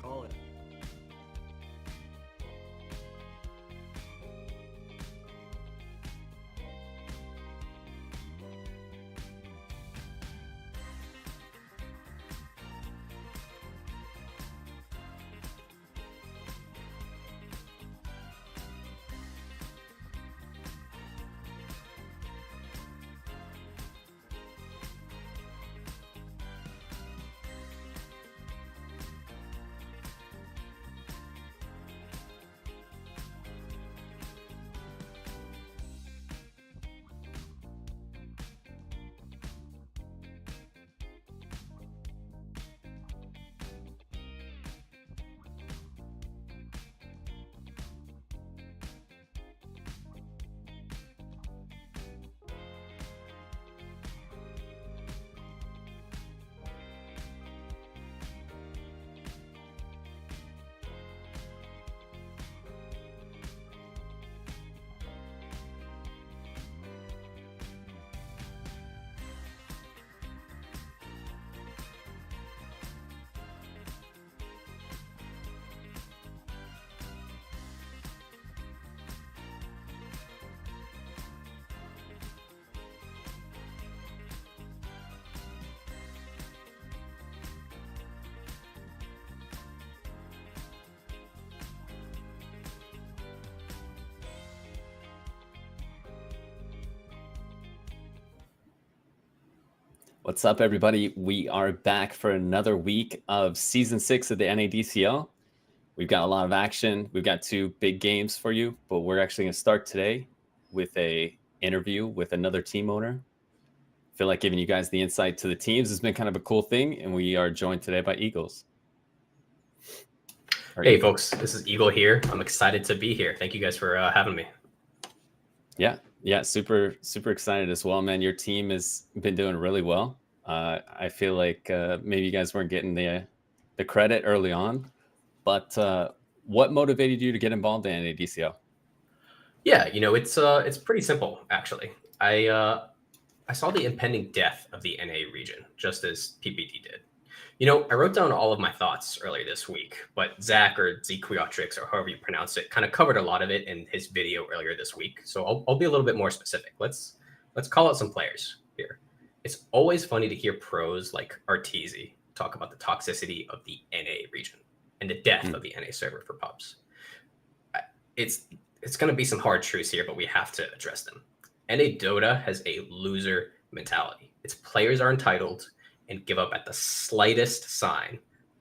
Call it. What's up, everybody? We are back for another week of Season 6 of the NADCL. We've got a lot of action. We've got 2 big games for you, but we're actually going to start today with a interview with another team owner. I feel like giving you guys the insight to the teams has been kind of a cool thing, and we are joined today by Eagles. Hey, folks. This is Eagle here. I'm excited to be here. Thank you guys for having me. Yeah, super excited as well, man. Your team has been doing really well. I feel like maybe you guys weren't getting the credit early on, but what motivated you to get involved in NADCL? Yeah, it's pretty simple, actually. I saw the impending death of the NA region, just as PPD did. I wrote down all of my thoughts earlier this week, but Zach or Zequiotrix, or however you pronounce it, kind of covered a lot of it in his video earlier this week. So I'll be a little bit more specific. Let's call out some players here. It's always funny to hear pros like Arteezy talk about the toxicity of the NA region and the death of the NA server for pubs. It's going to be some hard truths here, but we have to address them. NA Dota has a loser mentality. Its players are entitled and give up at the slightest sign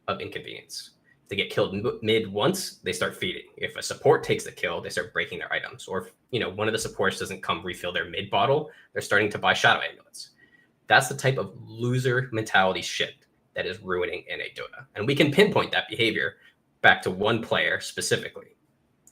of inconvenience. If they get killed mid once, they start feeding. If a support takes the kill, they start breaking their items. Or if one of the supports doesn't come refill their mid bottle, they're starting to buy shadow amulets. That's the type of loser mentality shit that is ruining NA Dota. And we can pinpoint that behavior back to one player specifically,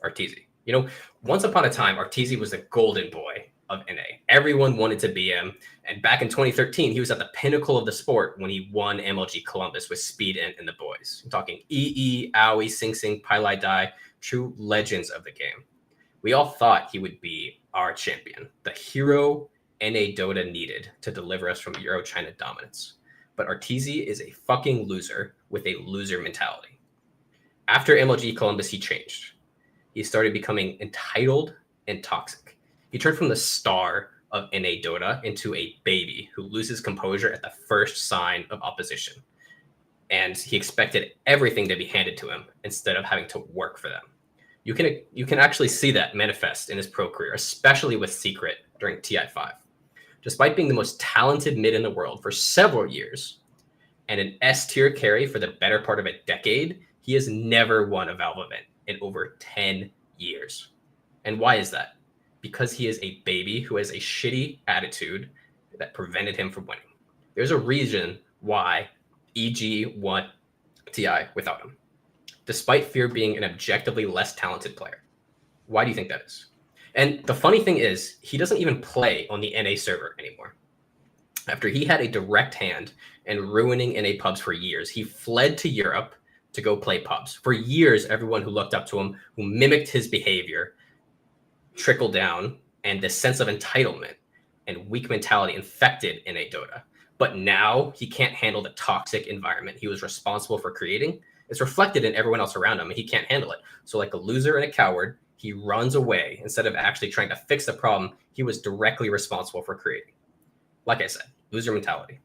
Arteezy. You know, once upon a time, Arteezy was the golden boy of NA. Everyone wanted to be him. And back in 2013, he was at the pinnacle of the sport when he won MLG Columbus with Speed and the boys. I'm talking EE, Aoi, Sing Sing, Pylai Dai, true legends of the game. We all thought he would be our champion, the hero NA Dota needed to deliver us from Euro China dominance. But Arteezy is a fucking loser with a loser mentality. After MLG Columbus, he changed. He started becoming entitled and toxic. He turned from the star of NA Dota into a baby who loses composure at the first sign of opposition. And he expected everything to be handed to him instead of having to work for them. You can actually see that manifest in his pro career, especially with Secret during TI5. Despite being the most talented mid in the world for several years and an S tier carry for the better part of a decade, he has never won a Valve event in over 10 years. And why is that? Because he is a baby who has a shitty attitude that prevented him from winning. There's a reason why EG won TI without him, despite Fear being an objectively less talented player. Why do you think that is? And the funny thing is, he doesn't even play on the NA server anymore. After he had a direct hand in ruining NA pubs for years, he fled to Europe to go play pubs. For years, everyone who looked up to him, who mimicked his behavior, trickled down, and this sense of entitlement and weak mentality infected NA Dota. But now he can't handle the toxic environment he was responsible for creating. It's reflected in everyone else around him, and he can't handle it. So like a loser and a coward, he runs away instead of actually trying to fix the problem he was directly responsible for creating. Like I said, loser mentality.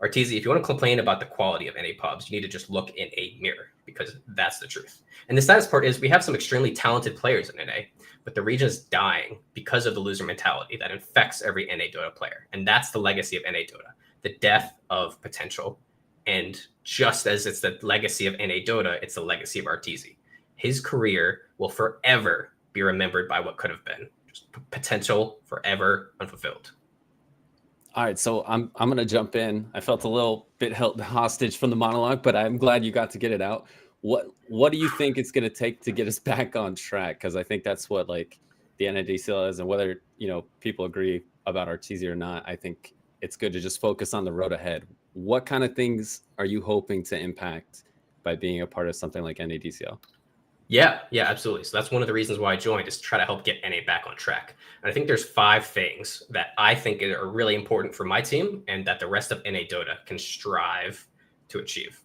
Arteezy, if you want to complain about the quality of NA pubs, you need to just look in a mirror, because that's the truth. And the saddest part is we have some extremely talented players in NA, but the region is dying because of the loser mentality that infects every NA Dota player. And that's the legacy of NA Dota, the death of potential. And just as it's the legacy of NA Dota, it's the legacy of Arteezy. His career will forever be remembered by what could have been. Just potential forever unfulfilled. All right, so I'm gonna jump in. I felt a little bit held hostage from the monologue, but I'm glad you got to get it out. What do you think it's gonna take to get us back on track? Because I think that's what like the NADCL is, and whether people agree about Arteezy or not, I think it's good to just focus on the road ahead. What kind of things are you hoping to impact by being a part of something like NADCL? Yeah, absolutely. So that's one of the reasons why I joined, is to try to help get NA back on track. And I think there's 5 things that I think are really important for my team and that the rest of NA Dota can strive to achieve.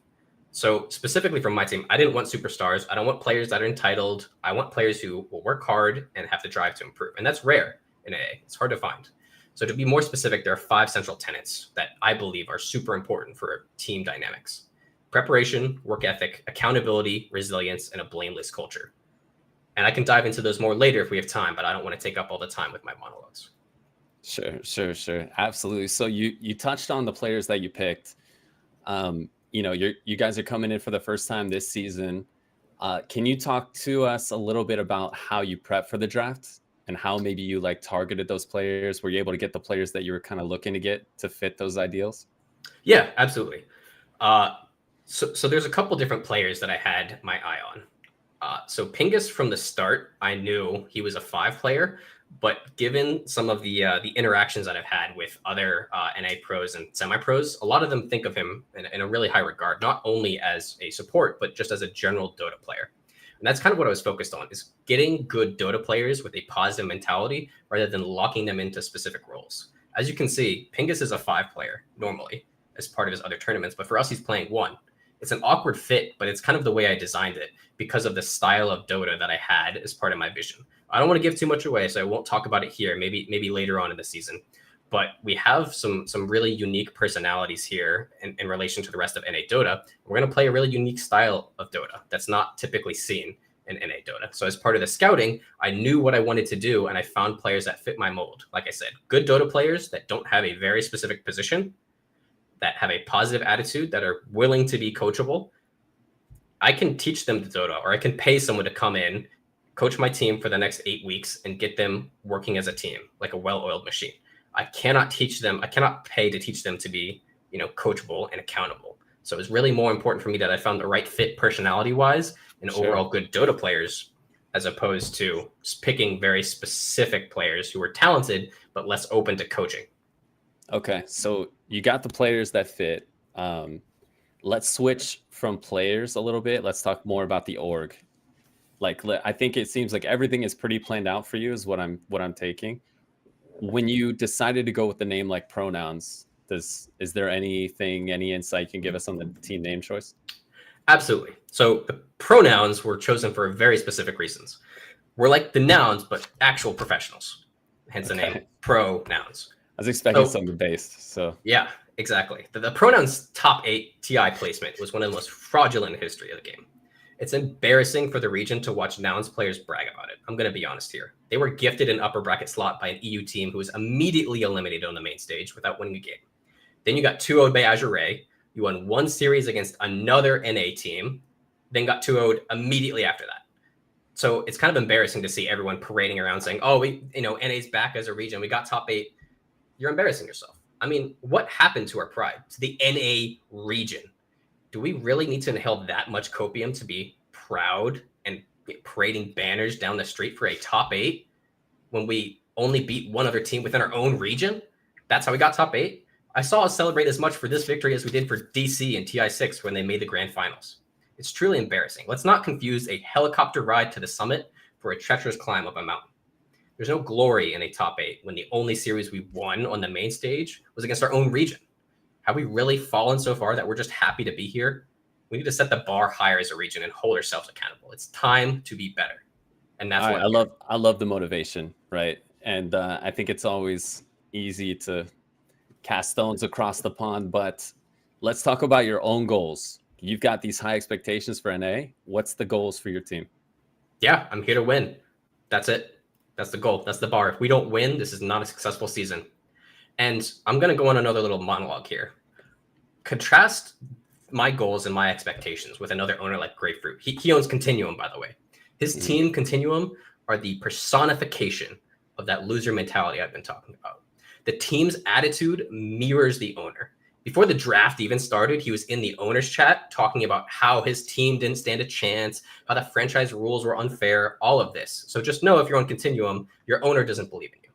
So specifically for my team, I didn't want superstars. I don't want players that are entitled. I want players who will work hard and have the drive to improve. And that's rare in AA. It's hard to find. So to be more specific, there are 5 central tenets that I believe are super important for team dynamics: preparation, work ethic, accountability, resilience, and a blameless culture. And I can dive into those more later if we have time, but I don't want to take up all the time with my monologues. Sure. Absolutely. So you touched on the players that you picked. You guys are coming in for the first time this season. Can you talk to us a little bit about how you prep for the draft and how maybe you like targeted those players? Were you able to get the players that you were kind of looking to get to fit those ideals? Yeah, absolutely. So there's a couple different players that I had my eye on. So Pingus, from the start, I knew he was a 5 player, but given some of the interactions that I've had with other NA pros and semi-pros, a lot of them think of him in a really high regard, not only as a support, but just as a general Dota player. And that's kind of what I was focused on, is getting good Dota players with a positive mentality rather than locking them into specific roles. As you can see, Pingus is a 5 player normally as part of his other tournaments, but for us, he's playing 1. It's an awkward fit, but it's kind of the way I designed it because of the style of Dota that I had as part of my vision. I don't want to give too much away, so I won't talk about it here, maybe later on in the season. But we have some really unique personalities here in relation to the rest of NA Dota. We're going to play a really unique style of Dota that's not typically seen in NA Dota. So as part of the scouting, I knew what I wanted to do, and I found players that fit my mold. Like I said, good Dota players that don't have a very specific position, that have a positive attitude, that are willing to be coachable. I can teach them the Dota, or I can pay someone to come in, coach my team for the next 8 weeks, and get them working as a team, like a well-oiled machine. I cannot pay to teach them to be, coachable and accountable. So it's really more important for me that I found the right fit personality-wise and overall good Dota players, as opposed to picking very specific players who are talented but less open to coaching. Okay, so you got the players that fit. Let's switch from players a little bit. Let's talk more about the org. Like, I think it seems like everything is pretty planned out for you, is what I'm taking. When you decided to go with the name like pronouns, is there any insight you can give us on the team name choice? Absolutely. So the pronouns were chosen for very specific reasons. We're like the nouns, but actual professionals. Hence the name pronouns. I was expecting something based. So yeah, exactly. The pronouns top 8 TI placement was one of the most fraudulent in the history of the game. It's embarrassing for the region to watch nouns players brag about it. I'm going to be honest here. They were gifted an upper bracket slot by an EU team who was immediately eliminated on the main stage without winning a game. Then you got 2-0'd by Azure. You won one series against another NA team, then got 2-0'd immediately after that. So it's kind of embarrassing to see everyone parading around saying, oh, NA's back as a region. We got top 8. You're embarrassing yourself. I mean, what happened to our pride, to the NA region? Do we really need to inhale that much copium to be proud and parading banners down the street for a top 8 when we only beat one other team within our own region? That's how we got top 8. I saw us celebrate as much for this victory as we did for DC and TI6 when they made the grand finals. It's truly embarrassing. Let's not confuse a helicopter ride to the summit for a treacherous climb up a mountain. There's no glory in a top 8 when the only series we won on the main stage was against our own region. Have we really fallen so far that we're just happy to be here? We need to set the bar higher as a region and hold ourselves accountable. It's time to be better. And that's what I love the motivation, right? And I think it's always easy to cast stones across the pond, but let's talk about your own goals. You've got these high expectations for NA. What's the goals for your team? Yeah, I'm here to win. That's it. That's the goal. That's the bar. If we don't win, this is not a successful season. And I'm going to go on another little monologue here. Contrast my goals and my expectations with another owner like Grapefruit. He owns Continuum, by the way. His team, Continuum, are the personification of that loser mentality I've been talking about. The team's attitude mirrors the owner. Before the draft even started, he was in the owner's chat talking about how his team didn't stand a chance, how the franchise rules were unfair, all of this. So just know if you're on Continuum, your owner doesn't believe in you.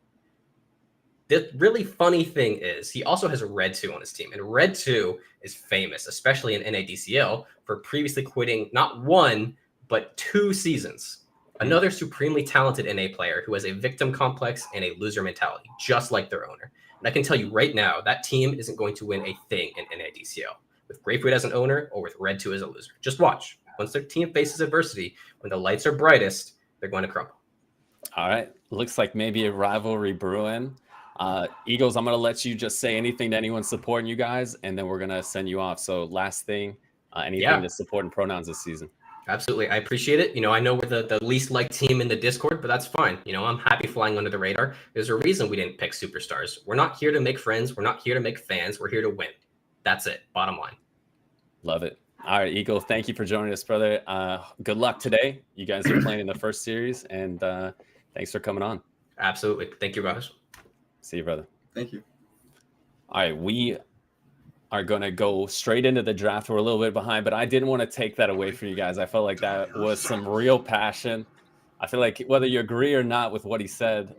The really funny thing is he also has Red 2 on his team. And Red 2 is famous, especially in NADCL, for previously quitting not 1, but 2 seasons. Another supremely talented NA player who has a victim complex and a loser mentality, just like their owner. And I can tell you right now, that team isn't going to win a thing in NADCL with Grapefruit as an owner or with Red 2 as a loser. Just watch. Once their team faces adversity, when the lights are brightest, they're going to crumble. All right. Looks like maybe a rivalry brewing. Eagles, I'm going to let you just say anything to anyone supporting you guys, and then we're going to send you off. So last thing, anything to support in pronouns this season. Absolutely. I appreciate it. I know we're the least liked team in the Discord, but that's fine. I'm happy flying under the radar. There's a reason we didn't pick superstars. We're not here to make friends. We're not here to make fans. We're here to win. That's it. Bottom line. Love it. All right, Eagle, thank you for joining us, brother. Good luck today. You guys are playing in the first series, and thanks for coming on. Absolutely. Thank you, guys. See you, brother. Thank you. All right, we are going to go straight into the draft. We're a little bit behind, but I didn't want to take that away from you guys. I felt like that was some real passion. I feel like whether you agree or not with what he said,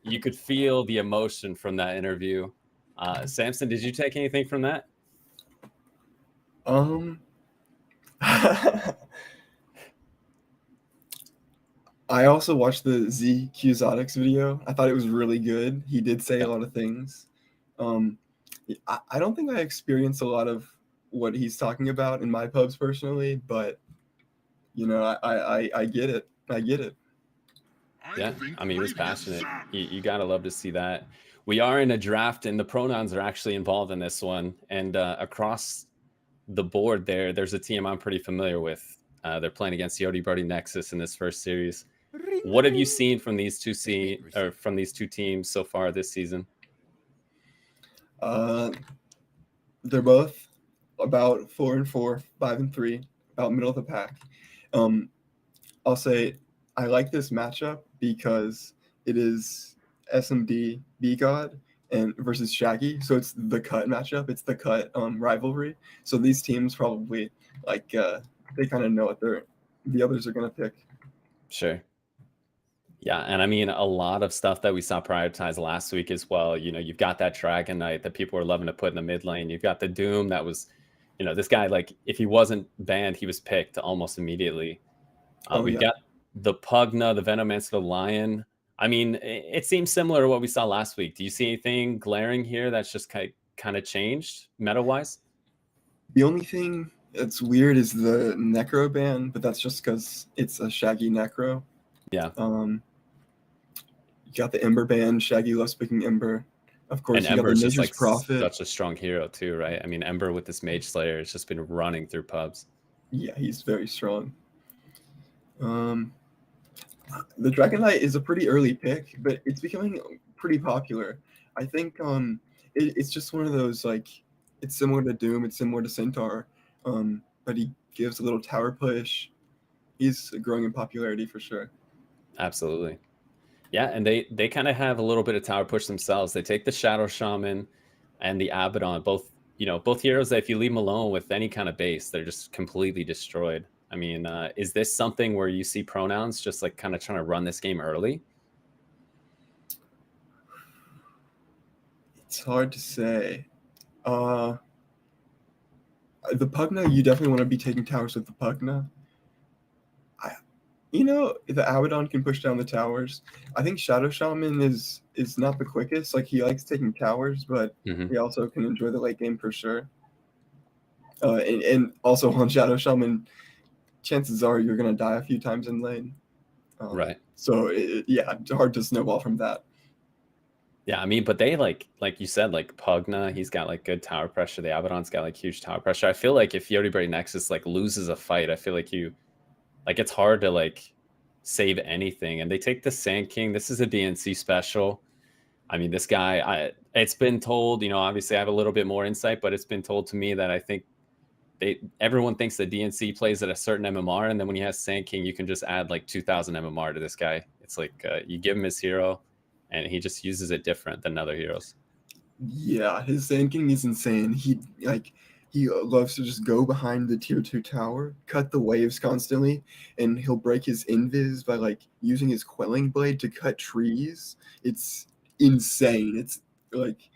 you could feel the emotion from that interview. Samson, did you take anything from that? I also watched the Z Qzotics video. I thought it was really good. He did say a lot of things. I don't think I experienced a lot of what he's talking about in my pubs personally, but I get it. I get it. Yeah, I mean, he was passionate. You gotta love to see that. We are in a draft, and the pronouns are actually involved in this one. And across the board, there's a team I'm pretty familiar with. They're playing against Yodi Birdie Nexus in this first series. What have you seen from these two teams so far this season? They're both about 4-4, 5-3, about middle of the pack. I'll say I like this matchup because it is SMD B God and versus Shaggy. So it's the cut matchup. It's the cut rivalry. So these teams probably like they kind of know what the others are gonna pick. Sure. Yeah, and I mean a lot of stuff that we saw prioritized last week as well. You've got that Dragon Knight that people were loving to put in the mid lane. You've got the Doom that was, this guy, like, if he wasn't banned, he was picked almost immediately. We've got the Pugna, the Venomancer, the Lion. I mean, it seems similar to what we saw last week. Do you see anything glaring here that's just kind of changed meta-wise? The only thing that's weird is the Necro ban, but that's just because it's a Shaggy Necro. Yeah. You got the Ember ban. Shaggy loves picking Ember. Of course, and Ember is just like such a strong hero too, right? I mean, Ember with this Mage Slayer has just been running through pubs. Yeah, he's very strong. The Dragon Knight is a pretty early pick, but it's becoming pretty popular. I think it's just one of those, like, it's similar to Doom, it's similar to Centaur, but he gives a little tower push. He's growing in popularity for sure. Absolutely. Yeah, and they kind of have a little bit of tower push themselves. They take the Shadow Shaman and the Abaddon, both heroes that if you leave them alone with any kind of base, they're just completely destroyed. I mean, is this something where you see Pronouns just like kind of trying to run this game early? It's hard to say. The Pugna, you definitely want to be taking towers with the Pugna. The Abaddon can push down the towers. I think Shadow Shaman is not the quickest. Like, he likes taking towers, but he also can enjoy the late game for sure. And also on Shadow Shaman, chances are you're going to die a few times in lane. Right. So, it's hard to snowball from that. Yeah, I mean, but they like you said, like Pugna, he's got like good tower pressure. The Abaddon's got like huge tower pressure. I feel like if Yoriberry Nexus like loses a fight, I feel like it's hard to like save anything. And they take the Sand King. This is a DNC special. I mean, this guy, it's been told, obviously I have a little bit more insight, but it's been told to me that I think everyone thinks that DNC plays at a certain MMR, and then when he has Sand King, you can just add like 2,000 MMR to this guy. It's like you give him his hero, and he just uses it different than other heroes. Yeah, his Sand King is insane. He loves to just go behind the tier 2 tower, cut the waves constantly, and he'll break his invis by like using his Quelling Blade to cut trees. It's insane. It's like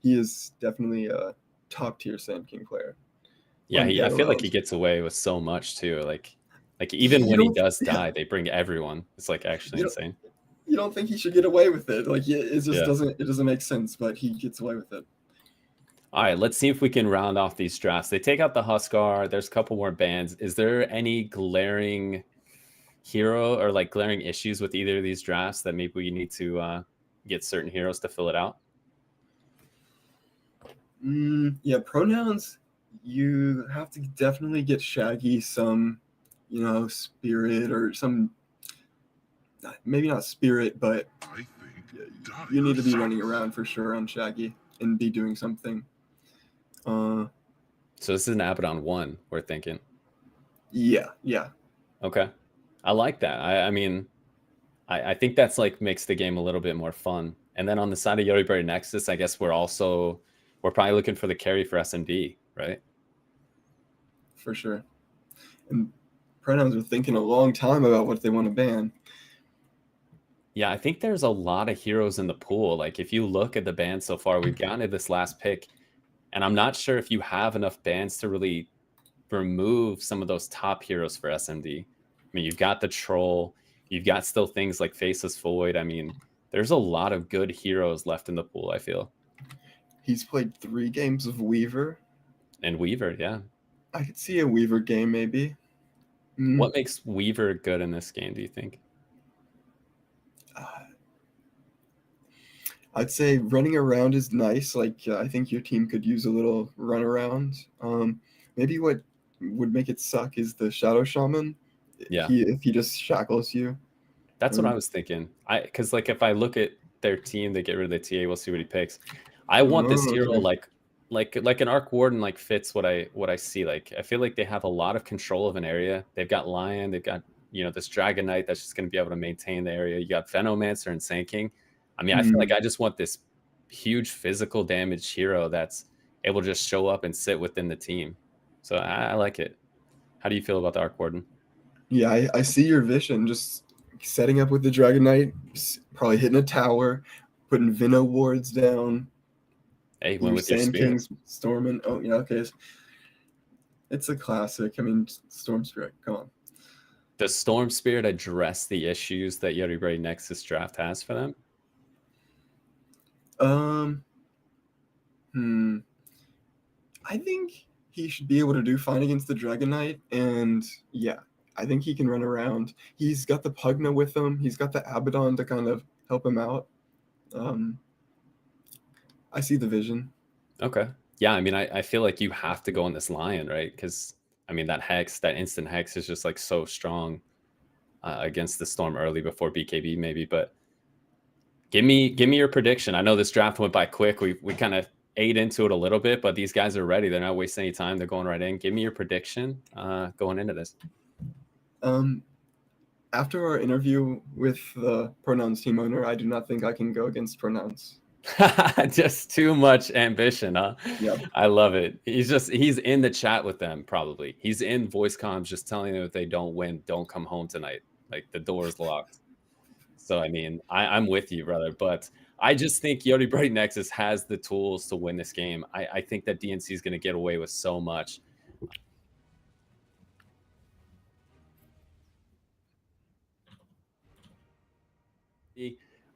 he is definitely a top tier Sand King player. Yeah, I feel like he gets away with so much too. Like even when he does die, they bring everyone. It's like actually insane. You don't think he should get away with it? Like it just doesn't make sense, but he gets away with it. All right, let's see if we can round off these drafts. They take out the Huskar. There's a couple more bans. Is there any glaring hero or like glaring issues with either of these drafts that maybe we need to get certain heroes to fill it out? Yeah, Pronouns, you have to definitely get Shaggy some, spirit or some, maybe not spirit, but you need to be running around for sure on Shaggy and be doing something. So this is an Abaddon 1, we're thinking. Yeah. Okay. I like that. I mean, I think that's like makes the game a little bit more fun. And then on the side of Yoriberry Nexus, I guess we're probably looking for the carry for SMD, right? For sure. And Pronouns are thinking a long time about what they want to ban. Yeah, I think there's a lot of heroes in the pool. Like if you look at the bans so far, we've gotten to this last pick, and I'm not sure if you have enough bans to really remove some of those top heroes for SMD. I mean, you've got the Troll, you've got still things like Faceless Void. I mean, there's a lot of good heroes left in the pool, I feel. He's played 3 games of Weaver. And Weaver, yeah. I could see a Weaver game maybe. What makes Weaver good in this game, do you think? I'd say running around is nice. Like I think your team could use a little run around. Maybe what would make it suck is the Shadow Shaman. Yeah. If he just shackles you. That's what I was thinking. Because like if I look at their team, they get rid of the TA. We'll see what he picks. I want this hero like an Arc Warden like fits what I see. Like I feel like they have a lot of control of an area. They've got Lion. They've got this Dragon Knight that's just going to be able to maintain the area. You got Venomancer and Sand King. I mean, I feel like I just want this huge physical damage hero that's able to just show up and sit within the team. So I like it. How do you feel about the Arc Warden? Yeah, I see your vision. Just setting up with the Dragon Knight, probably hitting a tower, putting Vino wards down. Hey, went with your Sand spirit. Kings storming. Oh yeah, okay. It's a classic. I mean, Storm Spirit. Come on. Does Storm Spirit address the issues that Yeti Braid Nexus draft has for them? I think he should be able to do fine against the Dragon Knight, and yeah, I think he can run around. He's got the Pugna with him. He's got the Abaddon to kind of help him out. I see the vision. Okay. Yeah, I mean, I feel like you have to go on this Lion, right? Because, I mean, that instant Hex is just like so strong against the Storm early before BKB maybe. But give me your prediction. I know this draft went by quick. We kind of ate into it a little bit, but these guys are ready. They're not wasting any time. They're going right in. Give me your prediction going into this. After our interview with the Pronouns team owner, I do not think I can go against Pronouns. Just too much ambition, huh? Yeah. I love it. He's in the chat with them, probably. He's in voice comms just telling them if they don't win, don't come home tonight. Like the door is locked. So I mean, I'm with you, brother. But I just think Yeti Braid Nexus has the tools to win this game. I think that DNC is going to get away with so much.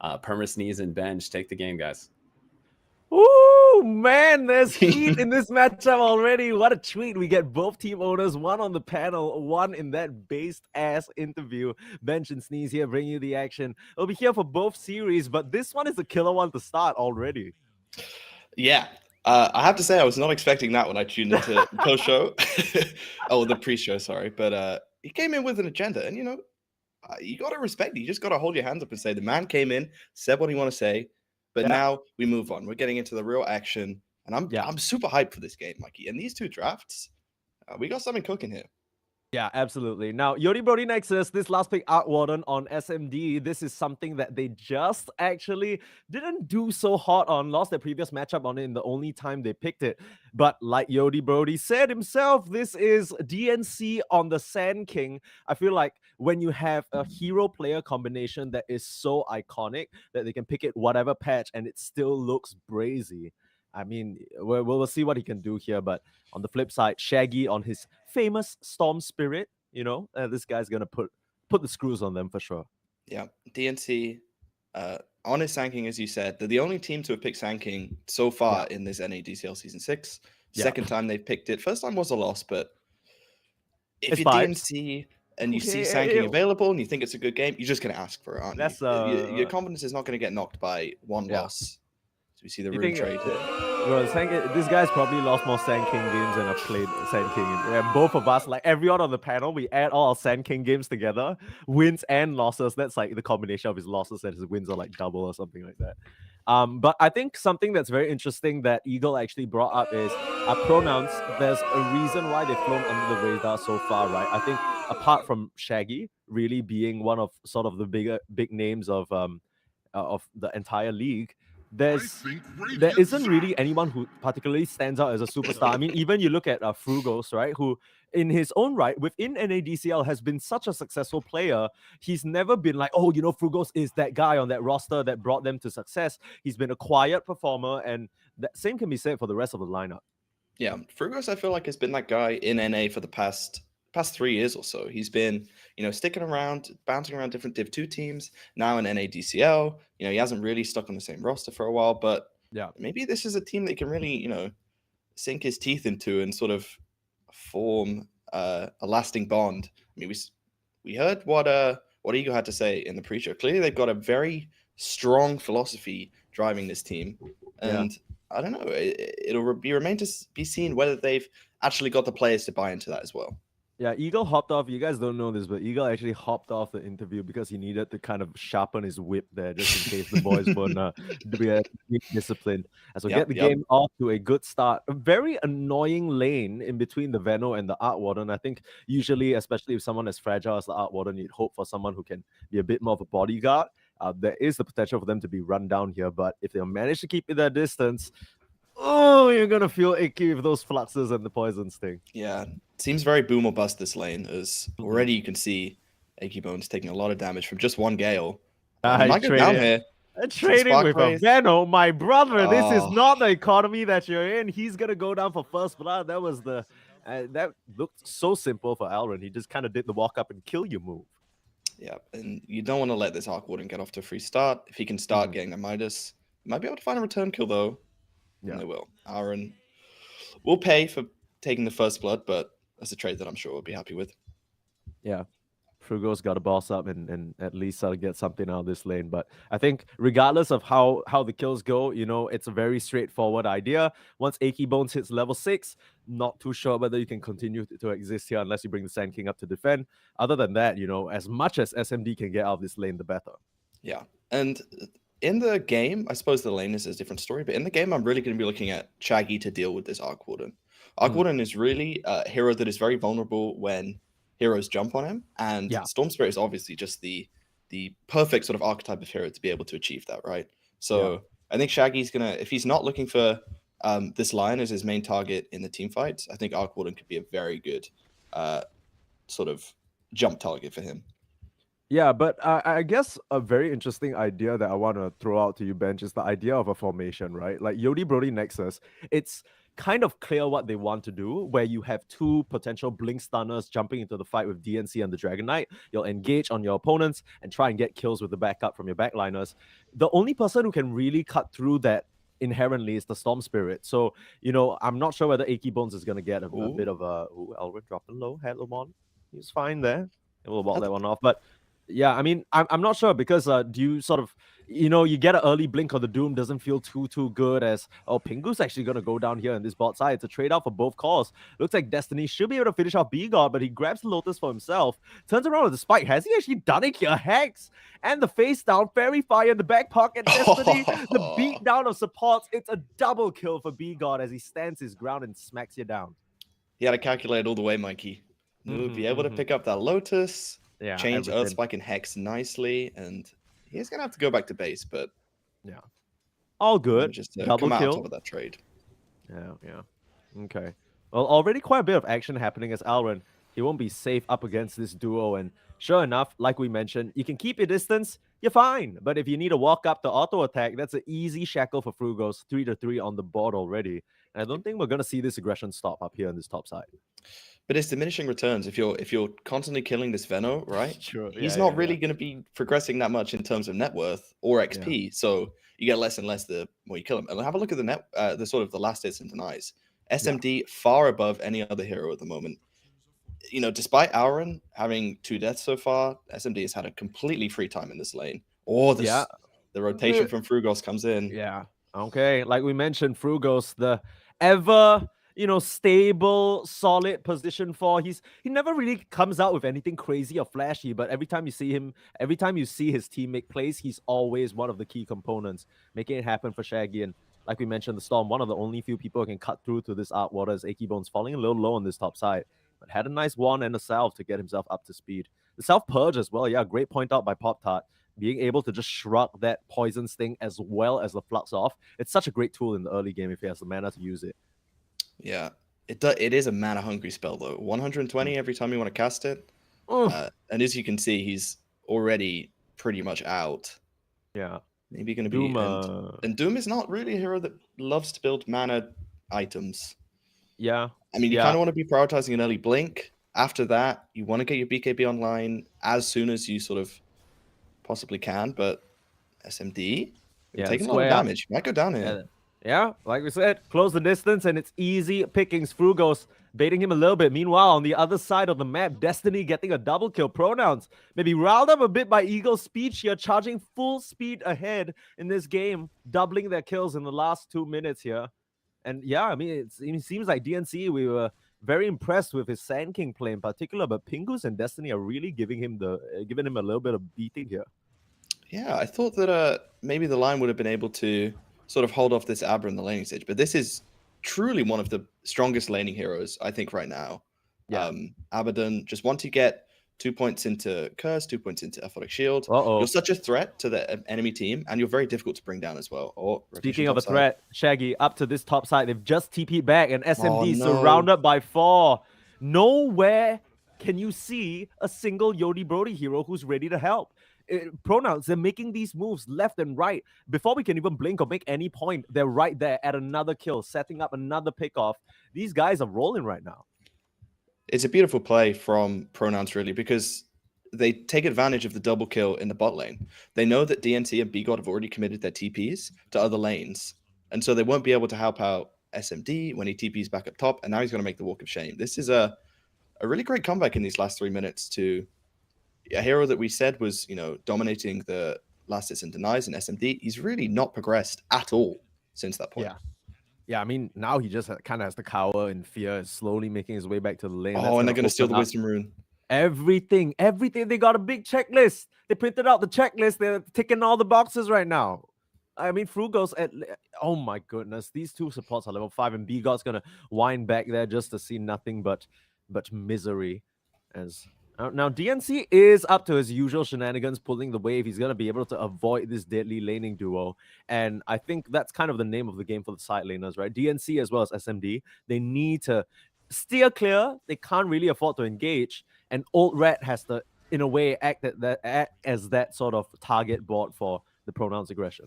Perma Sneeze and Bench take the game, guys. Ooh, man, there's heat in this matchup already. What a treat. We get both team owners, one on the panel, one in that based-ass interview. Bench and Sneeze here bringing you the action. We'll be here for both series, but this one is a killer one to start already. Yeah. I have to say I was not expecting that when I tuned into the post-show. Oh, the pre-show, sorry. But he came in with an agenda, and, you know, you got to respect it. You just got to hold your hands up and say, the man came in, said what he want to say, but now we move on. We're getting into the real action, and I'm super hyped for this game, Mikey. And these two drafts, we got something cooking here. Yeah, absolutely. Now, Yeti Brody Nexus, this last pick Arc Warden on SMD, this is something that they just actually didn't do so hot on, lost their previous matchup on it in the only time they picked it. But like Yoti Brody said himself, this is DNC on the Sand King. I feel like when you have a hero-player combination that is so iconic that they can pick it whatever patch and it still looks brazy. I mean, we'll see what he can do here, but on the flip side, Shaggy on his famous Storm Spirit, you know, this guy's gonna put the screws on them for sure. Yeah, DNC on his Sand King, as you said, they're the only team to have picked Sand King so far in this NADCL Season 6. Second time they've picked it. First time was a loss, but if you're DNC and you see Sand King available and you think it's a good game, you're just gonna ask for it, aren't you? Your confidence is not gonna get knocked by one loss. So we see the room trade. Bro, this guy's probably lost more Sand King games than I've played Sand King. And both of us, like everyone on the panel, we add all our Sand King games together, wins and losses. That's like the combination of his losses and his wins are like double or something like that. But I think something that's very interesting that Eagle actually brought up is pronouns. There's a reason why they've flown under the radar so far, right? I think apart from Shaggy really being one of sort of the big names of the entire league, there isn't really anyone who particularly stands out as a superstar. I mean, even you look at Frugos, right, who in his own right within NADCL has been such a successful player. He's never been like, oh, you know, Frugos is that guy on that roster that brought them to success. He's been a quiet performer, and that same can be said for the rest of the lineup. Yeah, Frugos, I feel like, has been that guy in NA for the past 3 years or so. He's been, you know, sticking around, bouncing around different Div 2 teams, now in NADCL. You know, he hasn't really stuck on the same roster for a while, but maybe this is a team that can really, you know, sink his teeth into and sort of form a lasting bond. I mean, we heard what Eagle had to say in the pre-show. Clearly, they've got a very strong philosophy driving this team, and I don't know, it'll remain to be seen whether they've actually got the players to buy into that as well. Yeah, Eagle hopped off. You guys don't know this, but Eagle actually hopped off the interview because he needed to kind of sharpen his whip there just in case the boys weren't be disciplined. And so get the game off to a good start. A very annoying lane in between the Veno and the Arc Warden. I think usually, especially if someone as fragile as the Arc Warden, you'd hope for someone who can be a bit more of a bodyguard. there is the potential for them to be run down here. But if they manage to keep it their distance, oh, you're gonna feel icky with those fluxes and the poison sting. Yeah, seems very boom or bust this lane, as already you can see Achy Bones taking a lot of damage from just one Gale. He might go down here. Trading with a Wraith. Venom, my brother. This is Oh. not the economy that you're in. He's gonna go down for first blood. That was the that looked so simple for Alron. He just kind of did the walk up and kill you move. Yeah, and you don't want to let this Arc Warden get off to a free start. If he can start getting a Midas, he might be able to find a return kill though. Yeah. And they will. Aaron will pay for taking the first blood, but that's a trade that I'm sure we'll be happy with. Yeah. Frugo's got to boss up and at least get something out of this lane. But I think regardless of how the kills go, you know, it's a very straightforward idea. Once Achy Bones hits level 6, not too sure whether you can continue to exist here unless you bring the Sand King up to defend. Other than that, you know, as much as SMD can get out of this lane, the better. Yeah. And in the game, I suppose the lane is a different story, but in the game, I'm really going to be looking at Shaggy to deal with this Arc Warden. Arc Warden is really a hero that is very vulnerable when heroes jump on him, and Storm Spirit is obviously just the perfect sort of archetype of hero to be able to achieve that, right? So I think Shaggy's gonna, if he's not looking for this line as his main target in the team fights, I think Arc Warden could be a very good sort of jump target for him. Yeah, but I guess a very interesting idea that I want to throw out to you, Bench, is the idea of a formation, right? Like Yodi Brody Nexus, it's kind of clear what they want to do, where you have two potential blink stunners jumping into the fight with DNC and the Dragon Knight. You'll engage on your opponents and try and get kills with the backup from your backliners. The only person who can really cut through that inherently is the Storm Spirit. So, you know, I'm not sure whether Achy Bones is going to get a bit of a... Ooh, Elrin dropping low. Helomon. He's fine there. We'll walk that one off. But yeah, I mean, I'm not sure because do you sort of, you know, you get an early blink on the Doom, doesn't feel too good as, oh, Pingu's actually going to go down here in this bot side. It's a trade-off for both cores. Looks like Destiny should be able to finish off B-God, but he grabs the Lotus for himself, turns around with the spike. Has he actually done it here? Hex and the face down, Fairy Fire in the back pocket. Destiny, the beat down of supports. It's a double kill for B-God as he stands his ground and smacks you down. He had to calculate all the way, Mikey. He'll be able to pick up that Lotus, change Earth Spike and Hex nicely, and he's gonna have to go back to base, but all good. Just double come out kill. on top of that trade. Yeah. Okay. Well, already quite a bit of action happening as Alron. He won't be safe up against this duo, and sure enough, like we mentioned, you can keep your distance, you're fine. But if you need to walk up to auto attack, that's an easy shackle for Frugos. 3-3 on the board already. And I don't think we're gonna see this aggression stop up here on this top side. But it's diminishing returns if you're constantly killing this Veno, right? Sure. He's not really going to be progressing that much in terms of net worth or XP. So you get less and less the more you kill him. And have a look at the sort of the last hits and denies. SMD far above any other hero at the moment. You know, despite Auron having 2 deaths so far, SMD has had a completely free time in this lane. Or the rotation from Frugos comes in. Yeah. Okay. Like we mentioned, Frugos, the ever, you know, stable, solid position for. He never really comes out with anything crazy or flashy, but every time you see him, every time you see his team make plays, he's always one of the key components, making it happen for Shaggy. And like we mentioned, the Storm, one of the only few people who can cut through to this Arc Water is Achy Bones, falling a little low on this top side, but had a nice one and a salve to get himself up to speed. The self purge as well, yeah, great point out by Pop Tart. Being able to just shrug that poison sting as well as the flux off. It's such a great tool in the early game if he has the mana to use it. Yeah, it is a mana hungry spell though. 120 every time you want to cast it. And as you can see, he's already pretty much out. Yeah. Maybe going to be Doom, and Doom is not really a hero that loves to build mana items. Yeah. I mean, you kind of want to be prioritizing an early blink. After that, you want to get your BKB online as soon as you sort of possibly can, but SMD taking a lot of damage. Might go down here. Yeah, like we said, close the distance and it's easy pickings. Frugos baiting him a little bit. Meanwhile, on the other side of the map, Destiny getting a double kill. Pronouns maybe riled up a bit by Eagle's speech here, charging full speed ahead in this game, doubling their kills in the last 2 minutes here. And yeah, I mean, it seems like DNC, we were very impressed with his Sand King play in particular, but Pingus and Destiny are really giving him a little bit of beating here. Yeah, I thought that maybe the line would have been able to sort of hold off this Abra in the laning stage, but this is truly one of the strongest laning heroes, I think, right now. Yeah. Abaddon, just once you get 2 points into Curse, 2 points into Athletic Shield. Uh-oh. You're such a threat to the enemy team, and you're very difficult to bring down as well. Oh, Speaking of a threat, Shaggy, up to this top side, they've just TP'd back, and SMD no. surrounded by 4. Nowhere can you see a single Yodi Brody hero who's ready to help. Pronouns, they're making these moves left and right. Before we can even blink or make any point, they're right there at another kill, setting up another pickoff. These guys are rolling right now. It's a beautiful play from Pronouns, really, because they take advantage of the double kill in the bot lane. They know that DNC and BGod have already committed their TPs to other lanes, and so they won't be able to help out SMD when he TPs back up top, and now he's going to make the walk of shame. This is a really great comeback in these last 3 minutes to a hero that we said was, dominating the last hits and denies in SMD. He's really not progressed at all since that point. Yeah, I mean, now he just kind of has to cower in fear, slowly making his way back to the lane. Oh, and they're going to steal the Wisdom Rune. Everything. They got a big checklist. They printed out the checklist. They're ticking all the boxes right now. I mean, Frugos oh my goodness. These 2 supports are level 5, and BGod's going to wind back there just to see nothing but misery. Now, DNC is up to his usual shenanigans, pulling the wave. He's going to be able to avoid this deadly laning duo. And I think that's kind of the name of the game for the side laners, right? DNC as well as SMD. They need to steer clear. They can't really afford to engage. And Old Red has to, in a way, act as that sort of target board for the Pronouns aggression.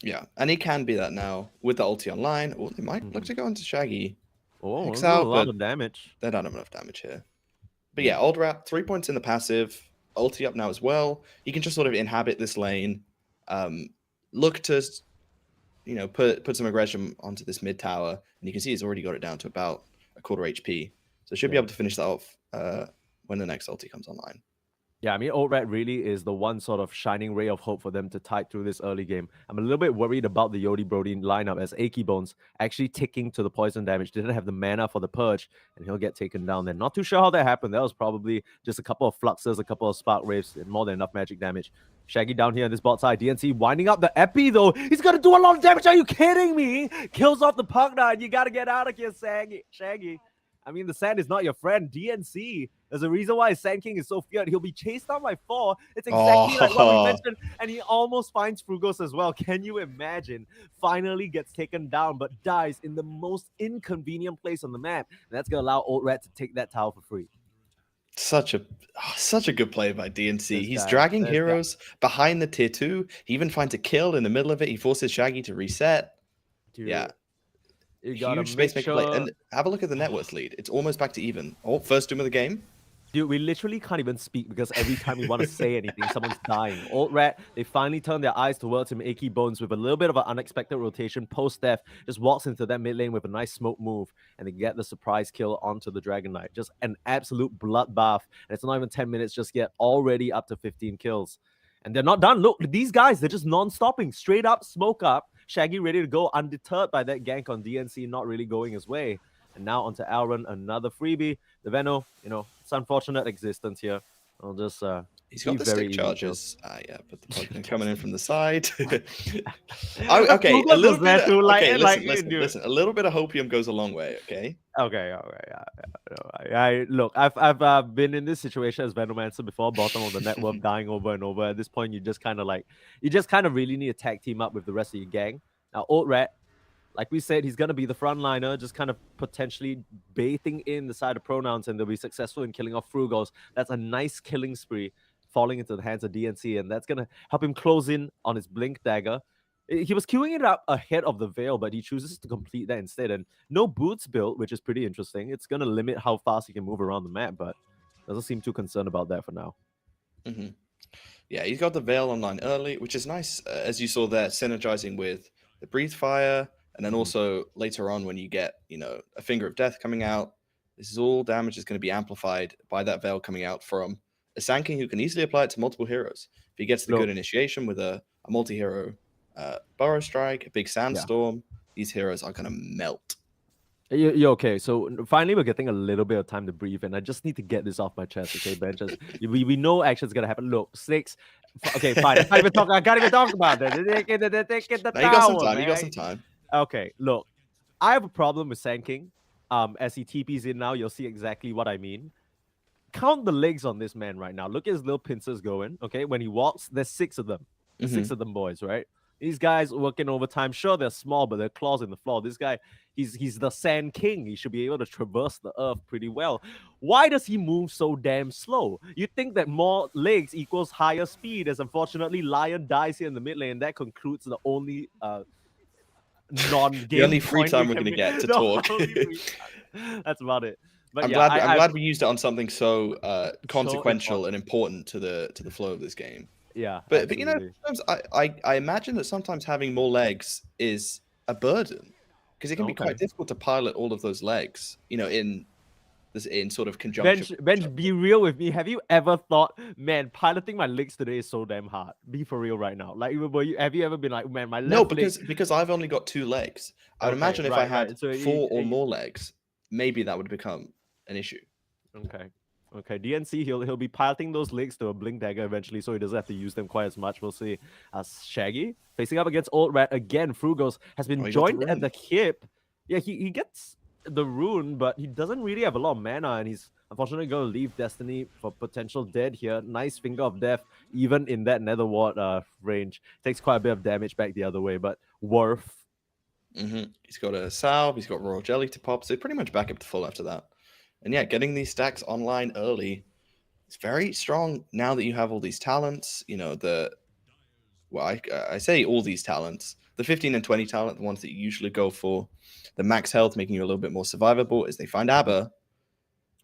Yeah, and he can be that now with the ulti online. Oh, they might look to go into Shaggy. Oh, that's a lot of damage. They don't have enough damage here. But yeah, Old Rat, 3 points in the passive, ulti up now as well. He can just sort of inhabit this lane, look to, put some aggression onto this mid tower, and you can see he's already got it down to about a quarter HP. So should be able to finish that off when the next ulti comes online. Yeah, I mean, Old Rat really is the one sort of shining ray of hope for them to tide through this early game. I'm a little bit worried about the Yodi Brody lineup as Achy Bones actually ticking to the poison damage. Didn't have the mana for the purge, and he'll get taken down there. Not too sure how that happened. That was probably just a couple of fluxes, a couple of spark waves, and more than enough magic damage. Shaggy down here on this bot side. DNC winding up the epi, though. He's going to do a lot of damage. Are you kidding me? Kills off the Pugna, and you got to get out of here, Shaggy. I mean, the Sand is not your friend. DNC. There's a reason why Sand King is so feared. He'll be chased down by 4. It's exactly like what we mentioned. And he almost finds Frugos as well. Can you imagine? Finally gets taken down, but dies in the most inconvenient place on the map. And that's going to allow Old Rat to take that tower for free. Such a good play by DNC. He's dragging heroes behind the tier 2. He even finds a kill in the middle of it. He forces Shaggy to reset. Dude. Yeah. Huge space maker play. And have a look at the net worth lead. It's almost back to even. Oh, first doom of the game. Dude, we literally can't even speak because every time we want to say anything, someone's dying. Old Rat, they finally turn their eyes towards him. Achy Bones with a little bit of an unexpected rotation post-death, just walks into that mid lane with a nice smoke move, and they get the surprise kill onto the Dragon Knight. Just an absolute bloodbath. And it's not even 10 minutes just yet, already up to 15 kills. And they're not done. Look, these guys, they're just non-stopping. Straight up, smoke up. Shaggy ready to go, undeterred by that gank on DNC, not really going his way. And now onto Alron, another freebie. The Veno, it's unfortunate existence here. I'll just he's got the stick charges. Yeah, but the Pokemon coming in from the side. Okay, a little bit. Listen. A little bit of hopium goes a long way. Okay. Okay. Yeah. Look, I've been in this situation as Venomancer before, bottom of the network, dying over and over. At this point, you just kind of really need to tag team up with the rest of your gang. Now, Old Rat, like we said, he's going to be the frontliner, just kind of potentially bathing in the side of Pronouns, and they'll be successful in killing off Frugos. That's a nice killing spree falling into the hands of DNC, and that's going to help him close in on his Blink Dagger. He was queuing it up ahead of the Veil, but he chooses to complete that instead. And no boots built, which is pretty interesting. It's going to limit how fast he can move around the map, but doesn't seem too concerned about that for now. Mm-hmm. Yeah, he's got the Veil online early, which is nice, as you saw there, synergizing with the Breathe Fire. And then also later on when you get, a Finger of Death coming out, this is all damage is going to be amplified by that Veil coming out from a Sand King who can easily apply it to multiple heroes. If he gets the good initiation with a multi-hero Burrow Strike, a big Sandstorm, these heroes are going to melt. You're okay. So finally, we're getting a little bit of time to breathe, and I just need to get this off my chest, okay, Ben? We know action's going to happen. Look, Snakes. Okay, fine. I can't even talk about that. You got some time. Okay, look, I have a problem with Sand King. As he TPs in now, you'll see exactly what I mean. count the legs on this man right now. Look at his little pincers going. Okay, when he walks, there's 6 of them. There's 6 of them boys, right? These guys working overtime. Sure, they're small, but they're claws in the floor. This guy, he's the Sand King. He should be able to traverse the earth pretty well. Why does he move so damn slow? You think that more legs equals higher speed, as unfortunately Lion dies here in the mid lane. That concludes the only non-game The only free point time we we're can going to make. get to The talk. only free time. That's about it. But I'm yeah, glad we used it on something so consequential important. and important to the flow of this game. Yeah, But you know, absolutely. sometimes I imagine that sometimes having more legs is a burden because it can be Okay. quite difficult to pilot all of those legs. You know, in sort of conjunction. Bench, be real with me. Have you ever thought, man, piloting my legs today is so damn hard? Be for real right now. Like, have you ever been like, man, my left No, leg... because I've only got 2 legs. I would Okay, imagine if I right, had right. So 4 or more legs, maybe that would become an issue. Okay. DNC, he'll be piloting those legs to a Blink Dagger eventually, so he doesn't have to use them quite as much. We'll see. Shaggy facing up against Old Rat again. Frugos has been joined at the hip. Yeah, he gets the rune, but he doesn't really have a lot of mana, and he's unfortunately going to leave Destiny for potential dead here. Nice Finger of Death, even in that Nether Ward range. Takes quite a bit of damage back the other way, but worth. He's got a salve, he's got Royal Jelly to pop, so pretty much back up to full after that. And yeah, getting these stacks online early is very strong now that you have all these talents. You know, I say all these talents. The 15 and 20 talent, the ones that you usually go for. The max health, making you a little bit more survivable as they find Abba.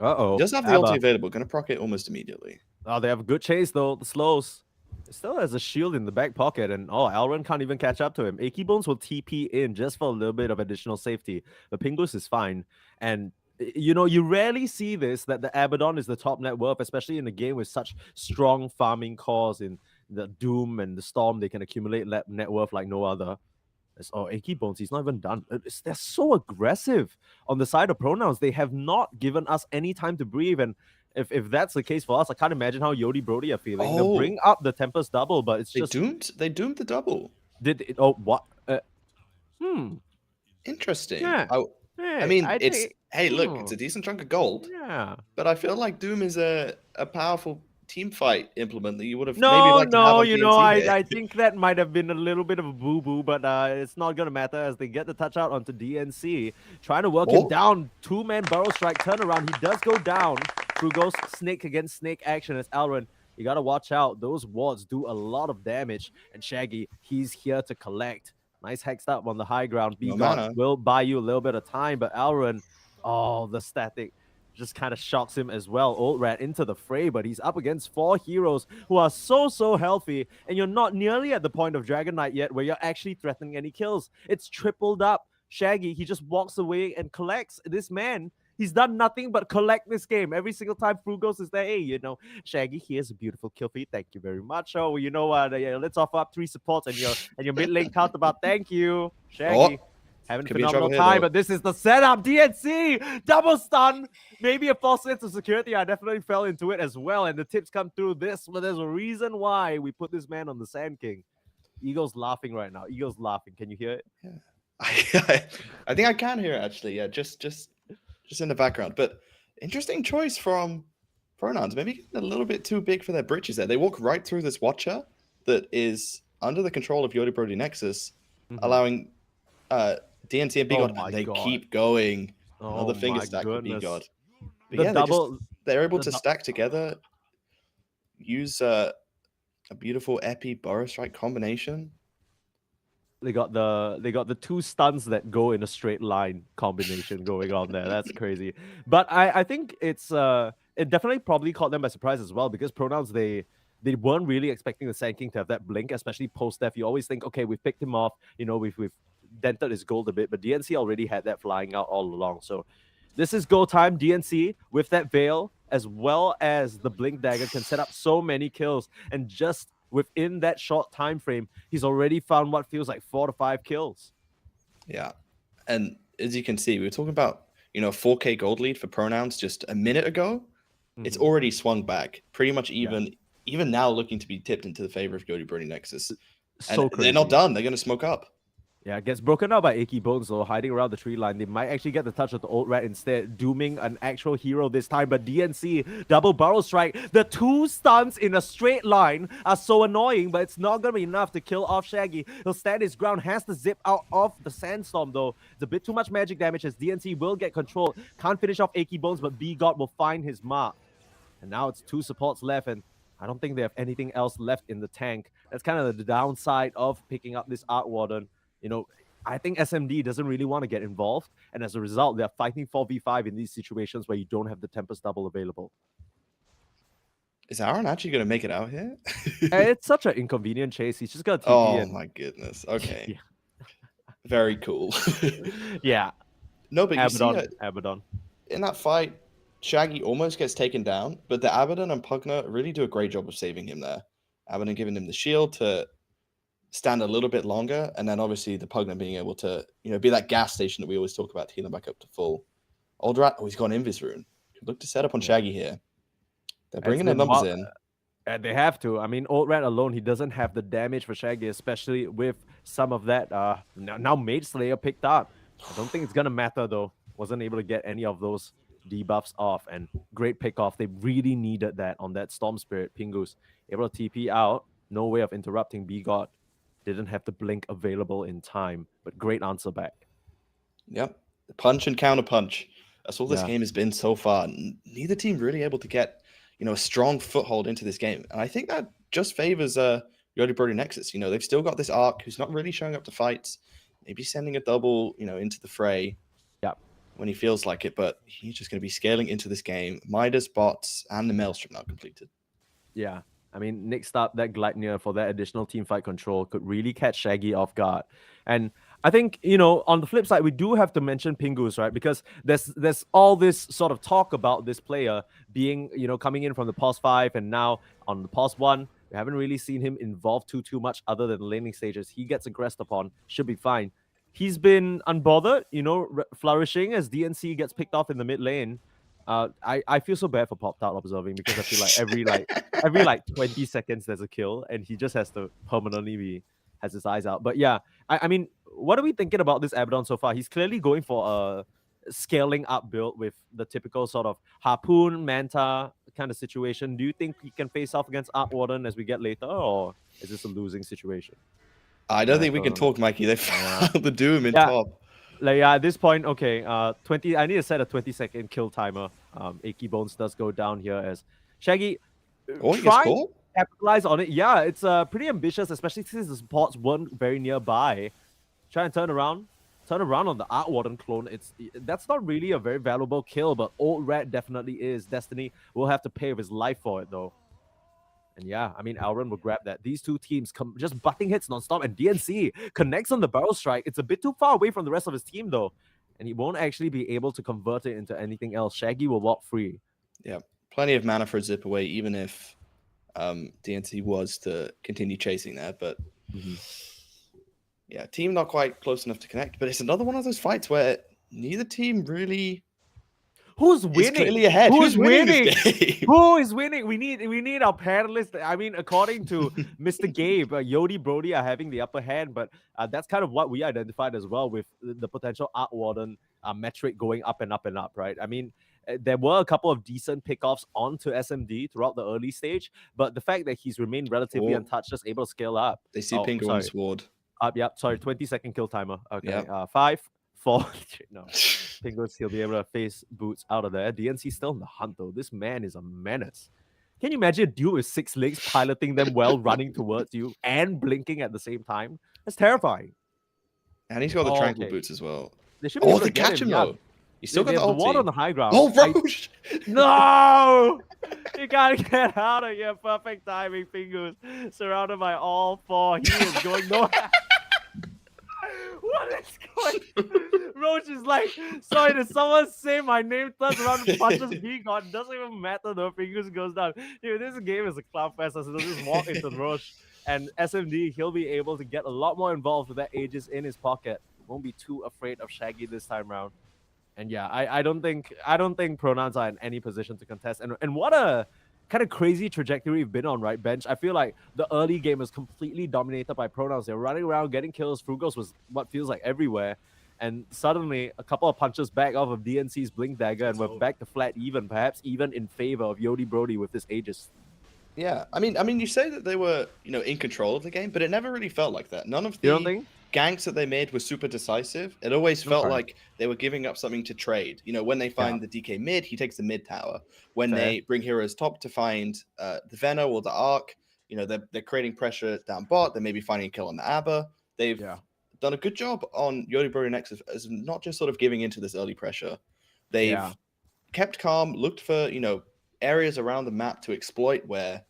Uh-oh. He does have the ulti available, going to proc it almost immediately. Oh, they have a good chase, though. The slows. Still has a shield in the back pocket, and Alrun can't even catch up to him. Achy Bones will TP in just for a little bit of additional safety. But Pingus is fine. And, you know, you rarely see this, that the Abaddon is the top net worth, especially in a game with such strong farming cores in the Doom and the Storm. They can accumulate net worth like no other. Achy Bones, he's not even done. They're so aggressive on the side of pronouns. They have not given us any time to breathe. And if that's the case for us, I can't imagine how Yodi Brody are feeling. They'll bring up the Tempest double, but it's just... They doomed the double. What? Interesting. Yeah. I mean, look, it's a decent chunk of gold. Yeah. But I feel like Doom is a powerful team fight implement that you would have No, maybe liked to have on you DNC know, here. I think that might have been a little bit of a boo-boo, but it's not going to matter as they get the touch out onto DNC. Trying to work him down. 2-man Burrow Strike turnaround. He does go down. Frugos snake against snake action as Alrun. You got to watch out. Those wards do a lot of damage. And Shaggy, he's here to collect. Nice hexed up on the high ground. B-God will buy you a little bit of time, but Alrun, the static just kind of shocks him as well. Old Rat into the fray, but he's up against 4 heroes who are so healthy, and you're not nearly at the point of Dragon Knight yet where you're actually threatening any kills. It's tripled up. Shaggy, he just walks away and collects. This man, he's done nothing but collect this game. Every single time Frugos is there, hey, you know, Shaggy, here's a beautiful kill feed. Thank you very much. Oh, you know what? Let's offer up 3 supports and your mid lane counterpart. Thank you, Shaggy. Having a phenomenal time, but this is the setup. DNC, double stun, maybe a false sense of security. I definitely fell into it as well, and the tips come through this, but there's a reason why we put this man on the Sand King. Eagle's laughing right now. Eagle's laughing. Can you hear it? Yeah. I think I can hear it, actually. Yeah, just in the background. But interesting choice from Pronouns. Maybe getting a little bit too big for their britches there. They walk right through this Watcher that is under the control of Yodi Brody Nexus, allowing... DNC and B-God, and they keep going. Another finger stack for B-God. But yeah, they're able to stack together, use a beautiful Epi Burrow Strike combination. They got the 2 stuns that go in a straight line combination going on there. That's crazy. But I think it definitely probably caught them by surprise as well, because Pronouns, they weren't really expecting the Sand King to have that blink, especially post-death. You always think, okay, we've picked him off, you know, we've dented his gold a bit, but DNC already had that flying out all along. So this is go time. DNC with that veil as well as the blink dagger can set up so many kills, and just within that short time frame, he's already found what feels like 4 to 5 kills. Yeah, and as you can see, we were talking about 4K gold lead for Pronouns just a minute ago. It's already swung back, pretty much even now looking to be tipped into the favor of Yodi Brody Nexus. So and they're not done. They're going to smoke up. Yeah, gets broken out by Achy Bones though, hiding around the tree line. They might actually get the touch of the old rat instead, dooming an actual hero this time. But DNC, double barrel strike. The 2 stuns in a straight line are so annoying, but it's not going to be enough to kill off Shaggy. He'll stand his ground, has to zip out of the sandstorm though. It's a bit too much magic damage as DNC will get control. Can't finish off Achy Bones, but B-God will find his mark. And now it's 2 supports left, and I don't think they have anything else left in the tank. That's kind of the downside of picking up this Arc Warden. You know, I think SMD doesn't really want to get involved, and as a result, they're fighting 4v5 in these situations where you don't have the Tempest double available. Is Aaron actually going to make it out here? It's such an inconvenient chase. He's just got TP. Oh my goodness. Okay. Yeah. Very cool. Yeah. No, but you see Abaddon. in that fight, Shaggy almost gets taken down, but the Abaddon and Pugna really do a great job of saving him there. Abaddon giving him the shield to stand a little bit longer, and then obviously the Pugna being able to, be that gas station that we always talk about to heal him back up to full. Old Rat, he's got an Invis rune. Could look to set up on Shaggy here. They're bringing the numbers in. And they have to. I mean, Old Rat alone, he doesn't have the damage for Shaggy, especially with some of that. Now Mage Slayer picked up. I don't think it's going to matter, though. Wasn't able to get any of those debuffs off, and great pick off. They really needed that on that Storm Spirit. Pingus able to TP out. No way of interrupting B-God. Didn't have the blink available in time, but great answer back. Yep. Punch and counter punch. That's all this game has been so far. Neither team really able to get, a strong foothold into this game. And I think that just favors Yodi Brody Nexus. They've still got this Arc who's not really showing up to fights. Maybe sending a double, into the fray. Yep. When he feels like it, but he's just going to be scaling into this game. Midas, bots, and the Maelstrom now completed. Yeah. I mean, next up, that Gleipnir for that additional team fight control could really catch Shaggy off guard. And I think, on the flip side, we do have to mention Pingus, right? Because there's all this sort of talk about this player being, coming in from the POS 5 and now on the POS 1. We haven't really seen him involved too much other than the laning stages. He gets aggressed upon, should be fine. He's been unbothered, flourishing as DNC gets picked off in the mid lane. I feel so bad for Pop-Tart observing because I feel like every 20 seconds there's a kill and he just has to permanently has his eyes out. But yeah, I mean, what are we thinking about this Abaddon so far? He's clearly going for a scaling up build with the typical sort of Harpoon, Manta kind of situation. Do you think he can face off against Arc Warden as we get later, or is this a losing situation? I don't think we can talk, Mikey. They found the Doom in top. At this point, okay, 20. I need to set a 20-second kill timer. Achy Bones does go down here as Shaggy try to capitalize on it. Yeah, it's pretty ambitious, especially since the supports weren't very nearby. Try and turn around on the Arc Warden clone. That's not really a very valuable kill, but Old Rat definitely is. Destiny will have to pay with his life for it, though. And yeah, I mean, Alron will grab that. These two teams come just butting hits nonstop, and DNC connects on the barrel strike. It's a bit too far away from the rest of his team, though. And he won't actually be able to convert it into anything else. Shaggy will walk free. Yeah, plenty of mana for a zip away, even if DNC was to continue chasing there. But yeah, team not quite close enough to connect. But it's another one of those fights where neither team really... Who's winning? Clearly ahead. Who's winning this game? Who is winning? We need our panelists. I mean, according to Mr. Gabe, Yodi Brody are having the upper hand, but that's kind of what we identified as well with the potential Arc Warden metric going up and up and up, right? I mean, there were a couple of decent pickoffs onto SMD throughout the early stage, but the fact that he's remained relatively untouched, just able to scale up. They see Pingu on Sword. Yep, sorry, 20-second kill timer. Okay, yep. 5, 4. No. Pingus, he'll be able to face Boots out of there. DNC still in the hunt, though. This man is a menace. Can you imagine a dude with 6 legs piloting them well, running towards you, and blinking at the same time? That's terrifying. And he's got the tranquil boots as well. They should be able to catch him, though. He's still got the ward on the high ground. Oh, Roche! No! You gotta get out of here. Perfect timing, Pingus. Surrounded by all 4. He is going nowhere. What is going on? Roach is like, sorry, did someone say my name? Turns around and punches B-God. Doesn't even matter though. Fingers goes down. Dude, this game is a clown fest. So they'll just walk into Roach. And SMD, he'll be able to get a lot more involved with that Aegis in his pocket. Won't be too afraid of Shaggy this time around. And yeah, I don't think pronouns are in any position to contest. And what a kind of crazy trajectory we've been on, right, Bench? I feel like the early game was completely dominated by pronouns. They're running around getting kills. Frugos was what feels like everywhere. And suddenly, a couple of punches back off of DNC's Blink Dagger, and we're back to flat even, perhaps even in favor of Yodi Brody with this Aegis. Yeah, I mean, you say that they were, in control of the game, but it never really felt like that. None of You don't the think? ganks that they made were super decisive. It always felt Okay. like they were giving up something to trade. When they find the DK mid, he takes the mid tower. When they bring heroes top to find the Veno or the Arc, they're creating pressure down bot. They may be finding a kill on the Aber. They've done a good job on Yodi Brody Nexus as not just sort of giving into this early pressure. They've kept calm, looked for, areas around the map to exploit where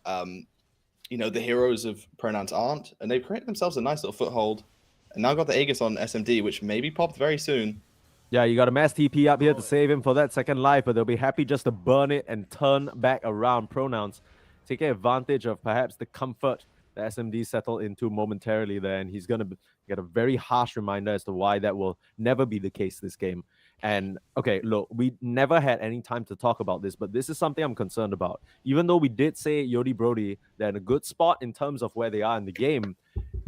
the heroes of pronouns aren't, and they've created themselves a nice little foothold, and now got the Aegis on SMD, which may be popped very soon. Yeah, you got a mass TP up here to save him for that second life, but they'll be happy just to burn it and turn back around. Pronouns taking advantage of perhaps the comfort the SMD settled into momentarily there, and he's going to get a very harsh reminder as to why that will never be the case this game. And okay, look, we never had any time to talk about this, but this is something I'm concerned about. Even though we did say Yodi Brody, they're in a good spot in terms of where they are in the game,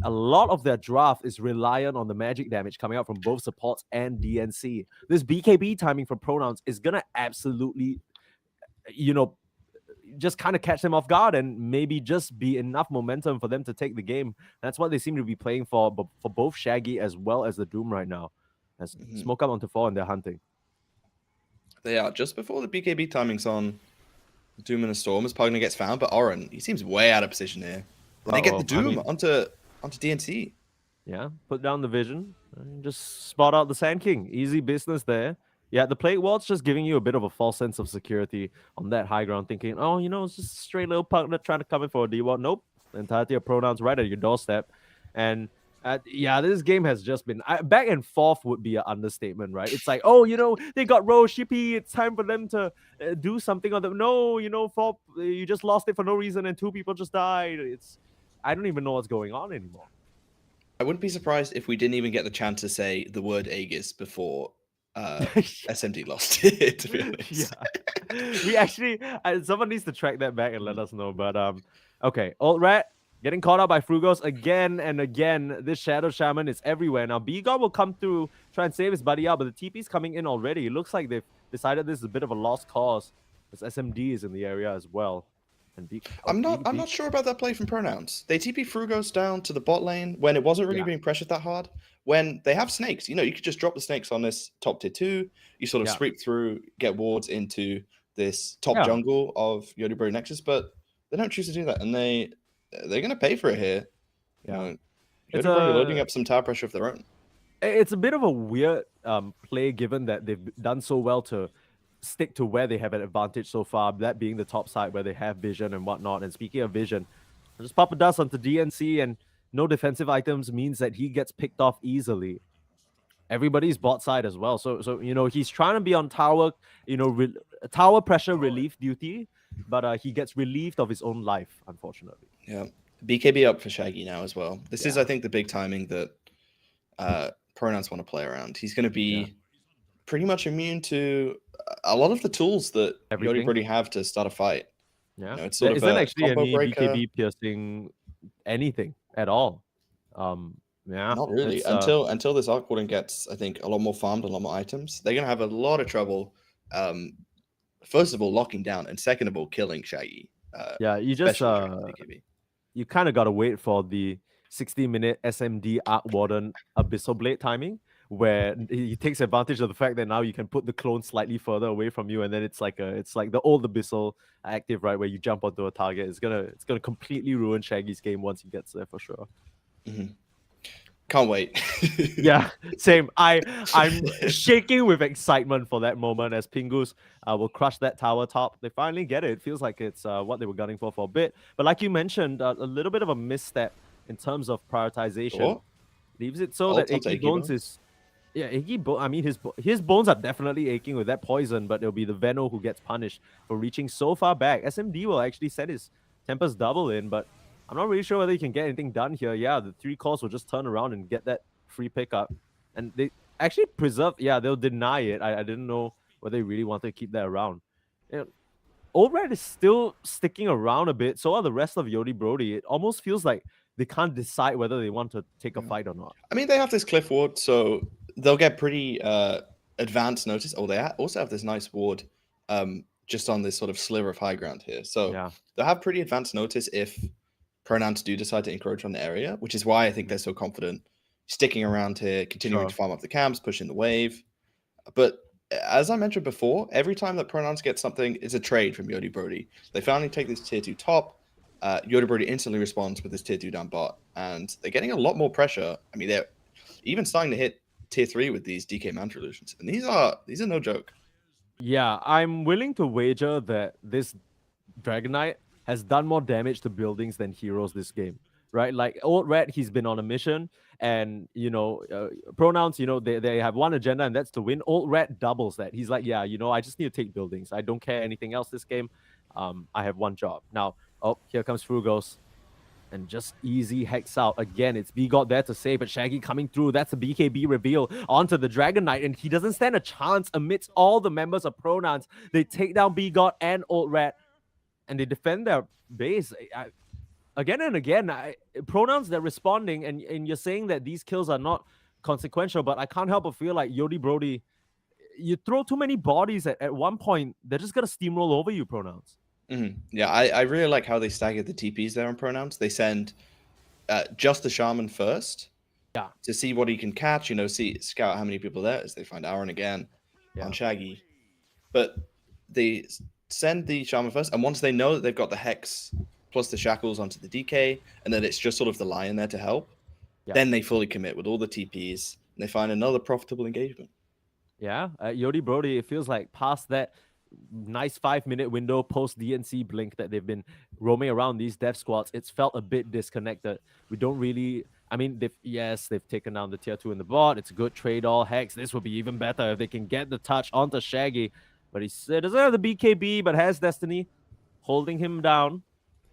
a lot of their draft is reliant on the magic damage coming out from both supports and DNC. This BKB timing from pronouns is going to absolutely, just kind of catch them off guard and maybe just be enough momentum for them to take the game. That's what they seem to be playing for both Shaggy as well as the Doom right now. As Smoke up onto 4 and they're hunting. They are just before the BKB timing's on Doom and the Storm as Pugna gets found, but Oren, he seems way out of position here. They get the Doom onto DNC. Yeah, put down the vision. And just spot out the Sand King. Easy business there. Yeah, the plate wall's just giving you a bit of a false sense of security on that high ground, thinking, oh, it's just a straight little Pugna trying to come in for a D-wall. Nope. The entirety of pronouns right at your doorstep. And this game has just been back and forth would be an understatement, right? It's like, they got Rose Shippy. It's time for them to do something on them. No, you just lost it for no reason and 2 people just died. I don't even know what's going on anymore. I wouldn't be surprised if we didn't even get the chance to say the word Aegis before SMD lost it, to be honest. Yeah. We actually, someone needs to track that back and let us know. But okay, Old Rat getting caught out by Frugos again and again. This Shadow Shaman is everywhere. Now, B-God will come through, try and save his buddy out, but the TP's coming in already. It looks like they've decided this is a bit of a lost cause, as SMD is in the area as well. And I'm not sure about that play from pronouns. They TP Frugos down to the bot lane when it wasn't really being pressured that hard. When they have snakes, you could just drop the snakes on this top tier 2. You sort of sweep through, get wards into this top jungle of Yodi Brody Nexus, but they don't choose to do that, and they're going to pay for it here. Yodi Brody loading up some tower pressure of their own. It's a bit of a weird play, given that they've done so well to stick to where they have an advantage so far, that being the top side where they have vision and whatnot. And speaking of vision, just pop a dust onto DNC, and no defensive items means that he gets picked off easily. Everybody's bot side as well. So he's trying to be on tower, tower pressure relief duty, but he gets relieved of his own life, unfortunately. Yeah. BKB up for Shaggy now as well. This is, I think, the big timing that pronouns want to play around. He's going to be pretty much immune to a lot of the tools that Yodi Brody have to start a fight. Yeah, it's sort of isn't actually combo any breaker. BKB piercing anything at all. Not really. Until this Arc Warden gets, I think, a lot more farmed, a lot more items. They're gonna have a lot of trouble. First of all, locking down, and second of all, killing Shaggy. You just you kind of gotta wait for the 60-minute SMD Arc Warden Abyssal Blade timing, where he takes advantage of the fact that now you can put the clone slightly further away from you, and then it's like the old Abyssal active, right, where you jump onto a target. It's gonna completely ruin Shaggy's game once he gets there for sure. Mm-hmm. Can't wait. Yeah, same. I'm shaking with excitement for that moment as Pingus will crush that tower top. They finally get it. It feels like it's what they were gunning for a bit. But like you mentioned, a little bit of a misstep in terms of prioritization. Leaves it so that Achy Bones is... Yeah, I mean, his bones are definitely aching with that poison, but it'll be the Veno who gets punished for reaching so far back. SMD will actually set his Tempest double in, but I'm not really sure whether he can get anything done here. Yeah, the 3 calls will just turn around and get that free pickup. And they actually preserve... Yeah, they'll deny it. I didn't know whether they really wanted to keep that around. Old Red is still sticking around a bit. So are the rest of Yodi Brody. It almost feels like they can't decide whether they want to take a fight or not. I mean, they have this cliff ward, so they'll get pretty advanced notice. Oh, they also have this nice ward just on this sort of sliver of high ground here. So Yeah. they'll have pretty advanced notice if pronouns do decide to encroach on the area, which is why I think they're so confident sticking around here, continuing to farm up the camps, pushing the wave. But as I mentioned before, every time that pronouns get something, it's a trade from Yodi Brody. They finally take this tier 2 top. Yodi Brody instantly responds with this tier 2 down bot, and they're getting a lot more pressure. I mean, they're even starting to hit tier 3 with these DK Mantra illusions, and these are no joke. Yeah, I'm willing to wager that this Dragon Knight has done more damage to buildings than heroes this game, right? Like Old Red, he's been on a mission, and pronouns, they have one agenda, and that's to win. Old Red doubles that. He's like, yeah, I just need to take buildings. I don't care anything else this game. I have one job. Now, here comes Frugos. And just easy hex out. Again, it's B-God there to save, but Shaggy coming through. That's a BKB reveal onto the Dragon Knight, and he doesn't stand a chance amidst all the members of Pronouns. They take down B-God and Old Red, and they defend their base. Again and again, Pronouns, they're responding, and you're saying that these kills are not consequential, but I can't help but feel like Yodi Brody, you throw too many bodies at one point, they're just going to steamroll over you, Pronouns. Mm-hmm. Yeah, I really like how they stagger the TPs there on pronouns. They send just the shaman first, to see what he can catch. Scout how many people there is. They find Aaron again on Shaggy, but they send the shaman first, and once they know that they've got the hex plus the shackles onto the DK, and then it's just sort of the lion there to help, then they fully commit with all the TPs, and they find another profitable engagement. Yeah, Yodi Brody, it feels like past that nice 5-minute window post DNC blink that they've been roaming around these death squads, it's felt a bit disconnected. We don't really, I mean, they've taken down the tier 2 in the bot. It's a good trade all hex. This will be even better if they can get the touch onto Shaggy, but he doesn't have the BKB, but has Destiny holding him down,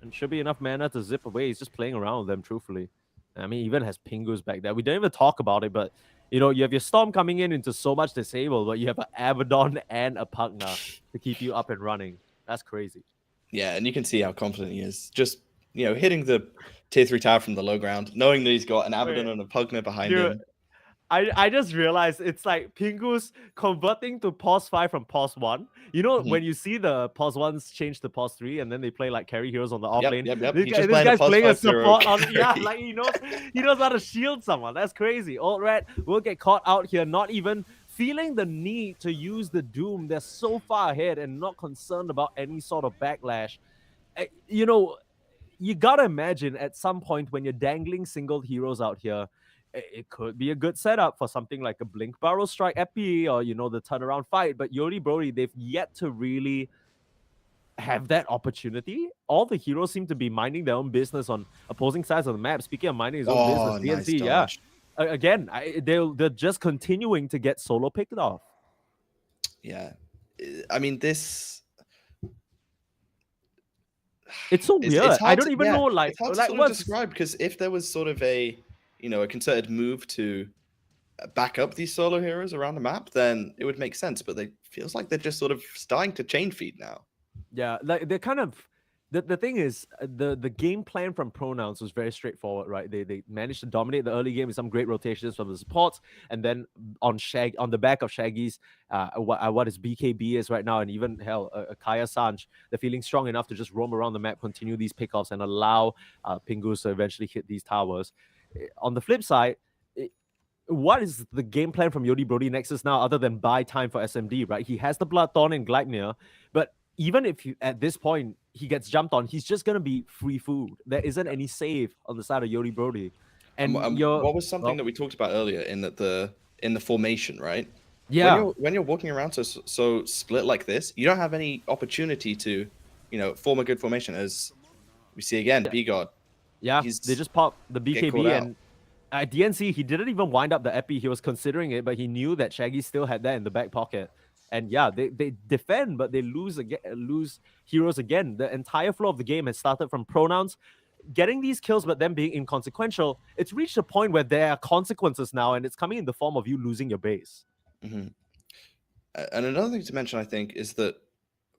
and should be enough mana to zip away. He's just playing around with them, truthfully. I mean, even has Pingus back there. We don't even talk about it, but you have your Storm coming into so much disable, but you have an Abaddon and a Pugna to keep you up and running. That's crazy. Yeah, and you can see how confident he is. Just, hitting the tier 3 tower from the low ground, knowing that he's got an Abaddon and a Pugna behind him. I just realized it's like Pingus converting to pause 5 from pause 1. When you see the pause 1s change to pause 3 and then they play like carry heroes on the off lane. Yep. This guy's playing a support on like he knows how to shield someone. That's crazy. Old Red will get caught out here, not even feeling the need to use the Doom. They're so far ahead and not concerned about any sort of backlash. You gotta imagine at some point when you're dangling single heroes out here, it could be a good setup for something like a Blink Barrel Strike Epi or, the turnaround fight. But Yodi Brody, they've yet to really have that opportunity. All the heroes seem to be minding their own business on opposing sides of the map. Speaking of minding his own business, DNC, nice again, they're just continuing to get solo picked off. Yeah. I mean, this... It's so weird. I don't even know, it's hard to sort of describe, because if there was sort of a concerted move to back up these solo heroes around the map, then it would make sense. But it feels like they're just sort of starting to chain feed now. Yeah, like they're kind of the thing is the game plan from Pronouns was very straightforward, right? They managed to dominate the early game with some great rotations from the supports, and then on the back of Shaggy's what his BKB is right now, and even Kaya Sanj, they're feeling strong enough to just roam around the map, continue these pickoffs, and allow Pingus to eventually hit these towers. On the flip side, what is the game plan from Yodi Brody Nexus now other than buy time for SMD, right? He has the Bloodthorn and Gleipnir, but even if at this point he gets jumped on, he's just going to be free food. There isn't any save on the side of Yodi Brody. And what was something that we talked about earlier in the formation, right? Yeah. When you're walking around so split like this, you don't have any opportunity to, form a good formation. As we see again, B-God. Yeah, they just pop the BKB, and at DNC, he didn't even wind up the Epi. He was considering it, but he knew that Shaggy still had that in the back pocket. And yeah, they defend, but they lose heroes again. The entire flow of the game has started from Pronouns getting these kills, but them being inconsequential. It's reached a point where there are consequences now, and it's coming in the form of you losing your base. Mm-hmm. And another thing to mention, I think, is that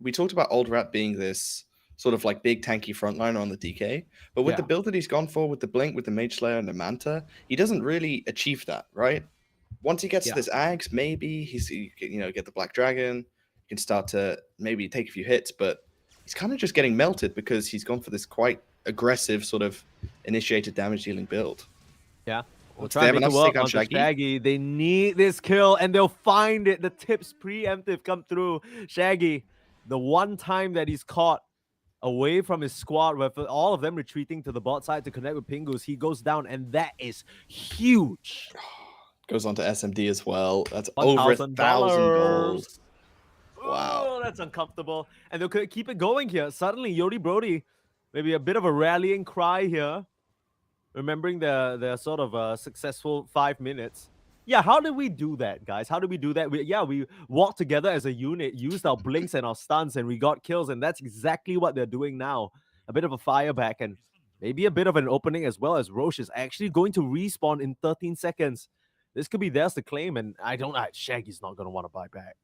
we talked about Old Rat being this sort of like big tanky frontliner on the DK, but with the Yeah. build that he's gone for with the Blink, with the Mage Slayer and the Manta, he doesn't really achieve that, right? Once he gets Yeah. to this Ags, maybe he get the Black Dragon, he can start to maybe take a few hits, but he's kind of just getting melted because he's gone for this quite aggressive sort of initiated damage dealing build. Yeah. We'll Do try they and have make it enough to work take out onto Shaggy? Shaggy. They need this kill, and they'll find it. The tips preemptive come through. Shaggy, the one time that he's caught away from his squad, with all of them retreating to the bot side to connect with Pingus, he goes down, and that is huge. Goes on to SMD as well. That's over $1,000 gold. Wow. Oh, that's uncomfortable. And they'll keep it going here. Suddenly, Yodi Brody, maybe a bit of a rallying cry here. Remembering the sort of successful 5 minutes. Yeah, how did we do that, guys? How did we do that? We walked together as a unit, used our blinks and our stuns, and we got kills, and that's exactly what they're doing now. A bit of a fire back and maybe a bit of an opening, as well as Roche is actually going to respawn in 13 seconds. This could be theirs to claim, and Shaggy's not going to want to buy back.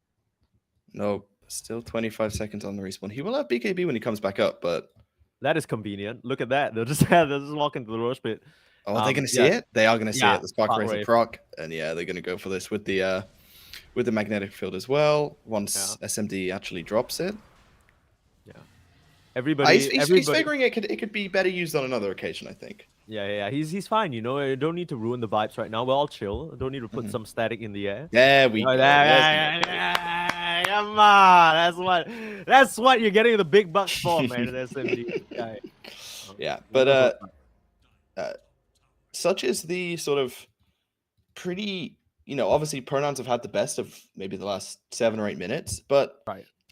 No, still 25 seconds on the respawn. He will have BKB when he comes back up, but... That is convenient. Look at that. They'll just walk into the Roche pit. Oh, are they going to see it? They are going to see it. The Spark Rays Wave. proc, and yeah, they're going to go for this with the magnetic field as well. Once SMD actually drops it, he's figuring it could be better used on another occasion. I think. Yeah. He's fine. You know, I don't need to ruin the vibes right now. We're all chill. I don't need to put some static in the air. Yeah, we. Come on, that's what you're getting the big bucks for, man. SMD. Yeah, but such is the sort of pretty, obviously pronouns have had the best of maybe the last 7 or 8 minutes, but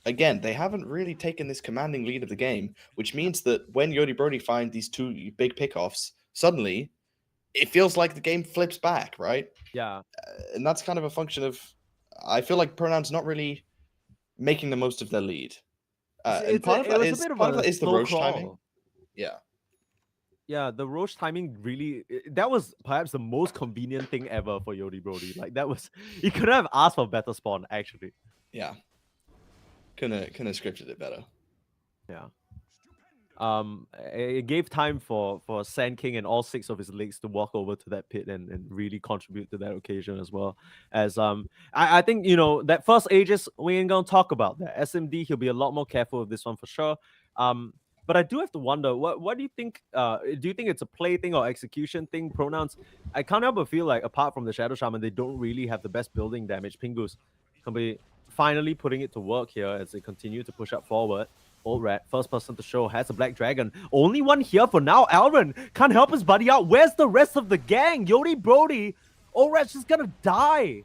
again, they haven't really taken this commanding lead of the game, which means that when Yodi Brody find these 2 big pickoffs, suddenly it feels like the game flips back, right? Yeah. And that's kind of a function of, I feel like pronouns not really making the most of their lead. And part of that is the Roche timing. Yeah. Yeah, the Roche timing really, that was perhaps the most convenient thing ever for Yodi Brody. Like, you could have asked for better spawn, actually. Yeah. Couldn't have scripted it better. Yeah. It gave time for Sand King and all 6 of his legs to walk over to that pit and really contribute to that occasion as well. As I think, that first Aegis, we ain't gonna talk about that. SMD, he'll be a lot more careful with this one for sure. But I do have to wonder, what do you think? Do you think it's a play thing or execution thing? Pronouns, I can't help but feel like apart from the Shadow Shaman, they don't really have the best building damage. Pingus can be finally putting it to work here as they continue to push up forward. Old Rat, first person to show, has a Black Dragon. Only one here for now. Alvin can't help his buddy out. Where's the rest of the gang? Yodi Brody, Old Rat's just gonna die.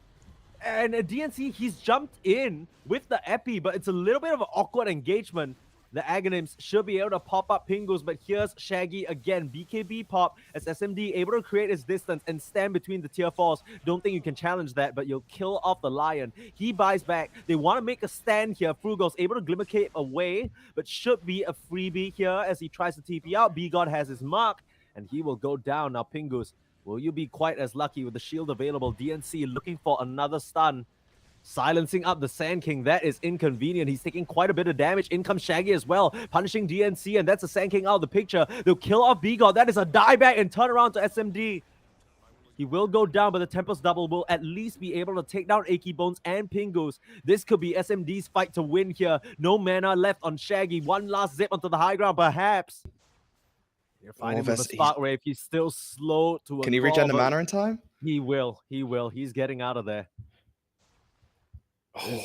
And DNC, he's jumped in with the Epi, but it's a little bit of an awkward engagement. The Aghanim's should be able to pop up Pingus, but here's Shaggy again. BKB pop as SMD able to create his distance and stand between the tier 4s. Don't think you can challenge that, but you'll kill off the Lion. He buys back. They want to make a stand here. Frugal's able to Glimmer Cape away, but should be a freebie here as he tries to TP out. B-God has his mark, and he will go down. Now, Pingus, will you be quite as lucky with the shield available? DNC looking for another stun. Silencing up the Sand King. That is inconvenient. He's taking quite a bit of damage. In comes Shaggy as well, punishing DNC, and that's the Sand King out of the picture. They'll kill off B-God. That is a dieback and turn around to SMD. He will go down, but the Tempest double will at least be able to take down Achy Bones and Pingus. This could be SMD's fight to win here. No mana left on Shaggy. One last zip onto the high ground, perhaps. You're fighting with a Spark Wave. He's still slow to Can he regen the mana in time? He will. He's getting out of there.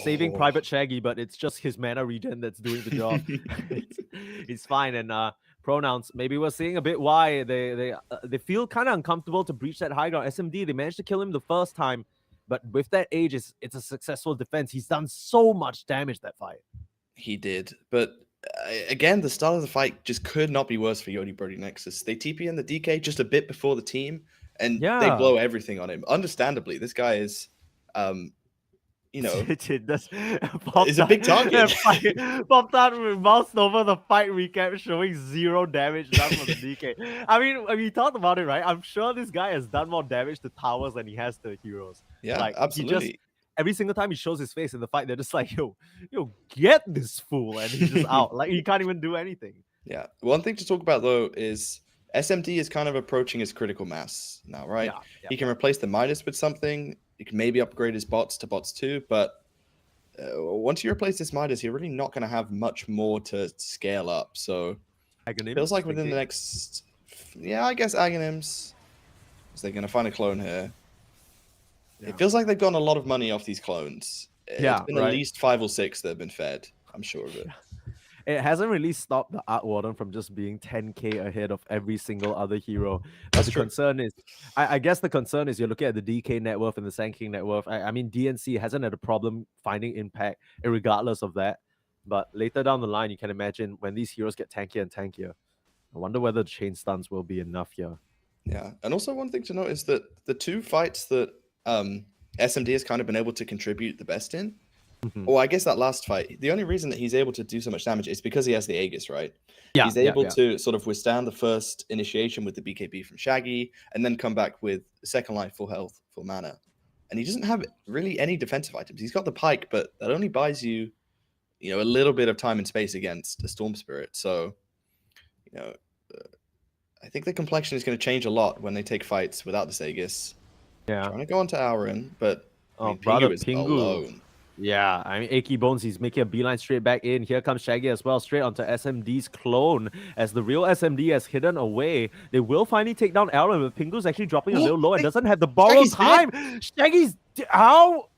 Saving Private Shaggy, but it's just his mana regen that's doing the job. It's fine. And pronouns, maybe we're seeing a bit why they feel kind of uncomfortable to breach that high ground. SMD, they managed to kill him the first time, but with that Aegis, it's a successful defense. He's done so much damage that fight. He did, but again, the start of the fight just could not be worse for Yodi Brody Nexus. They TP in the DK just a bit before the team, and they blow everything on him. Understandably, this guy is It's a big target. Popped out with mouse over the fight recap showing 0 damage done from the DK. I mean, we talked about it, right? I'm sure this guy has done more damage to towers than he has to heroes. Yeah, absolutely. every single time he shows his face in the fight, they're just like, yo, get this fool. And he's just out. Like, he can't even do anything. Yeah. One thing to talk about, though, is SMD is kind of approaching his critical mass now, right? Yeah. He can replace the Midas with something. He can maybe upgrade his bots to bots 2, but once you replace this Midas, you're really not going to have much more to scale up. So it feels like within the next... Yeah, I guess Aghanims. Is they're going to find a clone here. Yeah. It feels like they've gotten a lot of money off these clones. It's been at least 5 or 6 that have been fed. I'm sure of it. It hasn't really stopped the Arc Warden from just being 10k ahead of every single other hero. But the concern is, I guess the concern is you're looking at the DK net worth and the Sand King net worth. I mean, DNC hasn't had a problem finding impact regardless of that. But later down the line, you can imagine when these heroes get tankier and tankier. I wonder whether the chain stuns will be enough here. Yeah, and also one thing to note is that the 2 fights that SMD has kind of been able to contribute the best in, well, I guess that last fight, the only reason that he's able to do so much damage is because he has the Aegis, right? Yeah, he's able to sort of withstand the first initiation with the BKB from Shaggy and then come back with second life, full health, full mana. And he doesn't have really any defensive items. He's got the Pike, but that only buys you, a little bit of time and space against a Storm Spirit. So, I think the complexion is going to change a lot when they take fights without this Aegis. Yeah. Trying to go onto Auron, but Pingu is alone. Yeah, I mean, Achy Bones, he's making a beeline straight back in. Here comes Shaggy as well, straight onto SMD's clone. As the real SMD has hidden away, they will finally take down Auron, but Pingu's actually dropping a little low and doesn't have the borrowed time. Shaggy's... How?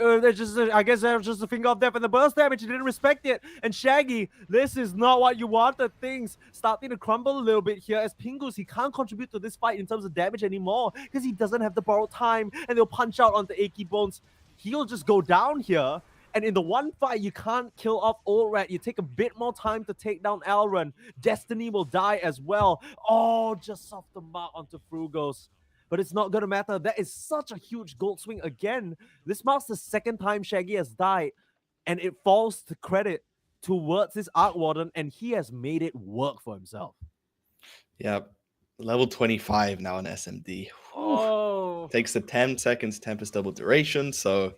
I guess there's just a finger of death and the burst damage. He didn't respect it. And Shaggy, this is not what you wanted. Things starting to crumble a little bit here as Pingus, he can't contribute to this fight in terms of damage anymore because he doesn't have the borrowed time and they'll punch out onto Achy Bones. He'll just go down here. And in the one fight, you can't kill off Old Rat. You take a bit more time to take down Auron. Destiny will die as well. Oh, just off the mark onto Frugos. But it's not going to matter. That is such a huge gold swing again. This marks the second time Shaggy has died. And it falls to credit towards his Arc Warden. And he has made it work for himself. Yeah. Level 25 now in SMD. Oh. Takes the 10 seconds Tempest double duration. So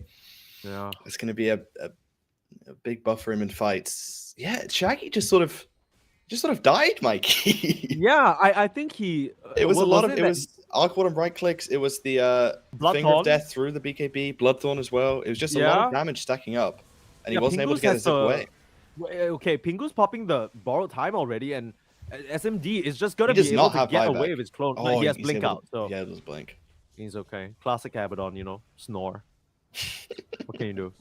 yeah, it's going to be a big buff for him in fights. Yeah, Shaggy just sort of died, Mikey. Yeah, I think he... It was it was Arc Warden right clicks. It was the Finger of Death through the BKB, Bloodthorn as well. It was just a lot of damage stacking up. And he wasn't able to get his zip away. Okay, Pingu's popping the borrowed time already, and SMD is just going to be able to get away with his clone. Oh, he has Blink out. So yeah, it was Blink. He's okay. Classic Abaddon, snore. What can you do?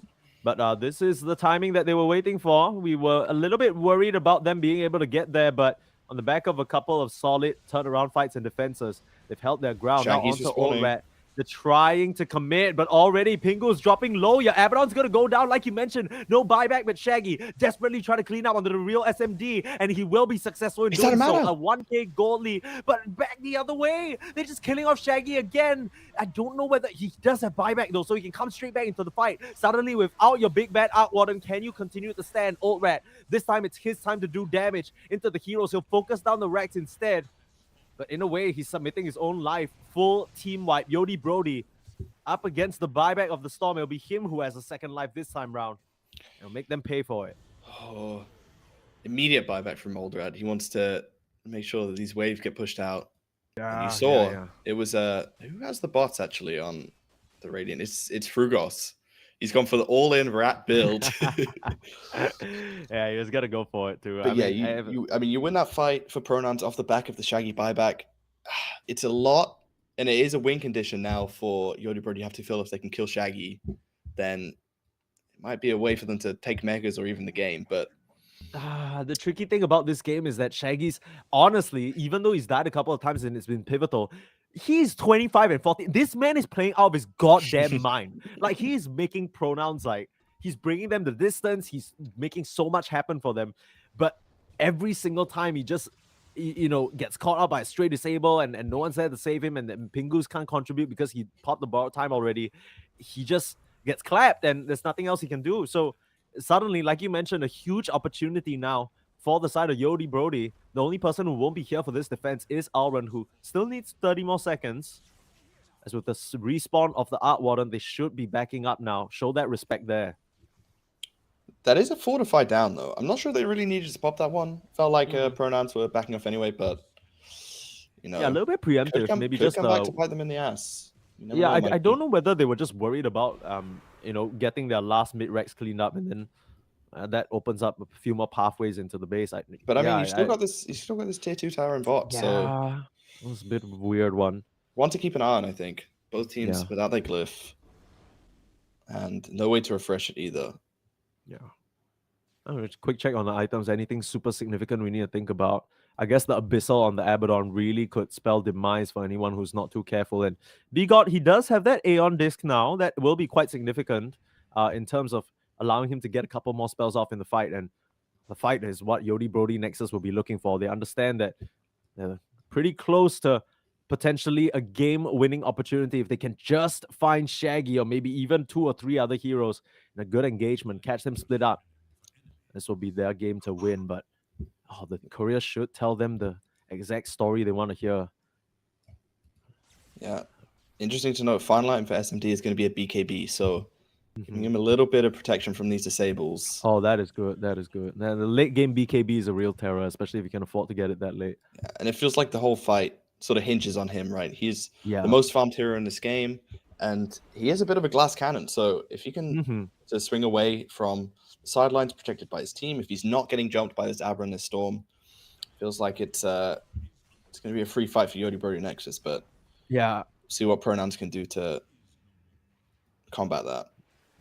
But this is the timing that they were waiting for. We were a little bit worried about them being able to get there, but on the back of a couple of solid turnaround fights and defenses, they've held their ground. Shaggy's now onto Old Rat. They're trying to commit, but already Pingu's dropping low. Your Abaddon's going to go down, like you mentioned. No buyback, but Shaggy desperately trying to clean up onto the real SMD, and he will be successful in doing so. A 1k gold lead, but back the other way. They're just killing off Shaggy again. I don't know whether he does have buyback, though, so he can come straight back into the fight. Suddenly, without your big bad Arc Warden, can you continue to stand Old Rat? This time, it's his time to do damage into the heroes. He'll focus down the Rex instead. But in a way, he's submitting his own life. Full team wipe. Yodi Brody up against the buyback of the Storm. It'll be him who has a second life this time round. It'll make them pay for it. Oh, immediate buyback from Moldrad. He wants to make sure that these waves get pushed out. Yeah, and you saw it was who has the bots actually on the Radiant? It's Frugos. He's gone for the all-in rat build. Yeah, he was gonna go for it too. But you win that fight for Pronouns off the back of the Shaggy buyback. It's a lot, and it is a win condition now for Yodi Bird. You have to feel if they can kill Shaggy, then it might be a way for them to take Megas or even the game. But the tricky thing about this game is that Shaggy's, honestly, even though he's died a couple of times and it's been pivotal, he's 25 and 40. This man is playing out of his goddamn mind. Like, he's making Pronouns, like, he's bringing them the distance. He's making so much happen for them. But every single time he just, gets caught up by a straight disable and no one's there to save him, and then Pingus can't contribute because he popped the borrowed time already. He just gets clapped and there's nothing else he can do. So suddenly, like you mentioned, a huge opportunity now for the side of Yodi Brody. The only person who won't be here for this defense is Auron, who still needs 30 more seconds. As with the respawn of the Arc Warden, they should be backing up now. Show that respect there. That is a fortified down, though. I'm not sure they really needed to pop that one. Felt like pronouns were backing off anyway, but yeah, a little bit preemptive. Maybe could just come back to bite them in the ass. Yeah, I don't know whether they were just worried about getting their last mid-rex cleaned up, and then that opens up a few more pathways into the base. But I mean, you still got this tier 2 tower in bot, so it was a bit of a weird one. One to keep an eye on, I think. Both teams without their glyph, and no way to refresh it either. Yeah. Quick check on the items. Anything super significant we need to think about? I guess the Abyssal on the Abaddon really could spell demise for anyone who's not too careful. And Bigot, he does have that Aeon disc now. That will be quite significant in terms of allowing him to get a couple more spells off in the fight. And the fight is what Yodi Brody Nexus will be looking for. They understand that they're pretty close to potentially a game-winning opportunity if they can just find Shaggy or maybe even 2 or 3 other heroes in a good engagement, catch them split up. This will be their game to win, but the courier should tell them the exact story they want to hear. Yeah. Interesting to note, final item for SMD is going to be a BKB, so giving him a little bit of protection from these disables. Oh, that is good. That is good. Now, the late game BKB is a real terror, especially if you can afford to get it that late. Yeah, and it feels like the whole fight sort of hinges on him, right? He's the most farmed hero in this game, and he has a bit of a glass cannon, so if he can just swing away from sidelines protected by his team, if he's not getting jumped by this Abra and this Storm, feels like it's going to be a free fight for Yodi Brody Nexus, but see what pronouns can do to combat that.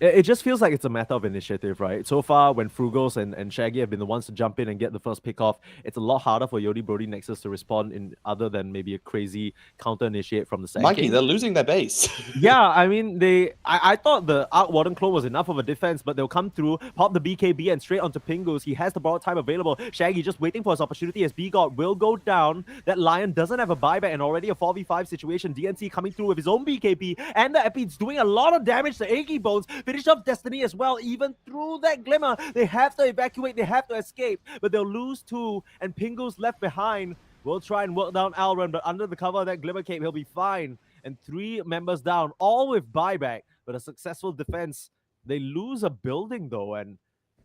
It just feels like it's a matter of initiative, right? So far, when Frugos and Shaggy have been the ones to jump in and get the first pick off, it's a lot harder for Yodi Brody Nexus to respond in other than maybe a crazy counter-initiate from the Sand Mikey, King. they're losing their base. Yeah, I mean, I thought the Arc Warden clone was enough of a defense, but they'll come through, pop the BKB and straight onto Pingus. He has the borrowed time available. Shaggy just waiting for his opportunity as B-God will go down. That Lion doesn't have a buyback and already a 4v5 situation. DNC coming through with his own BKB, and the Epi's doing a lot of damage to Achy Bones. Finish off Destiny as well, even through that Glimmer. They have to evacuate, they have to escape, but they'll lose 2, and Pingus left behind. Will try and work down Alron, but under the cover of that Glimmer Cape, he'll be fine. And 3 members down, all with buyback, but a successful defense. They lose a building, though, and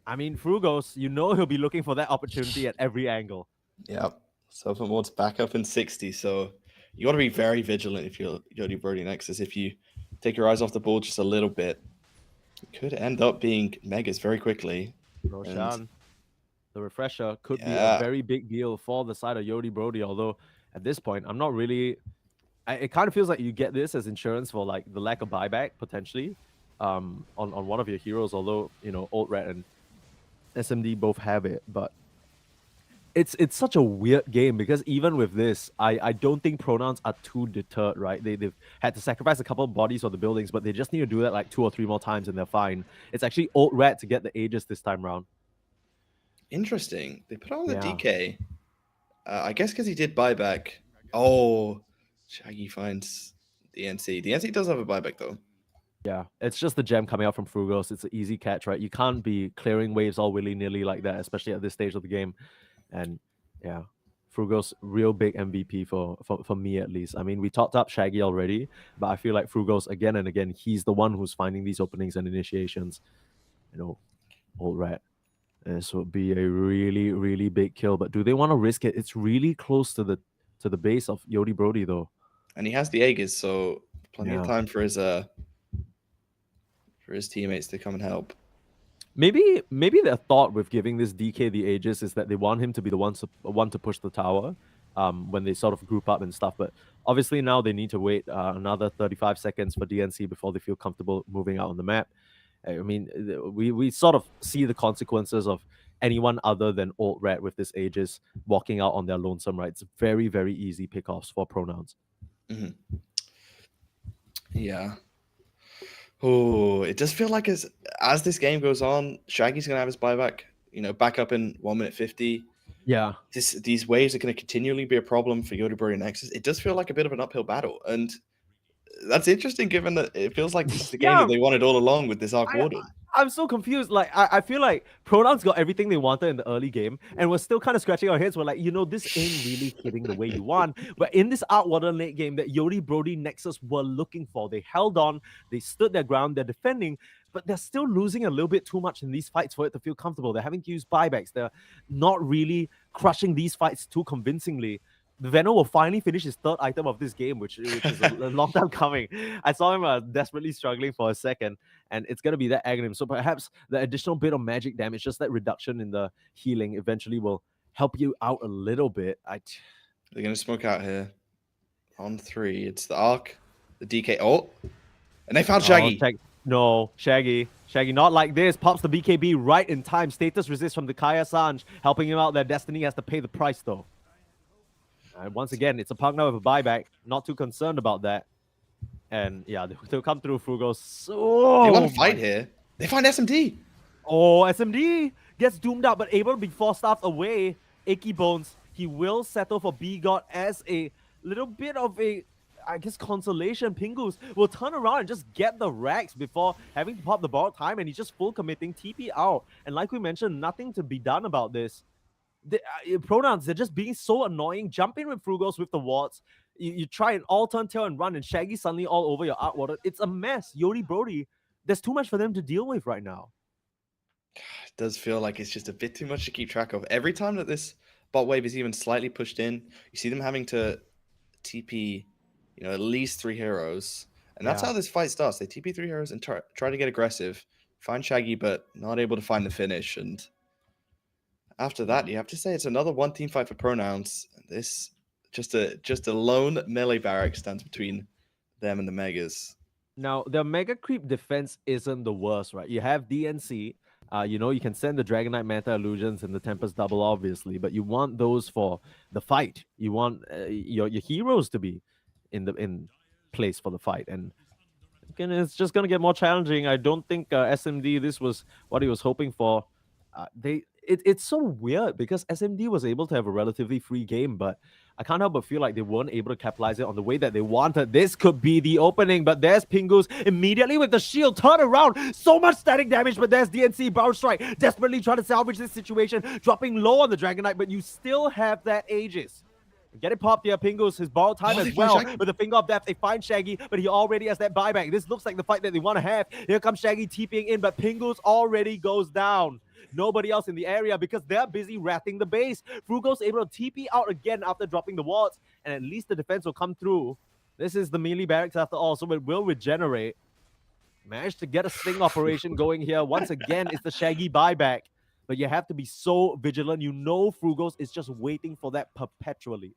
I mean, Frugos, he'll be looking for that opportunity at every angle. Yeah, Serpent Ward's back up in 60, so you got to be very vigilant if you're Yodi Brody Nexus. If you take your eyes off the ball just a little bit, it could end up being Megas very quickly. Roshan, the refresher could be a very big deal for the side of Yodi Brody, although at this point, I'm not really... It kind of feels like you get this as insurance for like the lack of buyback, potentially, on one of your heroes, although, Old Rat and SMD both have it, but it's such a weird game because even with this, I don't think pronouns are too deterred, right? They've had to sacrifice a couple of bodies for the buildings, but they just need to do that like 2 or 3 more times and they're fine. It's actually Old Rat to get the Aegis this time round. Interesting. They put on the DK. I guess because he did buyback. Oh, Shaggy finds the NC. The NC does have a buyback though. Yeah, it's just the gem coming out from Frugos. It's an easy catch, right? You can't be clearing waves all willy-nilly like that, especially at this stage of the game. And yeah, Frugos, real big MVP for me at least. I mean, we talked up Shaggy already, but I feel like Frugos, again and again, he's the one who's finding these openings and initiations. Old Rat. This would be a really, really big kill. But do they want to risk it? It's really close to the base of Yodi Brody, though. And he has the Aegis, so plenty of time for his teammates to come and help. Maybe their thought with giving this DK the Aegis is that they want him to be the one to push the tower when they sort of group up and stuff. But obviously now they need to wait another 35 seconds for DNC before they feel comfortable moving out on the map. I mean, we sort of see the consequences of anyone other than Old Rat with this Aegis walking out on their lonesome, right? It's very, very easy pickoffs for pronouns. Mm-hmm. Yeah. Oh, it does feel like as this game goes on, Shaggy's going to have his buyback, back up in 1 minute 50. Yeah. These waves are going to continually be a problem for Yodi Brody Nexus. It does feel like a bit of an uphill battle. And that's interesting given that it feels like this is the game that they wanted all along with this Arc Warden. I'm so confused. Like, I feel like Pronouns got everything they wanted in the early game, and we're still kind of scratching our heads. We're like, this ain't really hitting the way you want. But in this Outwater late game that Yodi, Brody, Nexus were looking for, they held on, they stood their ground, they're defending, but they're still losing a little bit too much in these fights for it to feel comfortable. They're having to use buybacks. They're not really crushing these fights too convincingly. The Venom will finally finish his third item of this game, which is a long time coming. I saw him desperately struggling for a second, and it's going to be that agony. So perhaps the additional bit of magic damage, just that reduction in the healing, eventually will help you out a little bit. They're going to smoke out here. On 3, it's the Arc, the DK. Oh, and they found Shaggy. No, Shaggy, not like this. Pops the BKB right in time. Status resist from the Kaya Sanj, helping him out. Their Destiny has to pay the price, though. And once again, it's a pug now with a buyback. Not too concerned about that. And yeah, they'll come through Frugos. So they want to fight here. They find SMD. Oh, SMD gets doomed out, but able to be forced out away. Achy Bones, he will settle for B-God as a little bit of a, I guess, consolation. Pingus will turn around and just get the racks before having to pop the borrowed time, and he's just full committing TP out. And like we mentioned, nothing to be done about this. Pronouns, they're just being so annoying. Jump in with Frugos with the wards. You try an all-turn tail and run, and Shaggy suddenly all over your Outwater. It's a mess. Yodi Brody, there's too much for them to deal with right now. It does feel like it's just a bit too much to keep track of. Every time that this bot wave is even slightly pushed in, you see them having to TP, at least 3 heroes. And that's how this fight starts. They TP 3 heroes and try to get aggressive, find Shaggy, but not able to find the finish. And after that, you have to say it's another one team fight for Pronouns. This just a lone melee barrack stands between them and the Megas. Now, the Mega Creep defense isn't the worst, right? You have DNC. You can send the Dragon Knight Meta Illusions and the Tempest Double, obviously, but you want those for the fight. You want your heroes to be in place for the fight. And again, it's just going to get more challenging. I don't think SMD, this was what he was hoping for. It's so weird because SMD was able to have a relatively free game, but I can't help but feel like they weren't able to capitalize it on the way that they wanted. This could be the opening, but there's Pingus immediately with the shield. Turn around. So much static damage, but there's DNC. Bound Strike desperately trying to salvage this situation, dropping low on the Dragon Knight, but you still have that Aegis. Get it popped here, Pingus. His borrowed time as well. With the Finger of Death, they find Shaggy, but he already has that buyback. This looks like the fight that they want to have. Here comes Shaggy TPing in, but Pingus already goes down. Nobody else in the area because they're busy ratting the base. Frugos able to TP out again after dropping the wards, and at least the defense will come through. This is the melee barracks after all, so it will regenerate. Managed to get a sting operation going here. Once again, it's the Shaggy buyback, but you have to be so vigilant. Frugos is just waiting for that perpetually.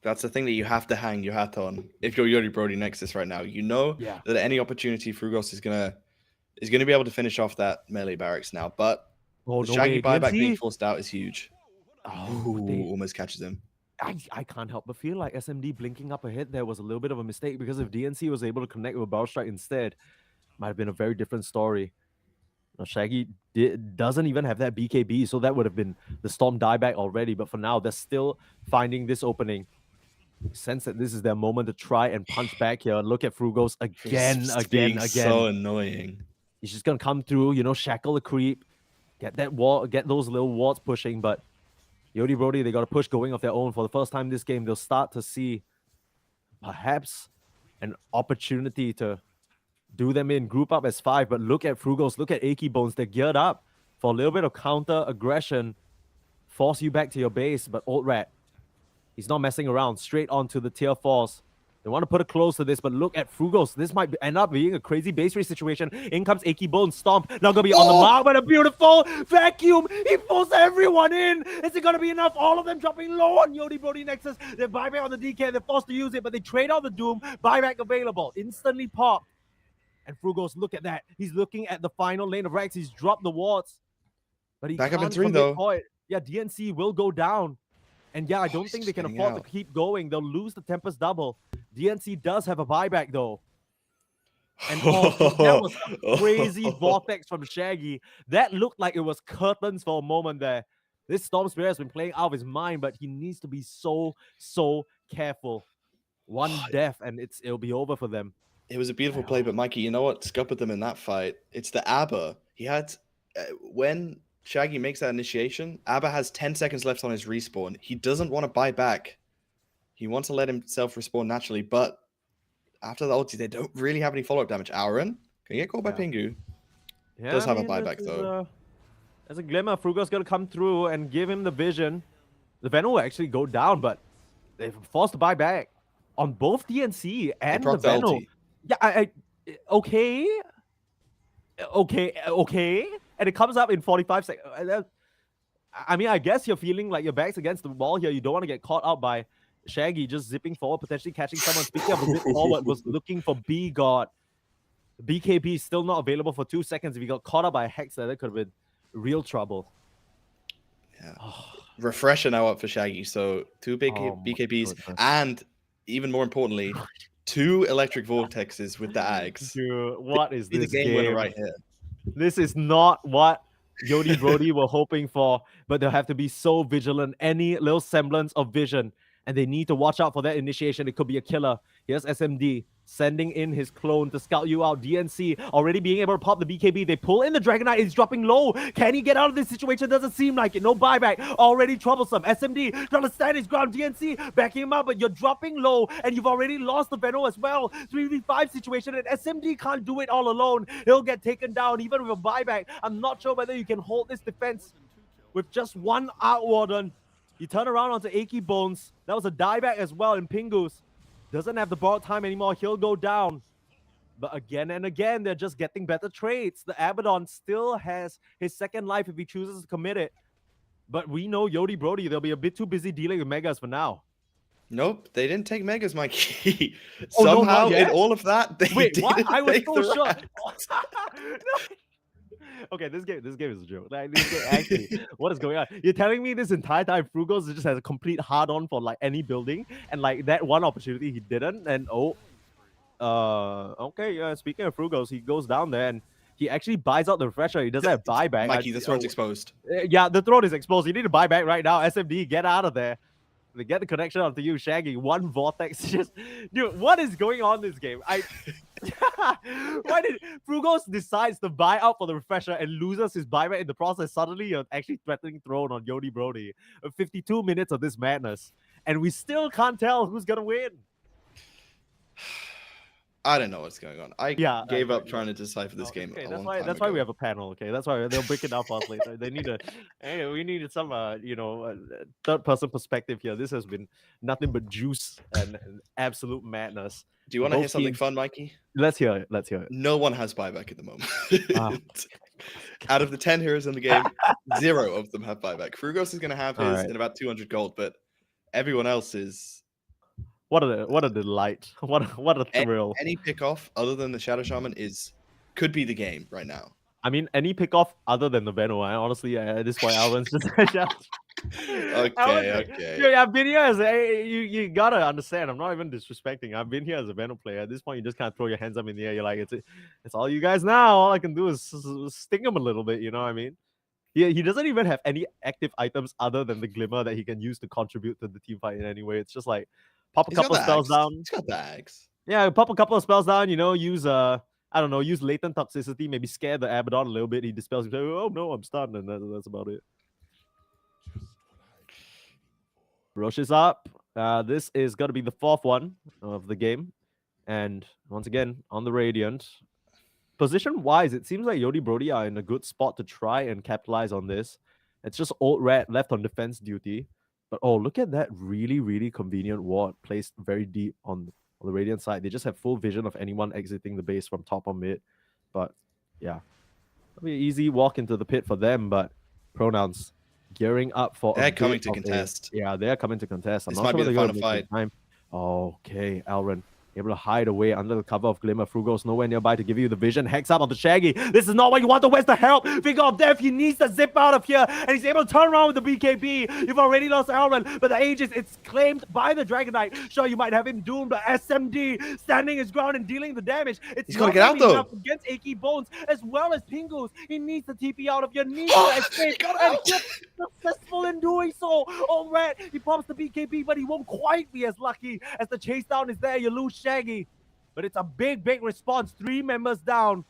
That's the thing that you have to hang your hat on. If you're Yodi Brody Nexus right now, that at any opportunity Frugos is gonna be able to finish off that melee barracks now. But the Shaggy buyback being forced out is huge. Almost catches him. I can't help but feel like SMD blinking up ahead there was a little bit of a mistake, because if DNC was able to connect with Bow Strike instead, might have been a very different story. Now, Shaggy doesn't even have that BKB, so that would have been the Storm dieback already. But for now, they're still finding this opening. Sense that this is their moment to try and punch back here. Look at Frugos again. So annoying. He's just gonna come through, shackle the creep, get that wall, get those little wards pushing. But Yodi Brody, they got to push going of their own. For the first time this game, they'll start to see perhaps an opportunity to do them in, group up as 5. But look at Frugos, look at Achy Bones. They're geared up for a little bit of counter aggression, force you back to your base. But Old Rat, he's not messing around. Straight onto the tier 4s. They want to put a close to this, but look at Frugos. This might end up being a crazy base race situation. In comes Achy Bones Stomp. Not going to be on the mark, but a beautiful vacuum. He pulls everyone in. Is it going to be enough? All of them dropping low on Yodi Brody Nexus. They buyback on the DK. They're forced to use it, but they trade out the Doom. Buyback available. Instantly pop. And Frugos, look at that. He's looking at the final lane of racks. He's dropped the wards. But he back can't up in 3, though. Yeah, DNC will go down. And yeah, I don't think they can afford to keep going. They'll lose the Tempest Double. DNC does have a buyback, though. And that was a crazy vortex from Shaggy. That looked like it was curtains for a moment there. This Storm Spirit has been playing out of his mind, but he needs to be so careful. One death, and it'll be over for them. It was a beautiful play, but Mikey, you know what scuppered them in that fight? It's the Aber. He had when Shaggy makes that initiation, Abba has 10 seconds left on his respawn. He doesn't want to buy back. He wants to let himself respawn naturally, but after the ulti, they don't really have any follow-up damage. Auron can get caught by Pingu. Yeah, Does I have a mean, buyback though. There's a glimmer. Frugo's gonna come through and give him the vision. The Venom will actually go down, but they're forced to buy back on both DNC and the proc the Venom. ulti. Yeah, okay. And it comes up in 45 seconds. I mean, I guess you're feeling like your back's against the wall here. You don't want to get caught out by Shaggy just zipping forward, potentially catching someone. Speaking of a zip forward, was looking for B-God. BKB still not available for 2 seconds. If he got caught up by a Hex there, that could have been real trouble. Yeah. Refresher now up for Shaggy. So 2 big Oh my BKBs goodness. and even more importantly, 2 electric vortexes with the Ags. Dude, what is Be the this game game? winner right here. This is not what Yodi Brody were hoping for, but they'll have to be so vigilant. Any little semblance of vision, and they need to watch out for that initiation. It could be a killer. Here's SMD sending in his clone to scout you out. DNC already being able to pop the BKB. They pull in the Dragonite. It's dropping low. Can he get out of this situation? Doesn't seem like it. No buyback. Already troublesome. SMD trying to stand his ground. DNC backing him up, but you're dropping low, and you've already lost the Venom as well. 3v5 situation, and SMD can't do it all alone. He'll get taken down even with a buyback. I'm not sure whether you can hold this defense with just one Outwarden. You turn around onto Achy Bones. That was a dieback as well in Pingus. Doesn't have the borrowed time anymore. He'll go down. But again and again, they're just getting better trades. The Abaddon still has his second life if he chooses to commit it. But we know Yodi Brody, they'll be a bit too busy dealing with Megas for now. Nope, they didn't take Megas, Mikey. Oh, no, Somehow, not yet? in all of that, they Wait, what? didn't I was take so the sure. Rats. Okay, this game is a joke. Like, this game, actually, what is going on? You're telling me this entire time Frugos just has a complete hard-on for like any building, and like that one opportunity he didn't, and okay, speaking of Frugos, he goes down there and he actually buys out the refresher. He doesn't have buyback. Mikey, the throat's exposed. Yeah, the throat is exposed. You need to buy back right now. SMD, get out of there. They get the connection onto you, Shaggy. One vortex. Just, dude, what is going on in this game? Why did Frugos decides to buy out for the refresher and loses his buyback in the process? Suddenly, you're actually threatening throne on Yodi Brody. 52 minutes of this madness, and we still can't tell who's gonna win. I don't know what's going on. I gave up trying to decipher this game. Okay, a long that's time why ago. we have a panel. Okay, that's why they'll break it down for us later. They need a, hey, we needed some, third-person perspective here. This has been nothing but juice and absolute madness. Do you want to hear Both something teams- fun, Mikey? Let's hear it. Let's hear it. No one has buyback at the moment. Ah. Out of the 10 heroes in the game, 0 of them have buyback. Frugos is going to have his Alright. in about 200 gold, but everyone else is What a delight. What a thrill. any pick off other than the Shadow Shaman could be the game right now. I mean, any pick off other than the Venom. Honestly, at this point, Alvin's just. Okay. Dude, I've been here as you gotta understand. I'm not even disrespecting. I've been here as a Venom player. At this point, you just can't throw your hands up in the air. You're like, it's all you guys now. All I can do is sting him a little bit. You know what I mean? He doesn't even have any active items other than the glimmer that he can use to contribute to the team fight in any way. It's just like pop a He's got couple of the spells axe. down. He's got the axe. Yeah, pop a couple of spells down. Use I don't know, use latent toxicity. Maybe scare the Abaddon a little bit. He dispels. He's like, oh no, I'm stunned, and that's about it. Roche is up. This is going to be the 4th one of the game. And once again, on the Radiant. Position-wise, it seems like Yodi Brody are in a good spot to try and capitalize on this. It's just Old Rat left on defense duty. But oh, look at that really, really convenient ward placed very deep on the Radiant side. They just have full vision of anyone exiting the base from top or mid. But yeah, it'll be an easy walk into the pit for them. But Pronouns gearing up for They're a coming bit to of a- contest. Yeah, they're coming to contest. I'm This not might sure be the whether they're final gonna make the time. Okay, Alren able to hide away under the cover of Glimmer. Frugos nowhere nearby to give you the vision. Hex up on the Shaggy. This is not what you want. Where's the help? Finger of Death. He needs to zip out of here, and he's able to turn around with the BKB. You've already lost Alren, but the Aegis, it's claimed by the Dragonite. Sure, you might have him doomed, but SMD standing his ground and dealing the damage. He's gotta get out, though. Against Achy Bones, as well as Pingus. He needs to TP out of here. Needs to escape. He got And out. he's successful in doing so. All right, he pops the BKB, but he won't quite be as lucky as the chase down is there. You lose Shaggy. But it's a big response. 3 members down.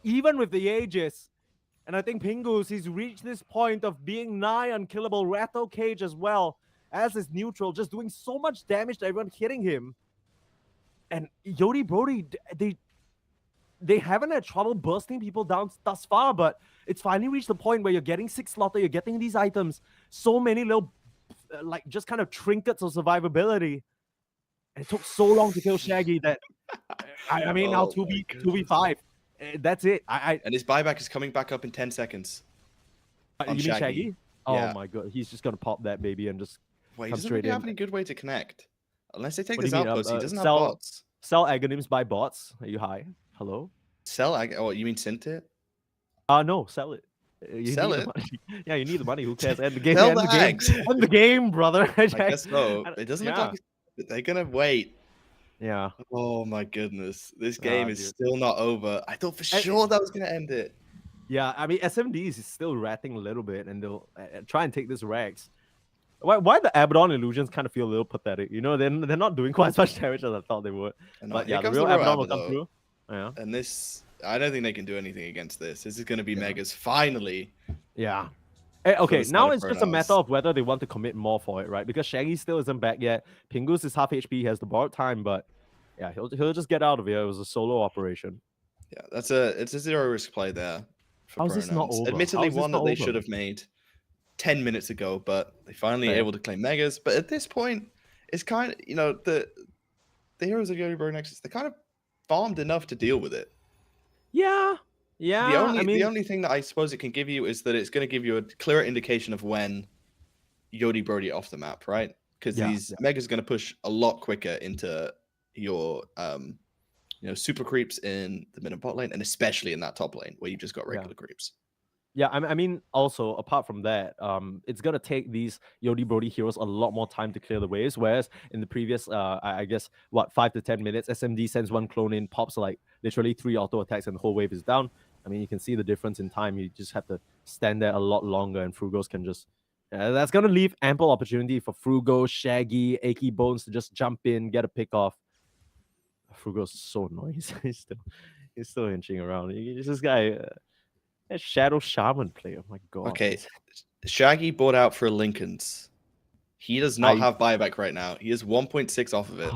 Even with the Aegis, And I think Pingus, he's reached this point of being nigh unkillable. Rattle Cage as well as his neutral, just doing so much damage to everyone hitting him. And Yodi Brody, they haven't had trouble bursting people down thus far, but it's finally reached the point where you're getting 6 slaughter, you're getting these items, so many little, like, just kind of trinkets of survivability. And it took so long to kill Shaggy that, I mean, now 2v5. That's it. And his buyback is coming back up in 10 seconds. You mean Shaggy? Yeah. Oh my god, he's just gonna pop that baby and just Wait, he come doesn't straight really in. have any good way to connect. Unless they take What this do you mean, outpost, he doesn't have sell- bots. Sell Aghanims by bots. Are you high? Hello? Oh, you mean Synth it? No, sell it. You Sell need it? the money. Yeah, you need the money. Who cares? End the game. Sell End the the game. hags. End the game, brother. I guess so. It doesn't look Yeah. like they're gonna wait. Yeah. Oh my goodness, this game is dude. still not over. I thought for sure that was gonna end it. Yeah, I mean, SMDs is still ratting a little bit, and they'll try and take this Rex. Why the Abaddon illusions kind of feel a little pathetic? You know, they're not doing quite as much damage as I thought they would. And But here yeah, the comes real Royal Abaddon will Abba, come though. through. Yeah. And this, I don't think they can do anything against this. This is gonna be Yeah. Megas finally. Yeah. Okay, the now side of it's just a pronouns. matter of whether they want to commit more for it, right? Because Shaggy still isn't back yet. Pingus is half HP, he has the borrowed time, but yeah, he'll just get out of here. It was a solo operation. Yeah, it's a zero risk play there. For How's this not pronouns. over? Admittedly, How is this one that not they over? should have made 10 minutes ago, but they finally Fair. able to claim Megas. But at this point, it's kind of, you know, the heroes of Yodi Bro Nexus, they kind of farmed enough to deal with it. Yeah. Yeah. The only thing that I suppose it can give you is that it's going to give you a clearer indication of when Yodi Brody off the map, right? Because these Megas are going to push a lot quicker into your super creeps in the mid and bot lane, and especially in that top lane where you've just got regular creeps. Yeah, I mean, also apart from that, it's gonna take these Yodi Brody heroes a lot more time to clear the waves. Whereas in the previous, I guess 5 to 10 minutes, SMD sends one clone in, pops like literally 3 auto attacks, and the whole wave is down. I mean, you can see the difference in time. You just have to stand there a lot longer, and Frugos can just. That's gonna leave ample opportunity for Frugo, Shaggy, Achy Bones to just jump in, get a pick off. Frugos is so annoying. He's still inching around. He's this guy. A Shadow Shaman player. Oh my god. Okay, Shaggy bought out for Lincoln's. He does not have buyback right now. He is 1.6 off of it.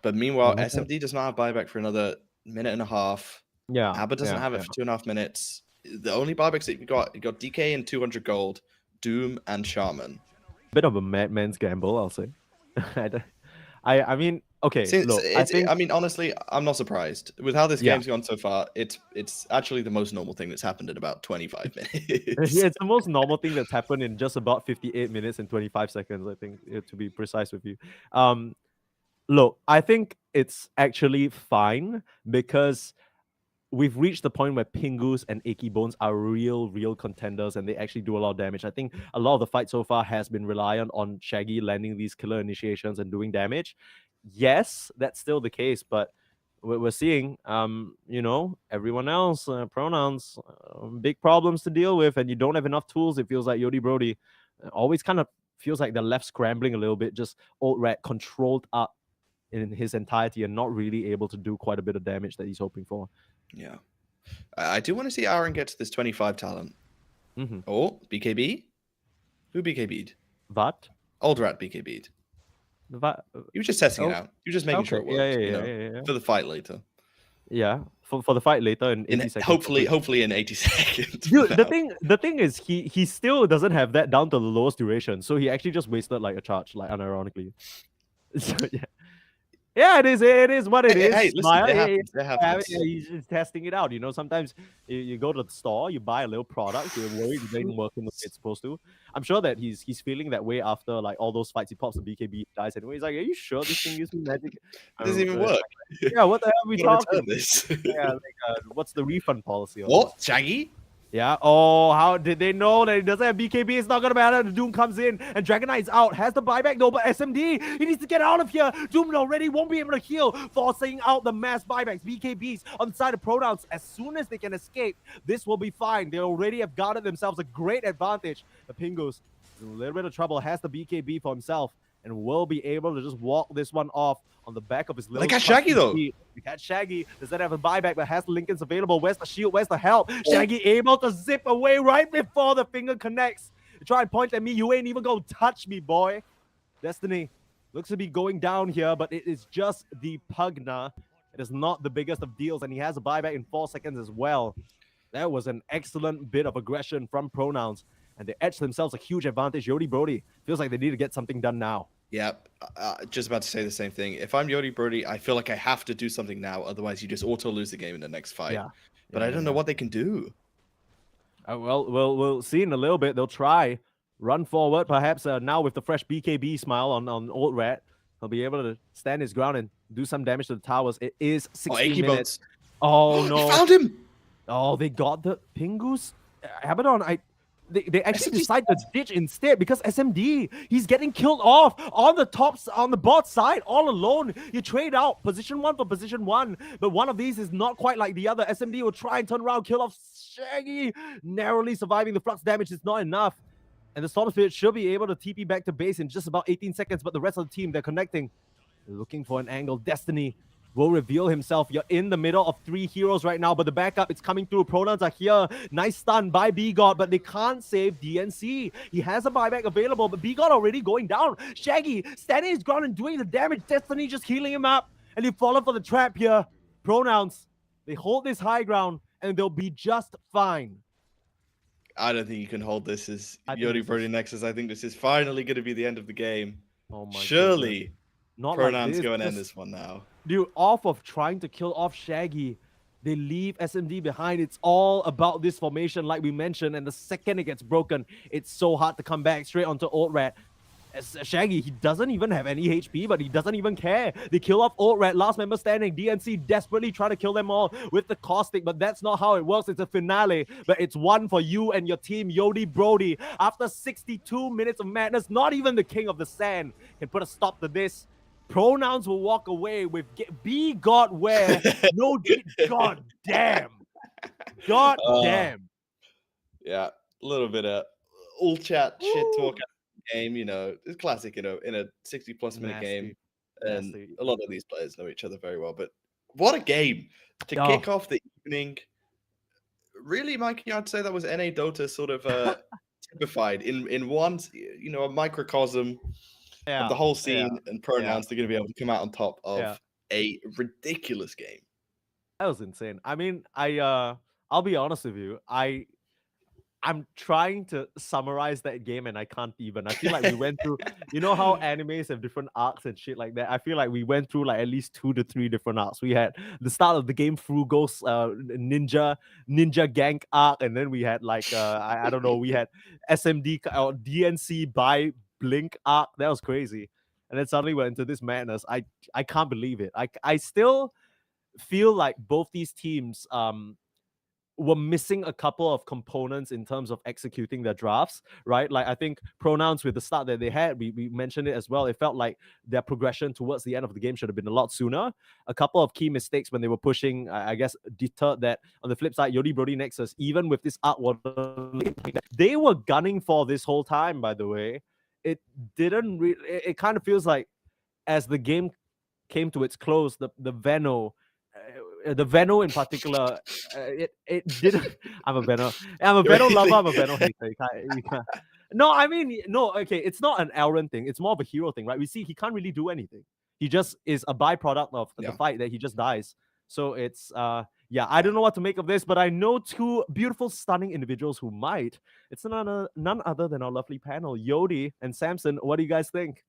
But meanwhile, SMD does not have buyback for another minute and a half. Yeah. Abba doesn't have it for 2.5 minutes. The only buybacks that you got DK and 200 gold, Doom and Shaman. Bit of a madman's gamble, I'll say. I mean, okay. Look, I mean, honestly, I'm not surprised with how this game's gone so far. It's actually the most normal thing that's happened in about 25 minutes. Yeah, it's the most normal thing that's happened in just about 58 minutes and 25 seconds, I think, to be precise with you. Look, I think it's actually fine because we've reached the point where Pingus and Achy Bones are real contenders, and they actually do a lot of damage. I think a lot of the fight so far has been reliant on Shaggy landing these killer initiations and doing damage. Yes, that's still the case, but we're seeing, everyone else, pronouns, big problems to deal with, and you don't have enough tools. It feels like Yodi Brody always kind of feels like they're left scrambling a little bit, just old rat controlled up in his entirety and not really able to do quite a bit of damage that he's hoping for. Yeah. I do want to see Aaron get to this 25 talent. Mm-hmm. Oh, BKB? Who BKB'd? What? Old rat BKB'd. You were just testing it out. You were just making sure it worked. Yeah. For the fight later. Yeah, for the fight later in 80 seconds. Hopefully in 80 seconds. Dude, the thing is he still doesn't have that down to the lowest duration, so he actually just wasted like a charge, like unironically. So yeah. Yeah, it is what it is. Hey, listen, it happens. He's just testing it out. Sometimes you go to the store, you buy a little product, you're worried it doesn't work in the way it's supposed to. I'm sure that he's feeling that way after like all those fights. He pops the BKB, dies anyway. He's like, "Are you sure this thing uses magic?" It doesn't even work. Yeah, what the hell are we talking? This. Yeah, what's the refund policy? What, Shaggy? Yeah. Oh, how did they know that it doesn't have BKB? It's not gonna matter. The Doom comes in and Dragon Knight's out. Has the buyback though, but SMD, he needs to get out of here. Doom already won't be able to heal, forcing out the mass buybacks. BKBs on the side of pronouns. As soon as they can escape, this will be fine. They already have guarded themselves a great advantage. The Pingus is in a little bit of trouble. Has the BKB for himself. and will be able to just walk this one off on the back of his little. Look at Shaggy, though. Look at Shaggy. Does that have a buyback, but has Lincoln's available? Where's the shield? Where's the help? Shaggy able to zip away right before the finger connects. You try and point at me. You ain't even gonna touch me, boy. Destiny looks to be going down here, but it is just the Pugna. It is not the biggest of deals, and he has a buyback in 4 seconds as well. That was an excellent bit of aggression from Pronouns, and they etched themselves a huge advantage. Yodi Brody feels like they need to get something done now. Yeah, just about to say the same thing. If I'm Yodi Brody, I feel like I have to do something now. Otherwise, you just auto lose the game in the next fight. Yeah. But I don't know what they can do. Well, we'll see in a little bit. They'll try run forward, perhaps now with the fresh BKB smile on Old Rat. He'll be able to stand his ground and do some damage to the towers. It is 16 minutes. Oh, no. He found him! Oh, they got the Pingus? Abaddon, they actually decide to ditch instead because SMD, he's getting killed off on the bot side all alone. You trade out position 1 for position 1, but one of these is not quite like the other. SMD will try and turn around, kill off Shaggy, narrowly surviving the flux damage is not enough. And the Storm Spirit should be able to TP back to base in just about 18 seconds, but the rest of the team, they're connecting. They're looking for an angle. Destiny will reveal himself. You're in the middle of 3 heroes right now, but the backup, it's coming through. Pronouns are here. Nice stun by B-God, but they can't save DNC. He has a buyback available, but B-God already going down. Shaggy standing his ground and doing the damage. Destiny just healing him up, and they fall for the trap here. Pronouns, they hold this high ground, and they'll be just fine. I don't think you can hold this as Yodi Brody Nexus. I think this is finally going to be the end of the game. Oh my Surely, not Pronouns like go and end this one now. Dude, off of trying to kill off Shaggy, they leave SMD behind. It's all about this formation, like we mentioned, and the second it gets broken, it's so hard to come back straight onto Old Rat. As Shaggy, he doesn't even have any HP, but he doesn't even care. They kill off Old Rat, last member standing. DNC desperately trying to kill them all with the caustic, but that's not how it works. It's a finale, but it's one for you and your team, Yodi Brody. After 62 minutes of madness, not even the King of the Sand can put a stop to this. Pronouns will walk away with B-God where? No, God damn. God damn. Yeah, a little bit of all chat, shit talk game, you know, it's classic, you know, in a 60-plus minute game. And a lot of these players know each other very well. But what a game to kick off the evening. Really, Mikey, I'd say that was NA Dota sort of typified in one, you know, a microcosm of the whole scene, and Pronouns are going to be able to come out on top of a ridiculous game. That was insane. I mean, I'll be honest with you. I'm trying to summarize that game and I can't even. I feel like we went through, you know how animes have different arcs and shit like that? I feel like we went through like at least 2 to 3 different arcs. We had the start of the game, Frugo's ninja gank arc, and then we had like, I don't know, we had SMD or DNC by Blink arc. That was crazy. And then suddenly we're into this madness. I can't believe it. I still feel like both these teams were missing a couple of components in terms of executing their drafts, right? Like I think Pronouns with the start that they had, we mentioned it as well. It felt like their progression towards the end of the game should have been a lot sooner. A couple of key mistakes when they were pushing, I guess, deterred that. On the flip side, Yodi Brody Nexus, even with this arc, they were gunning for this whole time, by the way. It didn't really, it kind of feels like as the game came to its close, the Veno in particular, it didn't. I'm a Veno lover. I'm a Veno hater. You can't. No, I mean, no. Okay, it's not an Elrond thing. It's more of a hero thing, right? We see he can't really do anything. He just is a byproduct of the fight that he just dies. So it's yeah. I don't know what to make of this, but I know 2 beautiful, stunning individuals who might. It's none other than our lovely panel, Yodi and Samson. What do you guys think?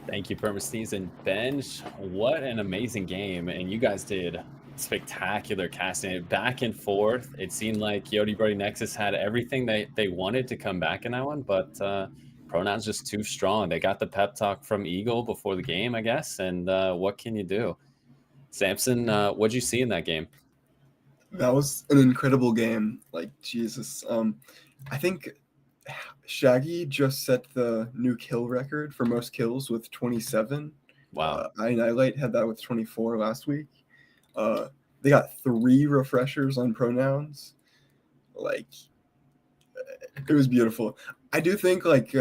Thank you, Permastines and Benj. What an amazing game. And you guys did spectacular casting it back and forth. It seemed like Yodi Brody Nexus had everything they wanted to come back in that one, but Pronouns just too strong. They got the pep talk from Eagle before the game, I guess. And what can you do? Samson, what'd you see in that game? That was an incredible game. Like, Jesus. I think Shaggy just set the new kill record for most kills with 27. Wow. Annihilate had that with 24 last week. They got 3 refreshers on Pronouns. Like, it was beautiful. I do think, like,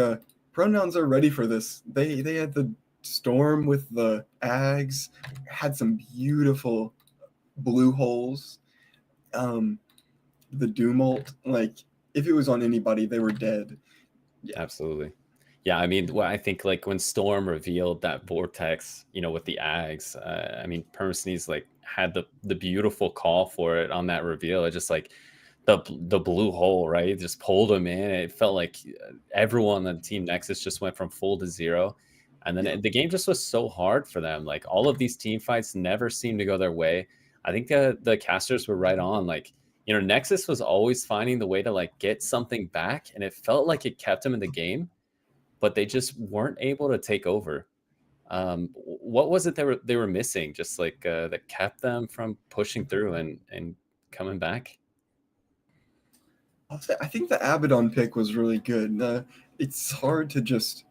Pronouns are ready for this. They had the Storm with the Ags, had some beautiful blue holes. The Dumult, like if it was on anybody, they were dead. Yeah. Absolutely. Yeah, I mean, well, I think like when Storm revealed that vortex, with the Ags, I mean, Permasnee's like had the beautiful call for it on that reveal. It just like the blue hole, right? It just pulled him in. It felt like everyone on Team Nexus just went from full to zero. And then the game just was so hard for them. Like all of these team fights never seemed to go their way. I think the casters were right on. Like, Nexus was always finding the way to like get something back, and it felt like it kept them in the game, but they just weren't able to take over. What was it they were missing? Just like that kept them from pushing through and coming back. I'll say, I think the Abaddon pick was really good. It's hard to just,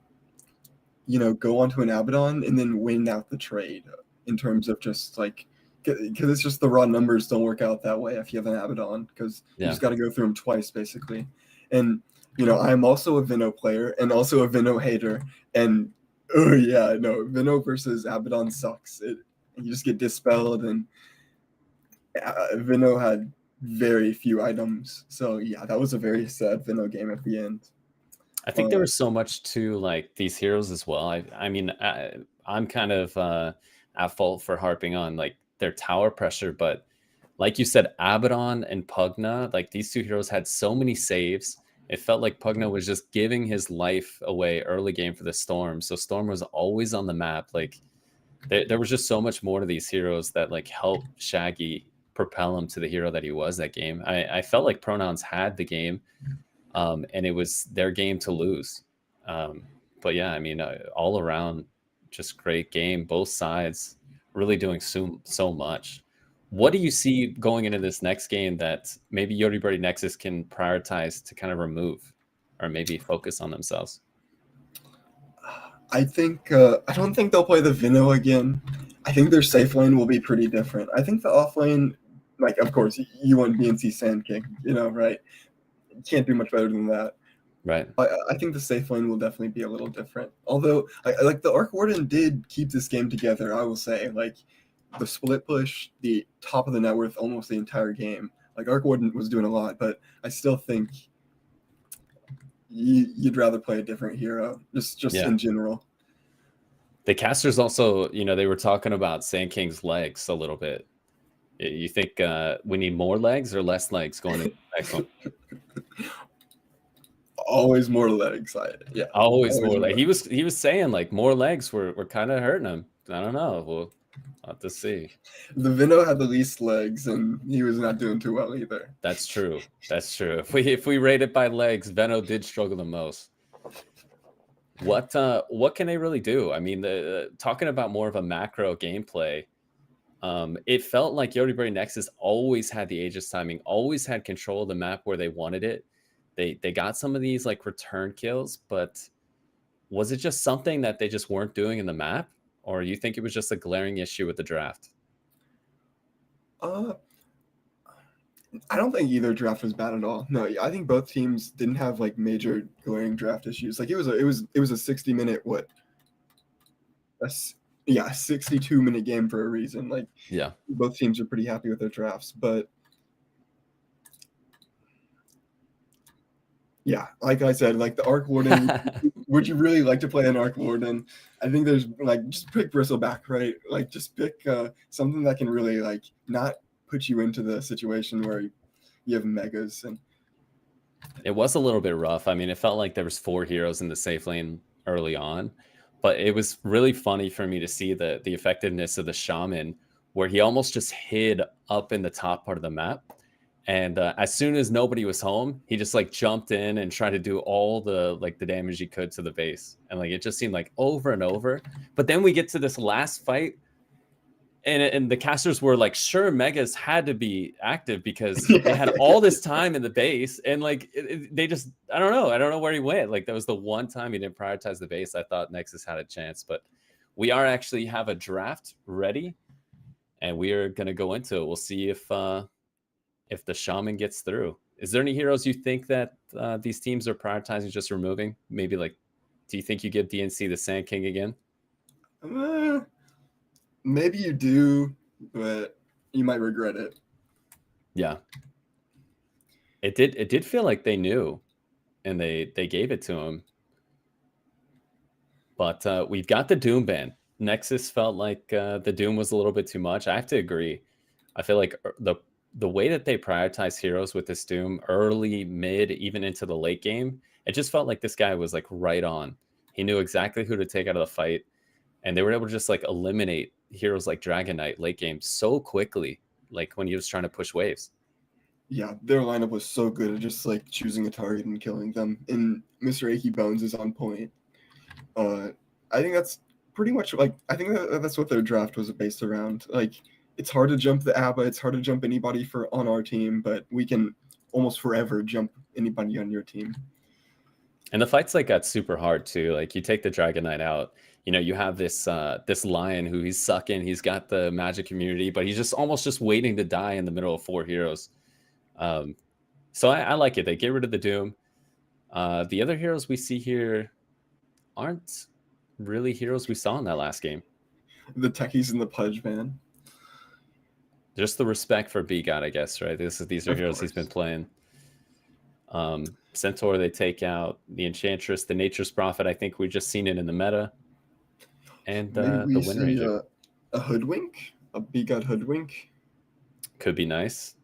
go onto an Abaddon and then win out the trade in terms of just like, because it's just the raw numbers don't work out that way if you have an Abaddon, because you just got to go through them twice basically. And I'm also a Vino player and also a Vino hater, and Vino versus Abaddon sucks. You just get dispelled, and Vino had very few items. So yeah, that was a very sad Vino game at the end. I think there was so much to like these heroes as well. I mean, I'm kind of at fault for harping on like their tower pressure, but like you said, Abaddon and Pugna, like these two heroes had so many saves. It felt like Pugna was just giving his life away early game for the Storm. So Storm was always on the map. Like there was just so much more to these heroes that like helped Shaggy propel him to the hero that he was that game. I felt like Pronouns had the game, and it was their game to lose. But yeah, I mean, all around, just great game. Both sides really doing so much. What do you see going into this next game that maybe Yori Birdie Nexus can prioritize to kind of remove or maybe focus on themselves? I think I don't think they'll play the Vino again. I think their safe lane will be pretty different. I think the off lane, like of course you want BNC Sand King, right? You can't do much better than that. Right. I think the safe lane will definitely be a little different. Although like the Arc Warden did keep this game together, I will say. Like the split push, the top of the net worth almost the entire game. Like Arc Warden was doing a lot, but I still think you'd rather play a different hero, just in general. The casters also, they were talking about Sand King's legs a little bit. You think we need more legs or less legs going into the next one? Always more legs. Always more legs. He was saying like more legs were kind of hurting him. I don't know. We'll have to see. The Vino had the least legs, and he was not doing too well either. That's true. If we rate it by legs, Veno did struggle the most. What can they really do? I mean, talking about more of a macro gameplay, it felt like Yori Birdie Nexus always had the Aegis timing, always had control of the map where they wanted it. They got some of these like return kills, but was it just something that they just weren't doing in the map? Or you think it was just a glaring issue with the draft? I don't think either draft was bad at all. No, I think both teams didn't have like major glaring draft issues. Like it was a 60-minute 62-minute game for a reason. Like yeah, both teams are pretty happy with their drafts, but yeah, like I said, like the Arc Warden, would you really like to play an Arc Warden? I think there's like, just pick Bristleback, right? Like just pick something that can really like not put you into the situation where you have megas. And it was a little bit rough. I mean, it felt like there was 4 heroes in the safe lane early on, but it was really funny for me to see the effectiveness of the Shaman, where he almost just hid up in the top part of the map. And as soon as nobody was home, he just like jumped in and tried to do all the damage he could to the base. And like, it just seemed like over and over. But then we get to this last fight, and the casters were like, sure, Megas had to be active because they had all this time in the base. And like, they just, I don't know where he went. Like that was the one time he didn't prioritize the base. I thought Nexus had a chance, but we are actually have a draft ready and we are going to go into it. We'll see if the Shaman gets through. Is there any heroes you think that these teams are prioritizing just removing? Maybe like Do you think you give DNC the Sand King again? Maybe you do, but you might regret it. Yeah. It did feel like they knew, and they gave it to him. But we've got the Doom ban. Nexus felt like the Doom was a little bit too much. I have to agree. I feel like the way that they prioritize heroes with this Doom, early, mid, even into the late game, it just felt like this guy was like right on. He knew exactly who to take out of the fight, and they were able to just like eliminate heroes like Dragon Knight late game so quickly, like when he was trying to push waves. Yeah, their lineup was so good at just like choosing a target and killing them. And Mr. Achy Bones is on point. I think that's pretty much like that's what their draft was based around. Like, it's hard to jump the ABBA, it's hard to jump anybody on our team, but we can almost forever jump anybody on your team. And the fights like got super hard too. Like you take the Dragon Knight out, you have this this lion who he's sucking. He's got the magic immunity, but he's just almost just waiting to die in the middle of 4 heroes. So I like it. They get rid of the Doom. The other heroes we see here aren't really heroes we saw in that last game. The techies and the Pudge, man. Just the respect for B-God, I guess, right? These are heroes he's been playing. Centaur, they take out the Enchantress, the Nature's Prophet. I think we've just seen it in the meta. And the Wind Ranger. A Hoodwink? A B-God Hoodwink? Could be nice.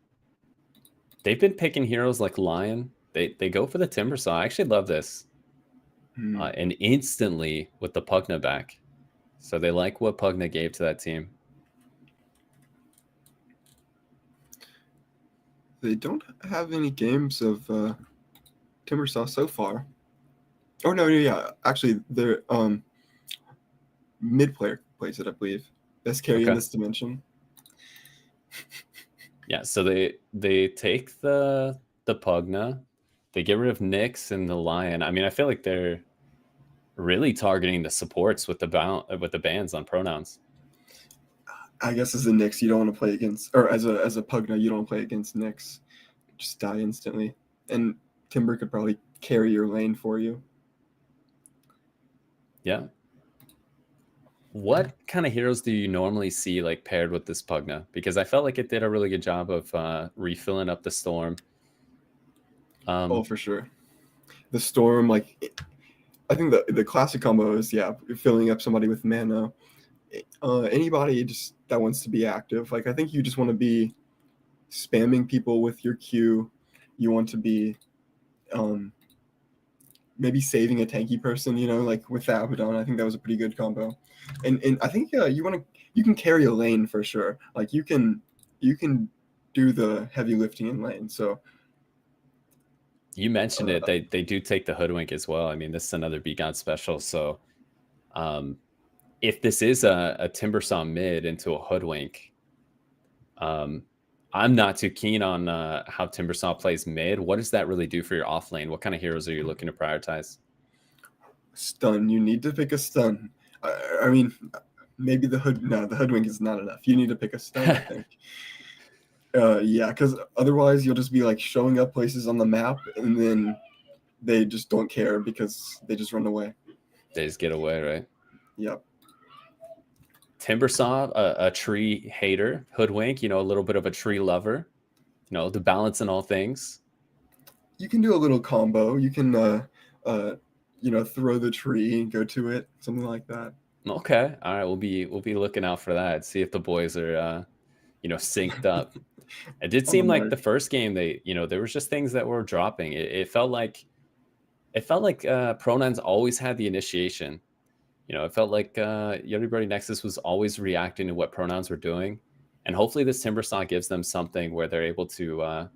They've been picking heroes like Lion. They go for the Timbersaw. I actually love this. And instantly with the Pugna back. So they like what Pugna gave to that team. They don't have any games of Timbersaw so far. Oh, no, yeah. Actually, their mid player plays it, I believe. Best carry in this dimension. Yeah, so they take the Pugna. They get rid of Nyx and the Lion. I mean, I feel like they're really targeting the supports with the bans on pronouns. I guess as a Nyx, you don't want to play against, or as a Pugna, you don't want to play against Nyx. Just die instantly. And Timber could probably carry your lane for you. Yeah. What kind of heroes do you normally see like paired with this Pugna? Because I felt like it did a really good job of refilling up the Storm. Oh, for sure. The Storm, like, I think the classic combo is, filling up somebody with mana. Anybody just that wants to be active. Like, I think you just want to be spamming people with your Q. You want to be maybe saving a tanky person, like with the Abaddon. I think that was a pretty good combo. And I think you can carry a lane for sure. Like you can do the heavy lifting in lane. So you mentioned it. They do take the Hoodwink as well. I mean, this is another B-God special. So if this is a Timbersaw mid into a Hoodwink, I'm not too keen on how Timbersaw plays mid. What does that really do for your off lane? What kind of heroes are you looking to prioritize? Stun. You need to pick a stun. I mean, maybe the Hoodwink is not enough. You need to pick a stun, I think. Yeah, because otherwise you'll just be like showing up places on the map and then they just don't care because they just run away. They just get away, right? Yep. Timbersaw, a tree hater. Hoodwink, a little bit of a tree lover. The balance in all things. You can do a little combo. You can throw the tree and go to it, something like that. Okay, all right. We'll be looking out for that. See if the boys are synced up. It did seem like the first game there was just things that were dropping. It felt like pronouns always had the initiation. It felt like everybody Nexus was always reacting to what pronouns were doing, and hopefully this Timbersaw gives them something where they're able to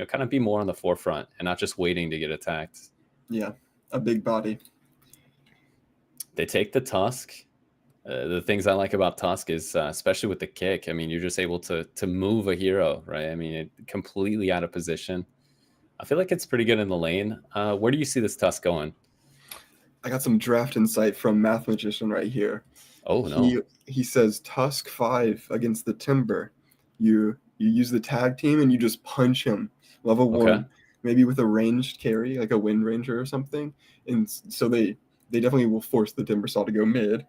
kind of be more on the forefront and not just waiting to get attacked. Yeah, a big body. They take the Tusk. The things I like about Tusk is, especially with the kick, I mean, you're just able to move a hero, right? I mean, it completely out of position. I feel like it's pretty good in the lane. Where do you see this Tusk going? I got some draft insight from Math Magician right here. Oh, no. He says Tusk 5 against the Timber. You use the tag team and you just punch him. Level 1. Maybe with a ranged carry, like a Wind Ranger or something. And so they they definitely will force the Timbersaw to go mid.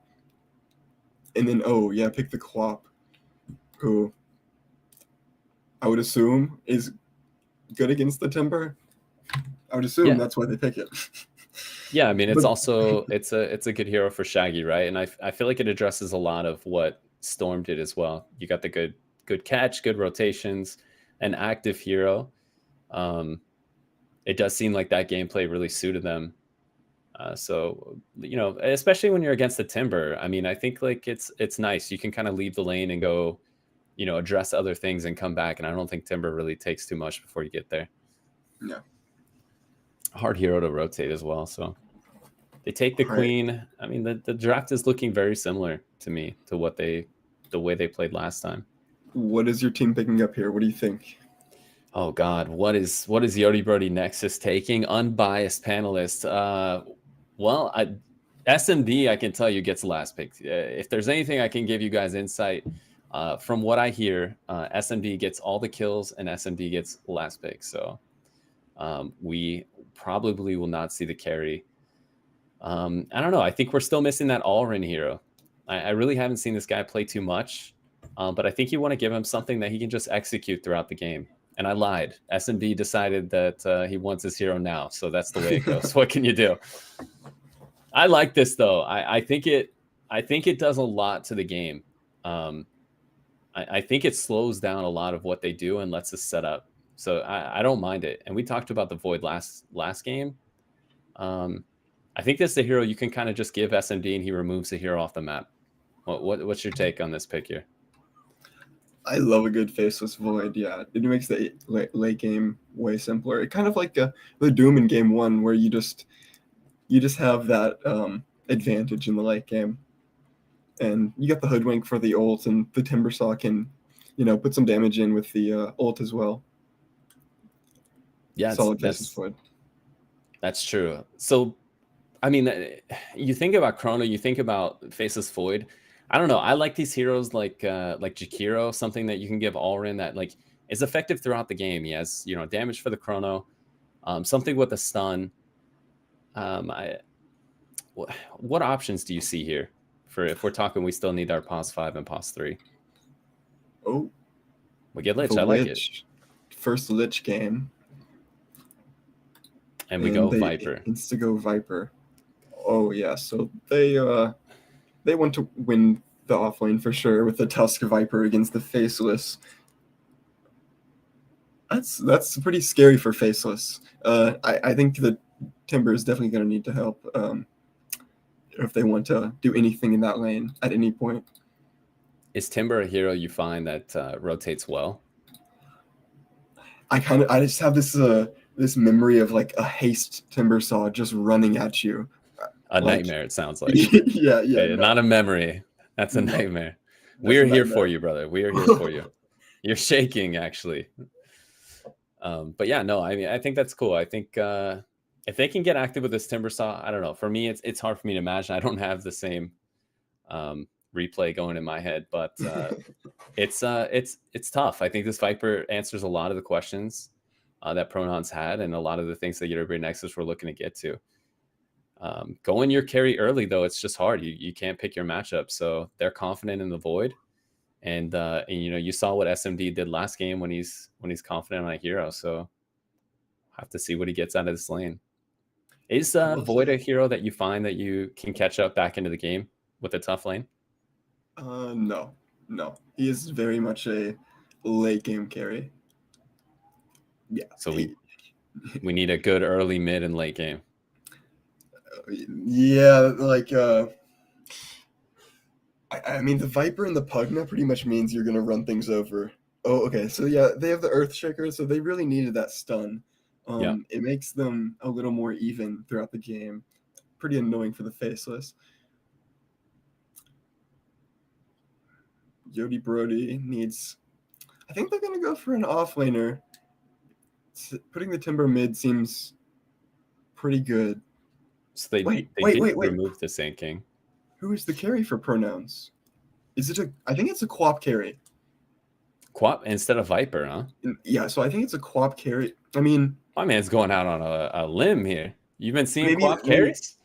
And then, oh yeah, pick the Quap, who I would assume is good against the Timber. I would assume Yeah. that's why they pick it. Yeah, I mean, it's But- also it's a good hero for Shaggy, right? And I feel like it addresses a lot of what Storm did as well. You got the good catch, good rotations, an active hero. It does seem like that gameplay really suited them. So you know, especially when you're against the Timber, I mean, I think like it's nice. You can kind of leave the lane and go, you know, address other things and come back. And I don't think Timber really takes too much before you get there. No. Hard hero to rotate as well. So they take the Right. queen. I mean, the draft is looking very similar to me to the way they played last time. What is your team picking up here? What do you think? Oh God, what is Yodi Brody Nexus taking? Unbiased panelist. Well, SMD, I can tell you gets last pick. If there's anything I can give you guys insight, from what I hear, SMD gets all the kills and SMD gets last pick. So we probably will not see the carry. I don't know. I think we're still missing that all-in hero. I really haven't seen this guy play too much, but I think you want to give him something that he can just execute throughout the game. And I lied. SMB decided that he wants his hero now, so that's the way it goes. What can you do? I like this though. I think it does a lot to the game. I think it slows down a lot of what they do and lets us set up. So I don't mind it. And we talked about the Void last game. I think that's the hero you can kind of just give SMD and he removes the hero off the map. What's your take on this pick here? I love a good faceless Void. Yeah, it makes the late game way simpler. It kind of like the Doom in game 1, where you just have that advantage in the late game, and you get the Hoodwink for the ult, and the Timbersaw can, put some damage in with the ult as well. Yeah, solid faceless Void. That's true. So, I mean, you think about Chrono, you think about Faceless Void. I don't know. I like these heroes like Jakiro, something that you can give Allrin that like is effective throughout the game. He has, damage for the Chrono, something with a stun. What options do you see here for if we're talking we still need our POS 5 and POS 3? Oh, we get Lich. I like it. First Lich game. And we go Viper. Insta-go Viper. Oh yeah, so they want to win the offlane for sure with the Tusk Viper against the Faceless. That's pretty scary for Faceless. I think the Timber is definitely going to need to help if they want to do anything in that lane at any point. Is Timber a hero you find that rotates well? I just have this memory of like a haste Timbersaw just running at you. A nightmare, it sounds like. Yeah. No. Not a memory. That's a nightmare. We're here for you, brother. We are here for you. You're shaking, actually. But yeah, no, I mean, I think that's cool. I think if they can get active with this Timbersaw, I don't know. For me, it's hard for me to imagine. I don't have the same replay going in my head, but it's tough. I think this Viper answers a lot of the questions that Pronons had, and a lot of the things that Yoruba Nexus were looking to get to. Going your carry early though, it's just hard. You can't pick your matchup, so they're confident in the Void, and you saw what SMD did last game when he's confident on a hero. So have to see what he gets out of this lane. Is Void a hero that you find that you can catch up back into the game with a tough lane? No. He is very much a late game carry. Yeah. So we need a good early, mid, and late game. Yeah, like I mean the Viper and the Pugna pretty much means you're gonna run things over. Oh, okay. So yeah, they have the Earthshaker, so they really needed that stun. It makes them a little more even throughout the game. Pretty annoying for the Faceless. Yodi Brody needs. I think they're gonna go for an offlaner. Putting the Timber mid seems pretty good. So they wait. remove the Sand King. Who is the carry for Pronouns? Is it I think it's a Quap carry. Quap instead of Viper, huh? Yeah, so I think it's a Quap carry. I mean, my man's going out on a limb here. You've been seeing Quap carries?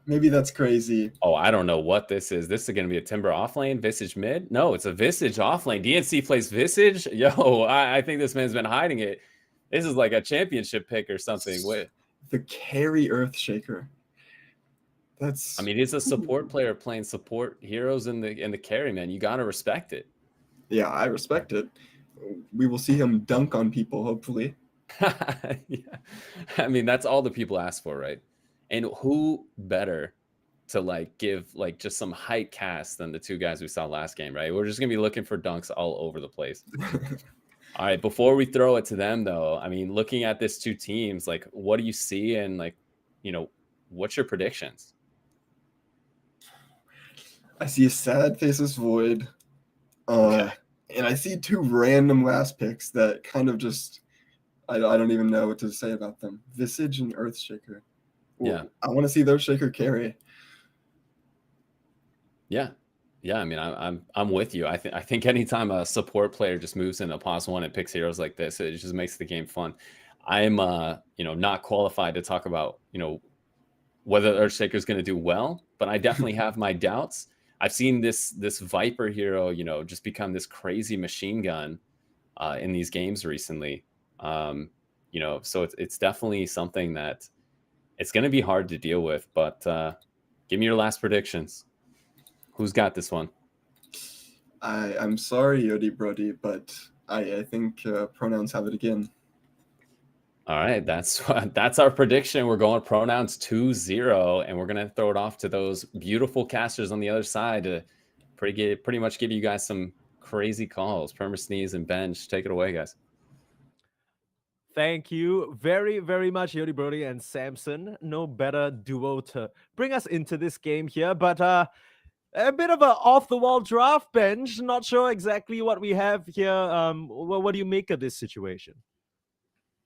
Maybe that's crazy. Oh, I don't know what this is. This is going to be a Timber offlane, Visage mid? No, it's a Visage offlane. DNC plays Visage? Yo, I think this man's been hiding it. This is like a championship pick or something. Wait, The carry Earthshaker. That's. I mean, he's a support player playing support heroes in the carry, man. You got to respect it. Yeah, I respect it. We will see him dunk on people, hopefully. Yeah. I mean, that's all the people ask for, right? And who better to like give like just some height cast than the two guys we saw last game, right? We're just gonna be looking for dunks all over the place. All right, before we throw it to them though, I mean, looking at this two teams, like what do you see and like, what's your predictions? I see a sad Faceless Void. Okay. And I see two random last picks that kind of just I don't even know what to say about them. Visage and Earthshaker. Yeah. I want to see those Shaker carry. Yeah. I mean, I'm with you. I think anytime a support player just moves in a +1 and picks heroes like this, it just makes the game fun. I'm not qualified to talk about whether Earthshaker is going to do well, but I definitely have my doubts. I've seen this Viper hero, just become this crazy machine gun in these games recently. So it's definitely something that it's going to be hard to deal with. But give me your last predictions. Who's got this one? I'm sorry, Yodi Brody, but I think pronouns have it again. All right, that's our prediction. We're going pronouns 2-0, and we're gonna throw it off to those beautiful casters on the other side to pretty much give you guys some crazy calls. Permasneeze and Bench, take it away, guys. Thank you very, very much, Yodi Brody and Samson. No better duo to bring us into this game here, but a bit of an off-the-wall draft, Bench. Not sure exactly what we have here. What do you make of this situation?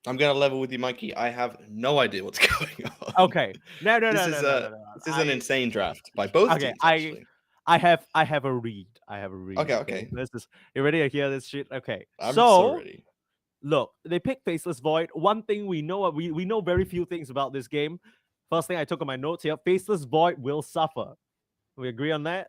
I'm gonna level with you, Mikey. I have no idea what's going on. Okay, no. This is an insane draft by both teams. Actually. I have a read. Okay. You ready to hear this shit? Okay. I'm so ready. Look, they picked Faceless Void. One thing we know, we know very few things about this game. First thing I took on my notes here, Faceless Void will suffer. We agree on that?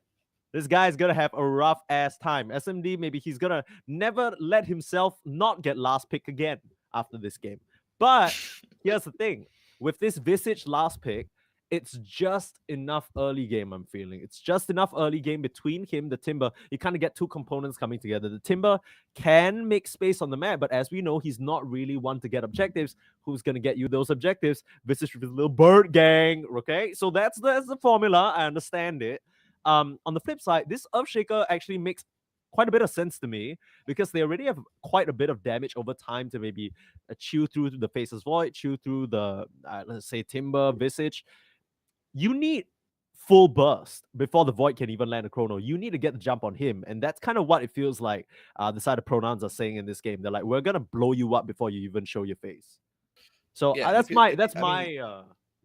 This guy's gonna have a rough ass time. SMD, maybe he's gonna never let himself not get last pick again after this game. But here's the thing. With this Visage last pick, it's just enough early game, I'm feeling. It's just enough early game between him, the Timber. You kind of get two components coming together. The Timber can make space on the map, but as we know, he's not really one to get objectives. Who's going to get you those objectives? Visage with his little bird gang, okay? So that's the formula. I understand it. On the flip side, this Earthshaker actually makes quite a bit of sense to me because they already have quite a bit of damage over time to maybe chew through the Faceless Void, chew through the, let's say, Timber, Visage. You need full burst before the Void can even land a chrono. You need to get the jump on him. And that's kind of what it feels like the side of pronouns are saying in this game. They're like, we're going to blow you up before you even show your face. So Yeah, that's my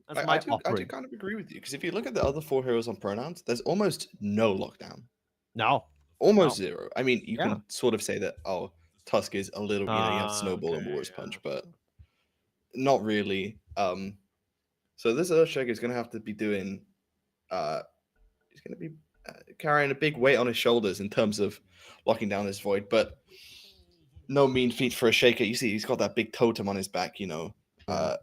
I do kind of agree with you because if you look at the other four heroes on pronouns, there's almost no lockdown. Almost zero. I mean, you can sort of say that, Tusk is a little, you have Snowball and Warrior's Punch, but not really. So this Earthshaker is going to have to be doing, he's going to be carrying a big weight on his shoulders in terms of locking down this Void, but no mean feat for a Shaker. You see, he's got that big totem on his back, I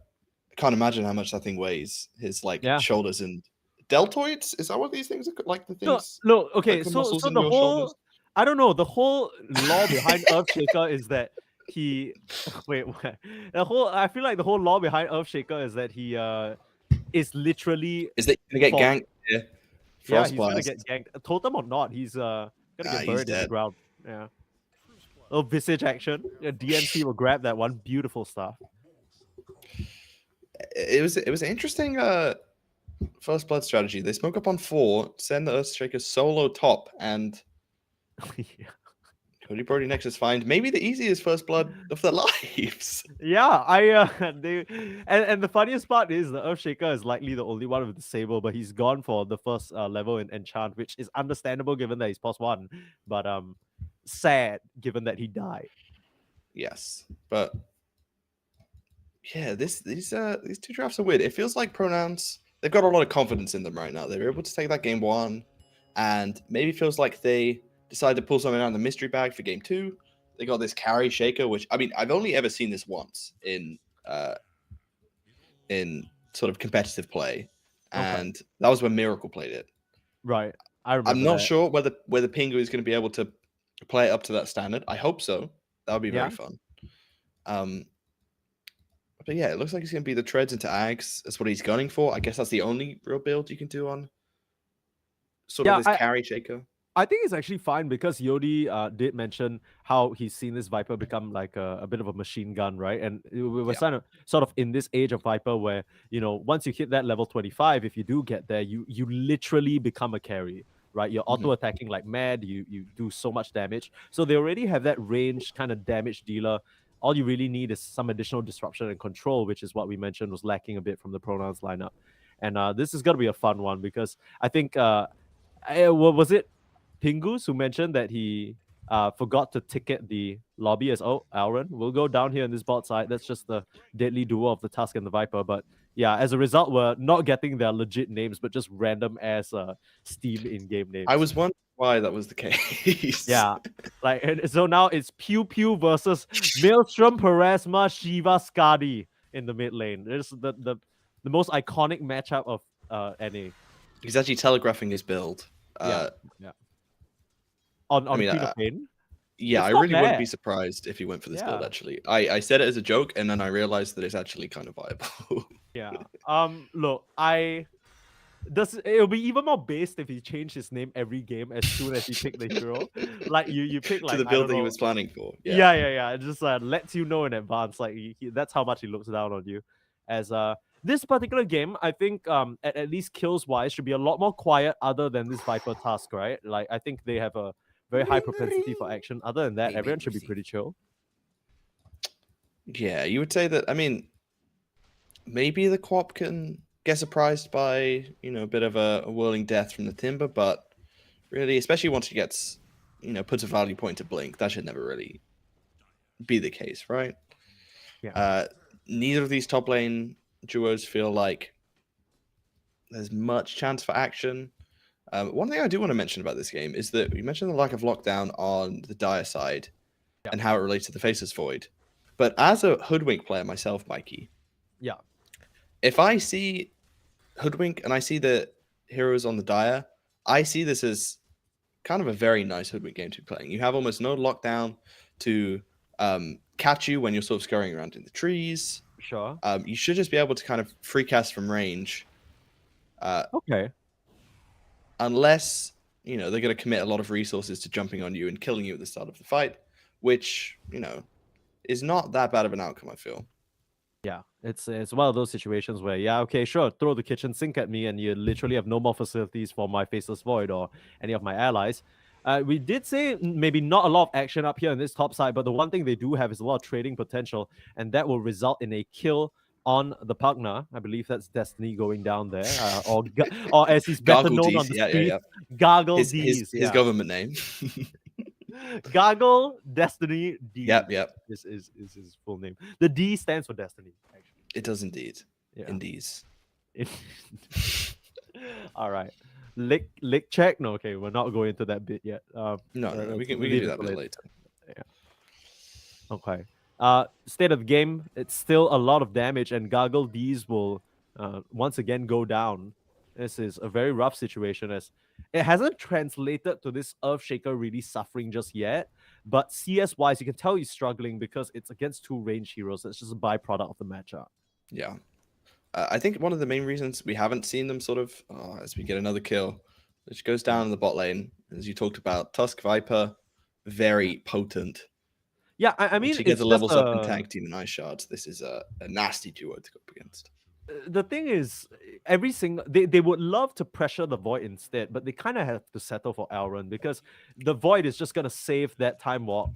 can't imagine how much that thing weighs. His shoulders and deltoids. Is that what these things are like? The things? No. Okay, so the whole shoulders? I don't know. The whole law behind Earthshaker is that he. Wait. I feel like the whole law behind Earthshaker is that he is literally. Is that gonna get ganked? Yeah. He's gonna get ganked. Totem or not, he's gonna get buried in the ground. Yeah. Oh, Visage action. DNC will grab that one. Beautiful stuff. It was an interesting first blood strategy. They smoke up on 4, send the Earthshaker solo top, and Cody Brody Nexus find maybe the easiest first blood of their lives. Yeah, and the funniest part is the Earthshaker is likely the only one with the Sable, but he's gone for the first level in Enchant, which is understandable given that he's +1, but sad given that he died. Yes, but yeah, these two drafts are weird. It feels like pronouns. they've got a lot of confidence in them right now. They're able to take that game 1, and maybe feels like they decided to pull something out of the mystery bag for game 2. They got this carry shaker, which I mean, I've only ever seen this once in sort of competitive play, and that was when Miracle played it. Right. I remember I'm not that. sure whether Pingu is going to be able to play it up to that standard. I hope so. That would be very fun. But yeah, it looks like he's going to be the treads into Ags. That's what he's gunning for. I guess that's the only real build you can do on sort of this carry shaker. I think it's actually fine because Yodi did mention how he's seen this Viper become like a bit of a machine gun, right? And we were sort of in this age of Viper where, you know, once you hit that level 25, if you do get there, you literally become a carry, right? You're auto-attacking like mad, you do so much damage. So they already have that range kind of damage dealer. All you really need is some additional disruption and control, which is what we mentioned was lacking a bit from the Pronouns lineup. And this is going to be a fun one because I think, what was it? Pingus, who mentioned that he forgot to ticket the lobby as, Alren, we'll go down here on this bot side. That's just the deadly duo of the Tusk and the Viper. But yeah, as a result, we're not getting their legit names, but just random ass Steam in-game names. I was wondering why that was the case. Yeah. And so now it's Pew Pew versus Maelstrom, Peresma, Shiva, Skadi in the mid lane. It's the most iconic matchup of NA. He's actually telegraphing his build. Yeah. On Queen of Pain? Yeah, It's I not really wouldn't bad. be surprised if he went for this build, actually. I said it as a joke, and then I realized that it's actually kind of viable. Yeah. Look, it'll be even more based if he changed his name every game as soon as he picked the hero. Like you pick like to the build that he was planning for. Yeah. It just lets you know in advance. Like that's how much he looks down on you. As this particular game, I think at least kills wise should be a lot more quiet other than this Viper task, right? Like I think they have a very high propensity for action. Other than that, everyone should be pretty chill. Yeah, you would say that. I mean, maybe the Quap can get surprised by, you know, a bit of a whirling death from the Timber, but really, especially once he gets, you know, puts a value point to Blink, that should never really be the case, right? Yeah. Neither of these top lane duos feel like there's much chance for action. One thing I do want to mention about this game is that you mentioned the lack of lockdown on the Dire side and how it relates to the Faceless Void. But as a Hoodwink player myself, Mikey, if I see Hoodwink and I see the heroes on the Dire, I see this as kind of a very nice Hoodwink game to be playing. You have almost no lockdown to catch you when you're sort of scurrying around in the trees. Sure. You should just be able to kind of free cast from range. Okay. Unless, you know, they're going to commit a lot of resources to jumping on you and killing you at the start of the fight, which, you know, is not that bad of an outcome, I feel. Yeah, it's one of those situations where, okay, sure, throw the kitchen sink at me and you literally have no more facilities for my Faceless Void or any of my allies. We did say maybe not a lot of action up here in this top side, but the one thing they do have is a lot of trading potential, and that will result in a kill on the Pugna. I believe that's Destiny going down there, or as he's better known on the street, Gargle D's. His government name. Gargle Destiny D. Yep. Is his full name. The D stands for Destiny, actually. It does indeed. Yeah. Indeed. All right. Lick check? No, okay, we're not going into that bit yet. No, we can do that a little later. Yeah. Okay. State of the game, it's still a lot of damage, and Gargle D's will once again go down. This is a very rough situation as it hasn't translated to this Earthshaker really suffering just yet. But CS-wise, you can tell he's struggling because it's against two range heroes. It's just a byproduct of the matchup. Yeah. I think one of the main reasons we haven't seen them sort of, as we get another kill, which goes down in the bot lane, as you talked about, Tusk Viper, very potent. Yeah, I mean, to get the levels up in Tag Team and Ice Shards, this is a nasty duo to go up against. The thing is, every single they would love to pressure the Void instead, but they kind of have to settle for Elrond because the Void is just gonna save that time walk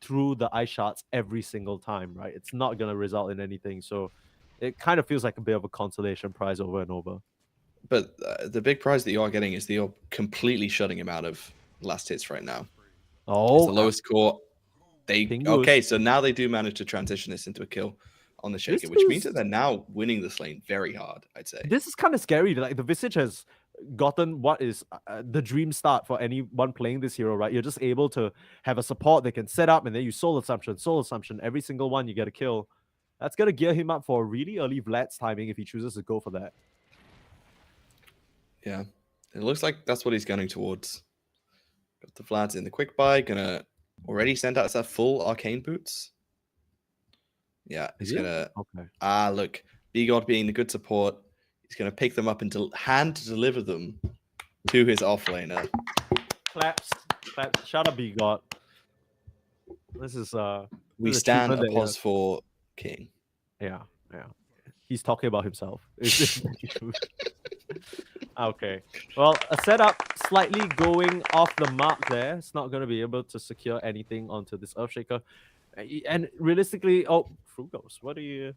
through the Ice Shards every single time, right? It's not gonna result in anything, so it kind of feels like a bit of a consolation prize over and over. But the big prize that you are getting is that you're completely shutting him out of last hits right now. Oh, it's the lowest score. Okay, so now they do manage to transition this into a kill on the Shaker, This which means is- that they're now winning this lane very hard, I'd say. This is kind of scary. Like the Visage has gotten what is the dream start for anyone playing this hero, right? You're just able to have a support that can set up, and then you soul assumption. Every single one you get a kill. That's gonna gear him up for a really early Vlad's timing if he chooses to go for that. Yeah, it looks like that's what he's gunning towards. Got the Vlad's in the quick buy, gonna already send out that full arcane boots. Yeah, he's gonna. Okay. Look, B-God being the good support, he's gonna pick them up and hand to deliver them to his offlaner. Claps. Shout out B-God. This is We this is stand achievement a that, pause for King. Yeah. He's talking about himself. Okay. Well, a setup slightly going off the mark there. It's not going to be able to secure anything onto this Earthshaker. And realistically, Frugos, what are you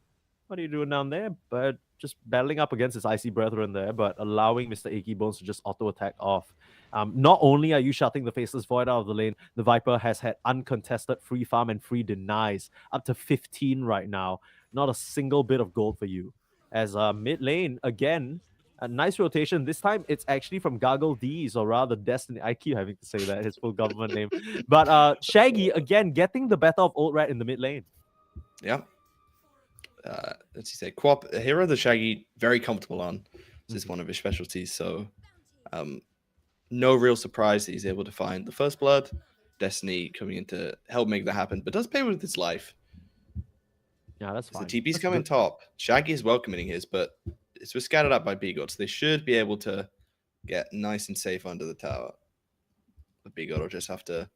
doing down there? But just battling up against his Icy Brethren there, but allowing Mr. Achy Bones to just auto-attack off. Not only are you shutting the Faceless Void out of the lane, the Viper has had uncontested free farm and free denies, up to 15 right now. Not a single bit of gold for you. As mid lane, again, a nice rotation. This time, it's actually from Gargle D's, or rather Destiny. I keep having to say that, his full government name. But Shaggy, again, getting the better of Old Rat in the mid lane. Yeah. Let's see, Co-op, a hero that Shaggy very comfortable on. This is one of his specialties, so no real surprise that he's able to find the first blood. Destiny coming in to help make that happen, but does pay with his life. Yeah, that's fine. The TP's coming top. Shaggy is welcoming his, but it's scattered up by B-God, so they should be able to get nice and safe under the tower. But B-God will just have to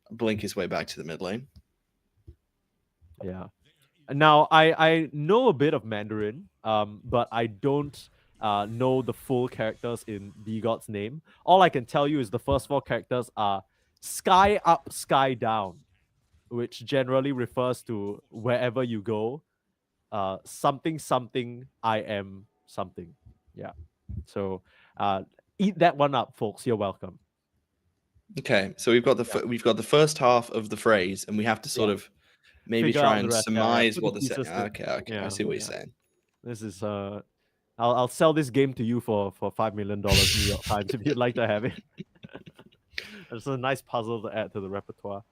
blink his way back to the mid lane. Yeah. Now, I know a bit of Mandarin, but I don't know the full characters in B-God's name. All I can tell you is the first 4 characters are sky up, sky down, which generally refers to wherever you go, something, I am something. Yeah. So eat that one up, folks. You're welcome. Okay, so we've got the first half of the phrase, and we have to sort of maybe try and surmise what the second. Okay, I see what you're saying. This is I'll sell this game to you for $5 million New York Times if you'd like to have it. It's a nice puzzle to add to the repertoire.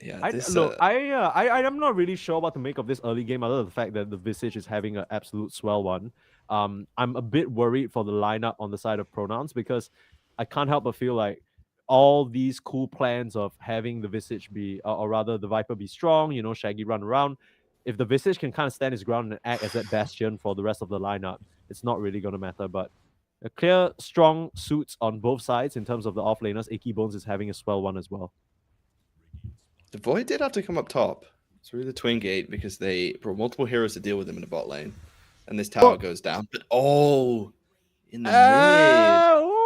Yeah, I'm not really sure what to make of this early game, other than the fact that the Visage is having an absolute swell one. I'm a bit worried for the lineup on the side of Pronouns, because I can't help but feel like all these cool plans of having the Visage be, or rather the Viper be strong, Shaggy run around. If the Visage can kind of stand his ground and act as that bastion for the rest of the lineup, it's not really going to matter. But a clear, strong suits on both sides in terms of the offlaners. Achy Bones is having a swell one as well. The Void did have to come up top through the Twin Gate because they brought multiple heroes to deal with him in the bot lane. And this tower goes down. But in the mid.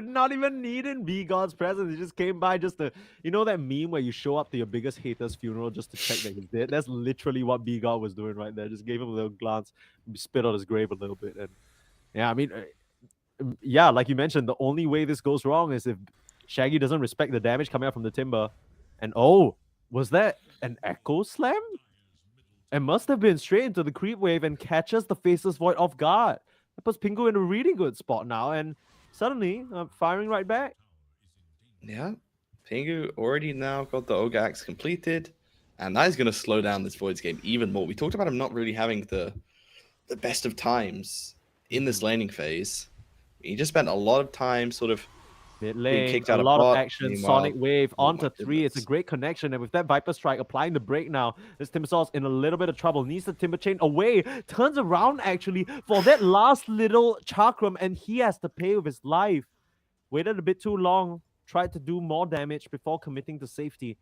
Not even needing B-God's presence. He just came by just to, that meme where you show up to your biggest hater's funeral just to check that he's dead? That's literally what B-God was doing right there. Just gave him a little glance, spit on his grave a little bit. And yeah, I mean, like you mentioned, the only way this goes wrong is if Shaggy doesn't respect the damage coming out from the Timber. And was that an Echo Slam? It must have been straight into the creep wave and catches the Faceless Void off guard. That puts Pingu in a really good spot now, and suddenly firing right back. Yeah, Pingu already now got the Ogax completed, and that is going to slow down this Void's game even more. We talked about him not really having the best of times in this laning phase. He just spent a lot of time sort of mid lane, a lot of action, Sonic Wave onto 3. It's a great connection, and with that Viper Strike applying the break now, this Timbersaur's in a little bit of trouble. Needs the Timber Chain away, turns around actually for that last little Chakram, and he has to pay with his life. Waited a bit too long, tried to do more damage before committing to safety,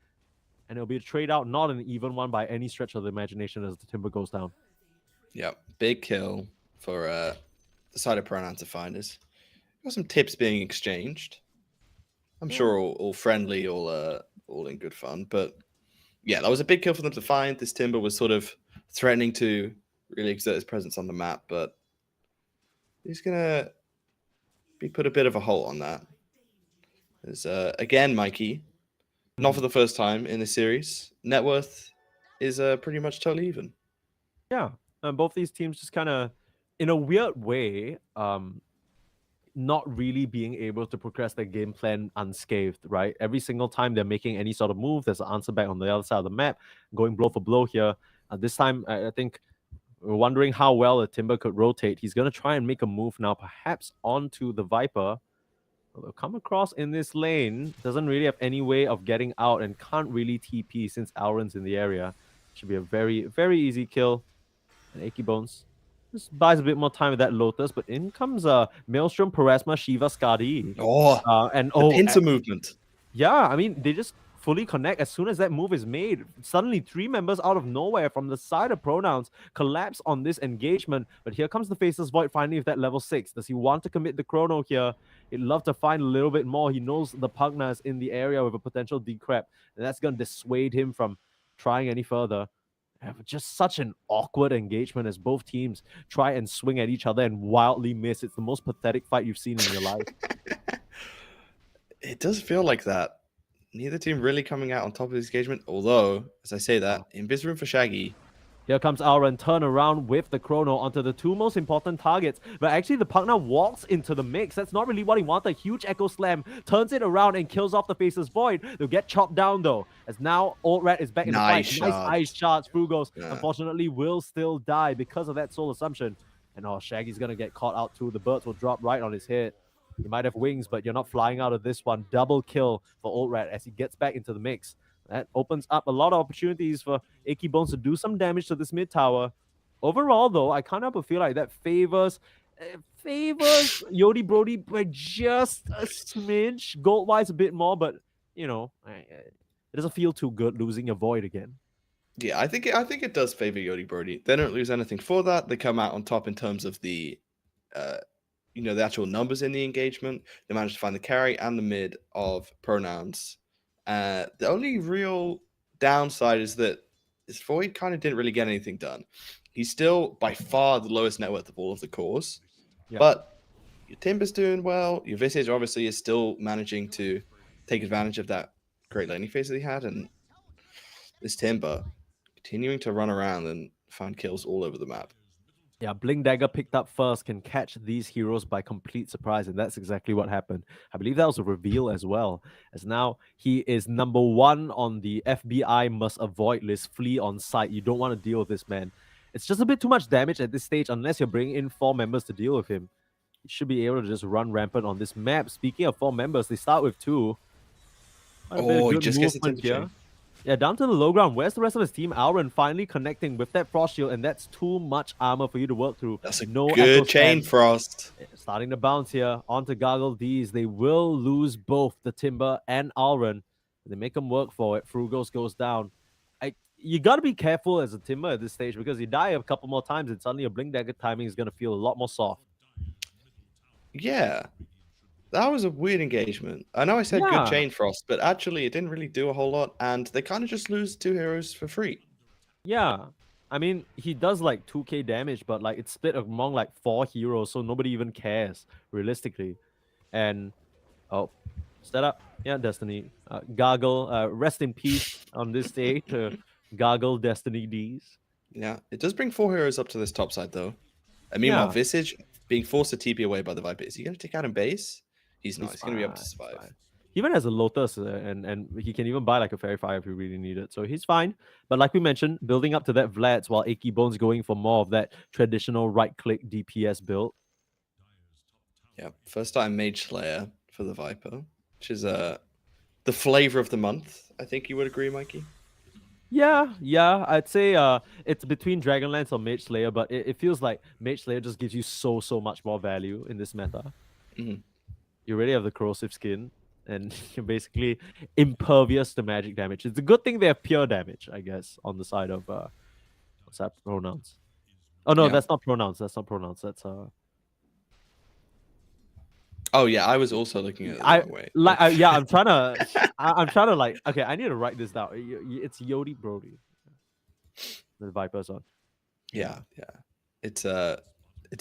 and it'll be a trade out, not an even one by any stretch of the imagination as the Timber goes down. Yep, big kill for the side of Pronoun to find us. Got some tips being exchanged. I'm sure all friendly, all in good fun. But yeah, that was a big kill for them to find. This Timber was sort of threatening to really exert his presence on the map, but he's gonna put a bit of a halt on that. There's again, Mikey, not for the first time in this series. Net worth is pretty much totally even. Yeah, and both these teams just kind of, in a weird way, not really being able to progress their game plan unscathed, right? Every single time they're making any sort of move, there's an answer back on the other side of the map, going blow for blow here. This time, I think we're wondering how well the Timber could rotate. He's going to try and make a move now, perhaps onto the Viper. They'll come across in this lane. Doesn't really have any way of getting out and can't really TP since Auron's in the area. Should be a very, very easy kill. And Achy Bones just buys a bit more time with that Lotus, but in comes Maelstrom, Parasma, Shiva, Skadi. The pincer movement. Yeah, I mean, they just fully connect as soon as that move is made. Suddenly, 3 members out of nowhere from the side of Pronouns collapse on this engagement. But here comes the Faceless Void finally with that level 6. Does he want to commit the Chrono here? He'd love to find a little bit more. He knows the Pugna is in the area with a potential decrep, and that's going to dissuade him from trying any further. Just such an awkward engagement as both teams try and swing at each other and wildly miss. It's the most pathetic fight you've seen in your life. It does feel like that. Neither team really coming out on top of this engagement. Although, as I say that, invis room for Shaggy. Here comes Auron, turn around with the Chrono onto the 2 most important targets. But actually, the partner walks into the mix. That's not really what he wanted. Huge Echo Slam, turns it around and kills off the Faceless Void. They'll get chopped down, though, as now Old Rat is back in the fight. Nice ice charge. Frugos, unfortunately, will still die because of that Soul Assumption. And Shaggy's going to get caught out, too. The birds will drop right on his head. You might have wings, but you're not flying out of this one. Double kill for Old Rat as he gets back into the mix. That opens up a lot of opportunities for Achy Bones to do some damage to this mid tower. Overall, though, I can't help but feel like that favors Yodi Brody by just a smidge. Gold-wise, a bit more, but, you know, it doesn't feel too good losing your Void again. Yeah, I think it does favor Yodi Brody. They don't lose anything for that. They come out on top in terms of the the actual numbers in the engagement. They managed to find the carry and the mid of Pronouns. The only real downside is that this Void kind of didn't really get anything done. He's still by far the lowest net worth of all of the cores. Yeah. But your Timber's doing well. Your Visage obviously is still managing to take advantage of that great laning phase that he had. And this Timber continuing to run around and find kills all over the map. Yeah, Blink Dagger picked up first can catch these heroes by complete surprise, and that's exactly what happened. I believe that was a reveal as well, as now he is number 1 on the FBI must avoid list, flee on sight. You don't want to deal with this man. It's just a bit too much damage at this stage unless you're bringing in 4 members to deal with him. You should be able to just run rampant on this map. Speaking of 4 members, they start with 2. He just gets the here. Yeah, down to the low ground. Where's the rest of his team? Auron finally connecting with that Frost Shield, and that's too much armor for you to work through. That's a good chain, Frost. Starting to bounce here onto Gargle D's. They will lose both the Timber and Auron. They make them work for it. Frugos goes down. You got to be careful as a Timber at this stage because you die a couple more times and suddenly your Blink Dagger timing is going to feel a lot more soft. Yeah. That was a weird engagement. I know I said good chain Frost, but actually it didn't really do a whole lot, and they kind of just lose 2 heroes for free. Yeah. I mean, he does like 2k damage, but like it's split among like 4 heroes, so nobody even cares, realistically. And, set up. Yeah, Destiny. Gargle, rest in peace on this day to Gargle Destiny Ds. Yeah, it does bring 4 heroes up to this top side, though. And meanwhile, Visage being forced to TP away by the Viper. Is he going to take out in base? He's not. He's going to be able to survive. He even has a Lotus, and he can even buy like a Fairy Fire if you really need it. So he's fine. But like we mentioned, building up to that Vlad's while Achy Bones going for more of that traditional right-click DPS build. Yeah, first time Mage Slayer for the Viper, which is the flavor of the month. I think you would agree, Mikey? Yeah, I'd say it's between Dragonlance or Mage Slayer, but it feels like Mage Slayer just gives you so much more value in this meta. Mm-hmm. You already have the corrosive skin, and you're basically impervious to magic damage. It's a good thing they have pure damage, I guess, on the side of what's that? Pronouns. Oh no, that's not pronouns. That's Oh yeah, I was also looking at it that way. I'm trying to like. Okay, I need to write this down. It's Yodi Brody. The Viper's on. Yeah. It's a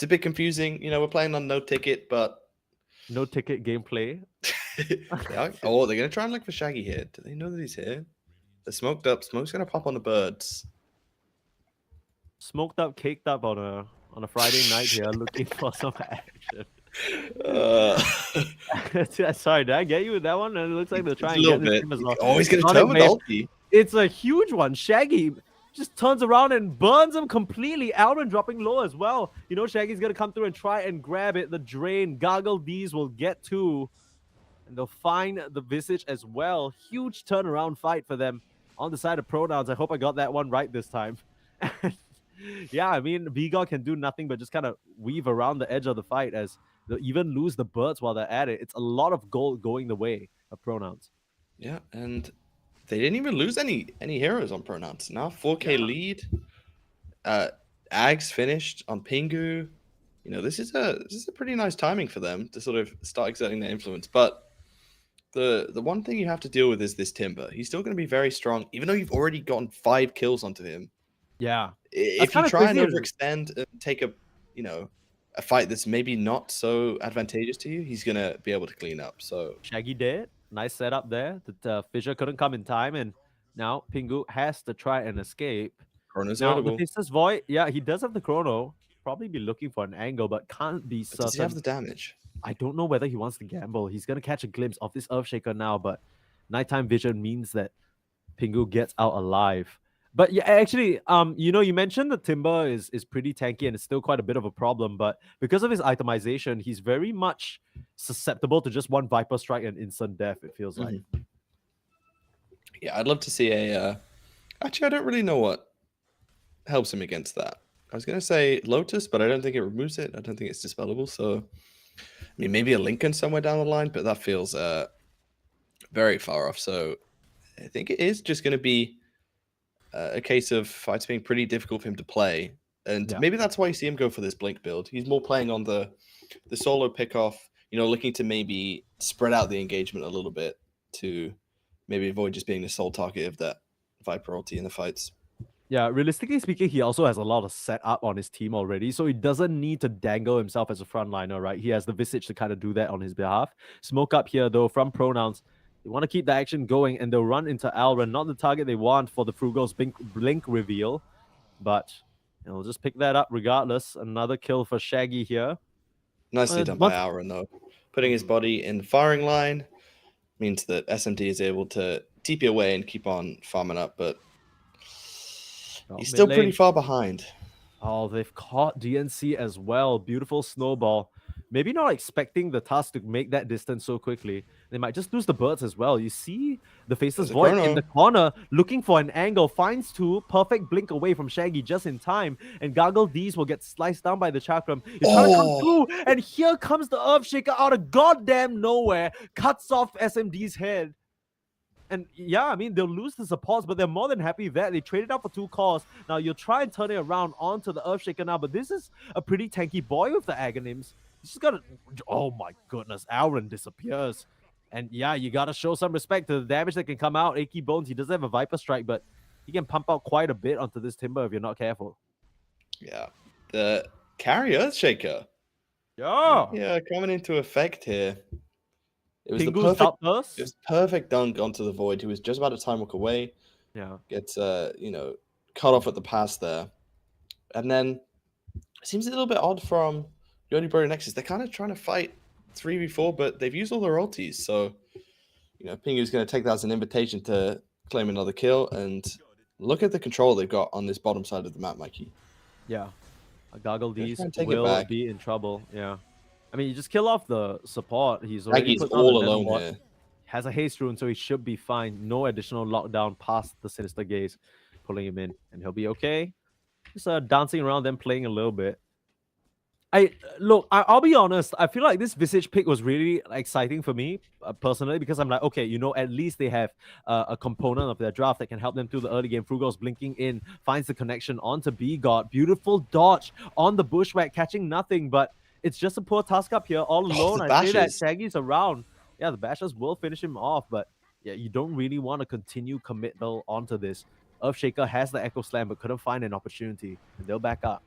bit confusing. We're playing on no ticket, but no ticket gameplay. Oh, they're gonna try and look for Shaggy here. Do they know that he's here? They're smoked up. Smoke's gonna pop on the birds. smoked up, caked up on a Friday night here, looking for some action. Sorry, did I get you with that one? And it looks like they're It's trying a to little get this bit. team as well. Oh, he's gonna Sonic turn with Wave. ulti. It's a huge one. Shaggy just turns around and burns him completely. Alvin dropping low as well. You know, Shaggy's gonna come through and try and grab it. The drain. Gargle D's will get to, and they'll find the Visage as well. Huge turnaround fight for them on the side of Pronouns. I hope I got that one right this time. Yeah, I mean, Vigor can do nothing but just kind of weave around the edge of the fight as they'll even lose the birds while they're at it. It's a lot of gold going the way of Pronouns. Yeah, and they didn't even lose any heroes on Pronouns. Now 4K lead. Ags finished on Pingu. You know, this is a pretty nice timing for them to sort of start exerting their influence. But the one thing you have to deal with is this Timber. He's still going to be very strong, even though you've already gotten 5 kills onto him. Yeah. If you try and overextend and take a fight that's maybe not so advantageous to you, he's gonna be able to clean up. So Shaggy did. Nice setup there. The Fissure couldn't come in time, and now Pingu has to try and escape. Chrono's Now, the audible. Fissur's Void, yeah, he does have the Chrono. Probably be looking for an angle, but can't be certain. Does he have the damage? I don't know whether he wants to gamble. He's going to catch a glimpse of this Earthshaker now, but nighttime vision means that Pingu gets out alive. But yeah, actually, you know, you mentioned the Timber is pretty tanky and it's still quite a bit of a problem, but because of his itemization, he's very much susceptible to just one Viper Strike and instant death, it feels like. Yeah, I'd love to see a... Actually, I don't really know what helps him against that. I was going to say Lotus, but I don't think it removes it. I don't think it's dispellable, so... I mean, maybe a Lincoln somewhere down the line, but that feels very far off, so I think it is just going to be a case of fights being pretty difficult for him to play. And maybe that's why you see him go for this Blink build. He's more playing on the solo pickoff, you know, looking to maybe spread out the engagement a little bit to maybe avoid just being the sole target of that Viper ulti in the fights. Yeah, realistically speaking, he also has a lot of setup on his team already, so he doesn't need to dangle himself as a frontliner, right? He has the Visage to kind of do that on his behalf. Smoke up here, though, from Pronouns. They want to keep the action going, and they'll run into Alren. Not the target they want for the Frugal's blink reveal, but they'll just pick that up regardless. Another kill for Shaggy here. Nicely done by Alren, though. Putting his body in the firing line means that SMD is able to TP away and keep on farming up, but he's still pretty far behind. Oh, they've caught DNC as well. Beautiful snowball. Maybe not expecting the task to make that distance so quickly. They might just lose the birds as well. You see the Faceless Void in the corner, looking for an angle. Finds 2, perfect blink away from Shaggy just in time. And Gargle D's will get sliced down by the Chakram. He's trying to come through, and here comes the Earthshaker out of goddamn nowhere. Cuts off SMD's head. And yeah, I mean, they'll lose the supports, but they're more than happy that they traded out for 2 cores. Now, you'll try and turn it around onto the Earthshaker now, but this is a pretty tanky boy with the Aghanim's. He's just got to... Oh my goodness, Alren disappears. And yeah, you got to show some respect to the damage that can come out. Achy Bones, he doesn't have a Viper Strike, but he can pump out quite a bit onto this Timber if you're not careful. Yeah. The carry Earthshaker. Yeah, coming into effect here. It was the perfect dunk onto the Void, who was just about to time walk away. Yeah. Gets, you know, cut off at the pass there. And then it seems a little bit odd from Yodi Bro Nexus. They're kind of trying to fight 3v4, but they've used all their ultis. So, you know, Pingu's going to take that as an invitation to claim another kill. And look at the control they've got on this bottom side of the map, Mikey. Yeah. A Gargle D's will be in trouble. Yeah. I mean, you just kill off the support. He's already put all alone here. Has a haste rune, so he should be fine. No additional lockdown past the Sinister Gaze, pulling him in, and he'll be okay. Just dancing around, then playing a little bit. I'll be honest. I feel like this Visage pick was really exciting for me personally, because I'm like, okay, you know, at least they have a component of their draft that can help them through the early game. Frugal's blinking in, finds the connection onto B-God. Beautiful dodge on the Bushwhack, catching nothing, but it's just a poor task up here all alone. I say that Shaggy's around. Yeah, the Bashers will finish him off, but yeah, you don't really want to continue committal onto this. Earthshaker has the Echo Slam, but couldn't find an opportunity, and they'll back up.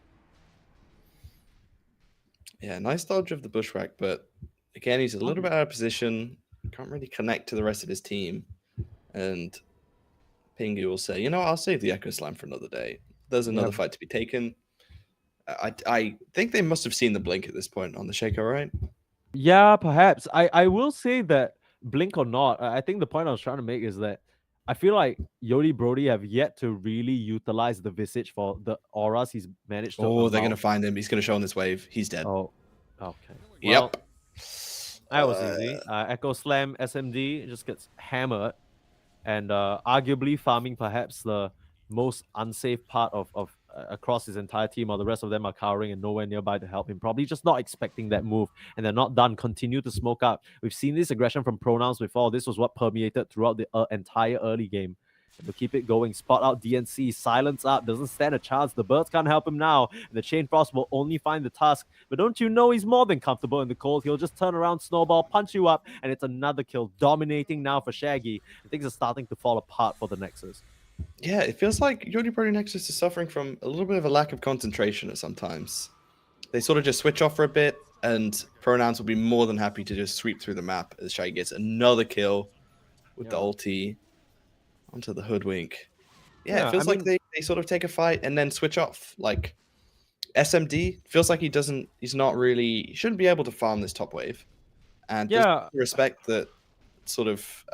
Yeah, nice dodge of the Bushwhack, but again, he's a little bit out of position. Can't really connect to the rest of his team. And Pingu will say, you know, I'll save the Echo Slam for another day. There's another fight to be taken. I think they must have seen the blink at this point on the Shaco, right? Yeah, perhaps. I will say that blink or not, I think the point I was trying to make is that I feel like Yodi Brody have yet to really utilize the Visage for the auras he's managed to. Oh, they're gonna find him. He's gonna show on this wave. He's dead. Oh, okay. Well, Yep. that was easy. Echo Slam SMD just gets hammered, and arguably farming perhaps the most unsafe part of across his entire team, or the rest of them are cowering and nowhere nearby to help him. Probably just not expecting that move, and they're not done. Continue to smoke up. We've seen this aggression from Pronouns before. This was what permeated throughout the entire early game. And to keep it going, spot out DNC, silence up, doesn't stand a chance. The birds can't help him now, and the Chain Frost will only find the Tusk. But don't you know he's more than comfortable in the cold? He'll just turn around, snowball, punch you up, and it's another kill. Dominating now for Shaggy. And things are starting to fall apart for the Nexus. Yeah, it feels like Yodi Brody Nexus is suffering from a little bit of a lack of concentration at sometimes. They sort of just switch off for a bit, and Pronouns will be more than happy to just sweep through the map as Shaggy gets another kill with the ulti onto the Hoodwink. Yeah, it feels like they sort of take a fight and then switch off. Like SMD feels like he shouldn't be able to farm this top wave. And there's respect that sort of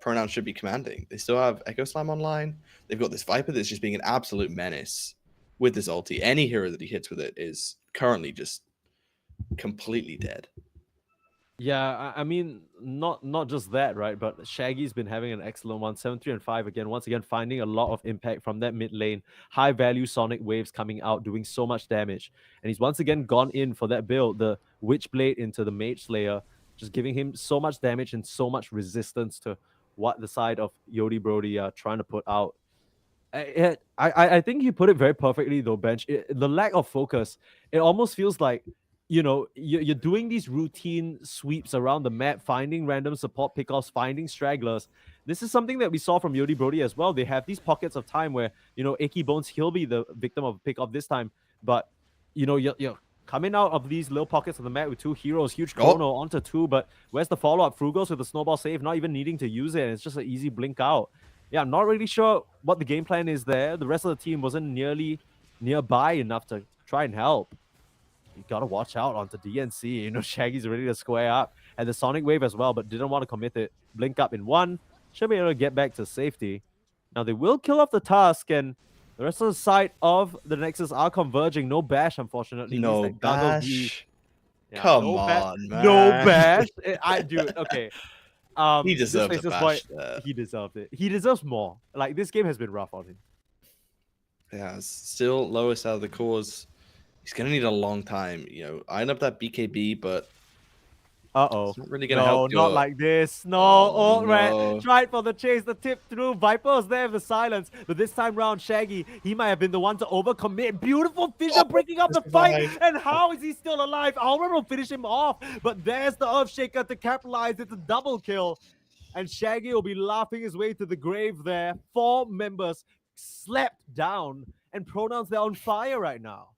Pronouns should be commanding. They still have Echo Slam online. They've got this Viper that's just being an absolute menace with this ulti. Any hero that he hits with it is currently just completely dead. Yeah, I mean, not just that, right? But Shaggy's been having an excellent one. 7-3 and 5 again. Once again, finding a lot of impact from that mid lane. High value Sonic waves coming out, doing so much damage. And he's once again gone in for that build, the Witchblade into the Mage Slayer, just giving him so much damage and so much resistance to what the side of Yodi Brody are trying to put out. I think you put it very perfectly, though, Bench. The lack of focus, it almost feels like, you're doing these routine sweeps around the map, finding random support pickoffs, finding stragglers. This is something that we saw from Yodi Brody as well. They have these pockets of time where, Achy Bones, he'll be the victim of a pickoff this time. But, you're coming out of these little pockets of the map with two heroes, huge chrono onto two, but where's the follow-up? Frugals with the snowball save, not even needing to use it, and it's just an easy blink out. Yeah, I'm not really sure what the game plan is there. The rest of the team wasn't nearby enough to try and help. You gotta watch out onto DNC. Shaggy's ready to square up. And the Sonic Wave as well, but didn't want to commit it. Blink up in one. Should be able to get back to safety. Now they will kill off the Tusk, and the rest of the side of the Nexus are converging. No bash, unfortunately. No bash. Yeah, Come on, man. No bash. I do it. Okay. He deserved a bash. He deserved it. He deserves more. Like, this game has been rough on him. Yeah, still lowest out of the cores. He's gonna need a long time. I end up that BKB, but it's not really gonna help. No, not like this. No, Red tried for the chase, the tip through. Viper was there with the silence, but this time round, Shaggy, he might have been the one to overcommit. Beautiful fissure breaking up the fight, and how is he still alive? Alred will finish him off, but there's the Earthshaker to capitalize. It's a double kill, and Shaggy will be laughing his way to the grave there. 4 members slept down, and Pronouns, they're on fire right now.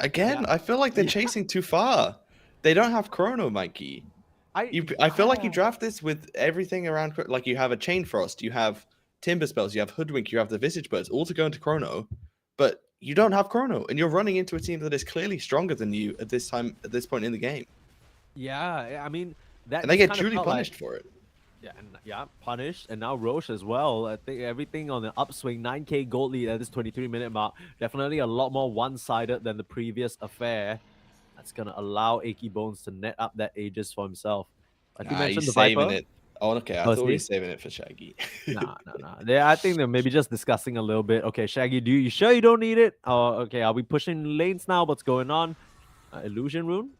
Again, I feel like they're chasing too far. They don't have chrono, Mikey. I feel like you draft this with everything around. Like, you have a Chain Frost, you have Timber Spells, you have Hoodwink, you have the Visage Birds, all to go into chrono, but you don't have chrono, and you're running into a team that is clearly stronger than you at this point in the game. Yeah, I mean and they get truly punished for it. Yeah, punished, and now Roche as well. I think everything on the upswing. 9k gold lead at this 23-minute mark. Definitely a lot more one-sided than the previous affair. That's gonna allow Achy Bones to net up that Aegis for himself. Like you mentioned, the saving Viper. It. Oh, okay. I thought he was saving it for Shaggy. Nah. I think they're maybe just discussing a little bit. Okay, Shaggy, you sure you don't need it? Oh, okay. Are we pushing lanes now? What's going on? Illusion Rune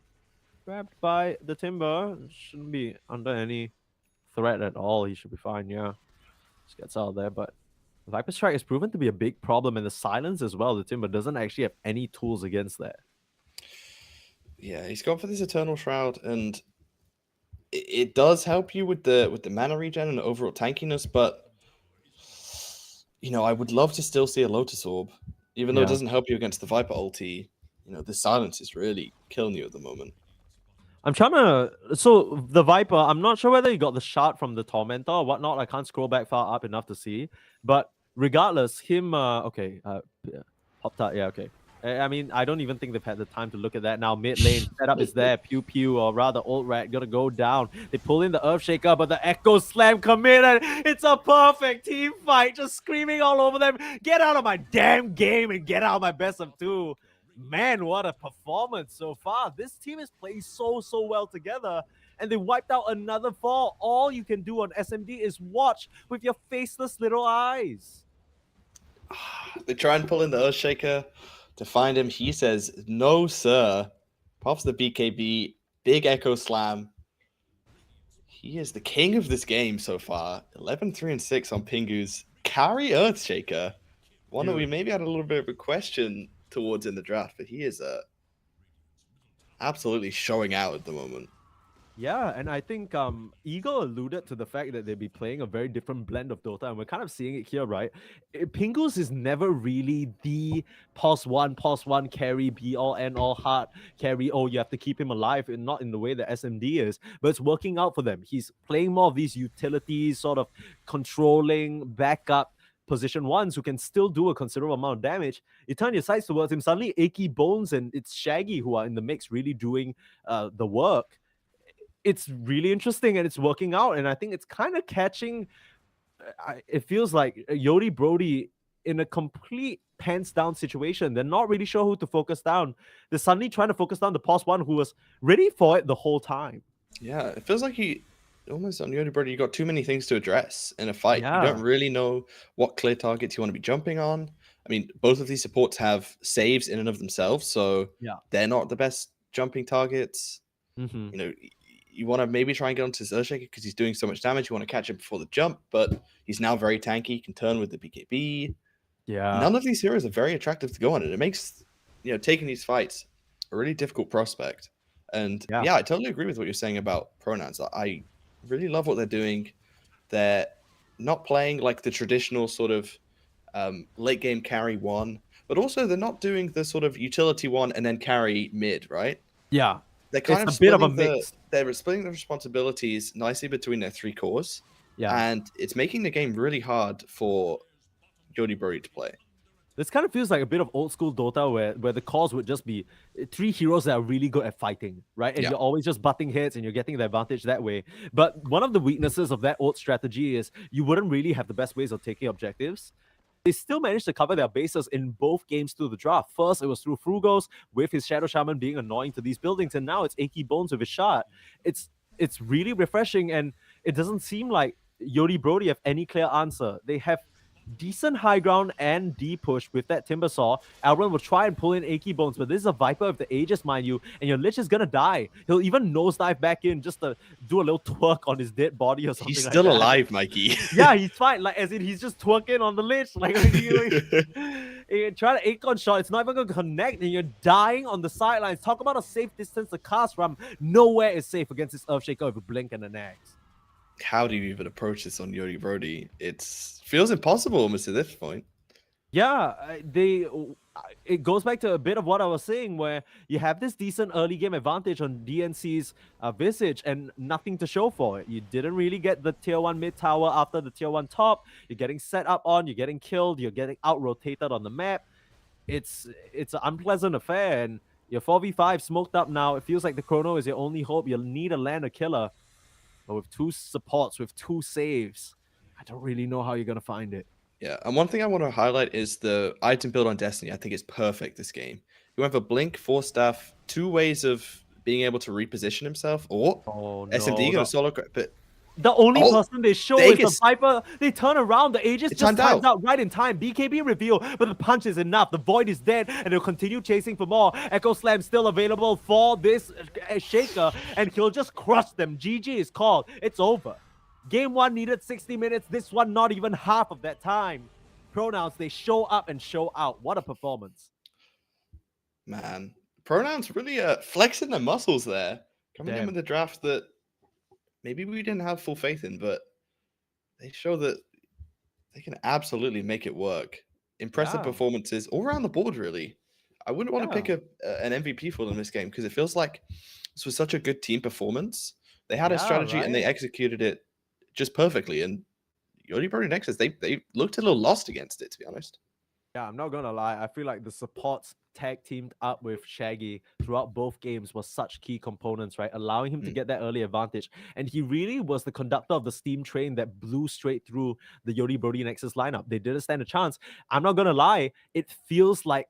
grabbed by the Timber. Shouldn't be under any threat at all. He should be fine. Yeah, just gets out there. But Viper Strike has proven to be a big problem, and the silence as well. The Timber doesn't actually have any tools against that. Yeah, he's gone for this Eternal Shroud, and it does help you with the mana regen and the overall tankiness, but I would love to still see a Lotus Orb, even though it doesn't help you against the Viper ulti. The silence is really killing you at the moment. I'm trying to... So, the Viper, I'm not sure whether he got the shard from the Tormentor or whatnot. I can't scroll back far up enough to see. But regardless, him, Pop-Tart, yeah, okay. I mean, I don't even think they've had the time to look at that now. Mid lane setup is there. Pew Pew, or rather, Old Rat gonna go down. They pull in the Earthshaker, but the Echo Slam committed. It's a perfect team fight. Just screaming all over them. Get out of my damn game and get out of my best of 2. Man, what a performance so far. This team is playing so well together. And they wiped out another 4. All you can do on SMD is watch with your faceless little eyes. They try and pull in the Earthshaker to find him. He says, no, sir. Pops the BKB. Big Echo Slam. He is the king of this game so far. 11-3-6 on Pingu's carry Earthshaker. One that we maybe had a little bit of a question towards in the draft, but he is absolutely showing out at the moment. Yeah, and I think Eagle alluded to the fact that they'll be playing a very different blend of Dota, and we're kind of seeing it here, right? Pingus is never really the pause one carry, be all and all hard carry. Oh, you have to keep him alive, and not in the way that SMD is, but it's working out for them. He's playing more of these utilities, sort of controlling backup position ones who can still do a considerable amount of damage. You turn your sights towards him, suddenly Achy Bones and it's Shaggy who are in the mix really doing the work. It's really interesting and it's working out, and I think it's kind of catching. It feels like Yodi Brody in a complete pants down situation. They're not really sure who to focus down. They're suddenly trying to focus down the pause one who was ready for it the whole time. Yeah, it feels like he almost on Yodi Brody, you got too many things to address in a fight. Yeah. You don't really know what clear targets you want to be jumping on. I mean, both of these supports have saves in and of themselves, so Yeah. they're not the best jumping targets. Mm-hmm. You know, you want to maybe try and get onto his Earthshaker because he's doing so much damage. You want to catch him before the jump, but he's now very tanky. He can turn with the BKB. Yeah. None of these heroes are very attractive to go on, and it makes taking these fights a really difficult prospect. And yeah, I totally agree with what you're saying about pronouns. I really love what they're doing. They're not playing like the traditional sort of late game carry one, but also they're not doing the sort of utility one and then carry mid, right? Yeah. They're kind It's of a bit of a splitting mix. They're splitting the responsibilities nicely between their 3 cores. Yeah. And it's making the game really hard for Yodi Brody to play. This kind of feels like a bit of old school Dota where the cause would just be 3 heroes that are really good at fighting, right? And you're always just butting heads and you're getting the advantage that way. But one of the weaknesses of that old strategy is you wouldn't really have the best ways of taking objectives. They still managed to cover their bases in both games through the draft. First, it was through Frugos with his Shadow Shaman being annoying to these buildings, and now it's Achy Bones with his shot. It's really refreshing, and it doesn't seem like Yodi Brody have any clear answer. They have decent high ground and D push with that Timbersaw. Alvin will try and pull in Achy Bones, but this is a Viper of the Aegis, mind you, and your Lich is gonna die. He'll even nosedive back in just to do a little twerk on his dead body or something. He's like still that. alive, Mikey. Yeah, he's fine. Like, as in, he's just twerking on the Lich. Like, you try to Acorn shot, it's not even gonna connect, and you're dying on the sidelines. Talk about a safe distance to cast from. Nowhere is safe against this Earthshaker with a blink and an axe. How do you even approach this on Yodi Brody? It feels impossible almost at this point. Yeah, it goes back to a bit of what I was saying, where you have this decent early game advantage on DNC's Visage and nothing to show for it. You didn't really get the tier 1 mid tower after the tier 1 top. You're getting set up on, you're getting killed, you're getting out-rotated on the map. It's an unpleasant affair, and you're 4v5 smoked up now. It feels like the Chrono is your only hope. You'll need a land a killer. But with 2 supports, with 2 saves, I don't really know how you're going to find it. Yeah, and one thing I want to highlight is the item build on Destiny. I think it's perfect this game. You have a Blink, 4 staff, 2 ways of being able to reposition himself, or SMD got a solo, but the only person they show is the Viper. They turn around. The Aegis just times out right in time. BKB reveal, but the punch is enough. The Void is dead, and they'll continue chasing for more. Echo Slam still available for this Shaker, and he'll just crush them. GG is called. It's over. Game 1 needed 60 minutes. This one, not even half of that time. Pronouns, they show up and show out. What a performance. Man, Pronouns really flexing their muscles there. Coming in with the draft that maybe we didn't have full faith in, but they show that they can absolutely make it work. Impressive performances all around the board, really. I wouldn't want to pick an MVP for them this game because it feels like this was such a good team performance. They had a strategy and they executed it just perfectly. And Yodi Brody Nexus, they looked a little lost against it, to be honest. Yeah, I'm not gonna lie. I feel like the supports tag teamed up with Shaggy throughout both games was such key components, right? Allowing him to get that early advantage. And he really was the conductor of the steam train that blew straight through the Yodi Brody Nexus lineup. They didn't stand a chance. I'm not gonna lie, it feels like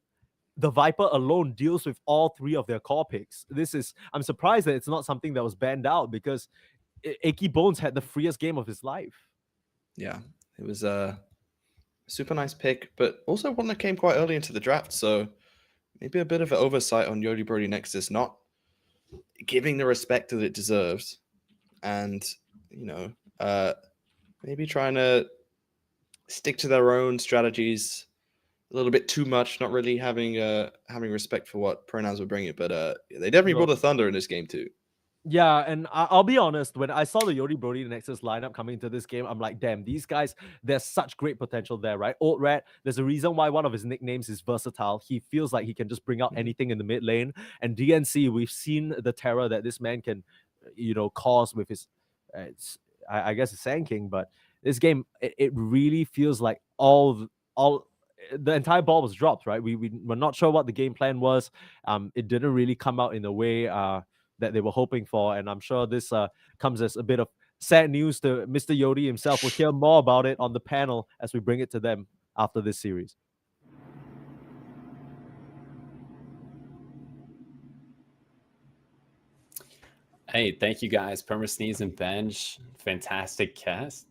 the Viper alone deals with all three of their core picks. I'm surprised that it's not something that was banned out because Aki Bones had the freest game of his life. Yeah, it was a super nice pick, but also one that came quite early into the draft. So maybe a bit of an oversight on Yodi Brody Nexus not giving the respect that it deserves, and maybe trying to stick to their own strategies a little bit too much, not really having respect for what pronouns would bring it. But they definitely brought the thunder in this game too. Yeah, and I'll be honest, when I saw the Yodi Brody Nexus lineup coming into this game, I'm like, damn, these guys, there's such great potential there, right? Old Rat, there's a reason why one of his nicknames is versatile. He feels like he can just bring out anything in the mid lane. And DNC, we've seen the terror that this man can, cause with his, I guess it's Sand King, but this game, it really feels like all the entire ball was dropped, right? We're not sure what the game plan was. It didn't really come out in a way that they were hoping for, and I'm sure this comes as a bit of sad news to Mr. Yodi himself. We'll hear more about it on the panel as we bring it to them after this series. Hey, thank you guys, Perma Sneeze and Benj. Fantastic cast.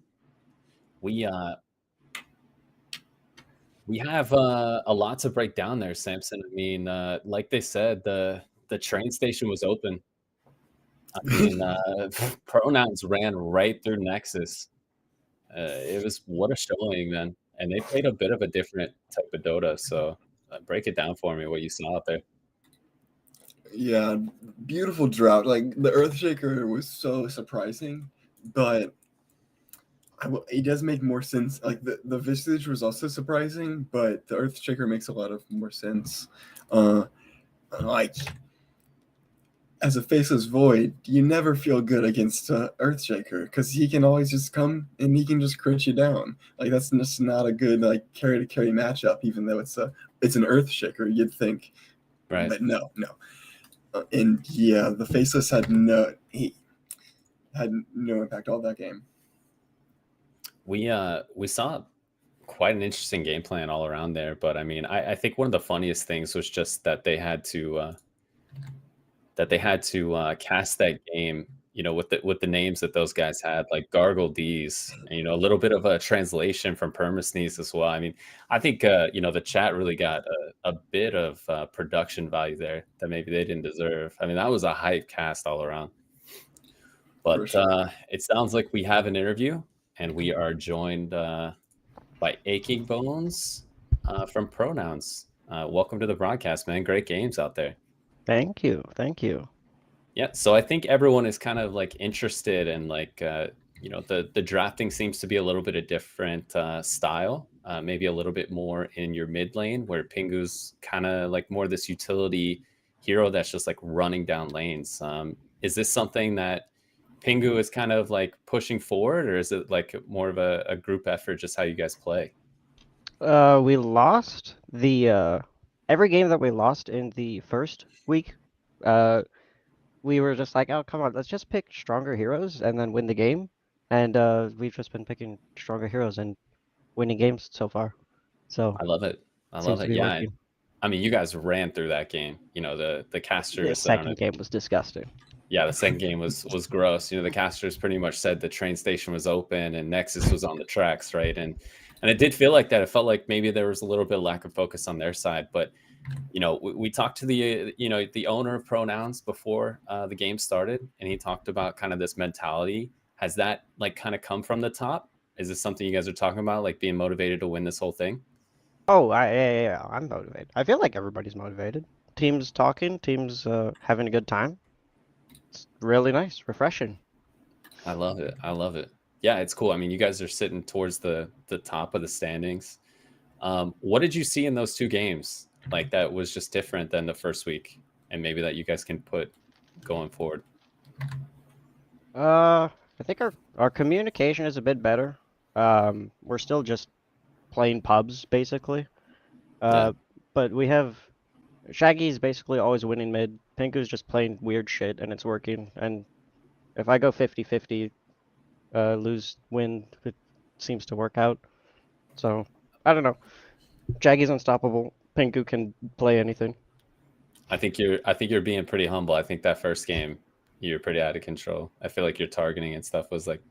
We have a lot to break down there, Samson. I mean, like they said, the train station was open. I mean, pronouns ran right through Nexus. It was what a showing, man. And they played a bit of a different type of Dota. So break it down for me, what you saw out there. Yeah, beautiful drought. Like the Earthshaker was so surprising, but it does make more sense. Like the Visage was also surprising, but the Earthshaker makes a lot of more sense. Like as a faceless void, you never feel good against Earthshaker because he can always just come and he can just crit you down. Like that's just not a good like carry to carry matchup, even though it's an Earthshaker. You'd think, right? But no. And yeah, the faceless had no impact all that game. We saw quite an interesting game plan all around there, but I mean, I think one of the funniest things was just that they had to cast that game, with the names that those guys had, like Gargle D's, and a little bit of a translation from Permasneeze as well. I mean, I think the chat really got a bit of production value there that maybe they didn't deserve. I mean, that was a hype cast all around. But sure. It sounds like we have an interview, and we are joined by Aching Bones from Pronouns. Welcome to the broadcast, man. Great games out there. Thank you. Yeah, so I think everyone is kind of like interested in like the drafting seems to be a little bit of different style, maybe a little bit more in your mid lane, where Pingu's kind of like more this utility hero that's just like running down lanes. Is this something that Pingu is kind of like pushing forward, or is it like more of a group effort, just how you guys play? We lost the every game that we lost in the first week. We were just like, oh, come on, let's just pick stronger heroes and then win the game. And we've just been picking stronger heroes and winning games so far. So I love it. Yeah. Working. I mean, you guys ran through that game. The casters. The second game was disgusting. Yeah, the second game was gross. The casters pretty much said the train station was open and Nexus was on the tracks, right? And it did feel like that. It felt like maybe there was a little bit of lack of focus on their side. But we talked to the owner of Pronouns before the game started, and he talked about kind of this mentality. Has that like kind of come from the top? Is this something you guys are talking about, like being motivated to win this whole thing? Oh, yeah, I'm motivated. I feel like everybody's motivated. Teams talking, teams having a good time. It's really nice, refreshing. I love it. Yeah, it's cool. I mean, you guys are sitting towards the top of the standings. What did you see in those two games like that was just different than the first week, and maybe that you guys can put going forward? I think our communication is a bit better. We're still just playing pubs basically. Yeah. But we have Shaggy's basically always winning mid. Pinku's just playing weird shit and it's working. And if I go 50-50, lose win, it seems to work out. So I don't know. Shaggy's unstoppable. Pinku can play anything. I think you're being pretty humble. I think that first game you were pretty out of control. I feel like your targeting and stuff was like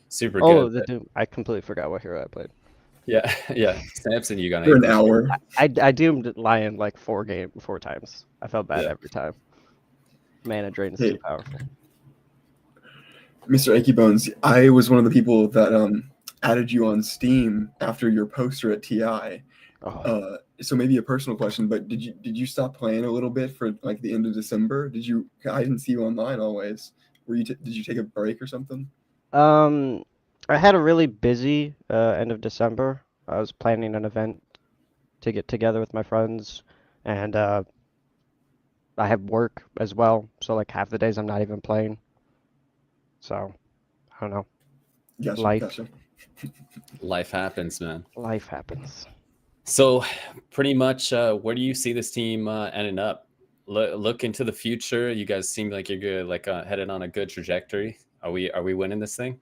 super Oh, good. the Doom. I completely forgot what hero I played. Yeah, yeah. Samson, you got For an anything? hour. I doomed Lion like 4 times. I felt bad Yeah. every time. Mana drain is Hey. too powerful. Mr. Achy Bones, I was one of the people that added you on Steam after your poster at TI. Oh. So maybe a personal question, but did you stop playing a little bit for like the end of December? I didn't see you online always. Did you take a break or something? I had a really busy end of December. I was planning an event to get together with my friends, and I have work as well. So like half the days I'm not even playing. So I don't know. Gotcha. Life happens, man. Life happens. So, pretty much, where do you see this team ending up? Look into the future. You guys seem like you're good, like headed on a good trajectory. Are we winning this thing?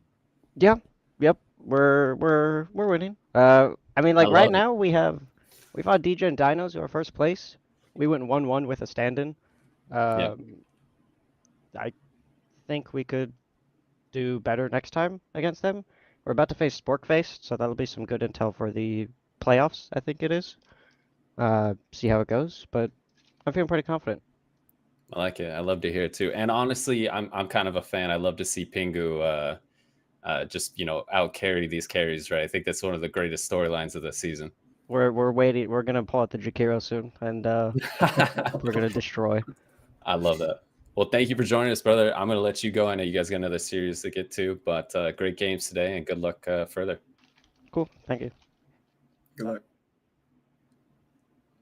Yeah. Yep. We're winning. I mean I like right love it. now we fought DJ and Dinos who are first place. We went 1-1 with a stand-in. Yeah. I think we could do better next time against them. We're about to face Sporkface, so that'll be some good intel for the playoffs, I think it is. See how it goes, but I'm feeling pretty confident. I like it. I love to hear it too. And honestly, I'm kind of a fan. I love to see Pingu just out carry these carries. Right. I think that's one of the greatest storylines of the season. We're waiting. We're gonna pull out the Jakiro soon, and we're gonna destroy. I love that. Well, thank you for joining us, brother. I'm going to let you go. I know you guys got another series to get to, but great games today and good luck further. Cool. Thank you. Good luck.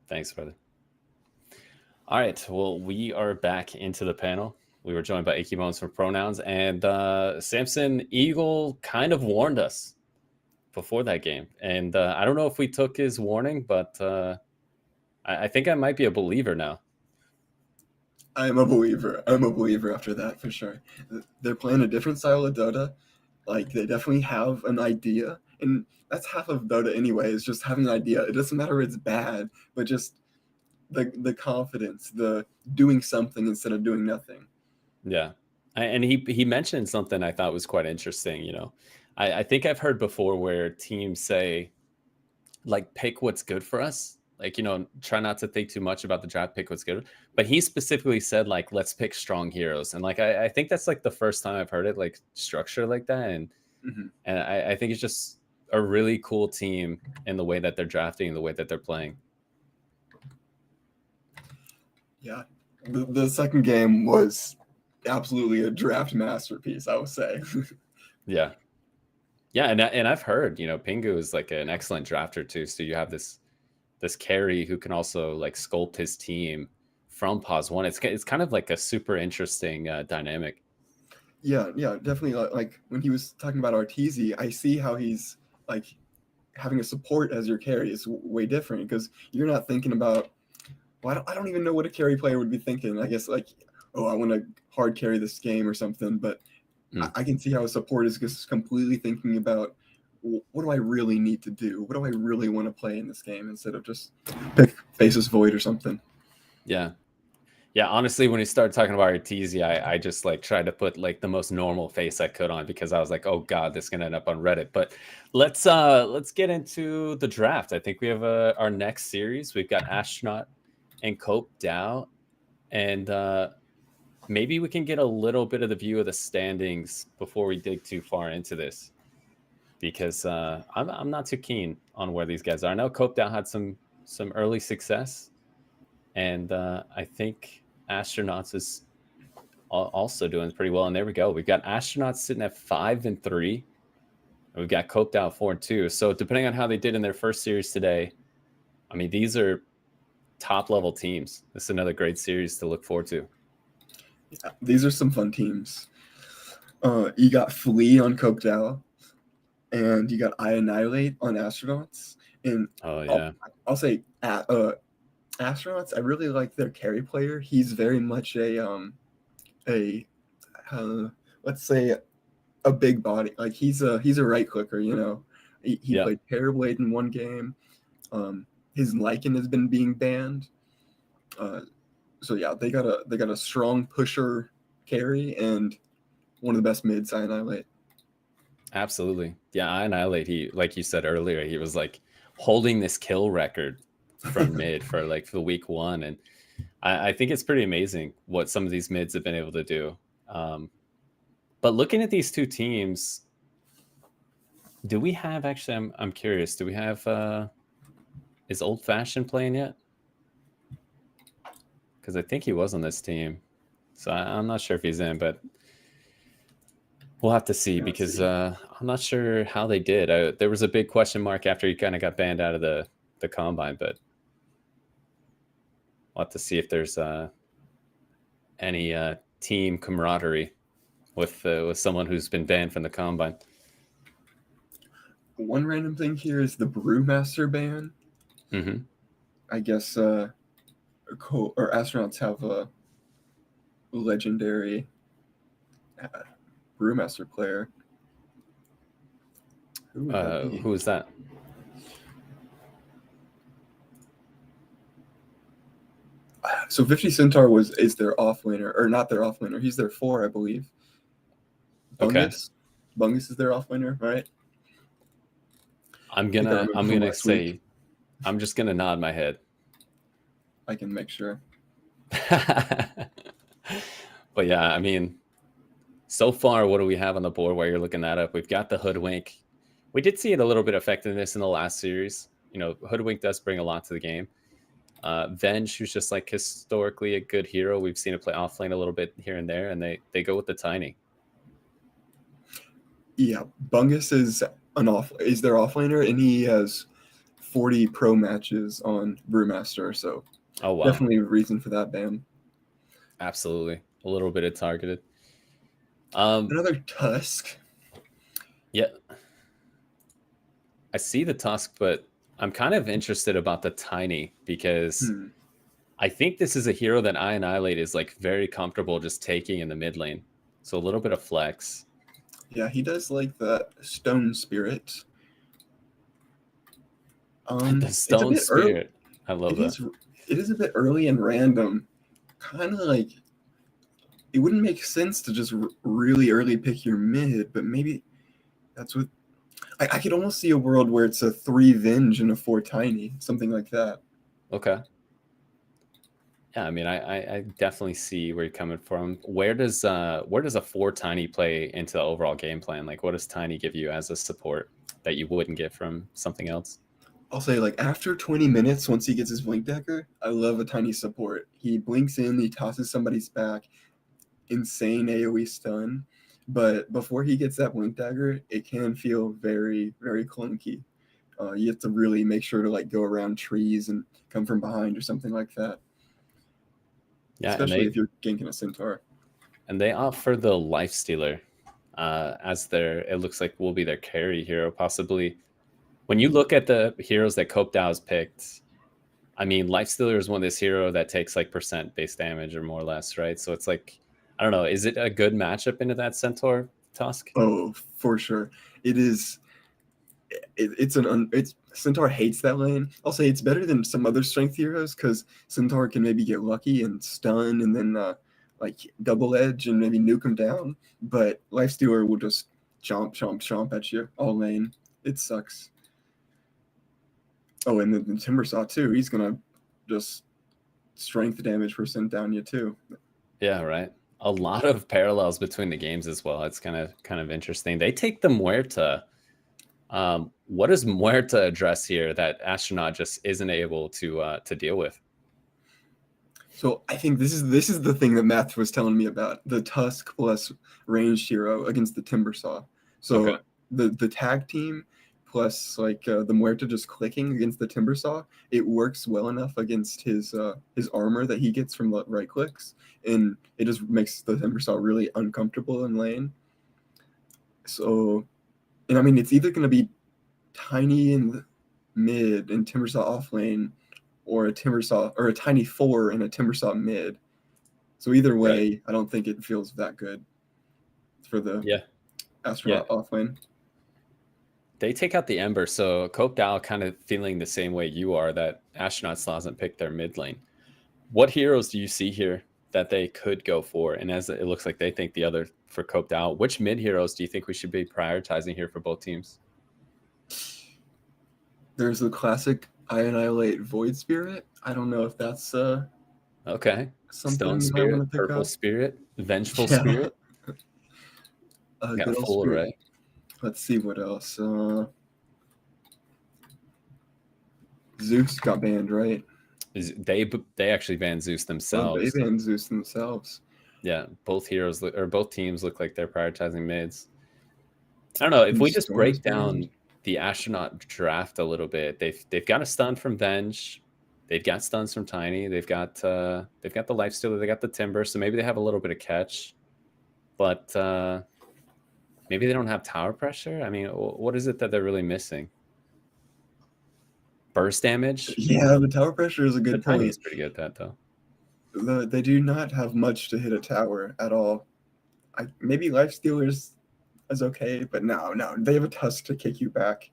Thanks, brother. All right. Well, we are back into the panel. We were joined by Achy Bones from Pronouns, and Samson Eagle kind of warned us before that game. And I don't know if we took his warning, but I think I might be a believer now. I'm a believer. I'm a believer after that for sure. They're playing a different style of Dota. Like they definitely have an idea, and that's half of Dota anyway. Is just having an idea. It doesn't matter if it's bad, but just the confidence, the doing something instead of doing nothing. Yeah, and he mentioned something I thought was quite interesting. I think I've heard before where teams say, like, pick what's good for us. Like, try not to think too much about the draft, pick what's good. But he specifically said, like, let's pick strong heroes. And like, I think that's like the first time I've heard it like structured like that. And and I think it's just a really cool team in the way that they're drafting, the way that they're playing. Yeah, the second game was absolutely a draft masterpiece, I would say. Yeah, and I've heard Pingu is like an excellent drafter too. So you have this carry who can also like sculpt his team from pause one. It's kind of like a super interesting dynamic. Yeah, definitely. Like when he was talking about Arteezy, I see how he's like having a support as your carry is way different because you're not thinking about. Well, I don't even know what a carry player would be thinking. I guess like, oh, I want to hard carry this game or something. But I can see how a support is just completely thinking about what do I really need to do? What do I really want to play in this game instead of just pick Faceless Void or something. Yeah. Honestly, when he started talking about Arteezy, I just like tried to put like the most normal face I could on because I was like, oh god, this is gonna end up on Reddit. But let's get into the draft. I think we have our next series. We've got Astronaut and copeDAO, and maybe we can get a little bit of the view of the standings before we dig too far into this, because I'm not too keen on where these guys are. I know copeDAO had some early success, and I think Astronauts is also doing pretty well. And there we go. We've got Astronauts sitting at 5-3. And we've got copeDAO 4-2. So depending on how they did in their first series today, I mean, these are top level teams. This is another great series to look forward to. Yeah, these are some fun teams. You got Flea on copeDAO. and you got I Annihilate on Astronauts. And Oh yeah. I'll say Astronauts, I really like their carry player. He's very much a let's say a big body. Like he's a right clicker, you know. He Yeah. played Parablade in one game. His Lycan has been being banned. So yeah, they got a strong pusher carry and one of the best mids, I Annihilate. Absolutely. Yeah, I Annihilate, he, like you said earlier, he was like holding this kill record from mid for like the week 1. And I think it's pretty amazing what some of these mids have been able to do. But looking at these two teams, do we have actually, I'm curious, do we have is Old Fashioned playing yet? Because I think he was on this team. So I'm not sure if he's in, but we'll have to see because I'm not sure how they did. There was a big question mark after he kind of got banned out of the combine, but we'll have to see if there's any team camaraderie with someone who's been banned from the combine. One random thing here is the Brewmaster ban. Mm-hmm. I guess or astronauts have a legendary Brewmaster player. Who would that be? Who is that? So 50 Centaur is their offlaner, or not their offlaner. He's their 4, I believe. Bungus. Okay. Bungus is their offlaner, right? I'm gonna say, I'm just gonna nod my head. I can make sure. But yeah, I mean, so far, what do we have on the board while you're looking that up? We've got the Hoodwink. We did see it a little bit effectiveness in the last series. You know, Hoodwink does bring a lot to the game. Venge, who's just like historically a good hero. We've seen it play offlane a little bit here and there, and they go with the Tiny. Yeah, Bungus is their offlaner, and he has 40 pro matches on Brewmaster, so Oh wow, definitely a reason for that ban. Absolutely, a little bit of targeted. Another Tusk. Yeah, I see the Tusk, but I'm kind of interested about the Tiny because I think this is a hero that I Annihilate is like very comfortable just taking in the mid lane. So a little bit of flex. Yeah, he does like the Stone Spirit. The Stone Spirit. I love that. It is a bit early and random. Kind of like it wouldn't make sense to just really early pick your mid, but maybe that's what I could almost see a world where it's a 3 Venge and a 4 Tiny, something like that. Okay. Yeah, I mean, I definitely see where you're coming from. Where does a 4 Tiny play into the overall game plan? Like, what does Tiny give you as a support that you wouldn't get from something else? I'll say, like, after 20 minutes, once he gets his Blink Dagger, I love a Tiny support. He blinks in, he tosses somebody's back, insane AoE stun. But before he gets that Blink Dagger, it can feel very, very clunky. You have to really make sure to, like, go around trees and come from behind or something like that. Yeah, especially if you're ganking a Centaur. And they opt for the Lifestealer as it looks like will be their carry hero, possibly. When you look at the heroes that copeDAO has picked, I mean, Lifestealer is one of this hero that takes like % base damage or more or less, right? So it's like, I don't know, is it a good matchup into that Centaur Tusk? Oh, for sure. It is. It's Centaur hates that lane. I'll say it's better than some other strength heroes because Centaur can maybe get lucky and stun and then like double edge and maybe nuke him down. But Lifestealer will just chomp at you all lane. It sucks. Oh, and then the Timbersaw too. He's gonna just strength damage % down you too. Yeah, right. A lot of parallels between the games as well. It's kind of interesting. They take the Muerta. What does Muerta address here that Astronaut just isn't able to deal with? So I think this is the thing that Matt was telling me about, the Tusk plus ranged hero against the Timbersaw. So Okay. the tag team plus like the Muerta just clicking against the Timbersaw, it works well enough against his armor that he gets from the right clicks, and it just makes the Timbersaw really uncomfortable in lane. So And I mean, it's either going to be Tiny in the mid and Timbersaw off lane, or a Tiny 4 and a Timbersaw mid. So either way, I don't think it feels that good for the Astronaut off lane. They take out the Ember, so copeDAO kind of feeling the same way you are, that Astronaut still hasn't picked their mid lane. What heroes do you see here that they could go for? And as it looks like they think the other for copeDAO, which mid heroes do you think we should be prioritizing here for both teams? There's the classic I Annihilate Void Spirit. I don't know if that's okay. something Stone you Spirit, might want to pick Purple up. Vengeful Spirit. Got Got a a full array. Let's see what else. Zeus got banned, right? They actually banned Zeus themselves. They banned Zeus themselves. Yeah, both teams look like they're prioritizing mids. I don't know if we just break down the Astronaut draft a little bit. They've got a stun from Venge, they've got stuns from Tiny, they've got the Lifestealer, they got the Timber, so maybe they have a little bit of catch, but maybe they don't have tower pressure. I mean, what is it that they're really missing? Burst damage? Yeah, the tower pressure is a good point. Tiny's pretty good at that though. They do not have much to hit a tower at all. Maybe Lifestealers is okay, but no, they have a Tusk to kick you back.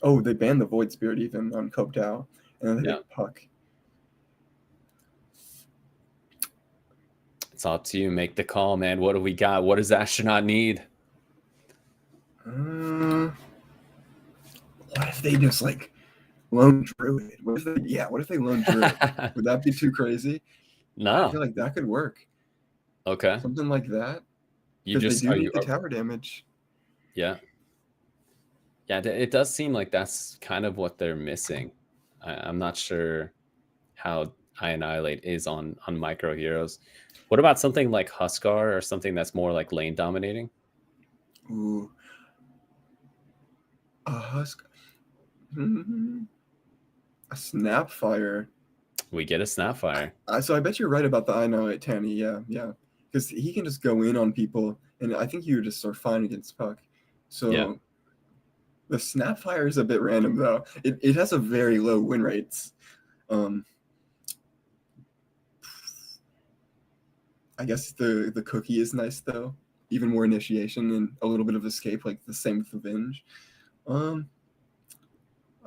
Oh, they banned the Void Spirit even on copeDAO, and then they hit Puck. It's up to you. Make the call, man. What do we got? What does Astronaut need? What if they just like lone Druid? What if they lone Druid? Would that be too crazy? No. I feel like that could work. Okay. Something like that. You just they do need the tower damage. Yeah. Yeah, it does seem like that's kind of what they're missing. I'm not sure how I Annihilate is on micro heroes. What about something like Huskar or something that's more like lane dominating? Ooh. A Huskar. A Snapfire. We get a Snapfire. So I bet you're right about the I Annihilate Tanny. Yeah. Because he can just go in on people, and I think you just are fine against Puck. So the Snapfire is a bit random, though. It has a very low win rates. I guess the cookie is nice, though. Even more initiation and a little bit of escape, like the same with the Venge.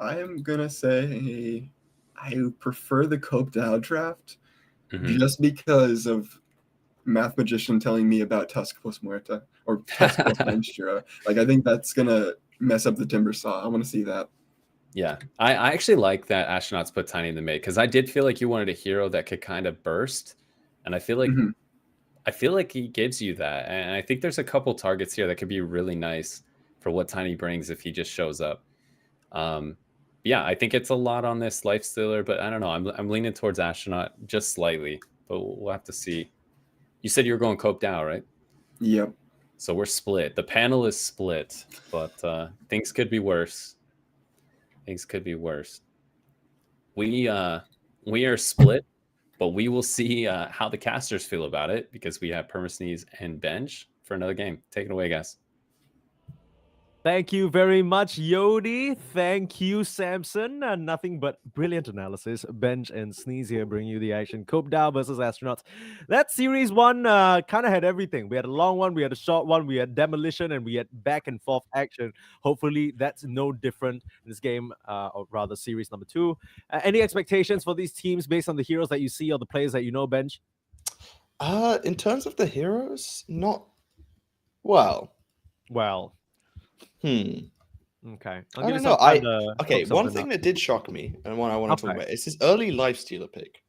I am going to say I prefer the copeDAO draft just because of Math Magician telling me about Tusk plus Muerta or Tusk plus Vengeful. Like, I think that's going to mess up the Timbersaw. I want to see that. Yeah, I actually like that Astronauts put Tiny in the mid, because I did feel like you wanted a hero that could kind of burst, and I feel like he gives you that, and I think there's a couple targets here that could be really nice for what Tiny brings if he just shows up. Yeah, I think it's a lot on this Lifestealer, but I don't know. I'm leaning towards Astronaut just slightly, but we'll have to see. You said you were going copeDAO, right? Yep. So we're split. The panel is split, but things could be worse. We are split, but we will see how the casters feel about it, because we have Permasneeze and Bench for another game. Take it away, guys. Thank you very much, Yodi. Thank you, Samson. Nothing but brilliant analysis. Bench and Sneeze here bring you the action. copeDAO versus Astronauts. That series one kind of had everything. We had a long one, we had a short one, we had demolition, and we had back and forth action. Hopefully, that's no different in this game, or rather series number 2. Any expectations for these teams based on the heroes that you see or the players that you know, Bench? In terms of the heroes, not well. Okay. I don't know. Okay, one thing that did shock me, and one I want to talk about, is this early Lifestealer pick.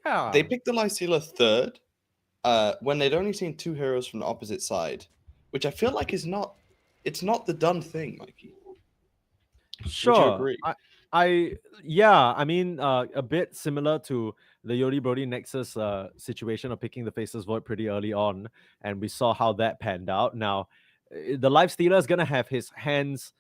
Yeah. They picked the Lifestealer third, when they'd only seen 2 heroes from the opposite side, which I feel like it's not the done thing, Mikey. Sure. Would you agree? I mean, a bit similar to the Yodi Brody Nexus situation of picking the Faceless Void pretty early on, and we saw how that panned out. Now, the Lifestealer is going to have his hands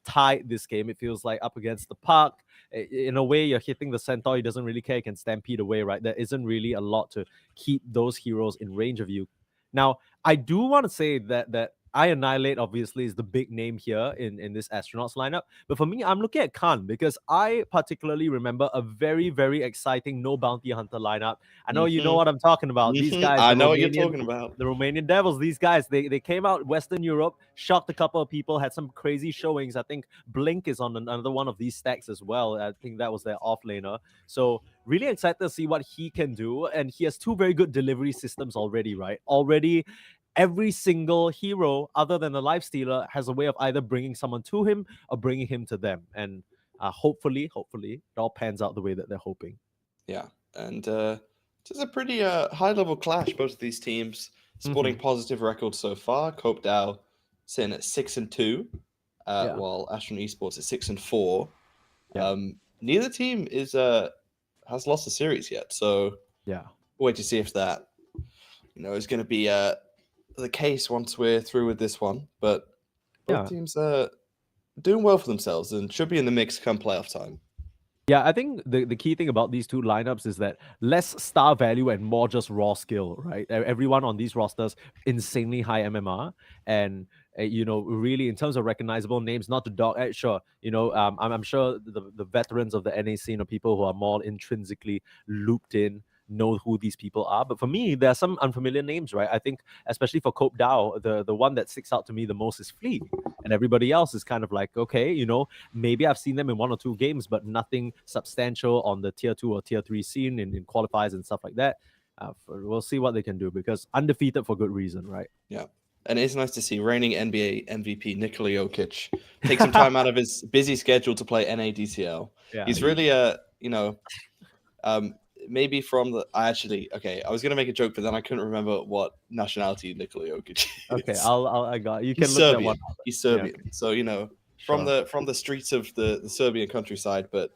tied this game. It feels like up against the Puck. In a way, you're hitting the Centaur. He doesn't really care. He can stampede away, right? There isn't really a lot to keep those heroes in range of you. Now, I do want to say that I Annihilate obviously is the big name here in this Astronauts lineup. But for me, I'm looking at Khan because I particularly remember a very, very exciting no bounty hunter lineup. I know you know what I'm talking about. These guys, I know what you're talking about. the Romanian Devils, these guys, they came out Western Europe, shocked a couple of people, had some crazy showings. I think Blink is on another one of these stacks as well. I think that was their offlaner. So really excited to see what he can do. And he has two very good delivery systems already, right? Already every single hero other than the Lifestealer has a way of either bringing someone to him or bringing him to them. And hopefully, it all pans out the way that they're hoping. Yeah, and it's a pretty high-level clash. Both of these teams sporting positive records so far. copeDAO sitting at 6-2, while Astronaut Esports is 6-4. Yeah. Neither team has lost a series yet, so yeah, we'll wait to see if that is going to be the case once we're through with this one. But both teams are doing well for themselves and should be in the mix come playoff time. Yeah, I think the key thing about these two lineups is that less star value and more just raw skill, right? Everyone on these rosters, insanely high MMR. And, really in terms of recognizable names, not to dog, sure, I'm sure the veterans of the NA scene or people who are more intrinsically looped in know who these people are. But for me, there are some unfamiliar names, right? I think, especially for copeDAO, the one that sticks out to me the most is Flea. And everybody else is kind of like, okay, maybe I've seen them in 1 or 2 games, but nothing substantial on the tier 2 or tier 3 scene in qualifiers and stuff like that. We'll see what they can do because undefeated for good reason, right? Yeah. And it's nice to see reigning NBA MVP Nikola Jokic take some time out of his busy schedule to play NADCL. Yeah, He's really, maybe from the... I was going to make a joke, but then I couldn't remember what nationality Nikola Jokic is. Okay, I got you. Can He's look Serbian. that one. He's Serbian. Yeah, okay. So, from the streets of the Serbian countryside, but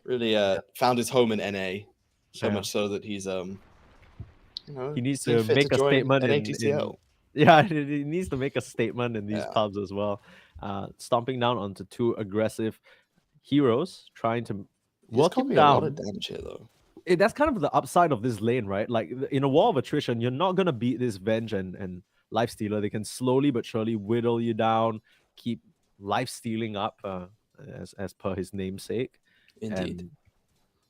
really found his home in NA, so much so that he's he needs to make a statement NADCL. He needs to make a statement in these pubs as well. Stomping down onto 2 aggressive heroes, trying to work him down. A lot of damage here, though. That's kind of the upside of this lane, right? Like in a war of attrition, you're not gonna beat this Venge and Lifestealer. They can slowly but surely whittle you down, keep life stealing up, as per his namesake. Indeed.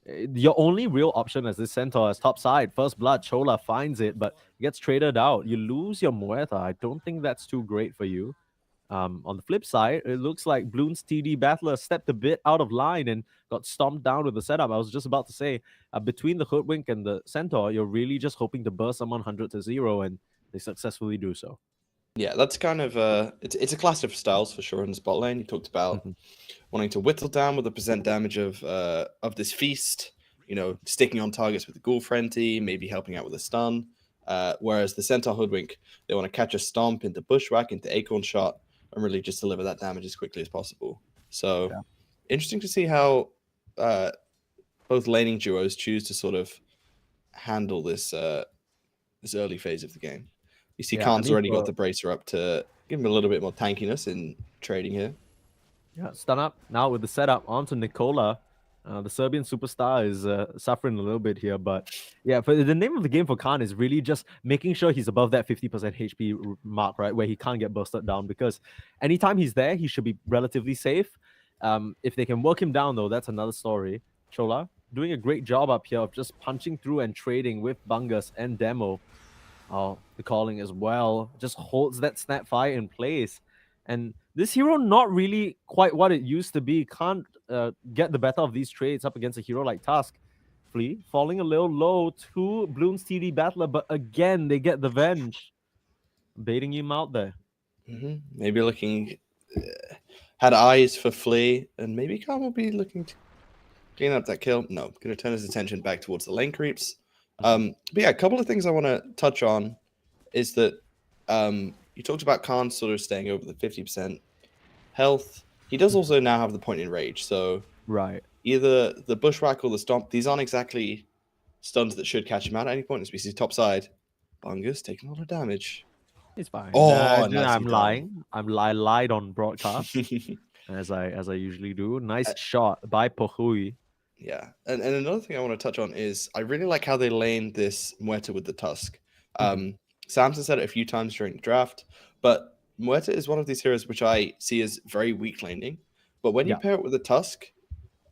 And your only real option as this Centaur is top side. First blood, Chola finds it, but gets traded out. You lose your Muerta. I don't think that's too great for you. On the flip side, it looks like Bloons TD Battler stepped a bit out of line and got stomped down with the setup. I was just about to say, between the Hoodwink and the Centaur, you're really just hoping to burst someone 100-0, and they successfully do so. Yeah, that's kind of it's a clash of styles for sure in the spot lane. You talked about wanting to whittle down with the percent damage of this feast, sticking on targets with the Ghoul Frenzy, maybe helping out with a stun. Whereas the Centaur Hoodwink, they want to catch a stomp into Bushwhack, into Acorn Shot, and really just deliver that damage as quickly as possible. So interesting to see how both laning duos choose to sort of handle this early phase of the game. You see Khan's already got the bracer up to give him a little bit more tankiness in trading here. Yeah, stun up. Now with the setup onto Nikola. The Serbian superstar is suffering a little bit here, but yeah, for the name of the game for Khan is really just making sure he's above that 50% HP mark, right, where he can't get busted down, because anytime he's there, he should be relatively safe. If they can work him down, though, that's another story. Chola doing a great job up here of just punching through and trading with Bungus and Demo. Oh, the calling as well just holds that snap fire in place. And this hero not really quite what it used to be. Can't get the better of these trades up against a hero like Tusk. Flea falling a little low to Bloons TD Battler, but again, they get the Venge. Baiting him out there. Maybe looking... had eyes for Flea, and maybe Khan will be looking to clean up that kill. No, going to turn his attention back towards the lane creeps. But yeah, a couple of things I want to touch on is that you talked about Khan sort of staying over the 50% health. He does also now have the point in rage, so either the Bushwhack or the Stomp, these aren't exactly stuns that should catch him out at any point. As we see top side, Bungus taking a lot of damage. It's fine. Oh, I'm lying. Lied on broadcast as I usually do. Nice shot by Pohui. Yeah, and another thing I want to touch on is I really like how they lane this Muerta with the Tusk. Samson said it a few times during the draft, but Muerta is one of these heroes which I see as very weak laning, but when you Yeah. pair it with a Tusk,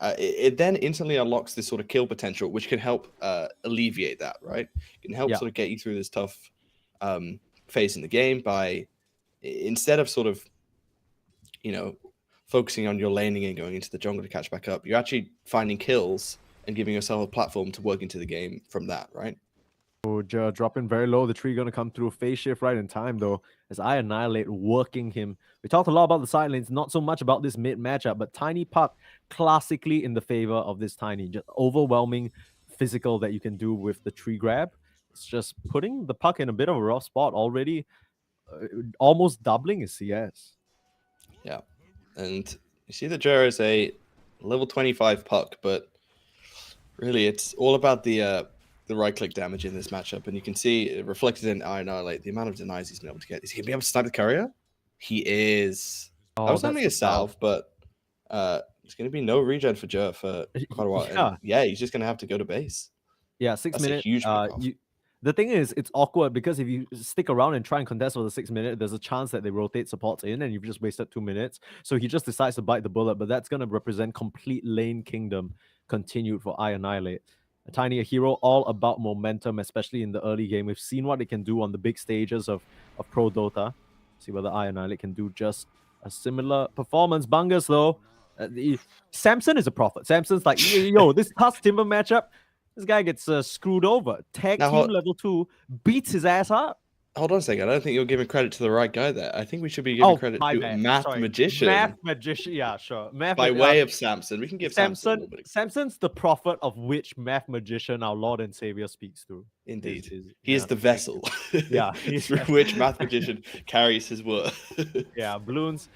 it then instantly unlocks this sort of kill potential, which can help alleviate that, right? It can help Yeah. sort of get you through this tough phase in the game by, instead of sort of, focusing on your laning and going into the jungle to catch back up, you're actually finding kills and giving yourself a platform to work into the game from that, right? Dropping very low. The tree going to come through. Phase shift right in time, though, as I annihilate, working him. We talked a lot about the side lanes, not so much about this mid matchup, but Tiny Puck classically in the favor of this Tiny. Just overwhelming physical that you can do with the tree grab. It's just putting the Puck in a bit of a rough spot already, almost doubling his CS. Yeah. And you see that Jera is a level 25 Puck, but really it's all about the right-click damage in this matchup, and you can see it reflected in Annihilate, the amount of denies he's been able to get. Is he going to be able to snipe the courier? He is. Oh, I was that's only a the salve. salve, but there's going to be no regen for Jer for quite a while. Yeah. And yeah, he's just going to have to go to base. Yeah, 6 That's a minutes. huge pick-off. The thing is, it's awkward because if you stick around and try and contest for the 6 minute, there's a chance that they rotate supports in and you've just wasted 2 minutes. So he just decides to bite the bullet, but that's going to represent complete lane kingdom continued for Annihilate. A Tiny, a hero all about momentum, especially in the early game. We've seen what it can do on the big stages of Pro Dota. See whether Annihilate can do just a similar performance. Bungus, though, Samson is a prophet. Samson's like, yo, this Tusk Timber matchup, this guy gets screwed over. Tag Now, team level 2 beats his ass up. Hold on a second. I don't think you're giving credit to the right guy there. I think we should be giving credit to Math Magician. Math Magician, yeah, sure. By way of Samson. We can give Samson a little bit of... Samson's the prophet of which Math Magician our Lord and Savior speaks through. Indeed. He is the vessel. Yeah. Through which Math Magician carries his word. Yeah, Bloons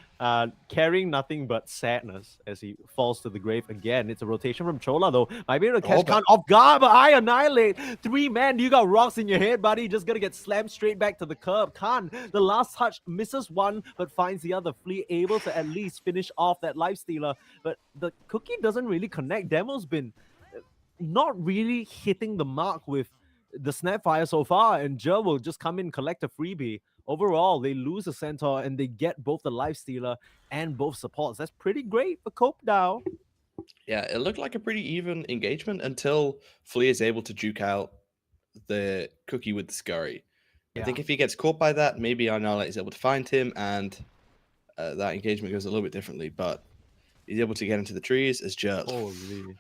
carrying nothing but sadness as he falls to the grave again. It's a rotation from Chola, though. Might be able to catch Khan off guard, but I annihilate. 3 man, you got rocks in your head, buddy. Just gonna get slammed straight back to the curb. Khan, the last touch, misses one, but finds the other. Flea able to at least finish off that life stealer. But the cookie doesn't really connect. Demo's been not really hitting the mark with the Snapfire so far, and Jer will just come in, collect a freebie. Overall, they lose a Centaur and they get both the Lifestealer and both supports. That's pretty great for copeDAO. Yeah, it looked like a pretty even engagement until Flea is able to juke out the cookie with the scurry. I think if he gets caught by that, maybe Annihilate is able to find him and that engagement goes a little bit differently, but he's able to get into the trees as Jer. Holy.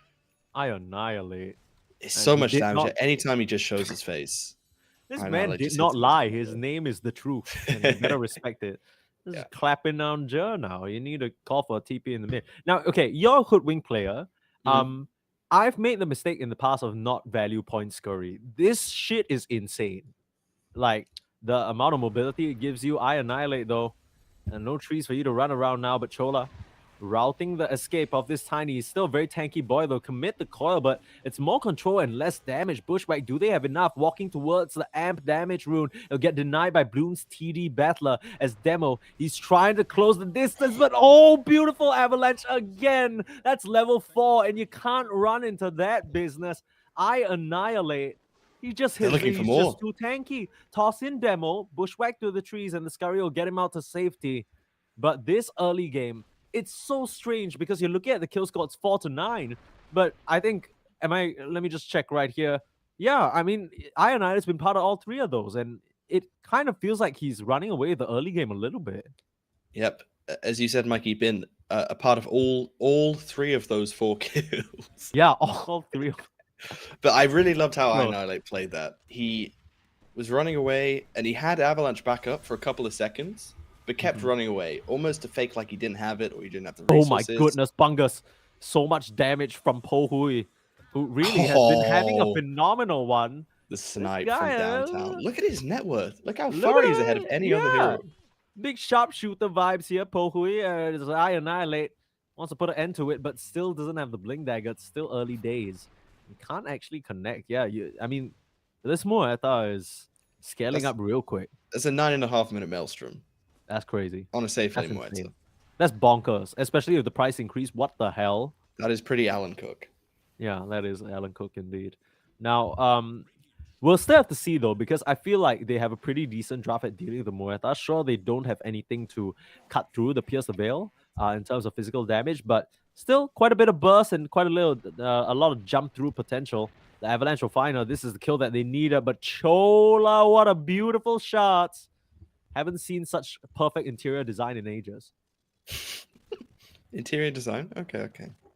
I annihilate. It's so much damage anytime he just shows his face. This man did not lie. His name is the truth. And you better respect it. This is clapping down Jer now. You need to call for a TP in the mid. Now, okay, you're a Hoodwink player. I've made the mistake in the past of not value point scurry. This shit is insane. Like, the amount of mobility it gives you. I annihilate, though. And no trees for you to run around now, but Chola routing the escape of this Tiny. He's still a very tanky boy, though. Commit the coil, but it's more control and less damage. Bushwhack, do they have enough? Walking towards the amp damage rune. It'll get denied by Bloom's TD Battler as Demo. He's trying to close the distance, but oh, beautiful avalanche again. That's level 4, and you can't run into that business. I annihilate. He just hit me. He's just too tanky. Toss in Demo, Bushwhack through the trees, and the Scurry will get him out to safety. But this early game, it's so strange because you're looking at the kill score, it's 4-9. But I think, let me just check right here. Yeah, I mean, Ionite has been part of all 3 of those, and it kind of feels like he's running away the early game a little bit. Yep. As you said, Mikey, been a part of all 3 of those 4 kills. Yeah, all 3 of them. But I really loved how Annihilate played that. He was running away, and he had Avalanche back up for a couple of seconds, but kept running away, almost to fake like he didn't have it or he didn't have the resources. Oh my goodness, Bungus. So much damage from Po Hui, who really has been having a phenomenal one. The snipe from downtown. Look at his net worth. Look how far he's ahead of any other hero. Big sharpshooter vibes here, Po Hui. I Annihilate wants to put an end to it, but still doesn't have the Blink Dagger. It's still early days. You can't actually connect. Yeah, I mean, this Muerta is scaling up real quick. That's a 9.5 minute Maelstrom. That's crazy. On a safe lane Muerta. That's bonkers, especially if the price increase. What the hell? That is pretty Alan Cook. Yeah, that is Alan Cook indeed. Now, We'll still have to see though, because I feel like they have a pretty decent draft at dealing with the Muerta. Sure, they don't have anything to cut through the Pierce the Veil in terms of physical damage, but still quite a bit of burst and quite a lot of jump through potential. The Avalanche will find her. This is the kill that they needed, but Chola, what a beautiful shot. Haven't seen such perfect interior design in ages. Interior design? Okay.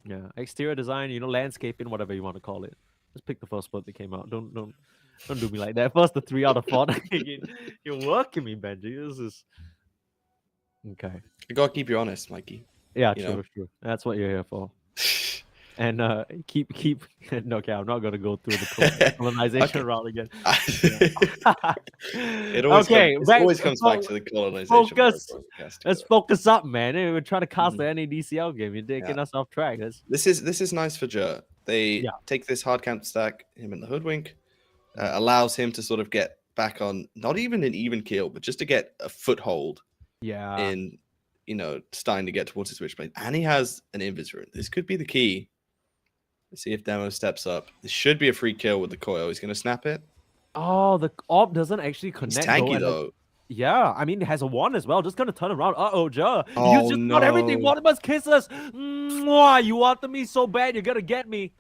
Yeah, exterior design, landscaping, whatever you want to call it. Just pick the first spot that came out. Don't do me like that. First, the 3 out of 4. You're working me, Benji. This is okay. You gotta keep you honest, Mikey. Yeah, You true, know? true. That's what you're here for. And keep. No, okay, I'm not gonna go through the colonization Okay. route again. It always comes back to the colonization. Focus. Podcast, Let's focus up, man. We're trying to cast the NADCL game. You're taking us off track. This is nice for Jer. They take this hard camp stack, him in the hoodwink, allows him to sort of get back on not even an even keel, but just to get a foothold. Yeah. In starting to get towards his switchblade, and he has an invis rune. This could be the key. Let's see if Demo steps up. This should be a free kill with the coil. He's gonna snap it. Oh, the AWP doesn't actually connect. He's tanky though. Yeah, I mean, it has a wand as well. Just gonna turn around. Jer. Oh, You just got everything. no. One of us kisses. Mwah, you wanted me so bad. You're gonna get me.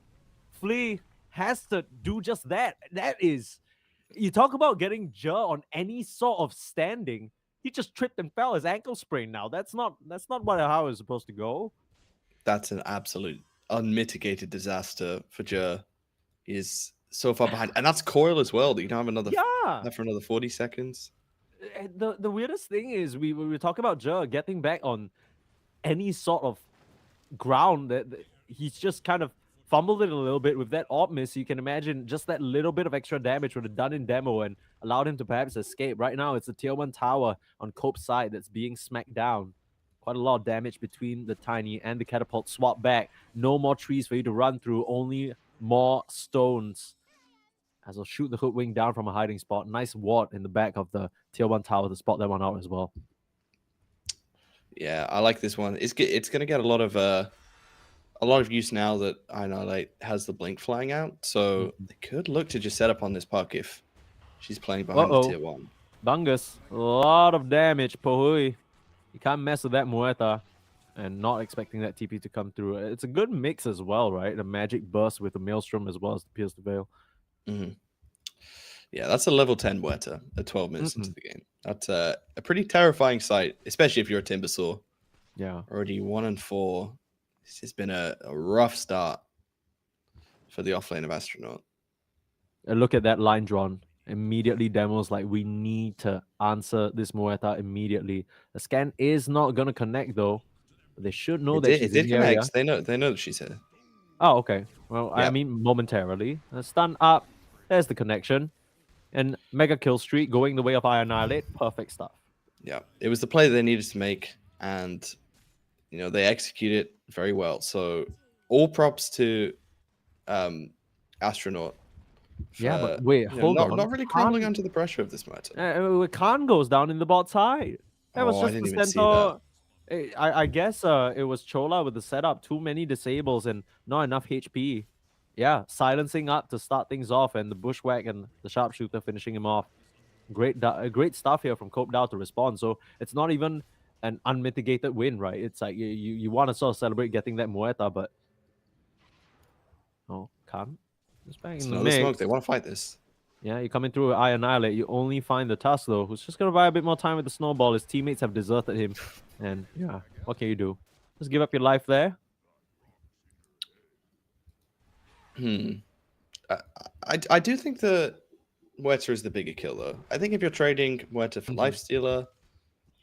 Flea has to do just that. That is, you talk about getting Jer on any sort of standing. He just tripped and fell. His ankle sprained. Now that's not how it's supposed to go. That's an absolute unmitigated disaster for Jer. Is so far behind, and that's coil as well. That you don't have another for another 40 seconds. The weirdest thing is we were talking about Jer getting back on any sort of ground that he's just kind of fumbled it a little bit with that AWP miss. You can imagine just that little bit of extra damage would have done in demo and allowed him to perhaps escape. Right now, it's the tier 1 tower on Cope's side that's being smacked down. Quite a lot of damage between the Tiny and the Catapult. Swap back. No more trees for you to run through. Only more stones. As I'll shoot the hoodwink down from a hiding spot. Nice ward in the back of the tier 1 tower to spot that one out as well. Yeah, I like this one. It's going to get a lot of use now that Annihilate has the blink flying out. So they could look to just set up on this puck if she's playing behind the tier 1. Bungus, a lot of damage, Pohui. You can't mess with that Muerta. And not expecting that TP to come through. It's a good mix as well, right? The magic burst with the Maelstrom as well as the Pierce the Veil. Yeah, that's a level 10 Muerta at 12 minutes into the game. That's a pretty terrifying sight, especially if you're a Timbersaw. Yeah. Already 1-4. This has been a rough start for the offlane of Astronaut. And look at that line drawn. Immediately demos like we need to answer this Muerta immediately. The scan is not gonna connect though. But they should know that she's in the area. They know that she's here. Oh, okay. Well, I mean momentarily. Stun up. There's the connection. And mega kill streak going the way of Annihilate. Perfect stuff. Yeah. It was the play that they needed to make, and they execute it very well. So all props to Astronaut. Yeah, but wait, hold on. Not really crumbling under the pressure of this Muerta. Khan goes down in the bot side. That was just the center. I guess it was Chola with the setup. Too many disables and not enough HP. Yeah, silencing up to start things off, and the bushwhack and the sharpshooter finishing him off. Great stuff here from copeDAO to respond. So it's not even an unmitigated win, right? It's like you want to sort of celebrate getting that Muerta, but Khan. Just back in the mix. Smoke. They want to fight this. Yeah, you're coming through with Annihilate. You only find the Tusk, though, who's just going to buy a bit more time with the snowball. His teammates have deserted him. And, yeah, what can you do? Just give up your life there? I do think the Muerta is the bigger kill, though. I think if you're trading Muerta for Lifestealer,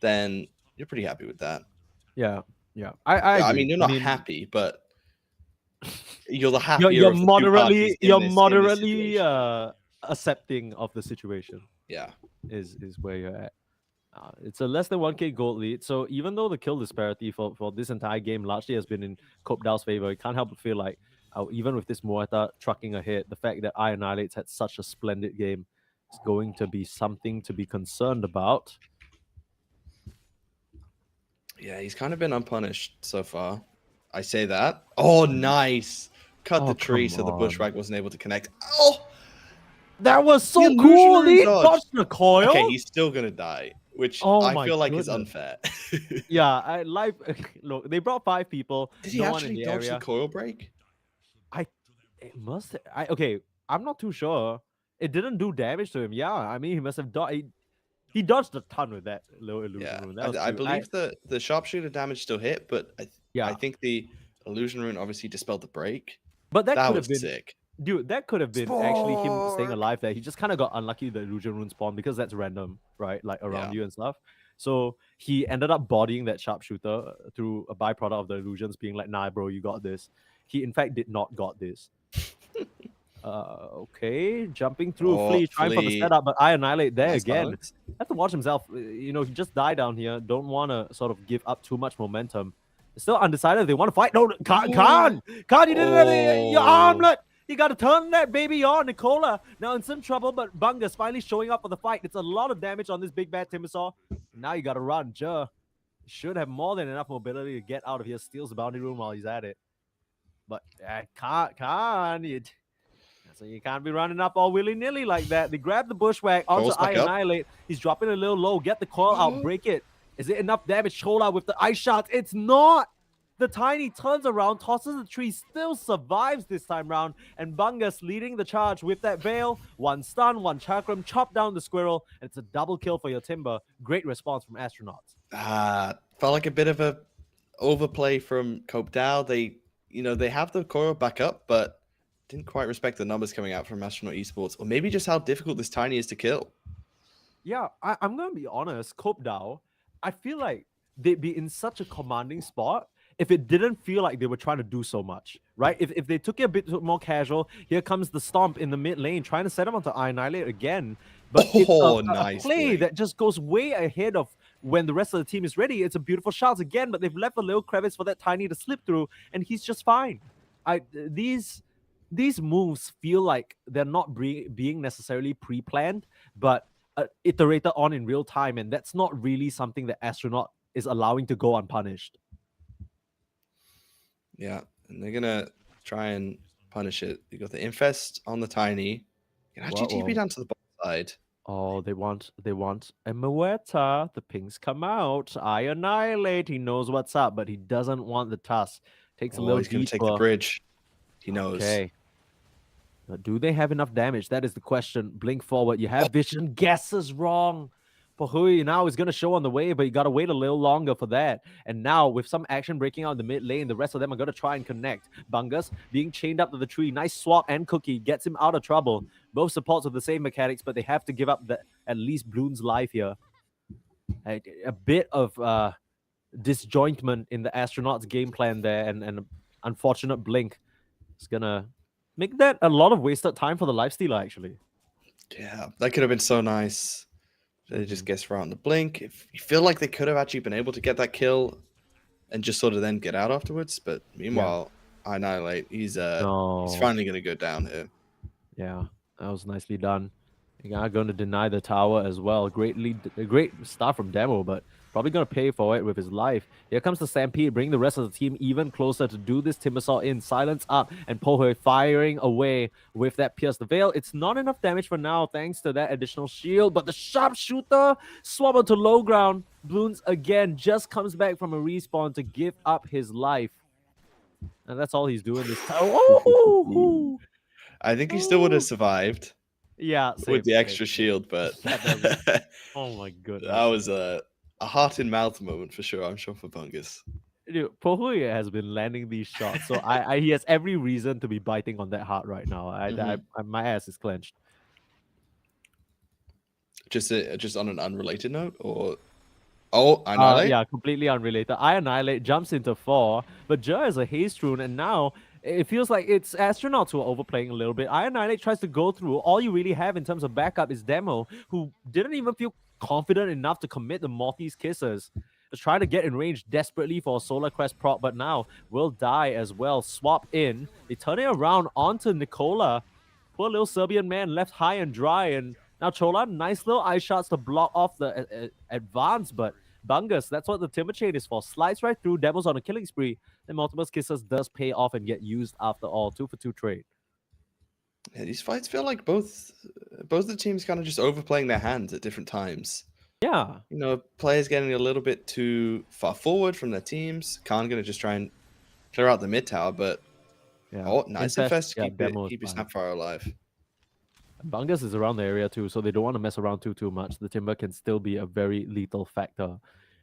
then you're pretty happy with that. Yeah. I mean, you're not happy, but you're the happier. You're moderately accepting of the situation. Yeah, is where you're at. It's a less than 1k gold lead. So even though the kill disparity for this entire game largely has been in copeDAO's favor, you can't help but feel like even with this Muerta trucking ahead, the fact that Annihilate's had such a splendid game is going to be something to be concerned about. Yeah, he's kind of been unpunished so far. I say that. Oh, nice. Cut the tree so the bushwhack wasn't able to connect. Oh! That was so The cool. illusionary He dodge. dodged the coil. Okay, he's still gonna die, which Oh I my feel like is goodness. unfair. Yeah, I like. Look, they brought 5 people. Did he no one in actually the dodge area. the coil break? It must. Okay, I'm not too sure. It didn't do damage to him. Yeah, I mean, he must have dodged. He dodged a ton with that little illusion Yeah, rune. That was I cute. believe the sharpshooter damage still hit, but I Yeah, think the illusion rune obviously dispelled the break. but that That could was have been, sick. dude. That could have been actually him staying Spork! alive there. He just kind of got unlucky with the illusion rune spawn because that's random, right? Like around Yeah. you and stuff. So he ended up bodying that sharpshooter through a byproduct of the illusions being like, "Nah, bro, you got this." He in fact did not got this. Okay, jumping through Oh, Flea, trying for the Flea. setup, but I annihilate there Nice again. balance. Have to watch himself. You know, he just died down here. Don't want to sort of give up too much momentum. Still undecided if they want to fight. No, Khan, you didn't have your Oh. armlet. You got to turn that baby on, Nicola. Now in some trouble, but Bungus finally showing up for the fight. It's a lot of damage on this big bad Timbersaw. Now you got to run. Should have more than enough mobility to get out of here. Steals the boundary room while he's at it. But Khan, so you can't be running up all willy-nilly like that. They grab the bushwhack onto Coil's back I up. Annihilate. He's dropping a little low. Get the coil out. Break it. Is it enough damage? Chola with the ice shots. It's not. The Tiny turns around, tosses the tree, still survives this time round. And Bungus leading the charge with that Veil. 1 stun, 1 chakram, chop down the squirrel. And it's a double kill for your Timber. Great response from Astronauts. Felt like a bit of a overplay from copeDAO. They have the coil back up, but didn't quite respect the numbers coming out from Astronaut Esports, or maybe just how difficult this Tiny is to kill. Yeah, I'm going to be honest. copeDAO, I feel like they'd be in such a commanding spot if it didn't feel like they were trying to do so much, right? If they took it a bit more casual, here comes the Stomp in the mid lane, trying to set him onto I Annihilate again. But it's a nice play play. that just goes way ahead of when the rest of the team is ready. It's a beautiful shot again, but they've left a little crevice for that Tiny to slip through, and he's just fine. These moves feel like they're not being necessarily pre-planned, but iterated on in real time, and that's not really something that Astronaut is allowing to go unpunished. Yeah, and they're gonna try and punish it. You got the Infest on the Tiny. You can actually TP down to the bottom side. Oh, they want a Moeta. The pings come out. I Annihilate. He knows what's up, but he doesn't want the tusk. Takes a little He's gonna take the detour. bridge. He knows. Okay. Do they have enough damage? That is the question. Blink forward. You have vision. Guesses wrong. Pohui now is going to show on the way, but you got to wait a little longer for that. And now, with some action breaking out in the mid lane, the rest of them are going to try and connect. Bungus being chained up to the tree. Nice swap, and Cookie gets him out of trouble. Both supports with the same mechanics, but they have to give up at least Bloon's life here. A bit of disjointment in the Astronauts game plan there, and an unfortunate blink. It's going to make that a lot of wasted time for the lifestealer, actually. Yeah, that could have been so nice. They just guess right on the blink. If you feel like they could have actually been able to get that kill and just sort of then get out afterwards, but meanwhile, I Annihilate. He's finally gonna go down here. Yeah, that was nicely done. They are going to deny the tower as well. Great start from Demo, but probably going to pay for it with his life. Here comes the Stampede, bring the rest of the team even closer to do this Timbersaw in. Silence up, and Pohe firing away with that Pierce the Veil. It's not enough damage for now, thanks to that additional shield, but the Sharpshooter swap onto low ground. Bloons again just comes back from a respawn to give up his life. And that's all he's doing this time. Oh! I think he still would have survived. Yeah, with the extra shield, but oh my goodness, that was a heart in mouth moment for sure. I'm sure for Bungus. Dude, Pohuye has been landing these shots, so he has every reason to be biting on that heart right now. My ass is clenched. Just on an unrelated note, or Annihilate? Yeah, completely unrelated. I Annihilate jumps into 4, but Jer is a haste rune, and now it feels like it's Astronauts who are overplaying a little bit. I Annihilate tries to go through. All you really have in terms of backup is Demo, who didn't even feel confident enough to commit the Morty's Kisses. Was trying to get in range desperately for a Solar Crest prop, but now will die as well. Swap in. They turn it around onto Nicola. Poor little Serbian man left high and dry, and now Chola, nice little ice shots to block off the advance, but Bungus, that's what the Timber Chain is for. Slides right through, Devils on a killing spree. Then Multiple Kisses does pay off and get used after all. 2 for 2 trade. Yeah, these fights feel like both the teams kind of just overplaying their hands at different times. Yeah. You know, players getting a little bit too far forward from their teams. Khan gonna just try and clear out the mid tower, but Yeah. nice Infest, infest to yeah, demo is keep his fine. Snapfire alive. Bungus is around the area too, so they don't want to mess around too much. The Timber can still be a very lethal factor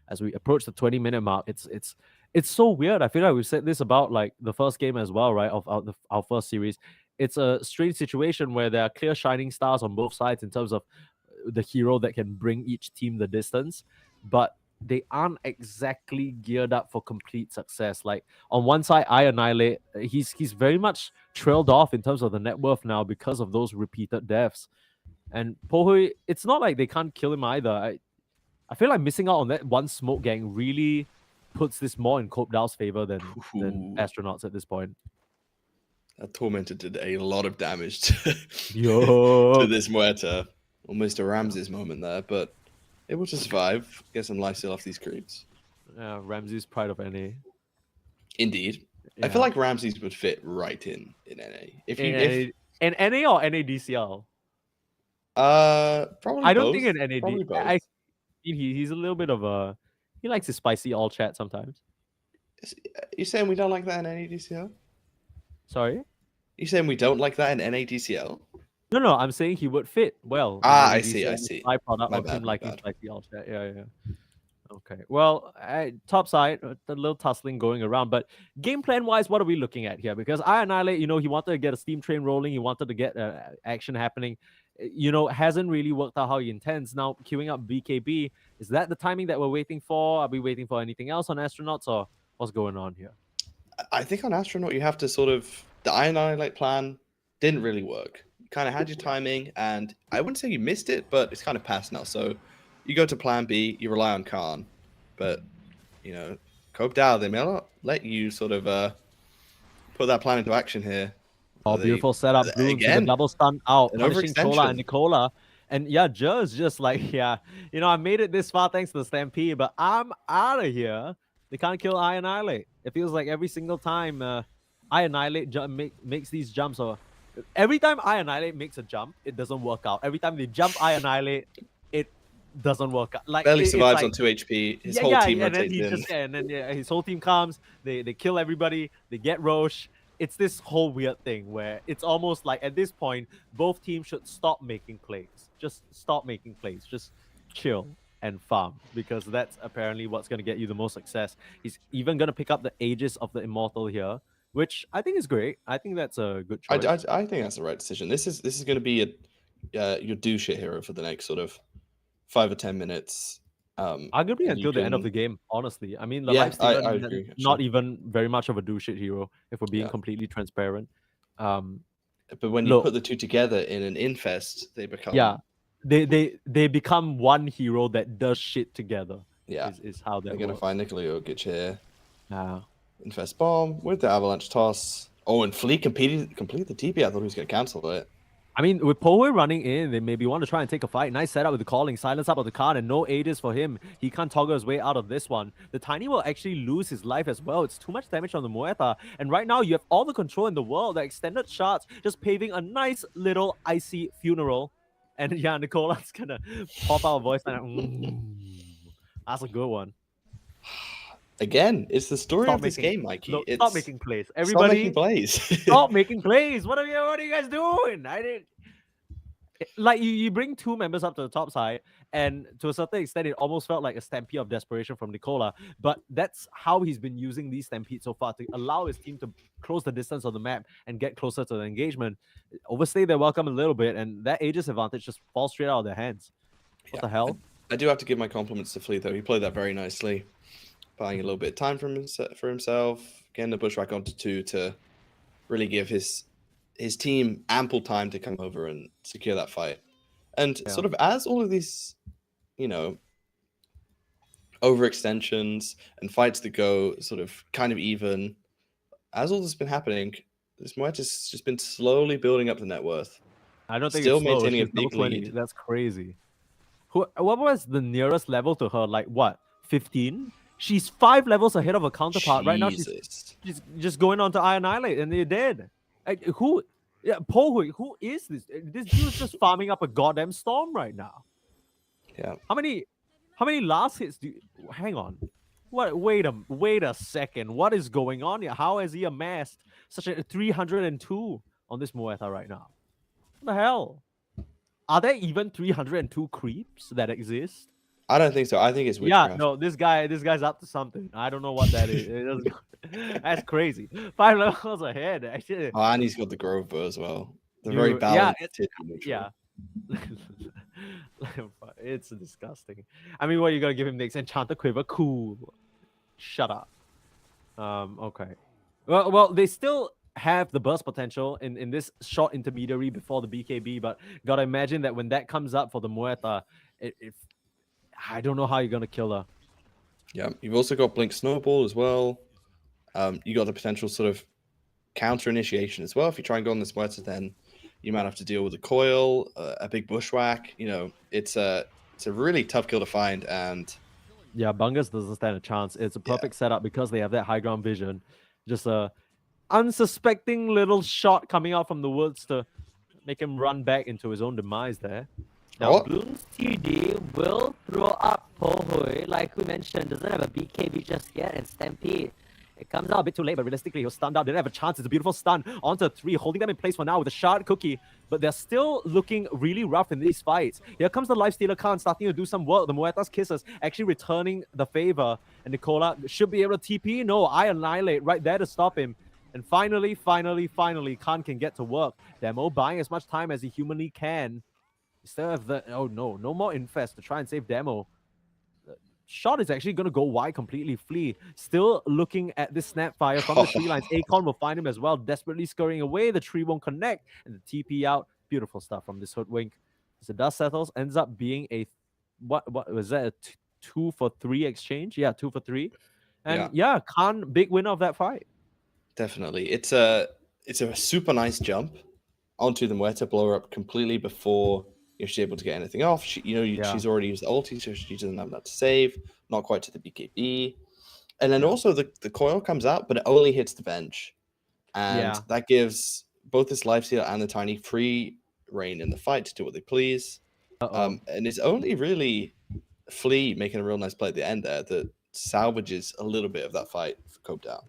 as we approach the 20-minute mark. It's so weird. I feel like we've said this about like the first game as well, right? Of our first series. It's a strange situation where there are clear shining stars on both sides in terms of the hero that can bring each team the distance, but they aren't exactly geared up for complete success. Like on one side, I Annihilate, he's very much trailed off in terms of the net worth now because of those repeated deaths. And Pohui, it's not like they can't kill him either. I feel like missing out on that one smoke gang really puts this more in copeDAO's favor than Astronauts at this point. That Tormentor did a lot of damage to, Yo. to this Muerta. Almost a Ramses moment there, but able to survive, get some life steal off these creeps. Yeah, Ramsey's pride of NA. Indeed. Yeah. I feel like Ramses would fit right in NA. In NA or NADCL? Probably I don't both. think in NAD. Probably both. He's a little bit of a... He likes his spicy all chat sometimes. You saying we don't like that in NADCL? Sorry? You saying we don't like that in NADCL? No, I'm saying he would fit well. I see. Byproduct My of bad, him my liking bad. spicy all chat. Yeah. Okay. Well, top side, the little tussling going around. But game plan wise, what are we looking at here? Because I Annihilate, he wanted to get a steam train rolling. He wanted to get action happening. Hasn't really worked out how he intends. Now, queuing up BKB, is that the timing that we're waiting for? Are we waiting for anything else on Astronauts, or what's going on here? I think on Astronaut, you have to the Annihilate plan didn't really work. You kind of had your timing, and I wouldn't say you missed it, but it's kind of past now. So you go to plan B, you rely on Khan. But, copeDAO, they may not let you sort of put that plan into action here. Oh, beautiful setup. Blue to the double stun out, punishing Chola and Nicola. And yeah, just like, I made it this far thanks to the Stampede, but I'm out of here. They can't kill I Annihilate. It feels like every single time I Annihilate makes these jumps, or every time I Annihilate makes a jump, it doesn't work out. Every time they jump I Annihilate, it doesn't work out. Like barely survives on 2 HP. His whole team rotates in. And then his whole team comes. They kill everybody. They get Roche. It's this whole weird thing where it's almost like at this point, both teams should stop making plays. Just stop making plays. Just chill and farm, because that's apparently what's going to get you the most success. He's even going to pick up the Aegis of the Immortal here, which I think is great. I think that's a good choice. I think that's the right decision. This is going to be your do shit hero for the next sort of 5 or 10 minutes. Arguably until the end of the game, honestly. I mean, the I agree, not even very much of a do shit hero, if we're being completely transparent. But when you put the two together in an infest, they become they become one hero that does shit together. Yeah, is how they're gonna find Nikola Jokic here. Yeah, infest bomb with the avalanche toss. Oh, and Flea complete the TP. I thought he was gonna cancel it. I mean, with Poe running in, they maybe want to try and take a fight. Nice setup with the calling, silence up of the card, and no Aegis for him. He can't toggle his way out of this one. The Tiny will actually lose his life as well. It's too much damage on the Muerta. And right now, you have all the control in the world. The extended shots just paving a nice little icy funeral. And yeah, Nicola's gonna pop out a voice and that's a good one. Again, it's the story of this game, Mikey. Look, stop making plays. Everybody, stop making plays. Stop making plays. What are you guys doing? I didn't. Like you bring two members up to the top side, and to a certain extent, it almost felt like a stampede of desperation from Nicola. But that's how he's been using these stampedes so far, to allow his team to close the distance on the map and get closer to the engagement, overstay their welcome a little bit, and that Aegis advantage just falls straight out of their hands. What the hell? I do have to give my compliments to Flea, though. He played that very nicely, buying a little bit of time for himself, getting the bushwhack onto 2 to really give his team ample time to come over and secure that fight. And sort of as all of these, overextensions and fights that go sort of kind of even, as all this has been happening, this Muerta's just been slowly building up the net worth. I don't think still it's slow. maintaining She's a big 20. lead. That's crazy. What was the nearest level to her? Like what? 15? She's 5 levels ahead of her counterpart. Right now, she's just going on to Annihilate, and they're dead. Who Yeah, Pohui, who is this? This dude's just farming up a goddamn storm right now. Yeah. How many last hits do you... Hang on. What? Wait a second. What is going on here? How has he amassed such a 302 on this Muerta right now? What the hell? Are there even 302 creeps that exist? I don't think so. I think it's Yeah, witchcraft. no, this guy's up to something. I don't know what that is. It doesn't... That's crazy. 5 levels ahead. Actually, Oh, and he's got the Grover as well. The Dude, very yeah, balanced tip neutral. yeah. It's disgusting. I mean, what are you gonna give him next? Enchanted Quiver? Cool. Shut up. Okay. Well, they still have the burst potential in this short intermediary before the BKB, but gotta imagine that when that comes up for the Muerta, I don't know how you're gonna kill her. Yeah. You've also got Blink Snowball as well. You got the potential sort of counter initiation as well. If you try and go on this Muerta, then you might have to deal with a coil, a big bushwhack. You know, it's a really tough kill to find, and Yeah, Bungus doesn't stand a chance. It's a perfect setup because they have that high ground vision. Just a unsuspecting little shot coming out from the woods to make him run back into his own demise there. Now, Oh. Bloons TD will throw up Pohui, like we mentioned, doesn't have a BKB just yet, and Stampede. It comes out a bit too late, but realistically, he was stunned out. Didn't have a chance. It's a beautiful stun onto 3, holding them in place for now with a shard cookie. But they're still looking really rough in these fights. Here comes the Lifestealer Khan starting to do some work. The Muerta's Kisses actually returning the favor. And Nicola should be able to TP. No, I Annihilate right there to stop him. And finally, Khan can get to work. Demo buying as much time as he humanly can. Still have the... Oh, no more Infest to try and save Demo. Shot is actually going to go wide completely. Flea still looking at this Snapfire from the tree lines. Akon will find him as well, desperately scurrying away. The tree won't connect, and the TP out. Beautiful stuff from this Hoodwink. As the dust settles, ends up being a what was that? A 2 for 3 exchange? Yeah, 2 for 3. And yeah, Khan big winner of that fight. Definitely, it's a super nice jump onto the Muerta, blow her up completely before she's able to get anything off. She's already used the ulti, so she doesn't have that to save. Not quite to the BKB. And then also the coil comes out, but it only hits the bench. And that gives both this Lifesteal and the Tiny free reign in the fight to do what they please. And it's only really Flea making a real nice play at the end there that salvages a little bit of that fight for copeDAO.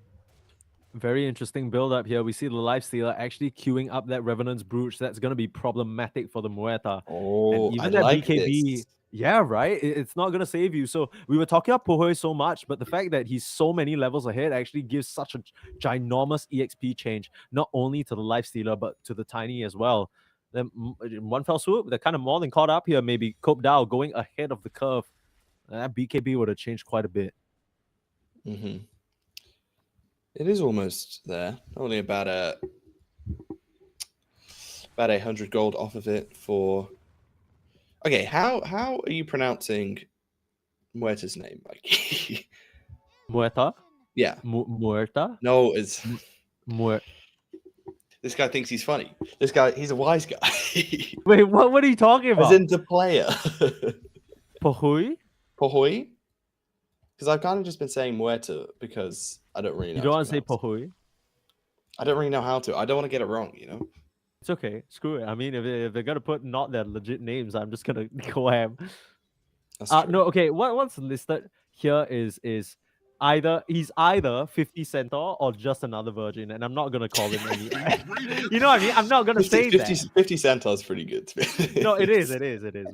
Very interesting build up here. We see the Lifestealer actually queuing up that Revenant's Brooch. That's going to be problematic for the Muerta. Oh, and even I that like BKB. this. Yeah, right. It's not going to save you. So we were talking about Pohoy so much, but the fact that he's so many levels ahead actually gives such a ginormous EXP change, not only to the Lifestealer, but to the Tiny as well. Then in one fell swoop, they're kind of more than caught up here. Maybe copeDAO going ahead of the curve. That BKB would have changed quite a bit. Mm-hmm. It is almost there. Only about 100 gold off of it for. Okay, how are you pronouncing Muerta's name, Mikey? Muerta? Yeah. Muerta? No, it's Muerta. This guy thinks he's funny. This guy, he's a wise guy. Wait, what are you talking about? As in the player. Pohui? Pohui? Because I've kind of just been saying Muerta because I don't really know. You don't want to say Pohui? I don't really know how to. I don't want to get it wrong, It's okay. Screw it. I mean, if they're gonna put not their legit names, I'm just gonna go ham. That's true. No, okay. What's listed here is he's either 50 Centaur or just another virgin, and I'm not gonna call him any. You know what I mean? I'm not gonna say 50 Centaur is pretty good. No, it is.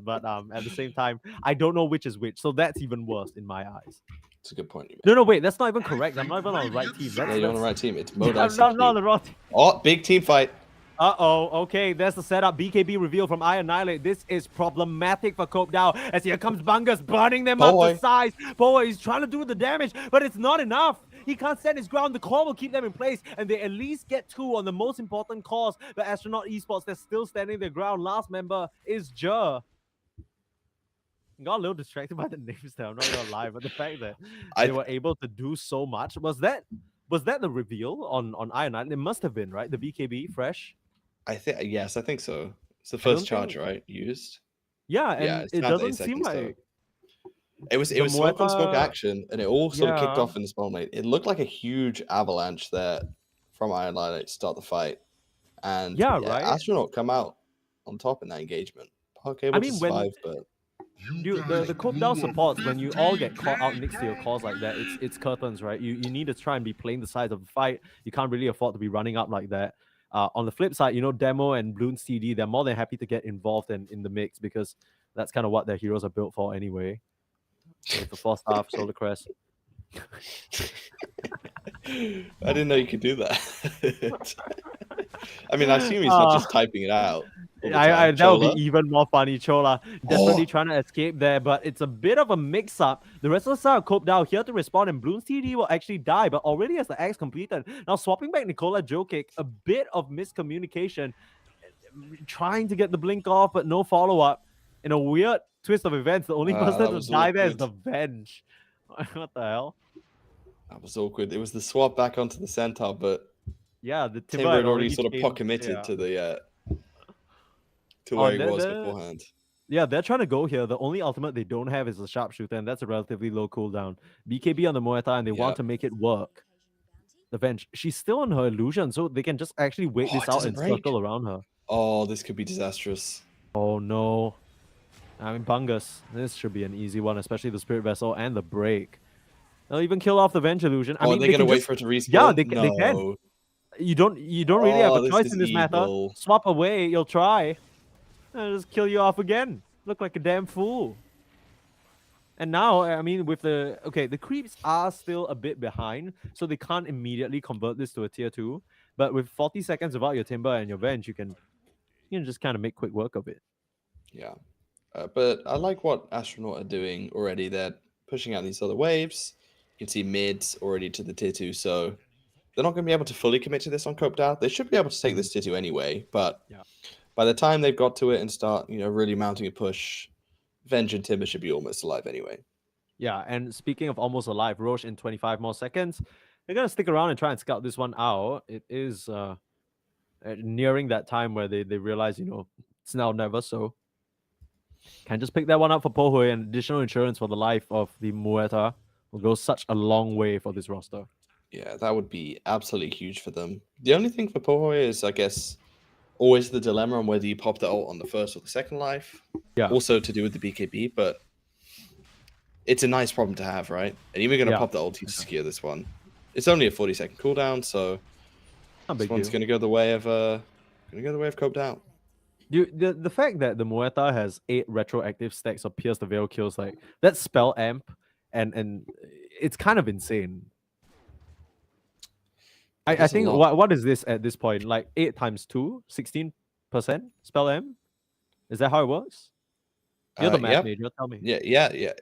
But at the same time, I don't know which is which, so that's even worse in my eyes. It's a good point. You made. No, wait, that's not even correct. I'm not even on the right team. You're on the right team. It's I'm Modai. not on the wrong team. Oh, big team fight. Okay, there's the setup. BKB reveal from I Annihilate. This is problematic for copeDAO, as here comes Bungus burning them up to size. Poa is trying to do the damage, but it's not enough. He can't stand his ground. The core will keep them in place, and they at least get 2 on the most important cause. But Astronaut Esports, they're still standing their ground. Last member is Jer. Got a little distracted by the names there. I'm not gonna lie, but the fact that they were able to do so much, was that the reveal on I Annihilate? It must have been, right? The BKB fresh. I think so. It's the first charge, right? Used. Yeah, and it doesn't seem like it was smoke on smoke Muerta... action, and it all sort of kicked off in the spawn lane. It looked like a huge avalanche there from I Annihilate to start the fight, And Yeah, right? Astronaut come out on top in that engagement. Park able to mean, when- survive, but Dude, the copeDAO supports when you all get caught out next to your cores like that. It's curtains, right? You need to try and be playing the sides of the fight. You can't really afford to be running up like that. On the flip side, Demo and Bloons TD, they're more than happy to get involved in the mix because that's kind of what their heroes are built for anyway. With the 4-star Solar Crest. I didn't know you could do that. I mean, I assume he's not just typing it out. all the time. That would Chola? be even more funny. Chola desperately trying to escape there, but it's a bit of a mix-up. The rest of the side of copeDAO here to respond, and Bloons TD will actually die, but already has the X completed. Now swapping back Nicola Joe kick, a bit of miscommunication, trying to get the blink off, but no follow-up. In a weird twist of events, the only person that to was die there is the awkward. Venge. What the hell? That was awkward. It was the swap back onto the Centaur, but Yeah, the Timber had already sort of changed, pot committed yeah. to the to Oh, where he they're- was they're- beforehand. Yeah, they're trying to go here. The only ultimate they don't have is a sharpshooter, and that's a relatively low cooldown. BKB on the Muay Thai, and they want Yeah. to make it work. The Venge, she's still on her illusion, so they can just actually wait Oh, this it out doesn't and break. circle around her. Oh, this could be disastrous. Oh no. I mean, Bungus, this should be an easy one, especially the Spirit Vessel and the break. They'll even kill off the Venge illusion. I Oh, mean, they're they gonna can wait just... for it to respawn. Yeah, they no. can. You don't really have Oh, a this choice is in this matter. evil. Swap away, you'll try. And just kill you off again. Look like a damn fool. And now, I mean, with the creeps are still a bit behind, so they can't immediately convert this to a tier 2. But with 40 seconds without your Timber and your Venge, you can just kind of make quick work of it. Yeah. But I like what Astronaut are doing already. They're pushing out these other waves. You can see mids already to the tier 2, so they're not going to be able to fully commit to this on copeDAO. They should be able to take this tier 2 anyway, but Yeah. by the time they've got to it and start, really mounting a push, Venge and Timber should be almost alive anyway. Yeah, and speaking of almost alive, Roche in 25 more seconds. They're going to stick around and try and scout this one out. It is nearing that time where they realize, it's now or never, so can just pick that one up for Pohui, and additional insurance for the life of the Muerta will go such a long way for this roster. Yeah, that would be absolutely huge for them. The only thing for Pohoy is, I guess, always the dilemma on whether you pop the ult on the first or the second life. Yeah. Also to do with the BKB, but it's a nice problem to have, right? And even going to pop the ulti to secure this one. It's only a 40-second cooldown, so this one's going to go the way of copeDAO. Dude, the fact that the Muerta has 8 retroactive stacks of Pierce the Veil kills, like that's spell amp, and it's kind of insane. I think what is this at this point? Like 8 times 2, 16% spell amp? Is that how it works? You're the math major, tell me. Yeah.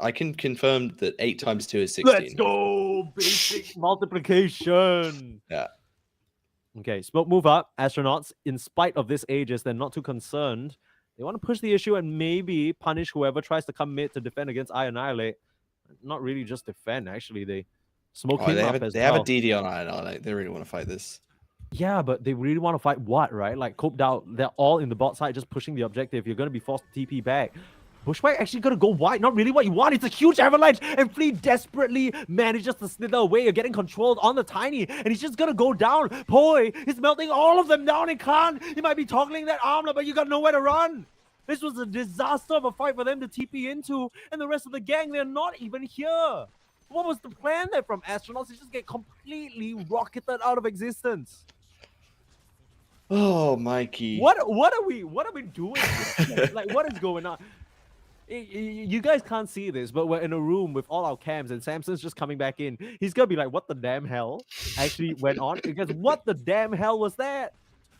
I can confirm that 8 times 2 is 16. Let's go! Basic multiplication! Yeah. Okay, smoke move up. Astronauts, in spite of this Aegis, they're not too concerned. They want to push the issue and maybe punish whoever tries to come mid to defend against I Annihilate. Not really just defend, actually. They smoke him up as well. They have a DD on I Annihilate. They really want to fight this. Yeah, but they really want to fight what, right? Like, copeDAO, they're all in the bot side just pushing the objective. You're going to be forced to TP back. Bushwhack actually going to go wide. Not really what you want. It's a huge avalanche. And Flea desperately manages to slither away. You're getting controlled on the Tiny. And he's just going to go down. Poi is melting all of them down and can't. He might be toggling that armor, but you got nowhere to run. This was a disaster of a fight for them to TP into. And the rest of the gang, they're not even here. What was the plan there from Astronauts? They just get completely rocketed out of existence. Oh, Mikey. What are we doing here? Like, what is going on? You guys can't see this, but we're in a room with all our cams, and Samson's just coming back in. He's gonna be like, "What the damn hell?" Actually went on because what the damn hell was that?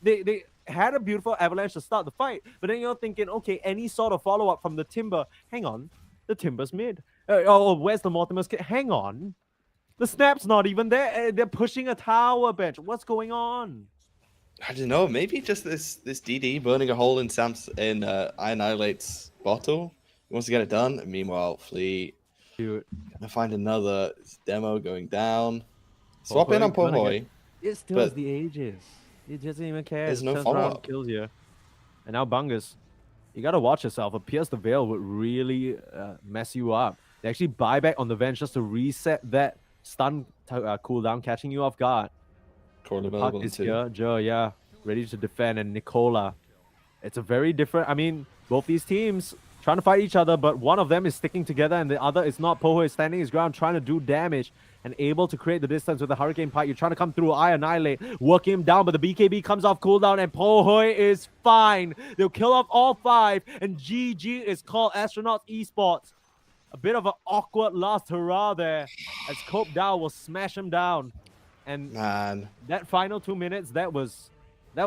They had a beautiful avalanche to start the fight, but then you're thinking, okay, any sort of follow up from the Timber. Hang on, the Timber's mid. Where's the Mortimer's kit? Hang on, the Snap's not even there. They're pushing a tower bench. What's going on? I don't know. Maybe just this DD burning a hole in I Annihilate's bottle. He wants to get it done. And meanwhile, Flea gonna find another demo going down. Swap in on Pohoy. It still has the Aegis. It doesn't even care. There's no follow-up. Kills you. And now Bungus, you gotta watch yourself. A Pierce the Veil would really mess you up. They actually buy back on the Venge just to reset that stun cooldown, catching you off guard. Corner Puck is here, Joe, yeah. ready to defend, and Nicola. It's a very different. I mean, both these teams trying to fight each other, but one of them is sticking together and the other is not. Poho is standing his ground, trying to do damage and able to create the distance with the Hurricane Pike. You're trying to come through, I annihilate, work him down, but the BKB comes off cooldown and Poho is fine. They'll kill off all 5, and GG is called. Astronaut Esports. A bit of an awkward last hurrah there as copeDAO will smash him down. And Man, that final 2 minutes, that was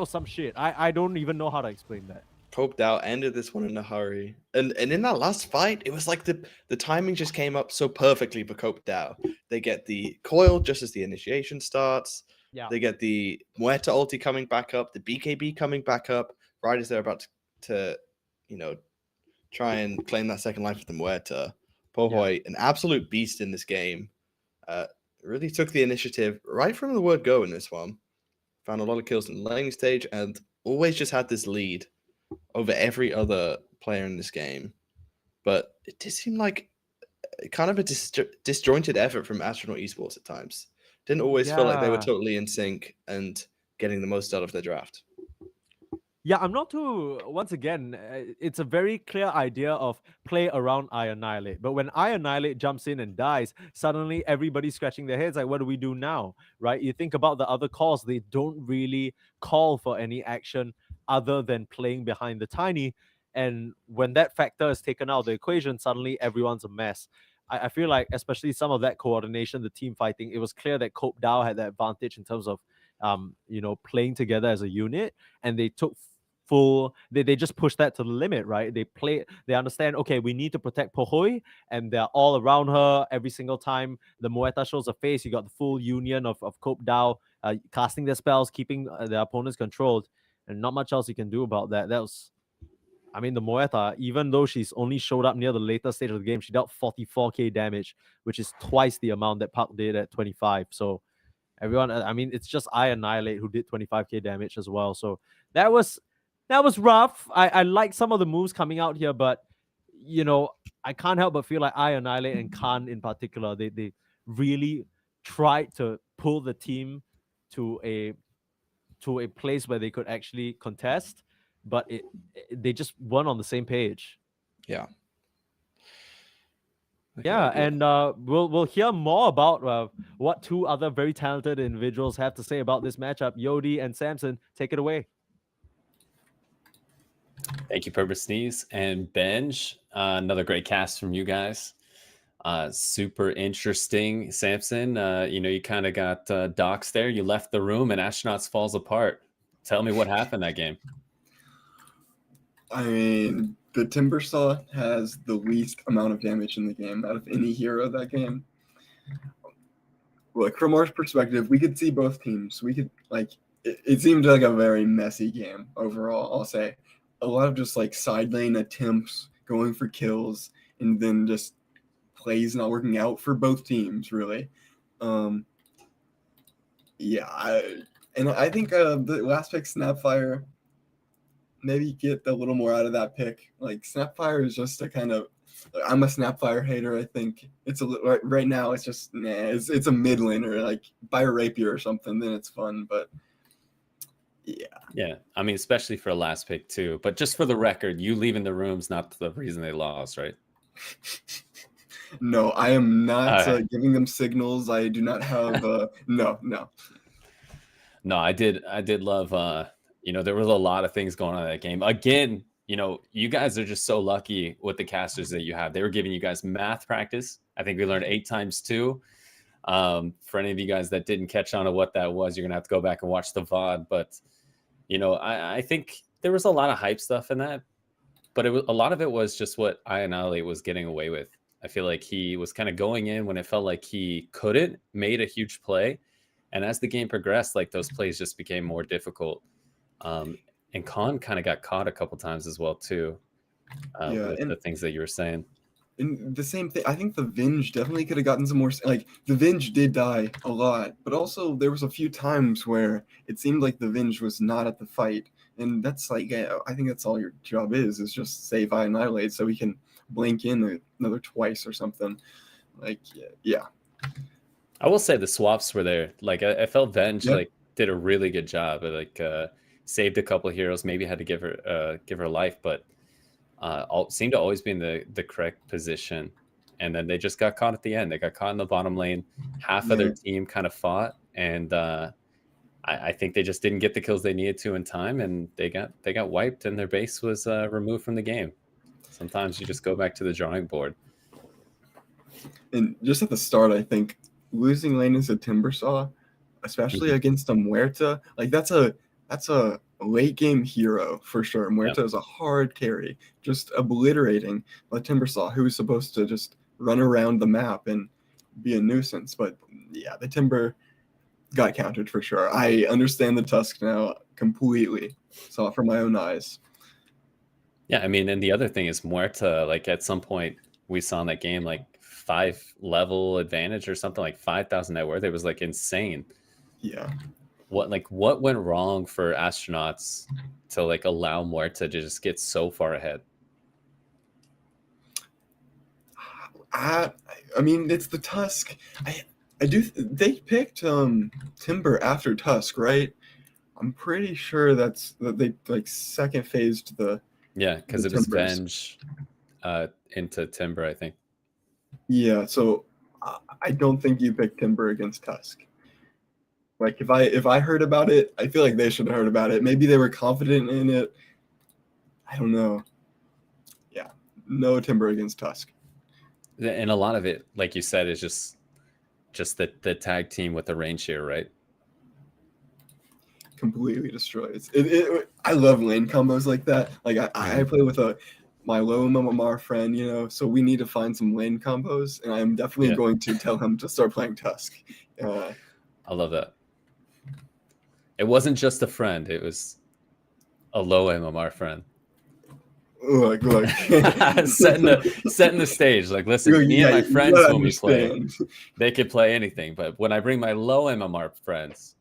some shit. I don't even know how to explain that. copeDAO ended this one in a hurry. And in that last fight, it was like the timing just came up so perfectly for copeDAO. They get the coil just as the initiation starts. Yeah. They get the Muerta ulti coming back up, the BKB coming back up, right as they're about to try and claim that second life with the Muerta. Pohoi, an absolute beast in this game, really took the initiative right from the word go in this one. Found a lot of kills in the laning stage and always just had this lead over every other player in this game. But it did seem like kind of a disjointed effort from Astronaut Esports at times. Didn't always feel like they were totally in sync and getting the most out of their draft. Yeah, I'm not too. Once again, it's a very clear idea of play around I Annihilate. But when I Annihilate jumps in and dies, suddenly everybody's scratching their heads like, what do we do now? Right? You think about the other calls, they don't really call for any action other than playing behind the tiny. And when that factor is taken out of the equation, suddenly everyone's a mess. I feel like, especially some of that coordination, the team fighting, it was clear that copeDAO had that advantage in terms of, playing together as a unit, and they took they just push that to the limit, right? They understand, okay, we need to protect Pohoi, and they're all around her every single time the Muerta shows a face. You got the full union of copeDAO casting their spells, keeping their opponents controlled, and not much else you can do about that. That was, I mean, the Muerta, even though she's only showed up near the later stage of the game, she dealt 44k damage, which is twice the amount that Park did at 25. So everyone, I mean, it's just I Annihilate who did 25k damage as well. So that was rough. I like some of the moves coming out here, but I can't help but feel like I Annihilate and Khan in particular, they really tried to pull the team to a place where they could actually contest, but they just weren't on the same page. Yeah. Yeah, and we'll hear more about what 2 other very talented individuals have to say about this matchup. Yodi and Samson, take it away. Thank you, Purple Sneeze and Benj. Another great cast from you guys. Super interesting, Samson. You kind of got doxed there. You left the room and Astronauts falls apart. Tell me what happened that game. I mean, the Timbersaw has the least amount of damage in the game out of any hero that game. Look, from our perspective, we could see both teams. We could, it seemed like a very messy game overall, I'll say. A lot of just, side lane attempts, going for kills, and then just plays not working out for both teams, really. I think the last pick, Snapfire, maybe get a little more out of that pick. Snapfire is just a kind of, I'm a Snapfire hater. I think it's right now. It's just it's a mid laner. Buy a rapier or something, then it's fun. But yeah. I mean, especially for a last pick too. But just for the record, you leaving the room's not the reason they lost, right? No, I am not giving them signals. I do not have no. No, I did love there was a lot of things going on in that game. Again, you guys are just so lucky with the casters that you have. They were giving you guys math practice. I think we learned 8 times 2. For any of you guys that didn't catch on to what that was, you're gonna have to go back and watch the VOD. But I think there was a lot of hype stuff in that, but a lot of it was just what I Annihilate was getting away with. I feel like he was kind of going in when it felt like he couldn't, made a huge play, and as the game progressed, those plays just became more difficult. And Khan kind of got caught a couple times as well too. With the things that you were saying. And the same thing, I think the Venge definitely could have gotten some more. The Venge did die a lot, but also there was a few times where it seemed like the Venge was not at the fight, and that's I think that's all your job is just save I Annihilate so we can blink in another twice or something. Yeah. I will say the swaps were there. I felt Venge did a really good job at saved a couple of heroes, maybe had to give her life, but seemed to always be in the correct position. And then they just got caught at the end. They got caught in the bottom lane. Half of their team kind of fought, and I think they just didn't get the kills they needed to in time, and they got wiped, and their base was removed from the game. Sometimes you just go back to the drawing board. And just at the start, I think losing lane is a Timbersaw, especially against a Muerta. Like that's a late game hero for sure. Muerta is a hard carry, just obliterating a Timbersaw who was supposed to just run around the map and be a nuisance. But yeah, the Timber got countered for sure. I understand the Tusk now completely. Saw it from my own eyes. Yeah, I mean, and the other thing is Muerta, like at some point we saw in that game like 5 level advantage or something, like 5,000 net worth. It was like insane. Yeah. What went wrong for Astronauts to like allow Muerta to just get so far ahead? I mean, it's the Tusk. They picked Timber after Tusk, right? I'm pretty sure that they like second phased the. Yeah, because it was Timbers. Venge into Timber, I think. Yeah, so I don't think you picked Timber against Tusk. Like if I heard about it, I feel like they should have heard about it. Maybe they were confident in it. I don't know. Yeah, no Timber against Tusk. And a lot of it, like you said, is just the tag team with the range here, right? Completely destroys. I love lane combos like that. Like I play with my low MMR friend, so we need to find some lane combos, and I'm definitely going to tell him to start playing Tusk. I love that. It wasn't just a friend; it was a low MMR friend. Look. setting the stage. Like, listen, me and my friends when we play, they could play anything. But when I bring my low MMR friends,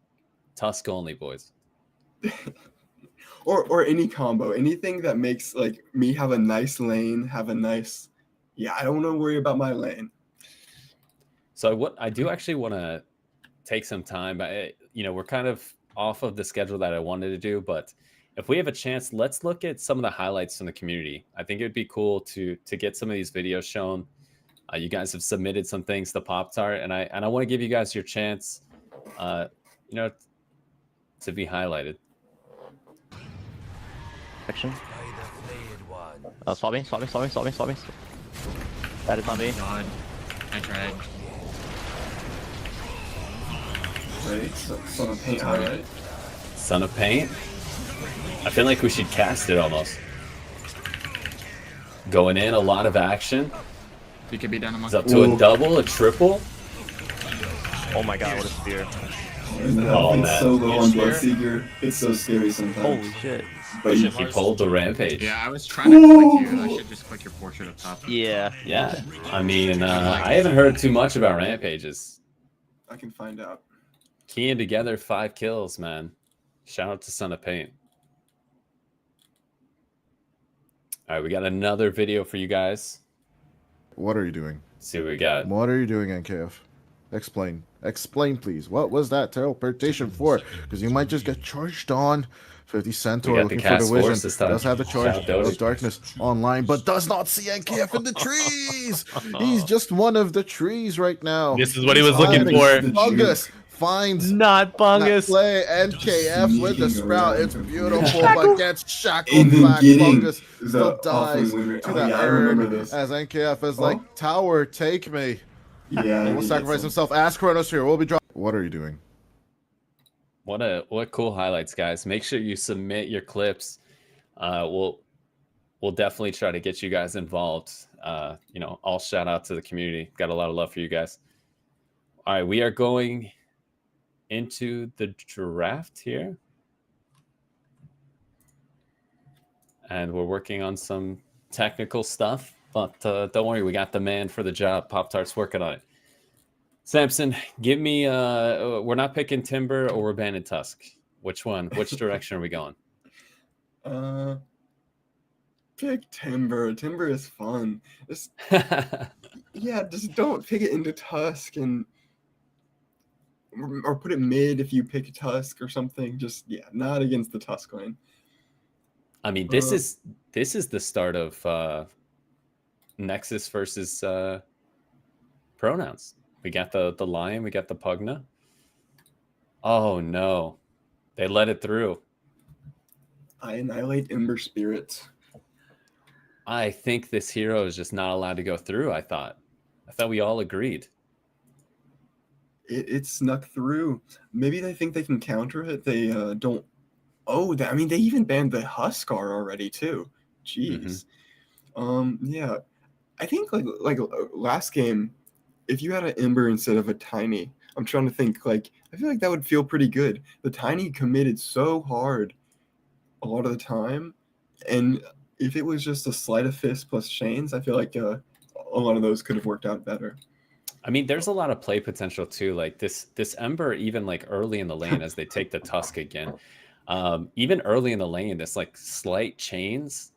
Tusk only, boys. or any combo, anything that makes like me have a nice lane, I don't want to worry about my lane. So what I do actually want to take some time. We're kind of off of the schedule that I wanted to do, but if we have a chance, let's look at some of the highlights from the community. I think it would be cool to get some of these videos shown. You guys have submitted some things to Pop-Tart, and I want to give you guys your chance, to be highlighted. Action. Swap me. That is on me. God, I tried. Right, Son of Paint highlight. Son of Paint. I feel like we should cast it almost. Going in, a lot of action. We could be done It's up to a double, a triple. Oh my god, what a spear. It's so low on Bloodseeker. It's so scary sometimes. Holy shit. But He pulled the Rampage. Yeah, I was trying to click you. I should just click your portrait up top. Yeah. Yeah. I mean, I haven't heard too much about Rampages. I can find out. Keying together 5 kills, man. Shout out to Son of Paint. All right, we got another video for you guys. What are you doing? Let's see what we got. What are you doing, NKF? Explain. Explain, please. What was that teleportation for? Because you might just get charged on. 50 Centaur looking for the vision. Does have the charge of darkness online, but does not see NKF in the trees. He's just one of the trees right now. This is what he was looking for. Fungus finds Not Fungus. play NKF with the sprout. It's beautiful, but gets shackled back. Fungus still dies to the urn as NKF is like, tower, take me. Yeah, He'll sacrifice himself. Ask Kronos here. We'll be dropping. What are you doing? What cool highlights, guys. Make sure you submit your clips. We'll definitely try to get you guys involved. All shout out to the community. Got a lot of love for you guys. All right, we are going into the draft here. And we're working on some technical stuff, but don't worry, we got the man for the job. Pop-Tart's working on it. Samson, give me, we're not picking Timber or we're banning Tusk. Which one? Which direction are we going? Pick Timber. Timber is fun. Just don't pick it into Tusk. And or put it mid if you pick Tusk or something. Just not against the Tusk lane. I mean, this is the start of Nexus versus Pronouns. We got the Lion, we got the Pugna. Oh no, they let it through. I annihilate Ember Spirit. I think this hero is just not allowed to go through. I thought we all agreed. It snuck through. Maybe they think they can counter it. They don't. Oh, I mean, they even banned the Huskar already too. Jeez. Yeah, I think like last game, if you had an Ember instead of a Tiny, I'm trying to think. Like, I feel like that would feel pretty good. The Tiny committed so hard a lot of the time, and if it was just a sleight of fist plus chains, I feel like a lot of those could have worked out better. I mean, there's a lot of play potential too. Like this Ember, even like early in the lane as they take the Tusk again. Even early in the lane, this like slight chains,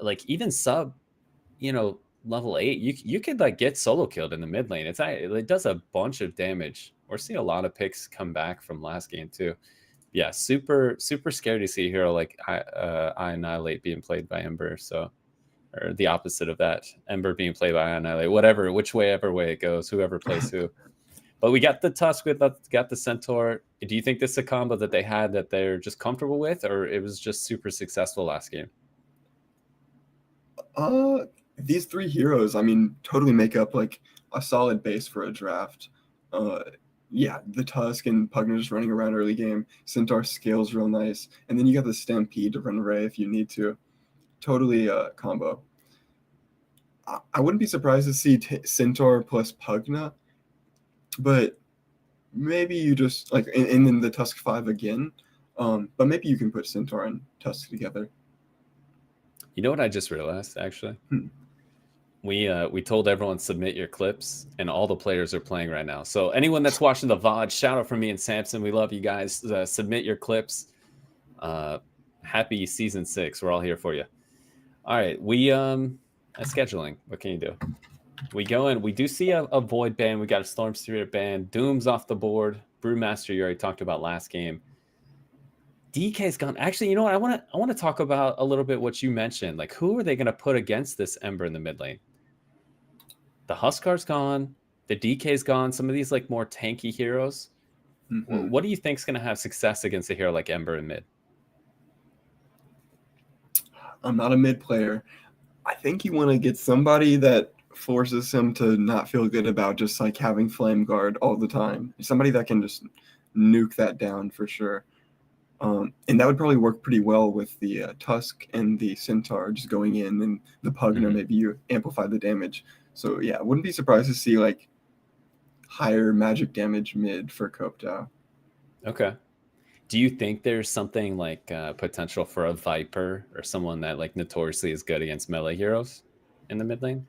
like even sub, level 8, you could like get solo killed in the mid lane. It does a bunch of damage. We're seeing a lot of picks come back from last game too. Yeah, super scary to see a hero like I Annihilate being played by Ember. So, or the opposite of that, Ember being played by Annihilate. Whichever way it goes, whoever plays who. But we got the Tusk, got the Centaur. Do you think this is a combo that they had that they're just comfortable with, or it was just super successful last game? These three heroes, I mean, totally make up like a solid base for a draft. Yeah, the Tusk and Pugna just running around early game. Centaur scales real nice, and then you got the Stampede to run Ray if you need to. Totally combo. I wouldn't be surprised to see Centaur plus Pugna, but maybe you just like and then the Tusk 5 again. But maybe you can put Centaur and Tusk together. You know what I just realized, actually? We told everyone submit your clips, and all the players are playing right now. So anyone that's watching the VOD, shout out from me and Samson. We love you guys. Submit your clips. Happy season 6. We're all here for you. All right, we scheduling. What can you do? We go in. We do see a Void ban. We got a Storm Spirit ban. Doom's off the board. Brewmaster, you already talked about last game. DK's gone. Actually, you know what? I want to talk about a little bit what you mentioned. Like, who are they going to put against this Ember in the mid lane? The Huskar's gone. The DK's gone. Some of these like more tanky heroes. What do you think is going to have success against a hero like Ember in mid? I'm not a mid player. I think you want to get somebody that forces him to not feel good about just like having Flame Guard all the time. Somebody that can just nuke that down for sure. And that would probably work pretty well with the Tusk and the Centaur just going in, and the Pugna, maybe you amplify the damage. So yeah, I wouldn't be surprised to see like higher magic damage mid for copeDAO. Okay. Do you think there's something like potential for a Viper or someone that like notoriously is good against melee heroes in the mid lane?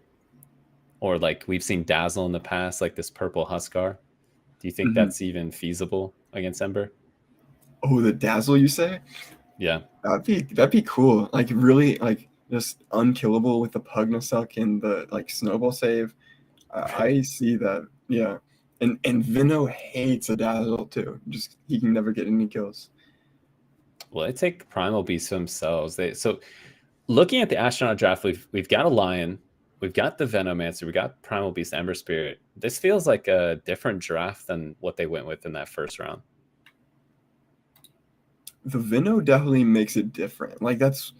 Or like we've seen Dazzle in the past, like this purple Huskar. Do you think that's even feasible against Ember? Oh, the Dazzle, you say? Yeah. That'd be cool. Like really like just unkillable with the Pugna suck and the like snowball save. I see that. Yeah. And Vino hates a Dazzle too. Just he can never get any kills. Well, they take Primal Beasts themselves. So looking at the Astronaut draft, we've got a Lion, we've got the Venomancer, we got Primal Beast, Ember Spirit. This feels like a different draft than what they went with in that first round. The Vino definitely makes it different. Like that's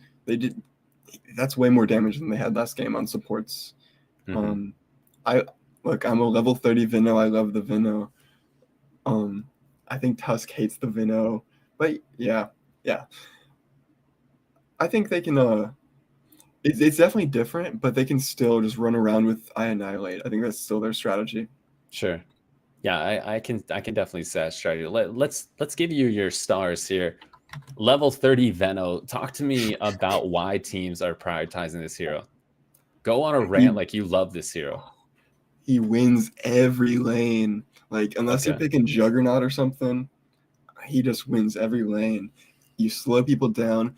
way more damage than they had last game on supports. I'm a level 30 Vino. I love the Vino. I think Tusk hates the Vino, but yeah. I think they can. It's definitely different, but they can still just run around with I Annihilate. I think that's still their strategy. Sure. Yeah, I can definitely see that strategy. Let's give you your stars here. Level 30 Veno. Talk to me about why teams are prioritizing this hero. Go on a rant like you love this hero. He wins every lane. Like unless you're picking Juggernaut or something, he just wins every lane. You slow people down.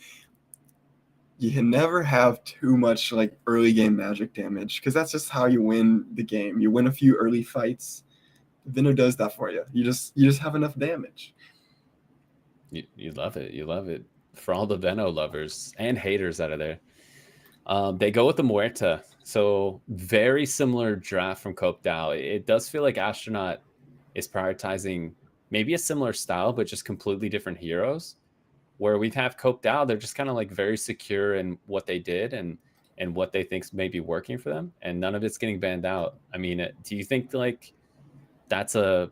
You can never have too much like early game magic damage because that's just how you win the game. You win a few early fights. Venno does that for you. You just have enough damage. You love it. You love it. For all the Venno lovers and haters out of there. They go with the Muerta. So very similar draft from copeDAO. It does feel like Astronaut is prioritizing maybe a similar style, but just completely different heroes. Where we have copeDAO, they're just kind of like very secure in what they did and what they think may be working for them, and none of it's getting banned out. I mean, do you think like that's a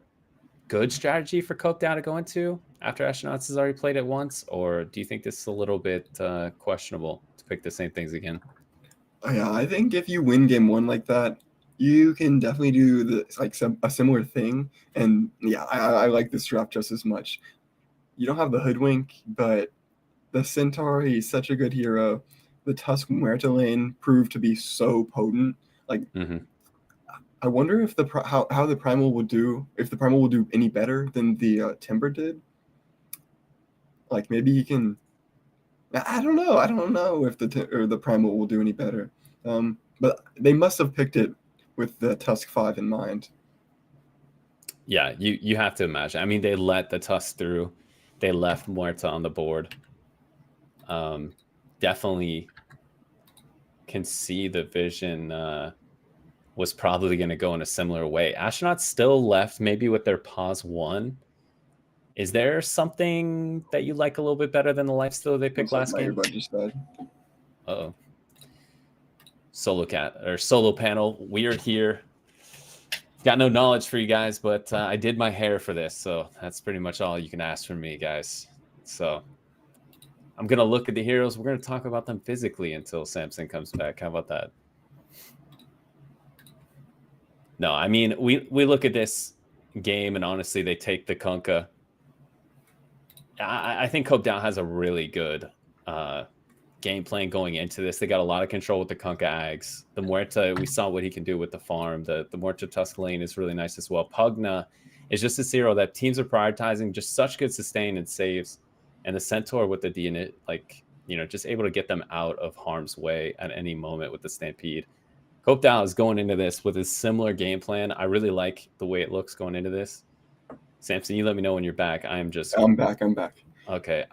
good strategy for copeDAO to go into after Astronauts has already played it once, or do you think this is a little bit questionable to pick the same things again? Yeah, I think if you win game 1 like that, you can definitely do a similar thing. And yeah, I like this draft just as much. You don't have the Hoodwink, but the Centaur, he's such a good hero. The Tusk Muerta lane proved to be so potent. Like, I wonder if how the Primal will do, if the Primal will do any better than the Timber did. Like, maybe he can. I don't know. I don't know if the Primal will do any better. But they must have picked it with the Tusk 5 in mind. Yeah, you have to imagine. I mean, they let the Tusk through. They left Muerta on the board. Definitely can see the vision was probably going to go in a similar way. Astronauts still left maybe with their pause 1. Is there something that you like a little bit better than the lifesteal they picked last game? Uh-oh. Solo panel. We are here. Got no knowledge for you guys, but I did my hair for this, so that's pretty much all you can ask from me, guys. So I'm going to look at the heroes. We're going to talk about them physically until Samson comes back. How about that? No, I mean, we look at this game, and honestly, they take the Kunkka. I think copeDAO has a really good game plan going into this. They got a lot of control with the Kunkka Ags. The Muerta, we saw what he can do with the farm. The Muerta Tusk lane is really nice as well. Pugna is just a hero that teams are prioritizing, just such good sustain and saves. And the Centaur with the DNA, like, just able to get them out of harm's way at any moment with the Stampede. copeDAO is going into this with a similar game plan. I really like the way it looks going into this. Samson, you let me know when you're back. I'm back. Okay,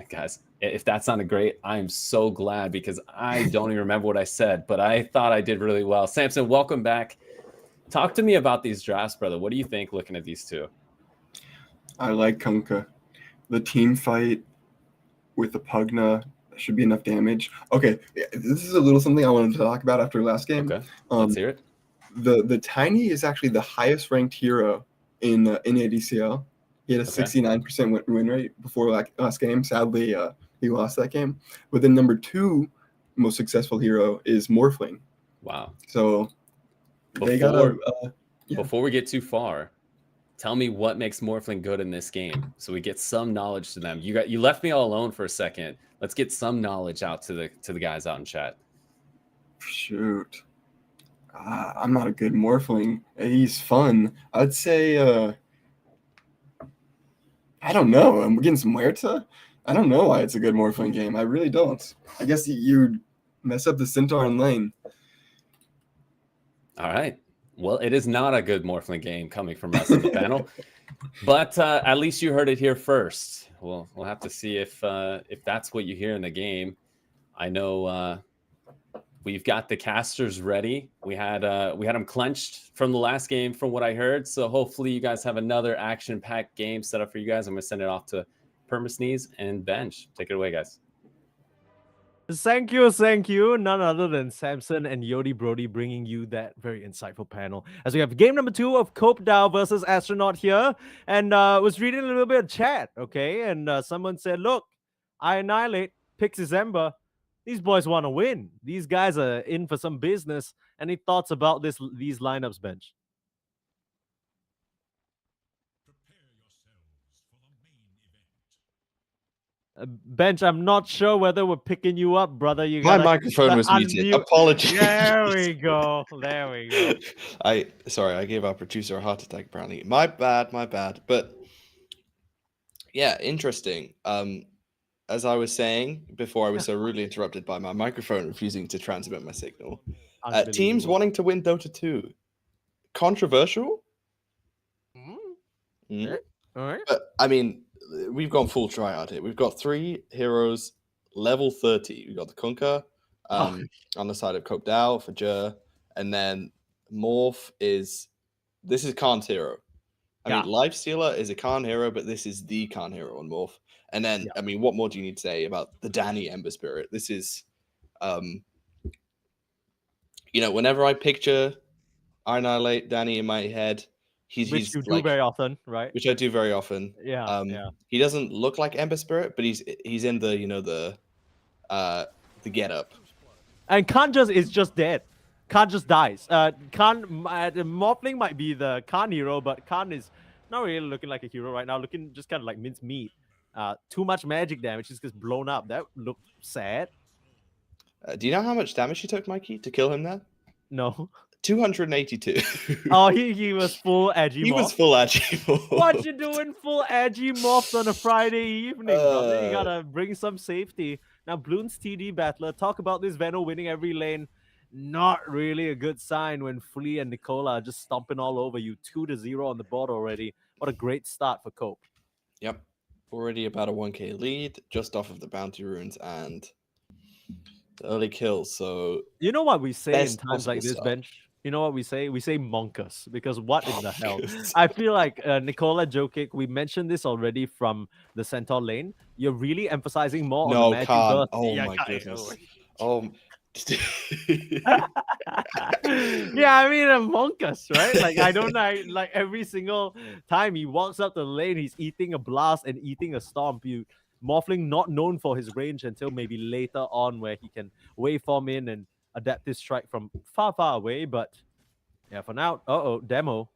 guys, if that sounded great, I'm so glad because I don't even remember what I said, but I thought I did really well. Samson, welcome back. Talk to me about these drafts, brother. What do you think looking at these two? I like Kunkka. The team fight with the Pugna should be enough damage. Okay, this is a little something I wanted to talk about after last game. Okay, let's hear it. The Tiny is actually the highest ranked hero in ADCL. He had a 69% win rate before last game. Sadly, he lost that game. But the number 2 most successful hero is Morphling. Wow. So before we get too far, tell me what makes Morphling good in this game, so we get some knowledge to them. You left me all alone for a second. Let's get some knowledge out to the guys out in chat. Shoot, I'm not a good Morphling. He's fun. I'd say. I don't know. I'm against Muerta. I don't know why it's a good Morphling game. I really don't. I guess you mess up the Centaur in lane. All right. Well, it is not a good Morphling game coming from us in the panel, but at least you heard it here first. We'll have to see if that's what you hear in the game. I know we've got the casters ready. We had them clenched from the last game, from what I heard. So hopefully you guys have another action-packed game set up for you guys. I'm gonna send it off to Permasneeze and Bench. Take it away, guys. Thank you. None other than Samson and Yodi Brody bringing you that very insightful panel. As we have game number 2 of copeDAO versus Astronaut here. And was reading a little bit of chat, okay? And someone said, look, I Annihilate, picks December. These boys want to win. These guys are in for some business. Any thoughts about these lineups, Bench? Bench, I'm not sure whether we're picking you up, brother. My microphone was muted. Apologies. There we go. Sorry, I gave our producer a heart attack, apparently. My bad. But yeah, interesting. As I was saying before, I was so rudely interrupted by my microphone refusing to transmit my signal. Teams wanting to win Dota 2. Controversial? Mhm. All right. But I mean, we've gone full tryhard here. We've got 3 heroes level 30. We've got the Kunkka on the side of copeDAO for Jer, and then Morph is Khan's hero. I mean, Lifestealer is a Khan hero, but this is the Khan hero on Morph. And then, I mean, what more do you need to say about the Danny Ember Spirit? This is, whenever I picture Annihilate Danny in my head, Which he's you do like, very often, right? which I do very often. Yeah. He doesn't look like Ember Spirit, but he's in the get up. And Khan is just dead. Khan just dies. Morphling might be the Khan hero, but Khan is not really looking like a hero right now. Looking just kind of like minced meat. Too much magic damage. Just gets blown up. That looked sad. Do you know how much damage he took, Mikey, to kill him there? No. 282. Oh, he was full edgy. He morph. was full edgy. What you doing full edgy morphs on a Friday evening, brother? You gotta bring some safety. Now, Bloons TD battler, talk about this Veno winning every lane. Not really a good sign when Flea and Nicola are just stomping all over you. 2-0 on the board already. What a great start for Cope. Yep. Already about a 1k lead, just off of the bounty runes and the early kills. So you know what we say in best times like this, possible Bench? You know what we say? We say monkus, because what in the hell? I feel like Nicola Jokic, we mentioned this already from the Centaur lane. You're really emphasizing more on the magic Khan. burst. Oh my goodness. Oh. Yeah, I mean, Among Us, right? Like, I don't like every single time he walks up the lane, he's eating a blast and eating a stomp. Morphling not known for his range until maybe later on, where he can waveform in and adaptive strike from far away. But yeah, for now, demo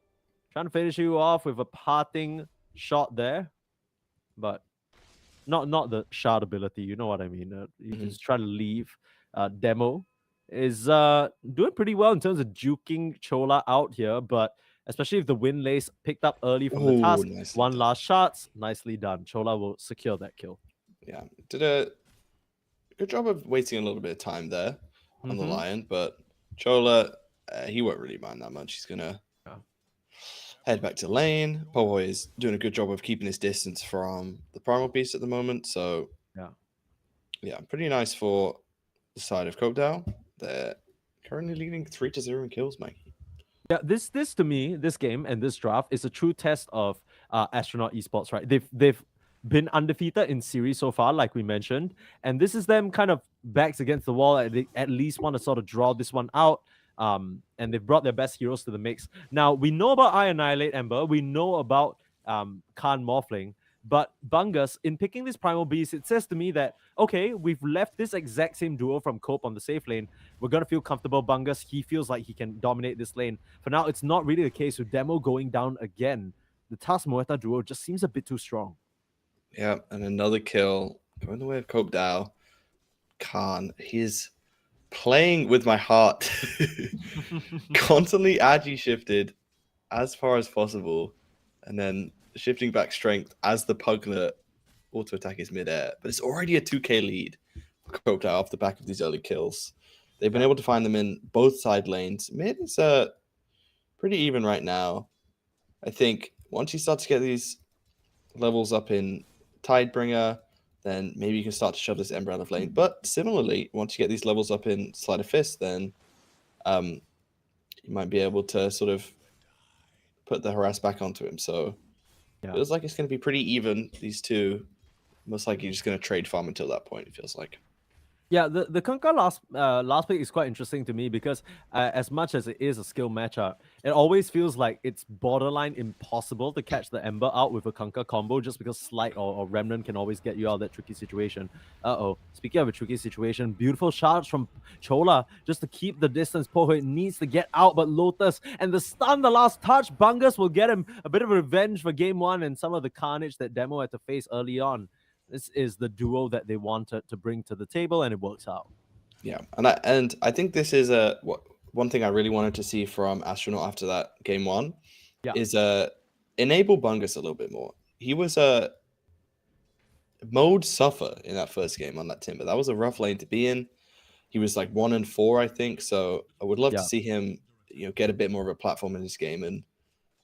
trying to finish you off with a parting shot there, but not the shard ability. You know what I mean? You just try to leave. Demo is doing pretty well in terms of juking Chola out here, but especially if the wind lace picked up early from the task. One last shot, nicely done. Chola will secure that kill. Yeah, did a good job of wasting a little bit of time there on the Lion, but Chola, he won't really mind that much. He's gonna head back to lane. Po'Boy is doing a good job of keeping his distance from the Primal Beast at the moment, so yeah, pretty nice for the side of copeDAO. They're currently leading 3-0 in kills, Mikey. Yeah, this to me, this game and this draft is a true test of Astronaut Esports, right? They've been undefeated in series so far, like we mentioned, and this is them kind of backs against the wall. They at least want to sort of draw this one out, and they've brought their best heroes to the mix. Now, we know about I Annihilate Ember, we know about Khan Morphling, but Bungus, in picking this Primal Beast, it says to me that, okay, we've left this exact same duo from Cope on the safe lane. We're going to feel comfortable. Bungus, he feels like he can dominate this lane. For now, it's not really the case with Demo going down again. The Task Moeta duo just seems a bit too strong. Yeah, and another kill going the way of copeDAO. Khan, he's playing with my heart. Constantly agi shifted as far as possible, and then shifting back strength as the Puglet auto attack is midair. But it's already a 2k lead for copeDAO off the back of these early kills. They've been able to find them in both side lanes. Mid is pretty even right now. I think once you start to get these levels up in Tidebringer, then maybe you can start to shove this Ember out of lane. But similarly, once you get these levels up in Sleight of Fist, then you might be able to sort of put the harass back onto him. So it feels like it's going to be pretty even. These two, most likely just going to trade farm until that point, it feels like. Yeah, the Kunkka last pick is quite interesting to me because as much as it is a skill matchup, it always feels like it's borderline impossible to catch the Ember out with a Kunkka combo just because Slight or Remnant can always get you out of that tricky situation. Speaking of a tricky situation, beautiful shots from Chola just to keep the distance. Po'Boy needs to get out, but Lotus and the stun, the last touch, Bungus will get him a bit of revenge for game one and some of the carnage that Demo had to face early on. This is the duo that they wanted to bring to the table, and it works out. Yeah, and I think this is one thing I really wanted to see from Astronaut after that game one is enable Bungus a little bit more. He was a mode suffer in that first game on that Timber. That was a rough lane to be in. He was like 1-4, I think. So I would love to see him, get a bit more of a platform in this game and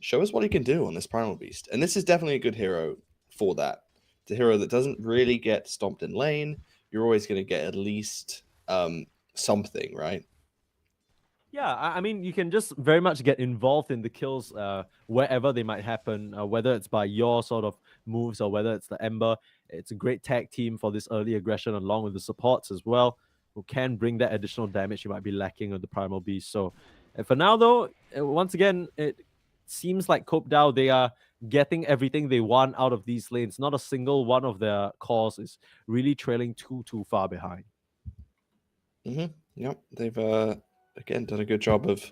show us what he can do on this Primal Beast. And this is definitely a good hero for that. It's a hero that doesn't really get stomped in lane. You're always going to get at least something, right? Yeah, I mean, you can just very much get involved in the kills wherever they might happen, whether it's by your sort of moves or whether it's the Ember. It's a great tag team for this early aggression along with the supports as well, who can bring that additional damage you might be lacking on the Primal Beast. So for now, though, once again, it seems like copeDAO, they are getting everything they want out of these lanes. Not a single one of their cores is really trailing too far behind. Yep, they've again done a good job of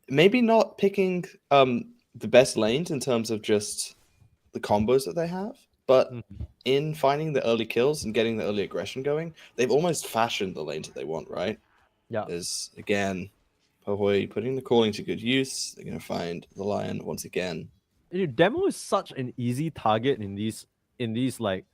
maybe not picking the best lanes in terms of just the combos that they have, but in finding the early kills and getting the early aggression going, they've almost fashioned the lanes that they want, right? Yeah. There's again Pohoi putting the calling to good use. They're gonna find the Lion once again. Demo is such an easy target in these like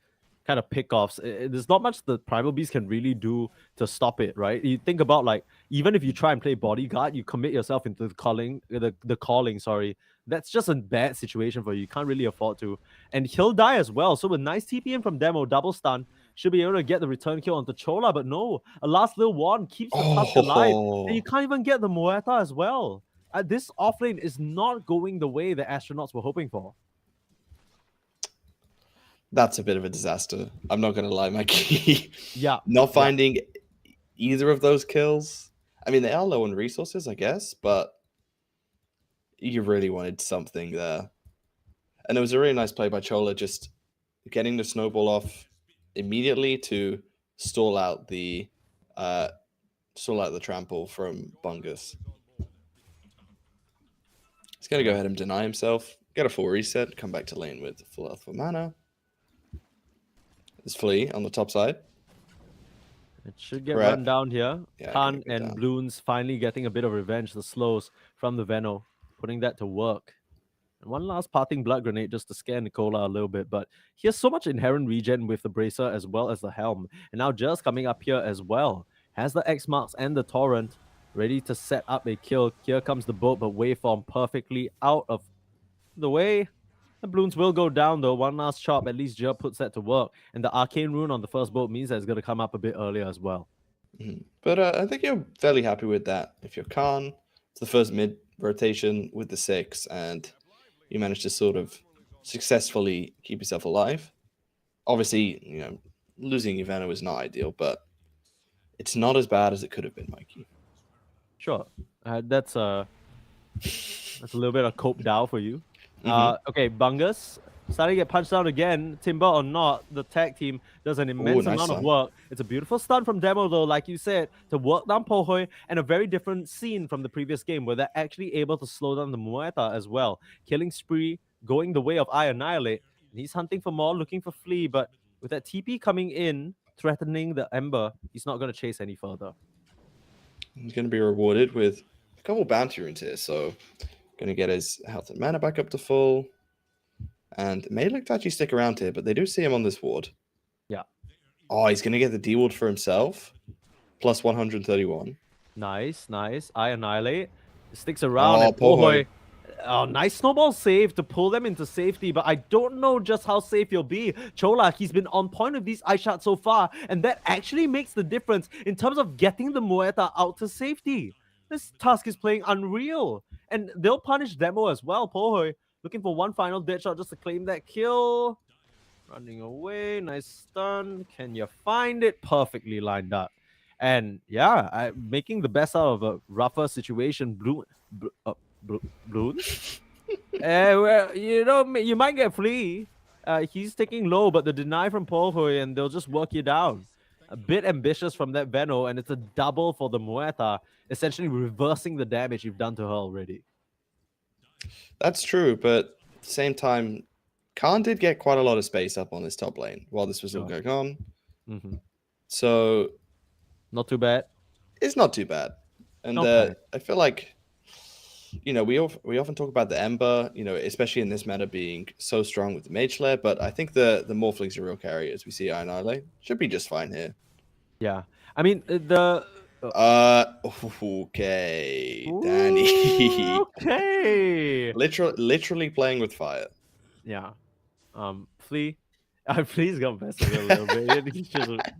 kind of pickoffs. There's not much the Primal Beast can really do to stop it, right? You think about like even if you try and play bodyguard, you commit yourself into the calling, sorry. That's just a bad situation for you. You can't really afford to. And he'll die as well. So with nice TP in from Demo, double stun, should be able to get the return kill onto Chola, but no, a last little one keeps the Tusk alive, and you can't even get the Muerta as well. This offlane is not going the way the Astronauts were hoping for. That's a bit of a disaster. I'm not going to lie, Mikey. Yeah. Not finding either of those kills. I mean, they are low on resources, I guess, but you really wanted something there. And it was a really nice play by Chola, just getting the snowball off immediately to stall out the trample from Bungus. He's going to go ahead and deny himself, get a full reset, come back to lane with full health for mana. There's Flea on the top side. It should get run down here. Yeah, Khan and Bloons finally getting a bit of revenge, the slows from the Veno, putting that to work. And one last parting blood grenade just to scare Nicola a little bit, but he has so much inherent regen with the Bracer as well as the Helm. And now just coming up here as well. Has the X Marks and the Torrent ready to set up a kill. Here comes the boat, but waveform perfectly out of the way. The Bloons will go down though. One last chop. At least Jer puts that to work. And the Arcane Rune on the first boat means that it's going to come up a bit earlier as well. But I think you're fairly happy with that. If you're Khan, it's the first mid rotation with the 6, and you managed to sort of successfully keep yourself alive. Obviously, losing Ivana was not ideal, but it's not as bad as it could have been, Mikey. Sure. That's a little bit of copeDAO for you. Okay, Bungus starting to get punched out again. Timber or not, the tag team does an immense amount of work. It's a beautiful stun from Demo, though, like you said, to work down Pohoi, and a very different scene from the previous game where they're actually able to slow down the Muerta as well. Killing spree, going the way of I Annihilate. And he's hunting for more, looking for Flea, but with that TP coming in, threatening the Ember, he's not going to chase any further. He's going to be rewarded with a couple bounty runes here, so going to get his health and mana back up to full. And may look to actually stick around here, but they do see him on this ward. Yeah. Oh, he's going to get the D ward for himself. Plus 131. Nice. I Annihilate. Sticks around. Oh, and Pohoi. Oh, nice snowball save to pull them into safety, but I don't know just how safe he'll be. Chola, he's been on point with these ice shots so far, and that actually makes the difference in terms of getting the Muerta out to safety. This Tusk is playing unreal, and they'll punish Demo as well. Pohoi looking for one final dead shot just to claim that kill. Running away, nice stun. Can you find it? Perfectly lined up. And yeah, making the best out of a rougher situation. Bloons? Well, you might get Flea. He's taking low, but the deny from Pohoi, and they'll just work you down. A bit ambitious from that Veno, and it's a double for the Muerta, essentially reversing the damage you've done to her already. That's true, but at the same time, Khan did get quite a lot of space up on his top lane while this was all going on. So, not too bad. It's not too bad. And I feel like, we often talk about the Ember, especially in this meta being so strong with the Mage Slayer, but I think the Morphling's a real carry as we see Annihilate. Should be just fine here. Yeah. I mean, the Okay, Danny. Okay. literally playing with fire. Yeah. Flea. Flea's got messed with a little bit.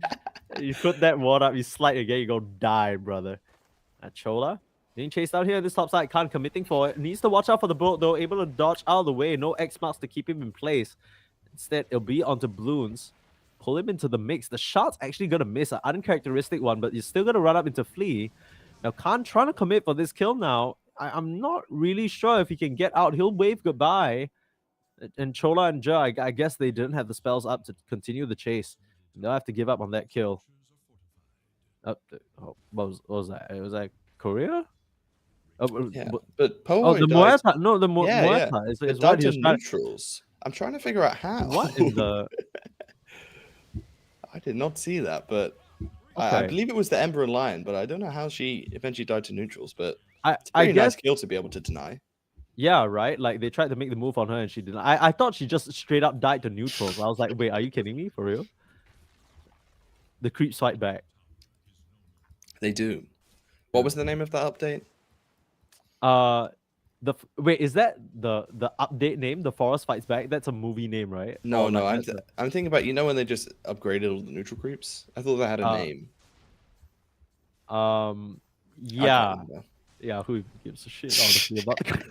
You put that ward up, you slide again, you go die, brother. Chola being chased out here in this top side, can't committing for it. Needs to watch out for the boat though, able to dodge out of the way. No X marks to keep him in place. Instead, it'll be onto Bloons. Pull him into the mix. The shot's actually gonna miss an uncharacteristic one, but you're still gonna run up into Flea. Now, Khan trying to commit for this kill now. I'm not really sure if he can get out. He'll wave goodbye. And Chola and Ja, I guess they didn't have the spells up to continue the chase. They'll have to give up on that kill. What was that? It was like Korea? Yeah, but the Muerta. No, the Muerta. Yeah. Is it right. died to neutrals. I'm trying to figure out how. What in the... I did not see that, but I believe it was the Ember and Lion, but I don't know how she eventually died to neutrals, but it's a pretty nice kill to be able to deny. Yeah, right? Like, they tried to make the move on her and she didn't. I thought she just straight up died to neutrals. I was like, wait, are you kidding me? For real? The creeps fight back. They do. What was the name of that update? Wait, is that the update name? The Forest Fights Back? That's a movie name, right? No, I'm thinking about, when they just upgraded all the neutral creeps? I thought they had a name. Yeah, who gives a shit honestly about the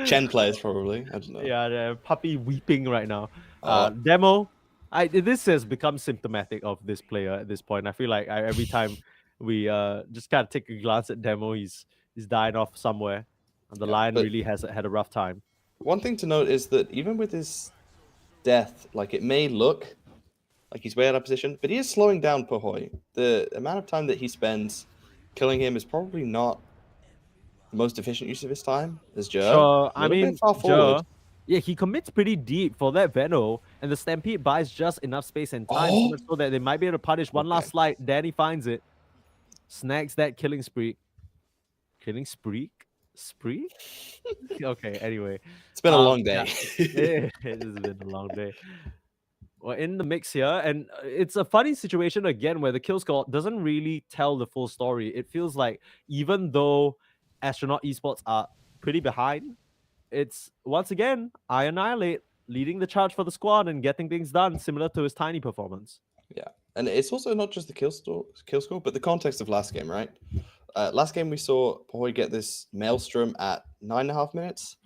Chen players probably. I don't know. Yeah, the puppy weeping right now. Demo. This has become symptomatic of this player at this point. I feel like every time we just kind of take a glance at Demo, he's dying off somewhere. And the Lion really has had a rough time. One thing to note is that even with his death, like, it may look like he's way out of position, but he is slowing down Pohoy. The amount of time that he spends killing him is probably not the most efficient use of his time as Jer. Sure, I mean, Jer, yeah, he commits pretty deep for that Veno, and the Stampede buys just enough space and time so that they might be able to punish one last slide. Danny finds it, snags that killing spree. Killing spree? Spree? Okay, anyway. It's been a long day. It has been a long day. We're in the mix here, and it's a funny situation again where the kill score doesn't really tell the full story. It feels like even though Astronaut Esports are pretty behind, it's once again I Annihilate leading the charge for the squad and getting things done, similar to his Tiny performance. Yeah, and it's also not just the kill score, but the context of last game, right? Last game we saw Pohoy get this Maelstrom at 9.5 minutes.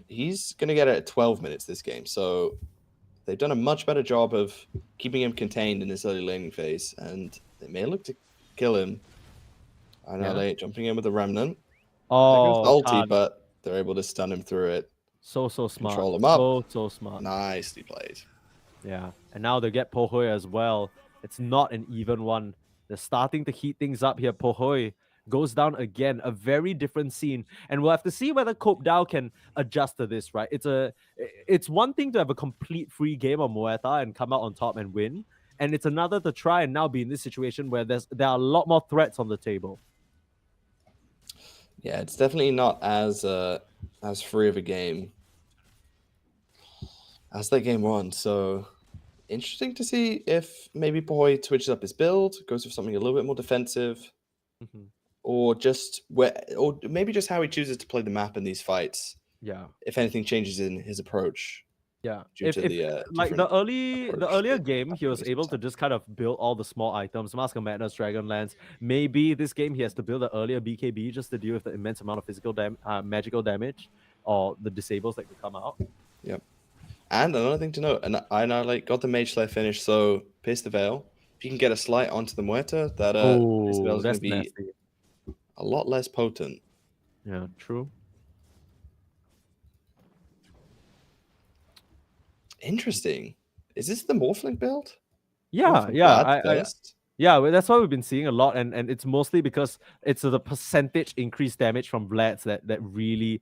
He's going to get it at 12 minutes this game, so they've done a much better job of keeping him contained in this early laning phase, and they may look to kill him. Annihilate jumping in with the Remnant. Ulti, but they're able to stun him through it. So smart. Control him up. So smart. Nicely played. Yeah, and now they get Pohoy as well. It's not an even one. They're starting to heat things up here. Pohoy goes down again. A very different scene. And we'll have to see whether copeDAO can adjust to this, right? It's one thing to have a complete free game on Muerta and come out on top and win. And it's another to try and now be in this situation where there are a lot more threats on the table. Yeah, it's definitely not as free of a game as that game one. So interesting to see if maybe Pohoy switches up his build, goes for something a little bit more defensive, or maybe just how he chooses to play the map in these fights. Yeah. If anything changes in his approach. Yeah. Like the earlier game, he was able to just kind of build all the small items, Mask of Madness, Dragonlance. Maybe this game he has to build an earlier BKB just to deal with the immense amount of physical magical damage or the disables that could come out. Yep. And another thing to note, and I now got the Mage Slayer finish, so Pierce the Veil. If you can get a slight onto the Muerta, that his Veil is going to be nasty. A lot less potent. Yeah, true. Interesting. Is this the Morphling build? Yeah, yeah, that's what we've been seeing a lot, and it's mostly because it's the percentage increased damage from Vlad's that really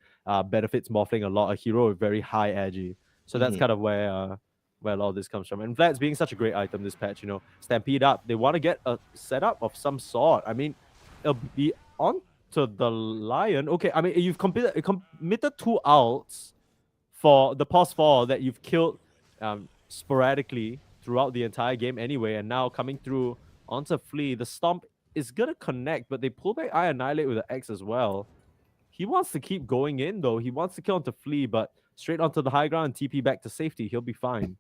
benefits Morphling a lot. A hero with very high agi. So that's kind of where a lot of this comes from. And Vlad's being such a great item this patch, Stampede up. They want to get a setup of some sort. I mean, it'll be on to the Lion. Okay, I mean, you've committed 2 ults for the past 4 that you've killed sporadically throughout the entire game anyway, and now coming through onto Flea. The Stomp is going to connect, but they pull back I Annihilate with the X as well. He wants to keep going in, though. He wants to kill onto Flea, but straight onto the high ground and TP back to safety. He'll be fine.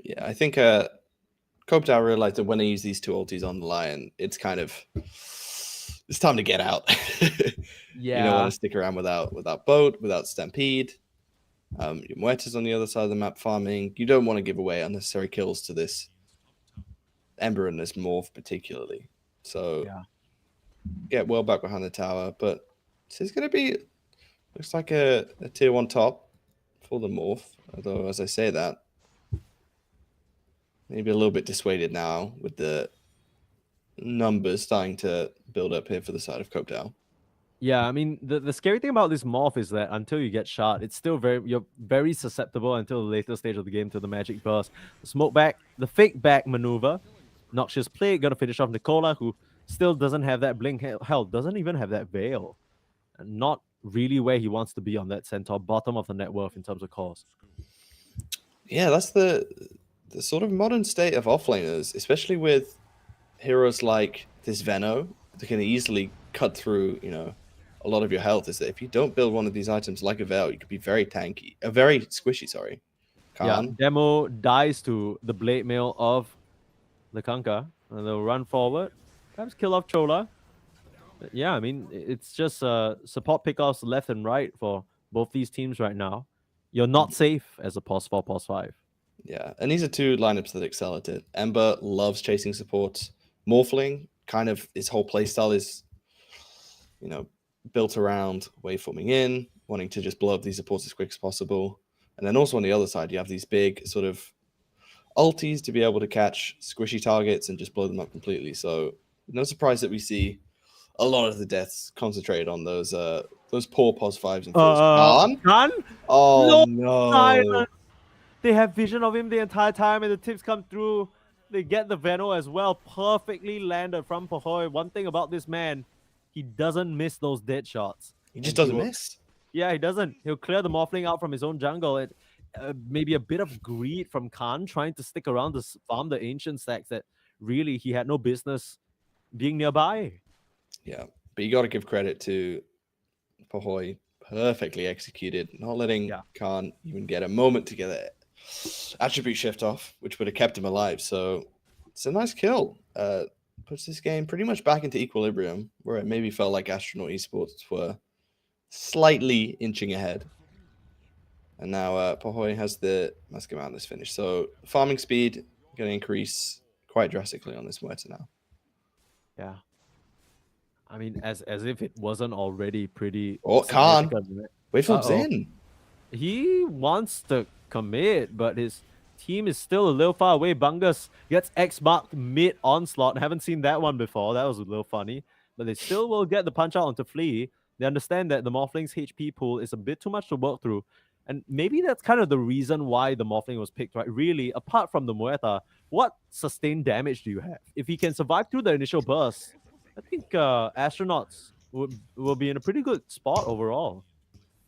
Yeah, I think copeDAO realized that when they use these two ultis on the Lion, it's kind of it's time to get out. You don't want to stick around without boat, without Stampede. Your Muerta's on the other side of the map farming. You don't want to give away unnecessary kills to this Ember and this Morph particularly. So get well back behind the tower. But this is going to be, looks like a tier 1 top for the Morph. Although, as I say that, maybe a little bit dissuaded now with the numbers starting to build up here for the side of copeDAO. Yeah, I mean, the scary thing about this Morph is that until you get shot, it's still you're very susceptible until the later stage of the game to the magic burst. The smoke back, the fake back maneuver, Noxious Plague, gonna finish off Nicola, who still doesn't have that blink, hell, doesn't even have that veil. And not really where he wants to be on that centaur, bottom of the net worth in terms of cost. Yeah, that's the sort of modern state of offlaners, especially with heroes like this Veno that can easily cut through, a lot of your health, is that if you don't build one of these items like a Veil, you could be very tanky, very squishy, sorry. Yeah, Demo dies to the Blade Mail of the Kanka, and they'll run forward, perhaps kill off Chola. But yeah, I mean, it's just support pickoffs left and right for both these teams right now. You're not safe as a pos 4, pos 5. Yeah, and these are two lineups that excel at it. Ember loves chasing supports. Morphling, kind of his whole playstyle is, built around waveforming in, wanting to just blow up these supports as quick as possible. And then also on the other side, you have these big sort of ultis to be able to catch squishy targets and just blow them up completely. So no surprise that we see a lot of the deaths concentrated on those poor pos 5s and 4s. Khan? Oh no. Silence. They have vision of him the entire time, and the tips come through. They get the Veno as well, perfectly landed from Pahoy. One thing about this man, he doesn't miss those dead shots. He just doesn't miss. Yeah, he doesn't. He'll clear the Morphling out from his own jungle. And maybe a bit of greed from Khan trying to stick around to farm the ancient stacks that really he had no business being nearby. Yeah, but you got to give credit to Pahoy. Perfectly executed, not letting Khan even get a moment to get an attribute shift off, which would have kept him alive. So it's a nice kill. Puts this game pretty much back into equilibrium, where it maybe felt like Astronaut Esports were slightly inching ahead. And now Pahoy has the Mask Madness finish. So farming speed going to increase quite drastically on this Muerta now. Yeah. I mean, as if it wasn't already pretty. Oh, Khan. Waveform's in. He wants to commit, but his team is still a little far away. Bungus gets X marked mid onslaught. Haven't seen that one before. That was a little funny. But they still will get the punch out onto Flea. They understand that the Morphling's HP pool is a bit too much to work through. And maybe that's kind of the reason why the Morphling was picked, right? Really, apart from the Muerta, what sustained damage do you have? If he can survive through the initial burst, I think Astronauts will be in a pretty good spot overall.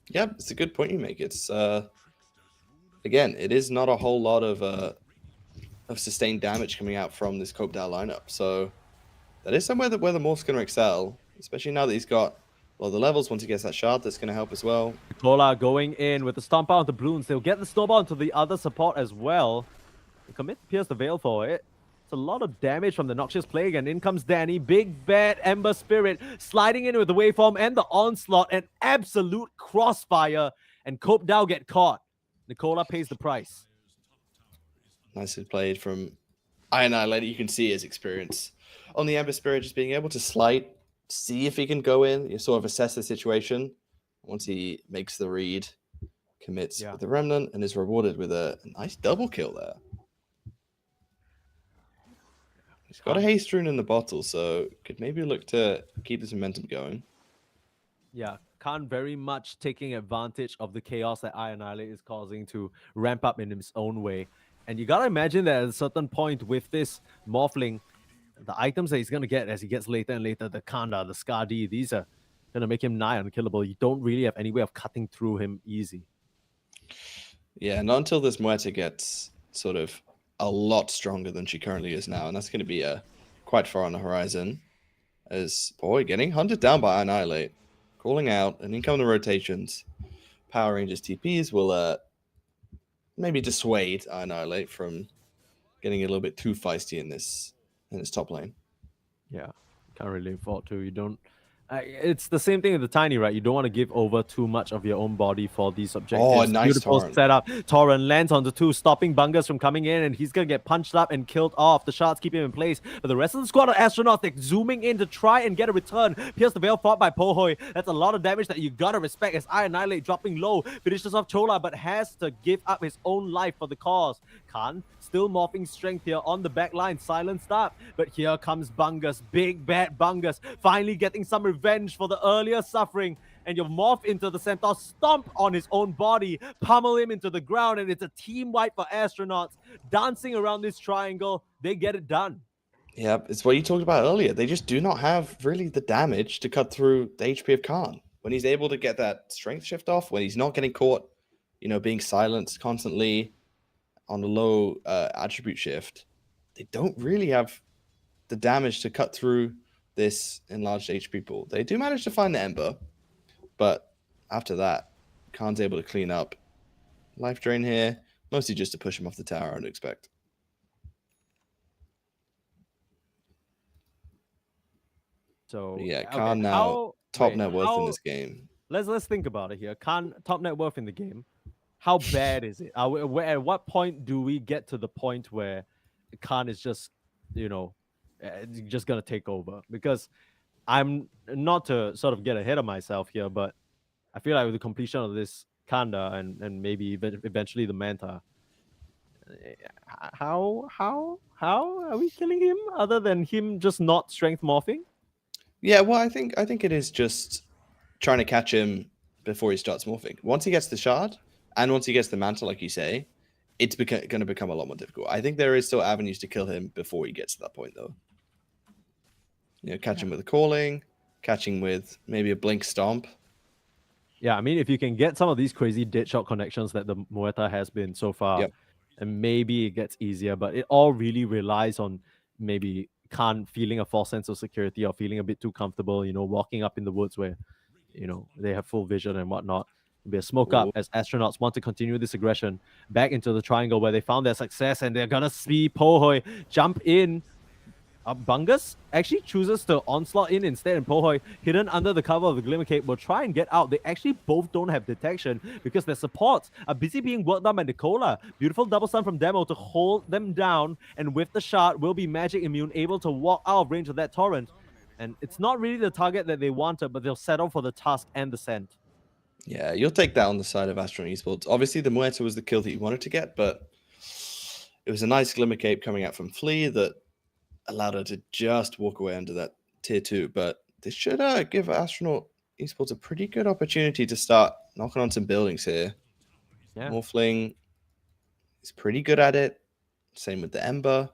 Yeah, it's a good point you make. It's again, it is not a whole lot of sustained damage coming out from this copeDAO lineup. So that is somewhere where the Morph's going to excel, especially now that he's got the levels. Once he gets that shard, that's going to help as well. Nicola going in with the stomp out onto Bloons. They'll get the snowball into the other support as well. They commit to pierce the veil for it. It's a lot of damage from the Noxious Plague, and in comes Danny. Big bad Ember Spirit sliding in with the waveform and the onslaught. An absolute crossfire, and copeDAO get caught. Nicola pays the price. Nicely played from Annihilate. You can see his experience on the Ember Spirit, just being able to slide, see if he can go in, you sort of assess the situation. Once he makes the read, commits with the Remnant, and is rewarded with a nice double kill there. He's got a haste rune in the bottle, so could maybe look to keep this momentum going. Yeah, Khan very much taking advantage of the chaos that Annihilate is causing to ramp up in his own way. And you gotta imagine that at a certain point with this Morphling, the items that he's gonna get as he gets later and later, the Kanda, the Skadi, these are gonna make him nigh unkillable. You don't really have any way of cutting through him easy. Yeah, not until this Muerta gets sort of a lot stronger than she currently is now, and that's going to be quite far on the horizon. As boy getting hunted down by Annihilate, calling out, and in come the rotations. Power Rangers TPs will maybe dissuade Annihilate from getting a little bit too feisty in this top lane. Yeah, can't really afford to. You don't. It's the same thing with the Tiny, right? You don't want to give over too much of your own body for these objectives. Oh, nice Beautiful Torrent. setup. Torrent lands onto 2, stopping Bungus from coming in, and he's going to get punched up and killed off. The shots keep him in place. But the rest of the squad of astronauts, they're zooming in to try and get a return. Pierce the Veil fought by Pohoi. That's a lot of damage that you got to respect as I Annihilate dropping low. Finishes off Chola, but has to give up his own life for the cause. Khan still morphing strength here on the back line. Silenced up. But here comes Bungus. Big bad Bungus. Finally getting some revenge for the earlier suffering. And you morph into the Centaur, stomp on his own body, pummel him into the ground, and it's a team wipe for astronauts. Dancing around this triangle, they get it done. Yeah, it's what you talked about earlier. They just do not have really the damage to cut through the HP of Khan. When he's able to get that strength shift off, when he's not getting caught, being silenced constantly on the low attribute shift, they don't really have the damage to cut through this enlarged HP pool. They do manage to find the Ember, but after that, Khan's able to clean up. Life drain here, mostly just to push him off the tower, I'd expect. So But yeah, okay, Khan now top net worth in this game. Let's think about it here. Khan top net worth in the game. How bad is it? At what point do we get to the point where Khan is just, just gonna take over? Because I'm not to sort of get ahead of myself here, but I feel like with the completion of this Kanda and maybe eventually the Manta, how are we killing him other than him just not strength morphing? Yeah, well, I think it is just trying to catch him before he starts morphing. Once he gets the shard and once he gets the mantle, like you say, it's going to become a lot more difficult. I think there is still avenues to kill him before he gets to that point, though. Catch him with a calling, catching with maybe a blink stomp. Yeah, I mean, if you can get some of these crazy dead shot connections that the Muerta has been so far, and maybe it gets easier, but it all really relies on maybe Khan feeling a false sense of security or feeling a bit too comfortable, walking up in the woods where, they have full vision and whatnot. It'll be a smoke up as astronauts want to continue this aggression back into the triangle where they found their success, and they're gonna see Pohoi jump in. Bungus actually chooses to onslaught in instead, and Pohoi, hidden under the cover of the Glimmer Cape, will try and get out. They actually both don't have detection because their supports are busy being worked on by Nicola. Beautiful double stun from Demo to hold them down, and with the shard, will be magic immune, able to walk out of range of that torrent. And it's not really the target that they wanted, but they'll settle for the task and the scent. Yeah, you'll take that on the side of Astronaut Esports. Obviously, the Muerta was the kill that you wanted to get, but it was a nice Glimmer Cape coming out from Flea that allowed her to just walk away under that tier 2. But this should give Astronaut Esports a pretty good opportunity to start knocking on some buildings here. Yeah. Morphling is pretty good at it. Same with the Ember.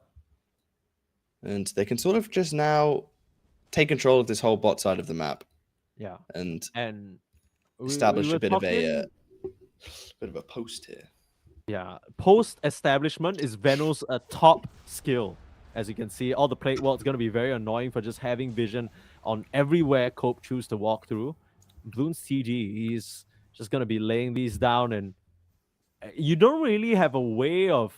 And they can sort of just now take control of this whole bot side of the map. Yeah. And we establish were a bit talking... of a post here. Yeah. Post establishment is Veno's top skill. As you can see, all the plate work is going to be very annoying for just having vision on everywhere Cope choose to walk through. Bloon's TG, he's just going to be laying these down, and you don't really have a way of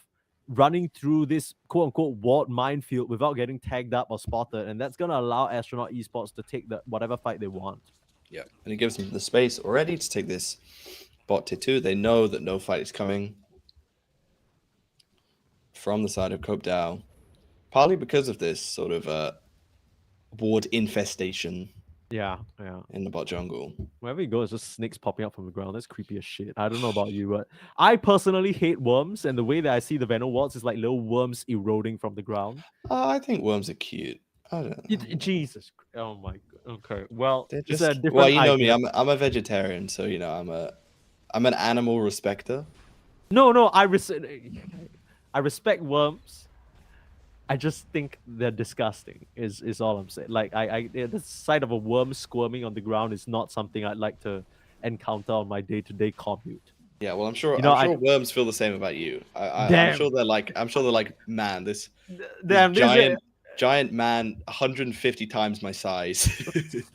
running through this quote-unquote walled minefield without getting tagged up or spotted, and that's going to allow Astronaut Esports to take whatever fight they want. Yeah, and it gives them the space already to take this bot tier 2. They know that no fight is coming from the side of copeDAO. Partly because of this sort of ward infestation. Yeah. In the bot jungle. Wherever you go, it's just snakes popping up from the ground. That's creepy as shit. I don't know about you, but I personally hate worms, and the way that I see the Venom wards is like little worms eroding from the ground. I think worms are cute. I don't know. Jesus. Oh my god. Okay. Well, just, it's a different well, you know idea. me. I'm a vegetarian, so I'm an animal respecter. No, I respect worms. I just think they're disgusting. Is all I'm saying. Like the sight of a worm squirming on the ground is not something I'd like to encounter on my day-to-day commute. Yeah, well, I'm sure worms feel the same about you. I'm sure they're like, man, this giant giant man, 150 times my size.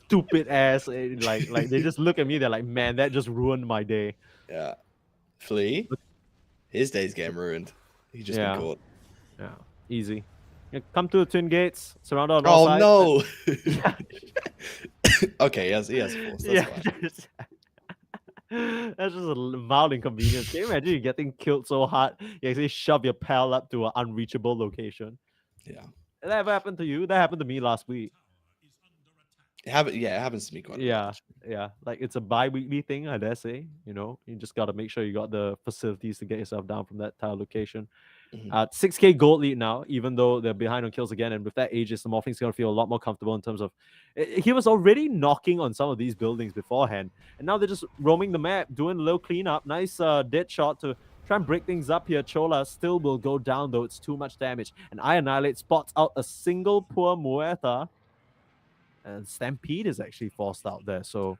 Stupid ass. Like they just look at me. They're like, man, that just ruined my day. Yeah. Flea, his day's getting ruined. He just been caught. Yeah, easy. Yeah, come to the twin gates. Surrounded on all Oh sides. no! Okay, he has force. That's fine. That's just a mild inconvenience. Can you imagine you getting killed so hard you actually shove your pal up to an unreachable location? Yeah. Did that ever happen to you? That happened to me last week. It happens to me quite a lot. Yeah. Like it's a bi-weekly thing, I dare say. You know, you just got to make sure you got the facilities to get yourself down from that tile location. 6k gold lead now, even though they're behind on kills again. And with that Aegis, the Morphing's going to feel a lot more comfortable in terms of... He was already knocking on some of these buildings beforehand. And now they're just roaming the map, doing a little cleanup. Nice dead shot to try and break things up here. Chola still will go down, though. It's too much damage. And I Annihilate spots out a single poor Muerta. And Stampede is actually forced out there. So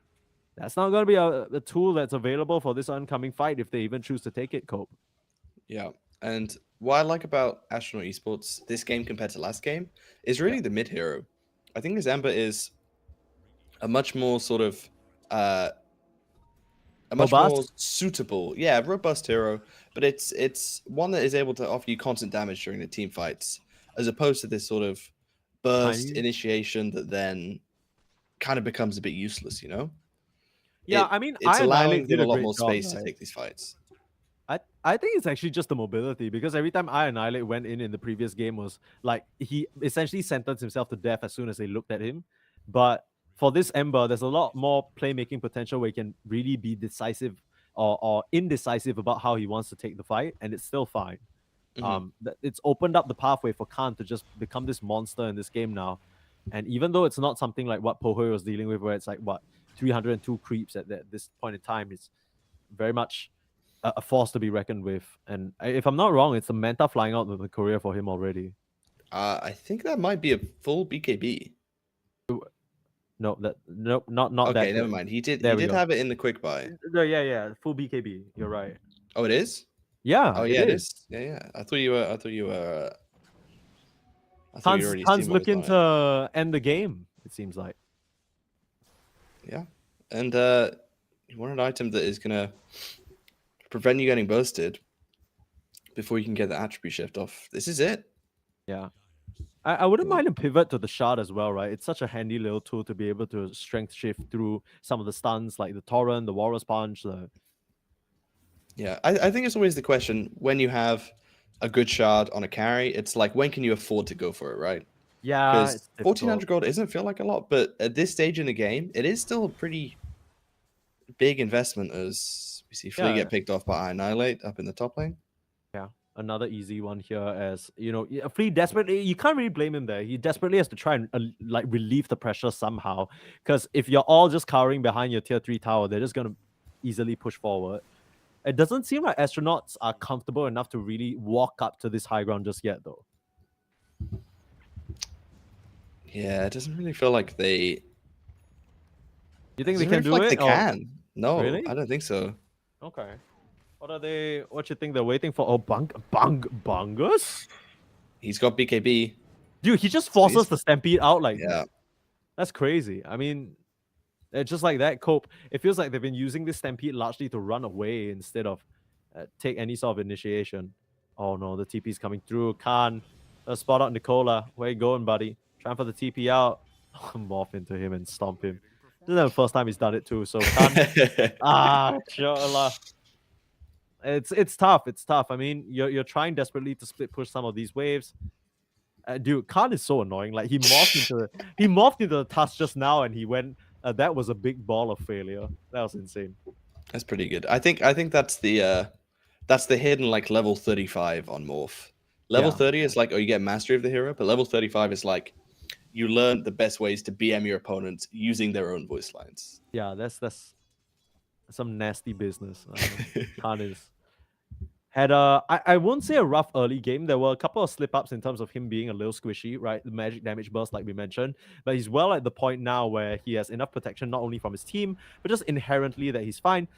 that's not going to be a tool that's available for this oncoming fight if they even choose to take it, Cope. Yeah. And what I like about Astronaut Esports, this game compared to last game, is really the mid hero. I think this Ember is a much more sort of more suitable, robust hero, but it's one that is able to offer you constant damage during the team fights, as opposed to this sort of burst initiation that then kind of becomes a bit useless, you know? Yeah, I mean, it's allowing them a lot more space to take these fights. I think it's actually just the mobility, because every time I Annihilate went in the previous game was like he essentially sentenced himself to death as soon as they looked at him. But for this Ember, there's a lot more playmaking potential where he can really be decisive or indecisive about how he wants to take the fight, and it's still fine. It's opened up the pathway for Khan to just become this monster in this game now. And even though it's not something like what Pohoy was dealing with, where it's like, 302 creeps at this point in time, it's very much a force to be reckoned with. And if I'm not wrong, it's Samantha flying out of the career for him already. I think that might be a full BKB. No, not okay, that. Okay, never mind. He did have it in the quick buy. Yeah, full BKB. You're right. Oh, it is? Yeah. Oh, yeah, it is. Yeah. I thought you were. Han's looking to end the game, it seems like. Yeah. And you want an item that is gonna prevent you getting bursted before you can get the attribute shift off. This is it. Yeah. I wouldn't mind a pivot to the shard as well, right? It's such a handy little tool to be able to strength shift through some of the stuns, like the Torrent, the Walrus Punch. Yeah, I think it's always the question, when you have a good shard on a carry, it's like, when can you afford to go for it, right? Yeah, because 1,400 gold doesn't feel like a lot, but at this stage in the game, it is still a pretty big investment, as we see Flea get picked off by Annihilate up in the top lane. Yeah, another easy one here, as you know, Flea desperately, you can't really blame him there. He desperately has to try and like relieve the pressure somehow, because if you're all just cowering behind your tier 3 tower, they're just gonna easily push forward. It doesn't seem like astronauts are comfortable enough to really walk up to this high ground just yet, though. Yeah, it doesn't really feel like they... You think they can do it? They can. No, really? I don't think so. Okay. What you think they're waiting for? Oh, Bungus? He's got BKB. Dude, he just forces the Stampede out like that. That's crazy. I mean, just like that, Cope, it feels like they've been using this Stampede largely to run away instead of take any sort of initiation. Oh no, the TP's coming through. Khan, spot out Nicola. Where you going, buddy? Trying for the TP out. Morph into him and stomp him. This is the first time he's done it too, so Khan... inshallah. It's tough. It's tough. I mean, you're trying desperately to split push some of these waves. Dude, Khan is so annoying. Like he morphed into the tusk just now, and he went. That was a big ball of failure. That was insane. That's pretty good. I think that's the hidden like level 35 on morph. Level 30 is like, oh, you get mastery of the hero, but level 35 is like you learn the best ways to BM your opponents using their own voice lines. Yeah, that's some nasty business. Khan is. Had I won't say a rough early game. There were a couple of slip-ups in terms of him being a little squishy, right? The magic damage burst, like we mentioned. But he's well at the point now where he has enough protection, not only from his team, but just inherently that he's fine.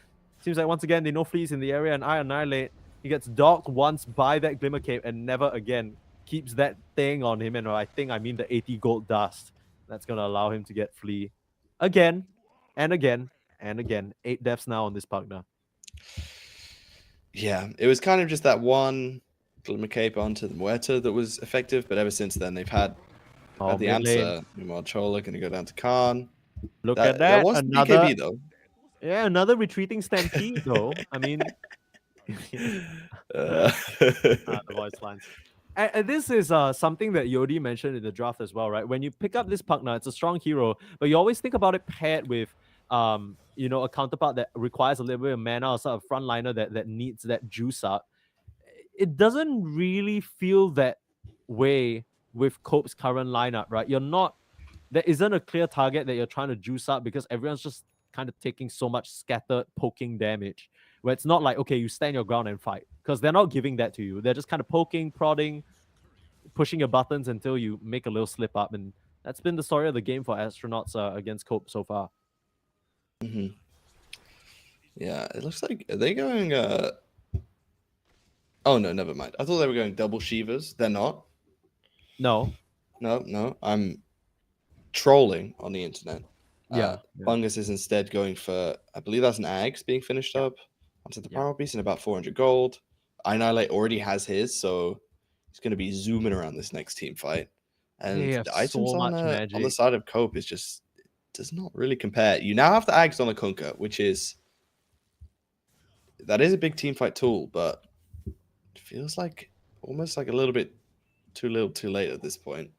Seems like once again, they know Flea's in the area, and I Annihilate. He gets docked once by that Glimmer Cape and never again. keeps that thing on him, and I mean the 80 gold dust. That's going to allow him to get Flea again and again and again. 8 deaths now on this partner. Yeah, it was kind of just that one Glimmer Cape onto the Muerta that was effective, but ever since then they've had the mid answer. lane. Meanwhile, Chola going to go down to Khan. Look at that. That was Another BKB though. Yeah, another retreating Stampede though. I mean, the voice lines. And this is something that Yodi mentioned in the draft as well, right? When you pick up this partner, it's a strong hero, but you always think about it paired with a counterpart that requires a little bit of mana or sort of frontliner that needs that juice up. It doesn't really feel that way with Cope's current lineup, right? There isn't a clear target that you're trying to juice up because everyone's just kind of taking so much scattered poking damage, where it's not like, okay, you stand your ground and fight, because they're not giving that to you. They're just kind of poking, prodding, pushing your buttons until you make a little slip up, and that's been the story of the game for Astronauts against Cope so far. Mm-hmm. Yeah, it looks like, are they going oh no, never mind. I thought they were going double Shivas. They're not. No, I'm trolling on the internet. Yeah. Bungus is instead going for, I believe that's an Ags being finished up onto the Power Beast in about 400 gold. Annihilate already has his, so he's going to be zooming around this next team fight. And the items so on much the side of Cope is just does not really compare. You now have the Ags on the Kunkka, which is a big team fight tool, but it feels like almost like a little bit too little, too late at this point.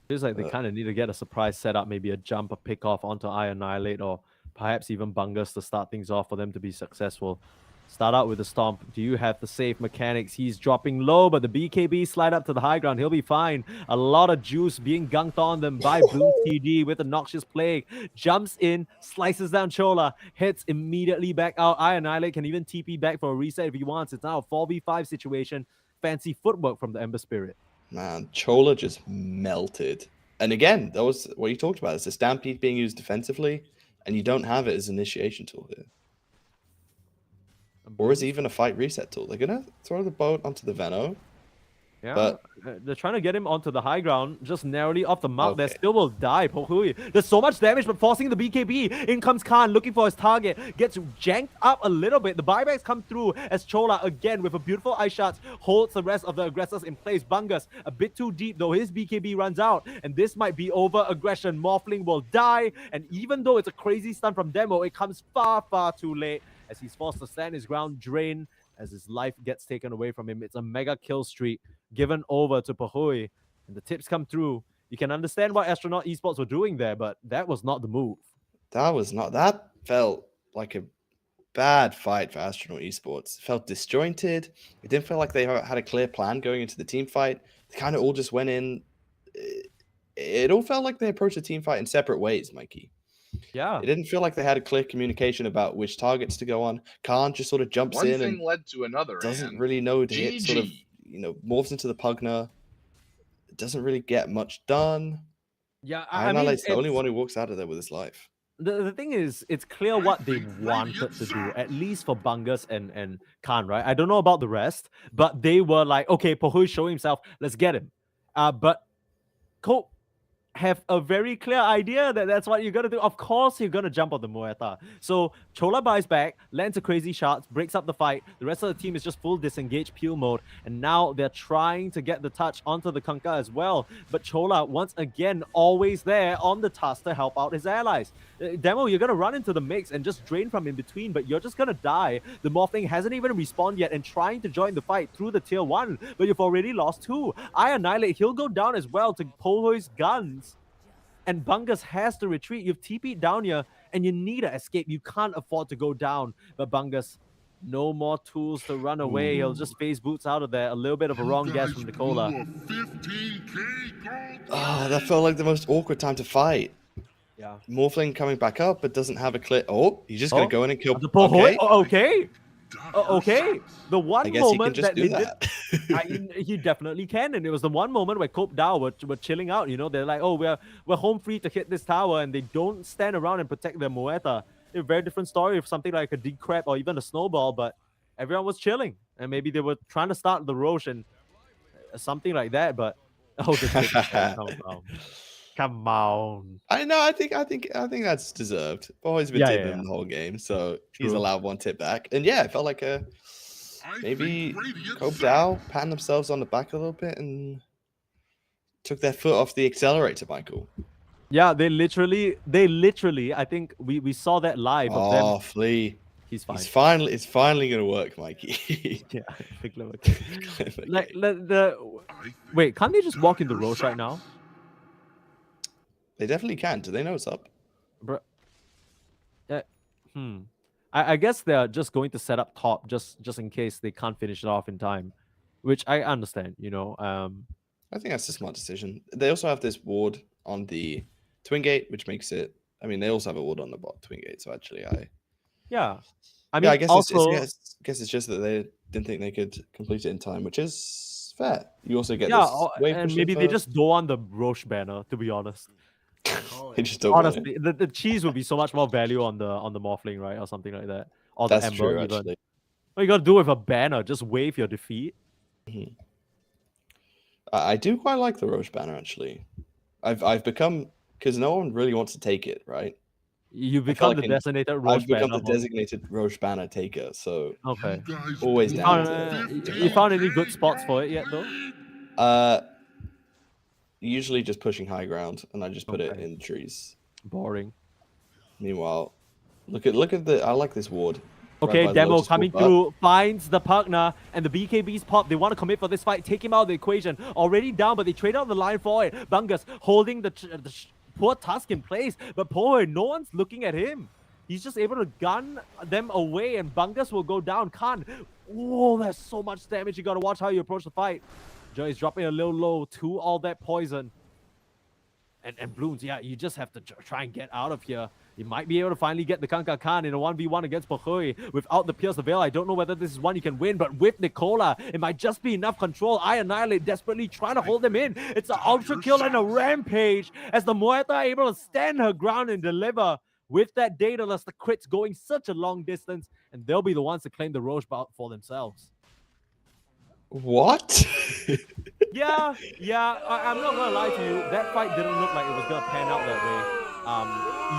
Feels like they kind of need to get a surprise setup, maybe a jump, a pick off onto Annihilate, or perhaps even Bungus to start things off for them to be successful. Start out with a stomp. Do you have the safe mechanics? He's dropping low, but the BKB slide up to the high ground. He'll be fine. A lot of juice being gunked on them by Bloom TD with a Noxious Plague. Jumps in, slices down Chola, hits immediately back out. Annihilate can even TP back for a reset if he wants. It's now a 4v5 situation. Fancy footwork from the Ember Spirit. Man, Chola just melted. And again, that was what you talked about. It's a Stampede being used defensively, and you don't have it as an initiation tool here. Or is it even a fight reset tool? They're going to throw the boat onto the Veno. Yeah, but they're trying to get him onto the high ground, just narrowly off the mark. Okay. They still will die. There's so much damage, but forcing the BKB. In comes Khan, looking for his target. Gets janked up a little bit. The buybacks come through as Chola, again, with a beautiful ice shot, holds the rest of the aggressors in place. Bungus, a bit too deep, though. His BKB runs out, and this might be over aggression. Morphling will die, and even though it's a crazy stun from Demo, it comes far, far too late as he's forced to stand his ground, drain, as his life gets taken away from him. It's a mega kill streak given over to Pahui, and the tips come through. You can understand what Astronaut Esports were doing there, but that was not the move. That felt like a bad fight for Astronaut Esports. It felt disjointed. It didn't feel like they had a clear plan going into the team fight. They kind of all just went in. It all felt like they approached the team fight in separate ways, Mikey. Yeah. It didn't feel like they had a clear communication about which targets to go on. Khan just sort of jumps in and led to another. Doesn't really know to hit, sort of, morphs into the Pugner. It doesn't really get much done. Yeah, Annihilate the only one who walks out of there with his life. The thing is, it's clear what they wanted to do, at least for Bungus and Khan, right? I don't know about the rest, but they were like, okay, Pahui showing himself, let's get him. But Cope have a very clear idea that that's what you're going to do. Of course, you're going to jump on the Muerta. So Chola buys back, lands a crazy shot, breaks up the fight. The rest of the team is just full disengage peel mode. And now they're trying to get the touch onto the Kunkka as well. But Chola, once again, always there on the task to help out his allies. Demo, you're going to run into the mix and just drain from in between, but you're just going to die. The Morphling hasn't even respawned yet and trying to join the fight through the tier 1, but you've already lost 2. Annihilate, he'll go down as well to Pohoi's guns. And Bungus has to retreat. You've TP'd down here, and you need to escape. You can't afford to go down. But Bungus, no more tools to run away. He'll just phase boots out of there. A little bit of a wrong guess from Nicola. That felt like the most awkward time to fight. Yeah. Morphling coming back up, but doesn't have a clear. Oh, he's just going to go in and kill. Okay. Okay. The one moment that they did, he definitely can, and it was the one moment where copeDAO were chilling out. They're like, oh, we're home free to hit this tower, and they don't stand around and protect their Muerta. A very different story of something like a D-Crab or even a Snowball, but everyone was chilling, and maybe they were trying to start the Roche, and something like that. But oh, the tip, come on. I know. I think that's deserved. Boy's been tipping him the whole game, so he's allowed one tip back. And yeah, it felt like maybe copeDAO patting themselves on the back a little bit and took their foot off the accelerator, Michael. Yeah, they literally. I think we saw that live of them. Oh, Flea. He's fine. It's finally gonna work, Mikey. Yeah, like wait, can't they just walk in the Roche right now? They definitely can. Do they know it's up? Bro. I guess they're just going to set up top just in case they can't finish it off in time, which I understand. I think that's a smart decision. They also have this ward on the twin gate, which makes it. I mean, they also have a ward on the bot twin gate. So actually, I mean, I guess also, guess it's just that they didn't think they could complete it in time, which is fair. You also get and maybe they just don't want the Roche banner. To be honest, they just don't. Honestly, the cheese would be so much more value on the Morphling, right, or something like that, or that's the Ember. True, even. actually. What you gotta do with a banner? Just wave your defeat. Mm-hmm. I do quite like the Roche banner actually. I've become because no one really wants to take it, right? You become the designated Roche banner. I've become the designated Roche banner taker, so okay. Always down. You found any good spots for it yet, though? Usually just pushing high ground, and I just put it in trees. Boring. Meanwhile, look at the. I like this ward. Okay, right Demo coming through, finds the Pugna, and the BKB's pop. They want to commit for this fight, take him out of the equation. Already down, but they trade out the line for it. Bungus holding the poor Tusk in place, but Poe, no one's looking at him. He's just able to gun them away, and Bungus will go down. Khan, oh, that's so much damage. You gotta watch how you approach the fight. Joy's dropping a little low to all that poison. And Blooms, yeah, you just have to try and get out of here. You might be able to finally get the Kanka Khan in a 1v1 against Pohui. Without the Pierce the Veil, I don't know whether this is one you can win, but with Nicola, it might just be enough control. I Annihilate desperately trying to hold them in. It's an ultra kill and a rampage as the Muerta are able to stand her ground and deliver. With that Daedalus, the crits going such a long distance, and they'll be the ones to claim the Roche bout for themselves. What? yeah, I'm not gonna lie to you. That fight didn't look like it was gonna pan out that way.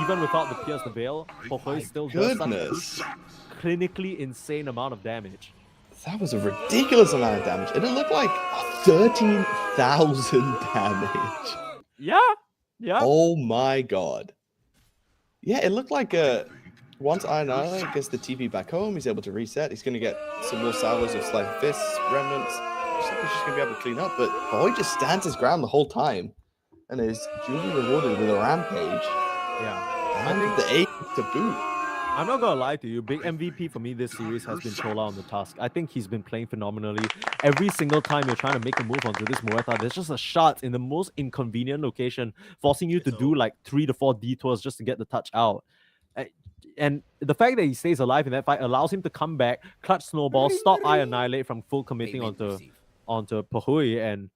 Even without the Pierce the Veil, Pohui still does such a clinically insane amount of damage. That was a ridiculous amount of damage. It looked like 13,000 damage. Yeah. Oh my god. Yeah, it looked like once Annihilate gets the TP back home, he's able to reset. He's going to get some more salvos of Slice of Fists, Remnants. He's just going to be able to clean up. But Boy just stands his ground the whole time and is duly rewarded with a rampage. Yeah. And the aim to boot. I'm not going to lie to you. Big MVP for me this series has been Chola on the Tusk. I think he's been playing phenomenally. Every single time you're trying to make a move onto this Muerta, there's just a shot in the most inconvenient location, forcing you to do like 3 to 4 detours just to get the touch out. And the fact that he stays alive in that fight allows him to come back, clutch snowball, stop I Annihilate from full committing onto Pohui, and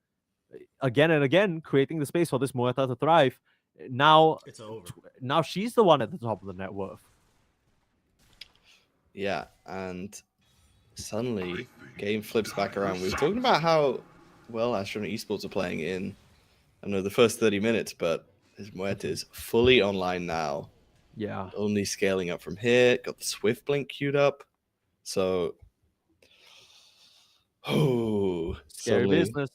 again creating the space for this Muerta to thrive. Now she's the one at the top of the net worth. Yeah, and suddenly game flips back around. We were talking about how well Astronaut Esports are playing in, I know, the first 30 minutes, but his Muerta is fully online now. Yeah. Only scaling up from here. Got the Swift Blink queued up. So, scary business.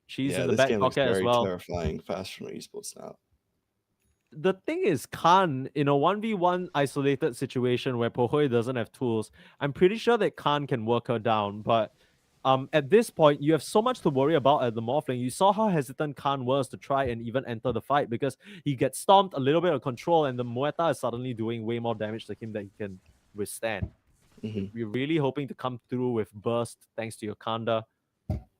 She's in the back pocket as well. Terrifying for Astronaut Esports now. The thing is, Khan, in a 1v1 isolated situation where Pohui doesn't have tools, I'm pretty sure that Khan can work her down. But at this point, you have so much to worry about at the Morphling. You saw how hesitant Khan was to try and even enter the fight because he gets stomped, a little bit of control, and the Muerta is suddenly doing way more damage to him than he can withstand. We're really hoping to come through with Burst thanks to your Kanda,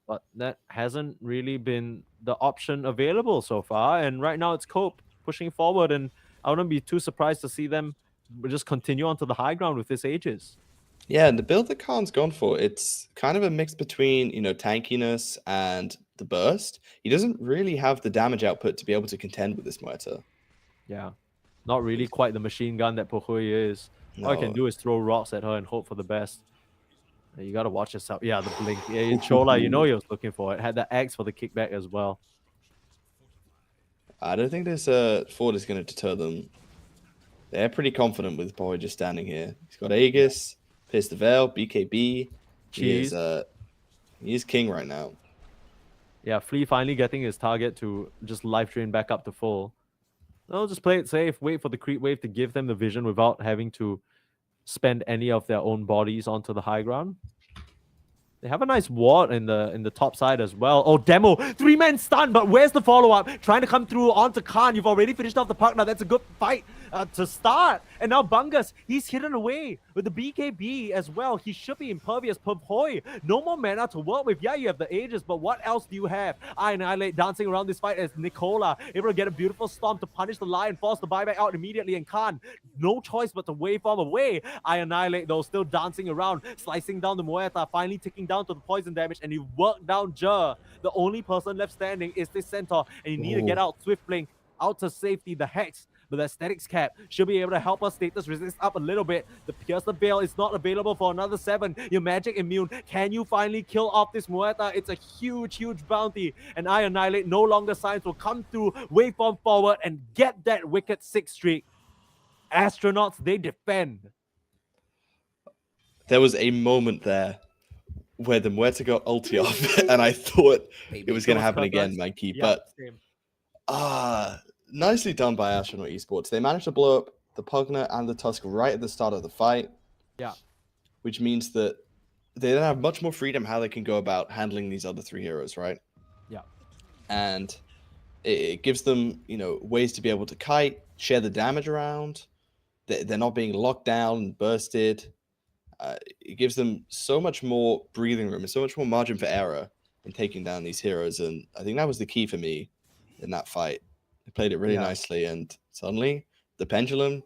but that hasn't really been the option available so far. And right now it's Cope pushing forward, and I wouldn't be too surprised to see them just continue onto the high ground with this Aegis. Yeah, and the build that Khan's gone for, it's kind of a mix between, tankiness and the burst. He doesn't really have the damage output to be able to contend with this Muerta. Yeah, not really quite the machine gun that Pohui is. All I can do is throw rocks at her and hope for the best. You gotta watch yourself. Yeah, the blink. Yeah, Chola, you know he was looking for it. Had the X for the kickback as well. I don't think this Ford is going to deter them. They're pretty confident with Boy just standing here. He's got Aegis, Pierce the Veil, BKB. He is king right now. Yeah, Flea finally getting his target to just life drain back up to full. They'll just play it safe, wait for the creep wave to give them the vision without having to spend any of their own bodies onto the high ground. They have a nice ward in the top side as well. Oh, Demo, 3-man stun, but where's the follow-up? Trying to come through onto Khan. You've already finished off the partner. That's a good fight to start. And now Bungus, he's hidden away with the BKB as well. He should be impervious. Purpoi, no more mana to work with. Yeah, you have the Aegis, but what else do you have? I Annihilate dancing around this fight as Nicola able to get a beautiful storm to punish the Lion, force the buyback out immediately, and Khan, no choice but to waveform away. I Annihilate though, still dancing around, slicing down the Muerta, finally ticking down to the poison damage, and you work down Jer. The only person left standing is this Centaur, and you need to get out Swift Blink out to safety. The Hex, but the Aesthetics Cap should be able to help us status resist up a little bit. The Pierce the Veil is not available for another 7. Your Magic Immune, can you finally kill off this Muerta? It's a huge, huge bounty, and I Annihilate no longer signs will come through, waveform forward, and get that wicked 6 streak. Astronauts, they defend. There was a moment there where the Muerta got ulti off, and I thought it was going to happen again, Mikey. Yeah, but nicely done by Astronaut Esports. They managed to blow up the Pugner and the Tusk right at the start of the fight. Yeah. Which means that they then have much more freedom how they can go about handling these other 3 heroes, right? Yeah. And it gives them, ways to be able to kite, share the damage around. They're not being locked down and bursted. It gives them so much more breathing room and so much more margin for error in taking down these heroes. And I think that was the key for me in that fight. They played it really nicely, and suddenly the pendulum,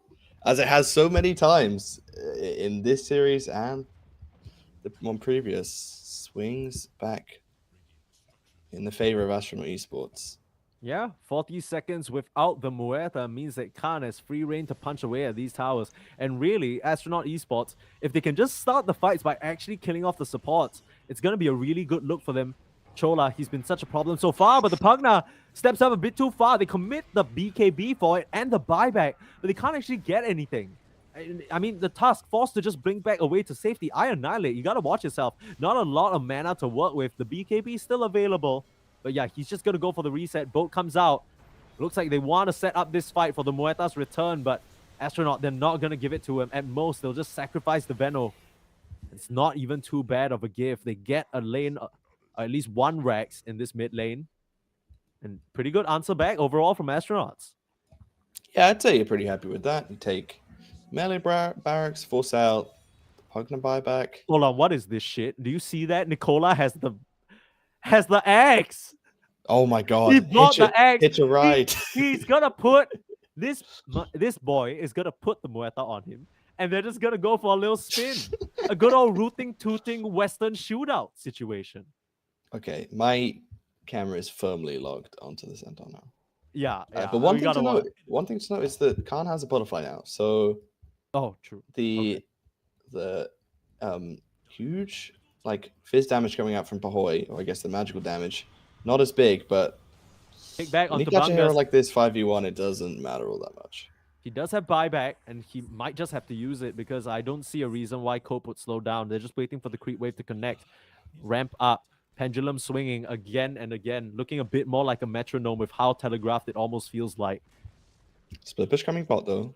as it has so many times in this series and the one previous, swings back in the favor of Astronaut Esports. Yeah, 40 seconds without the Muerta means that Khan has free reign to punch away at these towers. And really, Astronaut Esports, if they can just start the fights by actually killing off the supports, it's going to be a really good look for them. Chola, he's been such a problem so far, but the Pugna steps up a bit too far. They commit the BKB for it and the buyback, but they can't actually get anything. I mean, the Tusk forced to just bring back away to safety. I Annihilate, you got to watch yourself. Not a lot of mana to work with. The BKB is still available. But yeah, he's just going to go for the reset. Boat comes out. Looks like they want to set up this fight for the Muerta's return, but Astronaut, they're not going to give it to him. At most, they'll just sacrifice the Veno. It's not even too bad of a gift. They get a lane, at least 1 Rex in this mid lane. And pretty good answer back overall from Astronauts. Yeah, I'd say you're pretty happy with that. You take melee barracks, force out, Pugna buyback. Hold on, what is this shit? Do you see that? Nicola has the axe. Oh my god. He bought the axe. Hitch a ride. He's gonna put this boy is gonna put the Muerta on him, and they're just gonna go for a little spin. A good old rooting tooting Western shootout situation. Okay, my camera is firmly logged onto the Centaur now. Yeah. But one thing to note is that Khan has a butterfly now. So true. The huge fizz damage coming out from Pahoi, or I guess the magical damage, not as big, but Kick back when onto you catch a hero Bungus. like this 5v1, it doesn't matter all that much. He does have buyback, and he might just have to use it because I don't see a reason why Cope would slow down. They're just waiting for the creep wave to connect, ramp up, pendulum swinging again and again, looking a bit more like a metronome with how telegraphed it almost feels like. Split push coming bot though.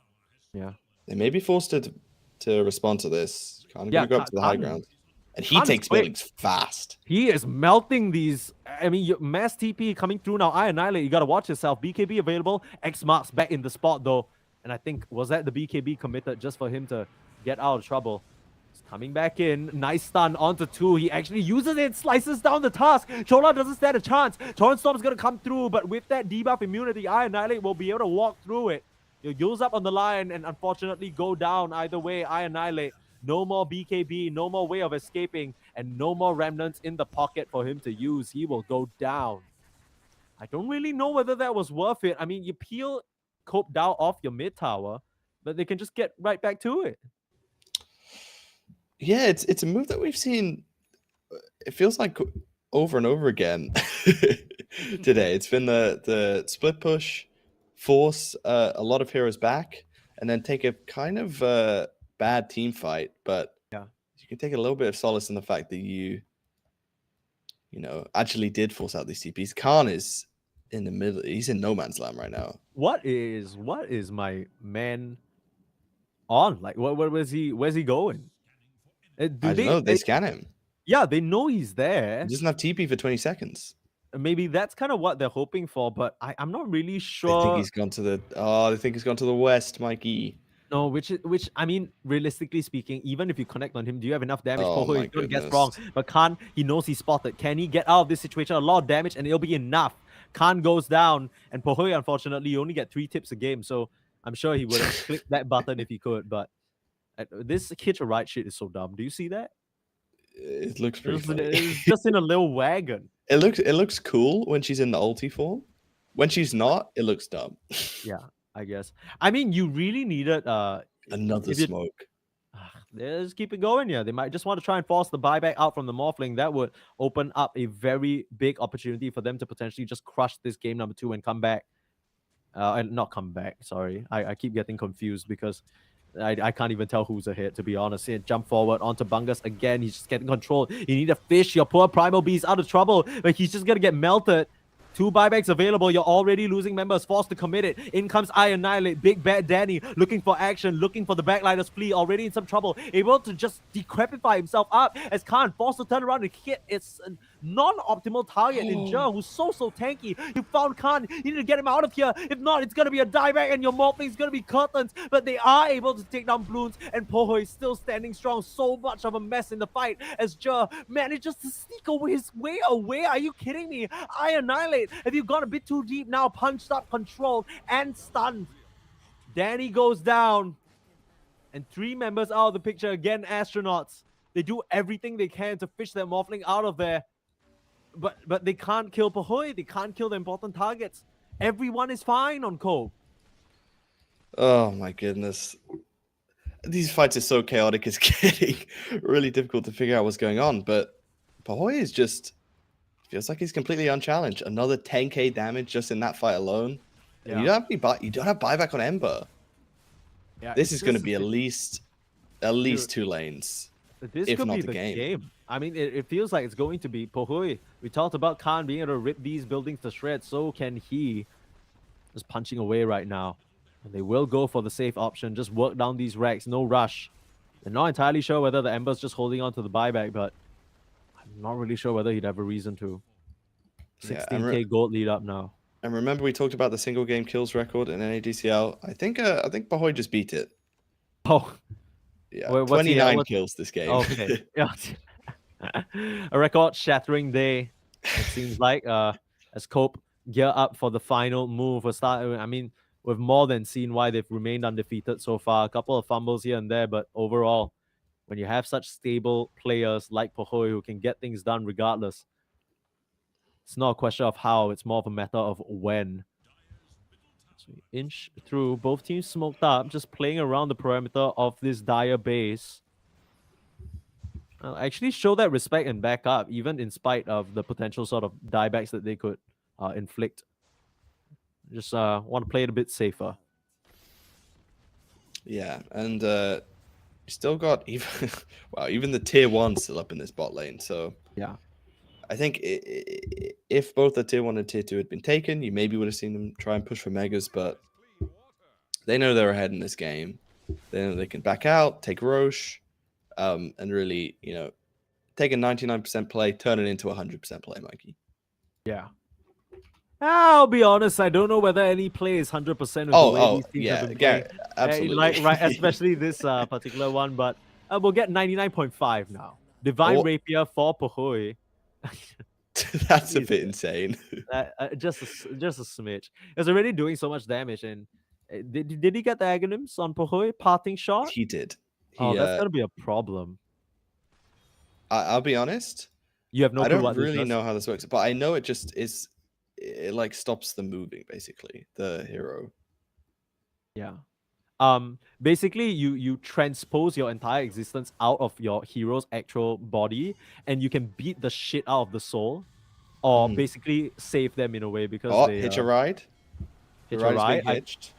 Yeah. They may be forced to respond to this. Khan gonna go up to the high ground. And he Khan is takes quick. buildings fast. He is melting these. I mean, mass TP coming through now. I Annihilate, you got to watch yourself. BKB available. X marks back in the spot though. And I think, was that the BKB committed just for him to get out of trouble? He's coming back in. Nice stun onto 2. He actually uses it, slices down the Tusk. Chola doesn't stand a chance. Torrent Storm's going to come through, but with that debuff immunity, I Annihilate will be able to walk through it. He'll use up on the Lion and unfortunately go down either way. I Annihilate. No more BKB, no more way of escaping, and no more remnants in the pocket for him to use. He will go down. I don't really know whether that was worth it. I mean, you peel copeDAO off your mid tower, but they can just get right back to it. Yeah, it's a move that we've seen. It feels like over and over again today. It's been the split push, force a lot of heroes back, and then take a kind of bad team fight. But Yeah. you can take a little bit of solace in the fact that you actually did force out these TPs. Khan is in the middle. He's in no man's land right now. What is my man on? Like, where's he going? I don't know. They scan him. Yeah, they know he's there. He doesn't have TP for 20 seconds. Maybe that's kind of what they're hoping for, but I'm not really sure. I think he's gone to the. Oh, they think he's gone to the west, Mikey. No, which I mean, realistically speaking, even if you connect on him, do you have enough damage? Oh, Poho my is gonna get goodness. strong, but Khan, he knows he's spotted. Can he get out of this situation? A lot of damage, and it'll be enough. Khan goes down, and Poho, unfortunately, you only get 3 tips a game, so I'm sure he would have clicked that button if he could. But this hitch or ride shit is so dumb. Do you see that? It looks pretty funny. It's just in a little wagon. It looks cool when she's in the ulti form. When she's not, it looks dumb. Yeah, I guess. I mean, you really needed Another smoke. Let's keep it going. Yeah, they might just want to try and force the buyback out from the Morphling. That would open up a very big opportunity for them to potentially just crush this game number 2 and come back. And not come back. Sorry, I keep getting confused because I can't even tell who's ahead, to be honest. Here, jump forward onto Bungus again. He's just getting controlled. You need a fish. Your poor Primal Beast out of trouble, but he's just gonna get melted. 2 buybacks available. You're already losing members. Forced to commit it. In comes I Annihilate. Big Bad Danny looking for action. Looking for the backliners flee. Already in some trouble. Able to just decrepify himself up as Khan forced to turn around and hit its non-optimal target. Ninja, who's so tanky. You found Khan. You need to get him out of here. If not, it's going to be a dieback and your Morphling's going to be curtains. But they are able to take down Bloons, and Poho is still standing strong. So much of a mess in the fight as Ja manages to sneak his way away. Are you kidding me? I Annihilate. Have you gone a bit too deep now? Punched up, controlled, and stunned. Danny goes down. And 3 members out of the picture. Again, astronauts. They do everything they can to fish their Morphling out of there. But they can't kill Pahoy. They can't kill the important targets. Everyone is fine on Cope. Oh my goodness. These fights are so chaotic, it's getting really difficult to figure out what's going on. But Pahoy is just feels like he's completely unchallenged. Another 10k damage just in that fight alone. Yeah. And you don't have buyback on Ember. Yeah, this is going to be at least 2 lanes. This could be the game. I mean, it feels like it's going to be Pohoy. We talked about Khan being able to rip these buildings to shreds. So can he. Just punching away right now. And they will go for the safe option. Just work down these racks. No rush. They're not entirely sure whether the Ember's just holding on to the buyback, but I'm not really sure whether he'd have a reason to. 16k gold lead up now. And remember, we talked about the single game kills record in NADCL. I think Pahoy just beat it. Oh. Yeah, 29 kills this game. Okay. Yeah. A record-shattering day, it seems like, as Cope gear up for the final move. I mean, we've more than seen why they've remained undefeated so far. A couple of fumbles here and there, but overall, when you have such stable players like Pohoy who can get things done regardless, it's not a question of how, it's more of a matter of when. So we inch through, both teams smoked up, just playing around the perimeter of this dire base. Actually show that respect and back up, even in spite of the potential sort of diebacks that they could inflict. Just want to play it a bit safer. Yeah, and still got even the tier 1 still up in this bot lane. So yeah, I think if both the tier 1 and tier 2 had been taken, you maybe would have seen them try and push for megas, but they know they're ahead in this game. They know they can back out, take Roche, and really, take a 99% play, turn it into a 100% play, Mikey. Yeah. I'll be honest, I don't know whether any play is 100% with the way these teams have been playing. Absolutely. Especially this particular one, but we'll get 99.5 now. Divine Rapier for Pohoy. That's a bit insane. Just a smidge. It's already doing so much damage. And did he get the Aghanims on Pohoy? Parting shot? He did. That's going to be a problem. I'll be honest. You have no clue what I don't really know how this works, but I know it just is. It like stops them moving, basically, the hero. Yeah. Basically you transpose your entire existence out of your hero's actual body, and you can beat the shit out of the soul, or basically save them in a way, because they hitch a ride. The hitch a ride is being ride. hitched.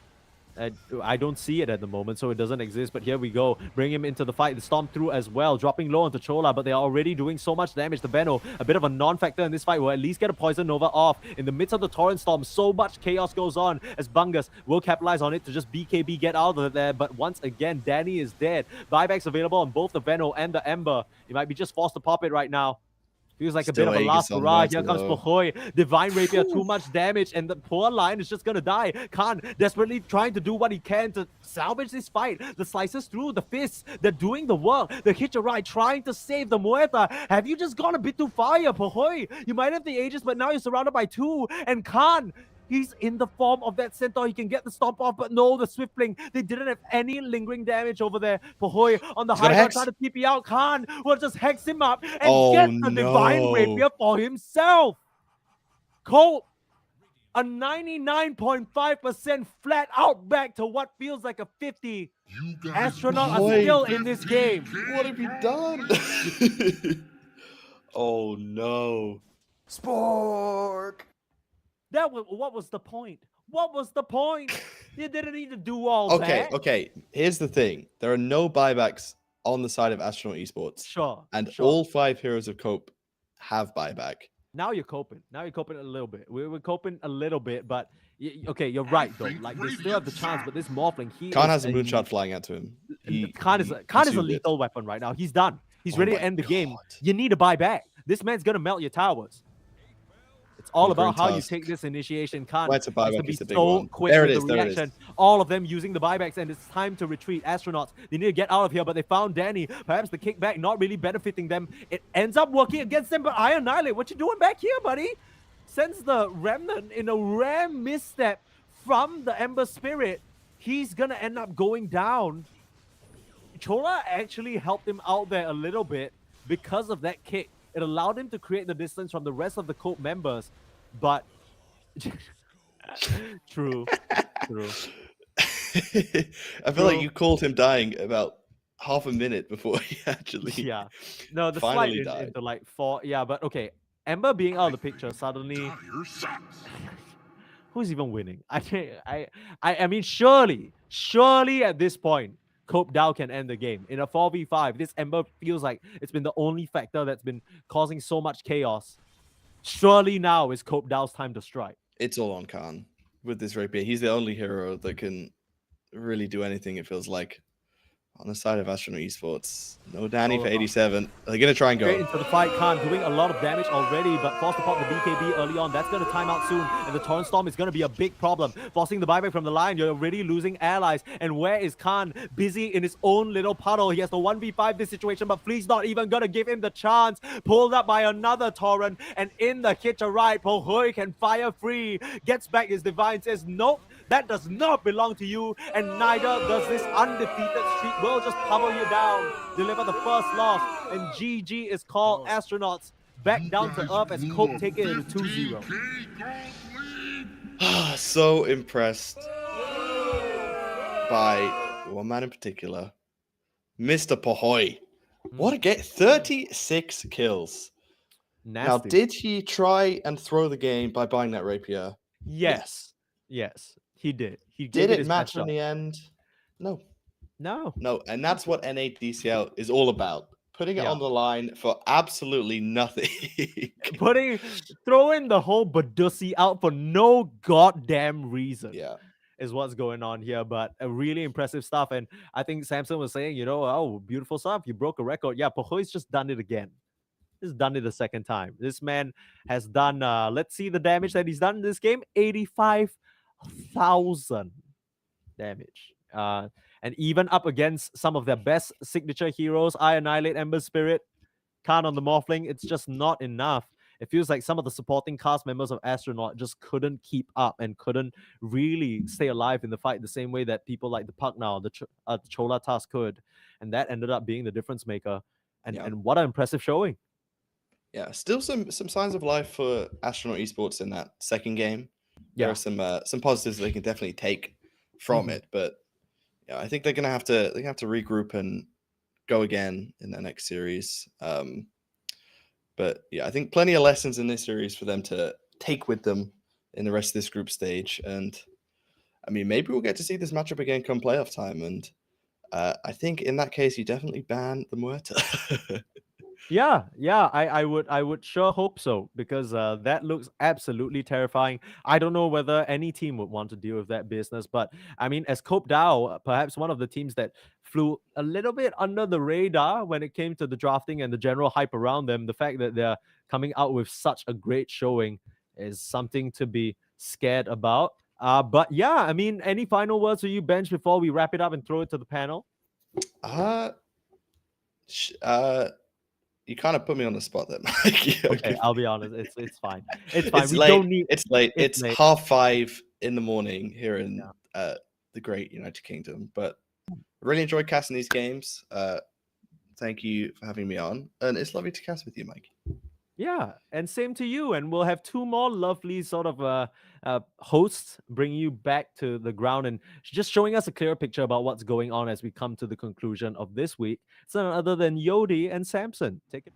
I don't see it at the moment, so it doesn't exist. But here we go. Bring him into the fight. The Storm through as well, dropping low onto Chola, but they are already doing so much damage. The Veno, a bit of a non-factor in this fight, will at least get a Poison Nova off. In the midst of the Torrent Storm, so much chaos goes on as Bungus will capitalize on it to just BKB, get out of there. But once again, Danny is dead. Buybacks available on both the Veno and the Ember. He might be just forced to pop it right now. Feels like Still a bit of a last Aegis on hurrah. right Here comes low. Pohoy. Divine Rapier, too much damage, and the poor Lion is just gonna die. Khan desperately trying to do what he can to salvage this fight. The slices through, the fists, they're doing the work. The Hitcherai trying to save the Muerta. Have you just gone a bit too far here, Pohoy? You might have the Aegis, but now you're surrounded by two. And Khan, he's in the form of that Centaur. He can get the stomp off, but no, the Swiftling. They didn't have any lingering damage over there. Pohoy on the high ground trying to TP out. Khan will just hex him up and get the Divine Rapier for himself. Colt, a 99.5% flat out back to what feels like a 50. Astronaut are still in this game. What have you done? Oh no. Spork. What was the point? What was the point? You didn't need to do all that. Okay. Here's the thing. There are no buybacks on the side of Astronaut Esports. Sure. And all 5 heroes of Cope have buyback. Now you're coping. Now you're coping a little bit. We're coping a little bit, but okay, you're right though. Like they still have the chance, but this Morphling, Khan has a moonshot flying out to him. Khan is a lethal weapon right now. He's done. He's ready to end the game. You need to buy back. This man's gonna melt your towers. It's all about how you take this initiation. Khan has to be so quick with the reaction. All of them using the buybacks, and it's time to retreat. Astronauts, they need to get out of here, but they found Danny. Perhaps the kickback not really benefiting them. It ends up working against them, but I Annihilate. What you doing back here, buddy? Sends the Remnant in a rare misstep from the Ember Spirit. He's gonna end up going down. Chola actually helped him out there a little bit because of that kick. It allowed him to create the distance from the rest of the Cope members, but true. I feel like you called him dying about half a minute before he actually No, the slide into like 4. Yeah, but okay. Ember being out of the picture suddenly. Who's even winning? I mean, surely at this point, copeDAO can end the game. In a 4v5, this Ember feels like it's been the only factor that's been causing so much chaos. Surely now is copeDAO's time to strike. It's all on Khan with this rapier. He's the only hero that can really do anything, it feels like. On the side of Astronaut Esports, no Danny for 87. They're going to try and go. Straight into the fight. Khan doing a lot of damage already, but forced to pop the BKB early on. That's going to time out soon, and the Torrent Storm is going to be a big problem. Forcing the buyback from the Lion, you're already losing allies. And where is Khan? Busy in his own little puddle. He has to 1v5 this situation, but Flea's not even going to give him the chance. Pulled up by another Torrent, and in the Kitcha right, Pohoy can fire free. Gets back his Divine, says, nope, that does not belong to you, and neither does this undefeated streak. Will just pummel you down, deliver the first loss, and GG is called. Astronauts back down to earth as Cope take it into 2-0. So impressed by one man in particular, Mr. Pohoy. What a get 36 kills. Nasty. Now, did he try and throw the game by buying that rapier? Yes, he did. Did it match in the end? No. No, And that's what NADCL is all about. Putting it on the line for absolutely nothing. Throwing the whole Badusi out for no goddamn reason. Yeah. Is what's going on here, but a really impressive stuff. And I think Samson was saying, oh, beautiful stuff. You broke a record. Yeah, Pohoy's just done it again. He's done it the second time. This man has done, let's see the damage that he's done in this game. 85,000 damage. And even up against some of their best signature heroes, I Annihilate, Ember Spirit, Khan on the Morphling, it's just not enough. It feels like some of the supporting cast members of Astronaut just couldn't keep up and couldn't really stay alive in the fight the same way that people like the Puck now, the Chola Task could. And that ended up being the difference maker. And what an impressive showing. Yeah, still some signs of life for Astronaut Esports in that second game. There are some positives they can definitely take from it, but yeah, I think they're gonna have to regroup and go again in their next series. But yeah, I think plenty of lessons in this series for them to take with them in the rest of this group stage. And I mean, maybe we'll get to see this matchup again come playoff time. And I think in that case, you definitely ban the Muerta. Yeah, I would sure hope so, because that looks absolutely terrifying. I don't know whether any team would want to deal with that business, but I mean, as copeDAO, perhaps one of the teams that flew a little bit under the radar when it came to the drafting and the general hype around them, the fact that they're coming out with such a great showing is something to be scared about. But yeah, I mean, any final words for you, Bench, before we wrap it up and throw it to the panel? You kind of put me on the spot there, Mike. Okay, I'll be honest. It's fine. It's fine. It's We late. don't need. It's late. It's It's late. 5:30 in the morning here in the great United Kingdom. But I really enjoyed casting these games. Thank you for having me on, and it's lovely to cast with you, Mike. Yeah, and same to you. And we'll have two more lovely sort of hosts bringing you back to the ground and just showing us a clearer picture about what's going on as we come to the conclusion of this week. It's none other than Yodi and Samson. Take it.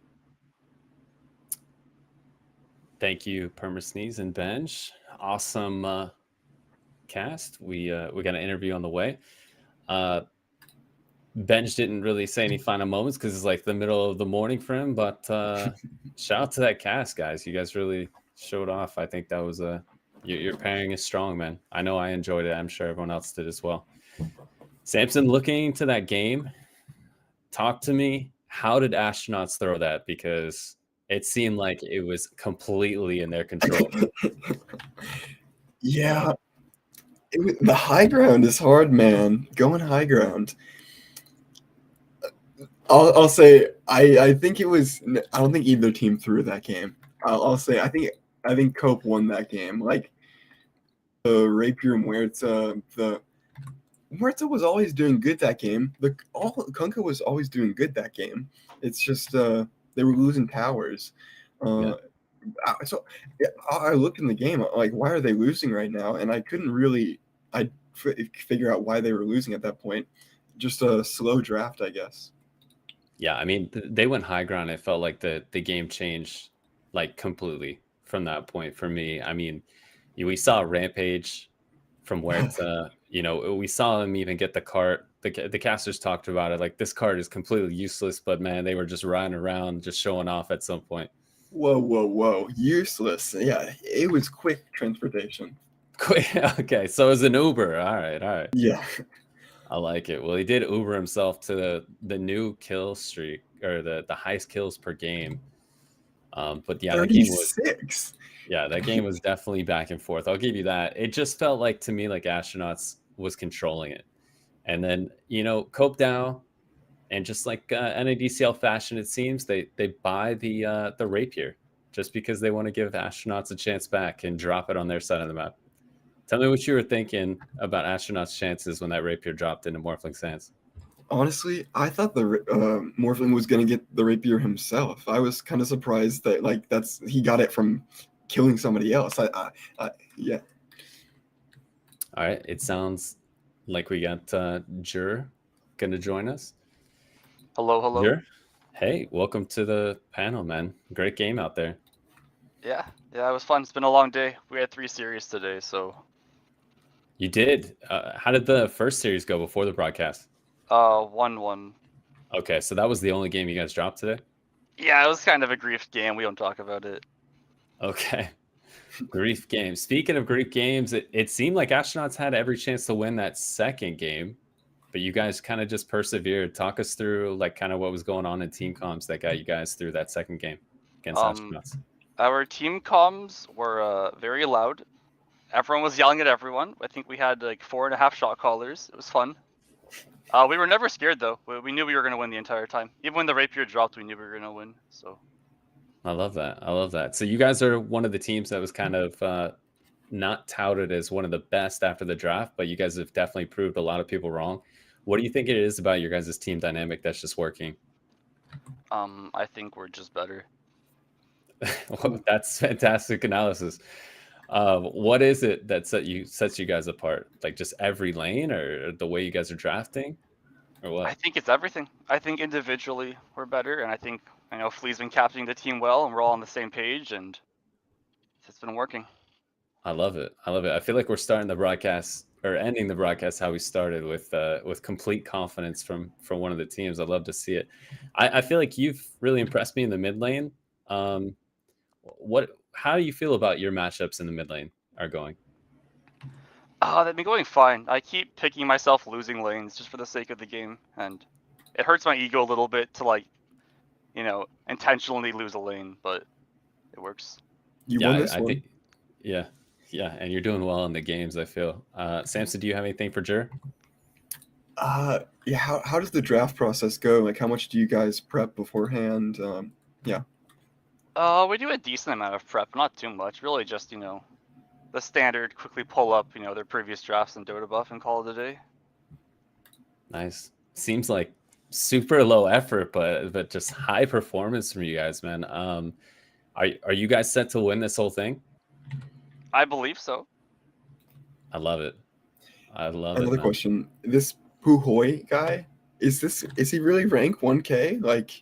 Thank you, Permasneeze and Bench. Awesome cast. We got an interview on the way. Benj didn't really say any final moments because it's like the middle of the morning for him, but shout out to that cast, guys. You guys really showed off. I think that was your pairing is strong, man. I know I enjoyed it. I'm sure everyone else did as well. Samson, looking into that game, talk to me. How did Astronauts throw that? Because it seemed like it was completely in their control. Yeah. The high ground is hard, man. Going high ground. I'll say I think it was. I don't think either team threw that game. I'll say I think Cope won that game. Like the Rapier Muerta, the Muerta was always doing good that game. Kunkka was always doing good that game. It's just they were losing towers. So I looked in the game like, why are they losing right now? And I couldn't really figure out why they were losing at that point. Just a slow draft, I guess. Yeah, I mean, they went high ground. It felt like the game changed like completely from that point for me. I mean, we saw Rampage from Huerta. We saw them even get the cart. The casters talked about it. Like, this cart is completely useless, but man, they were just riding around, just showing off at some point. Whoa. Useless. Yeah, it was quick transportation. Quick. Okay, so it was an Uber. All right. Yeah. I like it. Well, he did Uber himself to the new kill streak, or the highest kills per game. But yeah, 36. That game was definitely back and forth. I'll give you that. It just felt like to me like Astronauts was controlling it. And then, copeDAO, and just like NADCL fashion, it seems they buy the Rapier just because they want to give Astronauts a chance back and drop it on their side of the map. Tell me what you were thinking about Astronauts' chances when that Rapier dropped into Morphling Sands. Honestly, I thought the Morphling was going to get the Rapier himself. I was kind of surprised that he got it from killing somebody else. Yeah. All right. It sounds like we got Jur going to join us. Hello. Jur? Hey, welcome to the panel, man. Great game out there. Yeah, it was fun. It's been a long day. We had 3 series today, so. You did. How did the first series go before the broadcast? 1-1. Okay, so that was the only game you guys dropped today? Yeah, it was kind of a grief game. We don't talk about it. Okay. Grief game. Speaking of grief games, it seemed like Astronauts had every chance to win that second game, but you guys kind of just persevered. Talk us through like kind of what was going on in team comms that got you guys through that second game against Astronauts. Our team comms were very loud. Everyone was yelling at everyone. I think we had like 4.5 shot callers. It was fun. We were never scared though. We knew we were going to win the entire time. Even when the Rapier dropped, we knew we were going to win. So. I love that. So you guys are one of the teams that was kind of not touted as one of the best after the draft, but you guys have definitely proved a lot of people wrong. What do you think it is about your guys' team dynamic that's just working? I think we're just better. Well, that's fantastic analysis. What is it that sets you guys apart? Like just every lane, or the way you guys are drafting, or what? I think it's everything. I think individually we're better, and I think Flea's been captaining the team well, and we're all on the same page, and it's been working. I love it. I love it. I feel like we're starting the broadcast or ending the broadcast how we started with complete confidence from one of the teams. I'd love to see it. I feel like you've really impressed me in the mid lane. How do you feel about your matchups in the mid lane are going? They've been going fine. I keep picking myself losing lanes just for the sake of the game, and it hurts my ego a little bit to intentionally lose a lane, but it works. You won this one. think, yeah, and you're doing well in the games. I feel. Samson, do you have anything for Jur? Yeah. How does the draft process go? Like, how much do you guys prep beforehand? Yeah. We do a decent amount of prep, not too much. Really, just the standard. Quickly pull up, their previous drafts and Dota buff and call it a day. Nice. Seems like super low effort, but just high performance from you guys, man. Are you guys set to win this whole thing? I believe so. I love it. I love Another it. question: this Puhoi guy, is he really rank 1K? Like,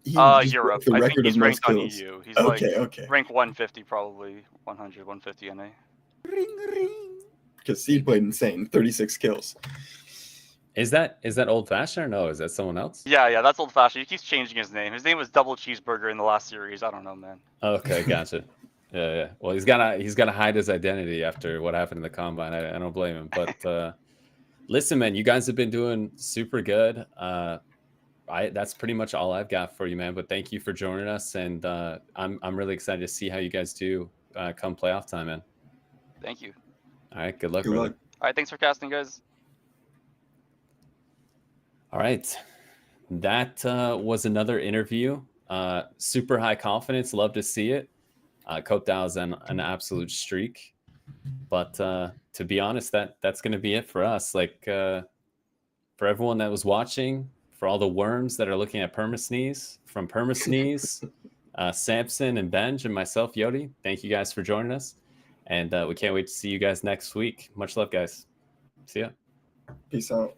Europe. I think he's ranked on kills. EU. He's okay. rank 150 probably, 100, 150 NA. Because he played insane, 36 kills. Is that old fashioned or no? Is that someone else? Yeah, that's old fashioned. He keeps changing his name. His name was Double Cheeseburger in the last series. I don't know, man. Okay, gotcha. Yeah. Well, he's gotta hide his identity after what happened in the combine. I don't blame him. But listen, man, you guys have been doing super good. That's pretty much all I've got for you, man. But thank you for joining us, and I'm really excited to see how you guys do come playoff time, man. Thank you. All right, good luck, brother. All right, thanks for casting, guys. All right, that was another interview. Super high confidence. Love to see it. copeDAO is an absolute streak. But to be honest, that's going to be it for us. Like for everyone that was watching, for all the worms that are looking at PermaSneeze, from PermaSneeze, Samson and Benj and myself, Yodi, thank you guys for joining us. And we can't wait to see you guys next week. Much love, guys. See ya. Peace out.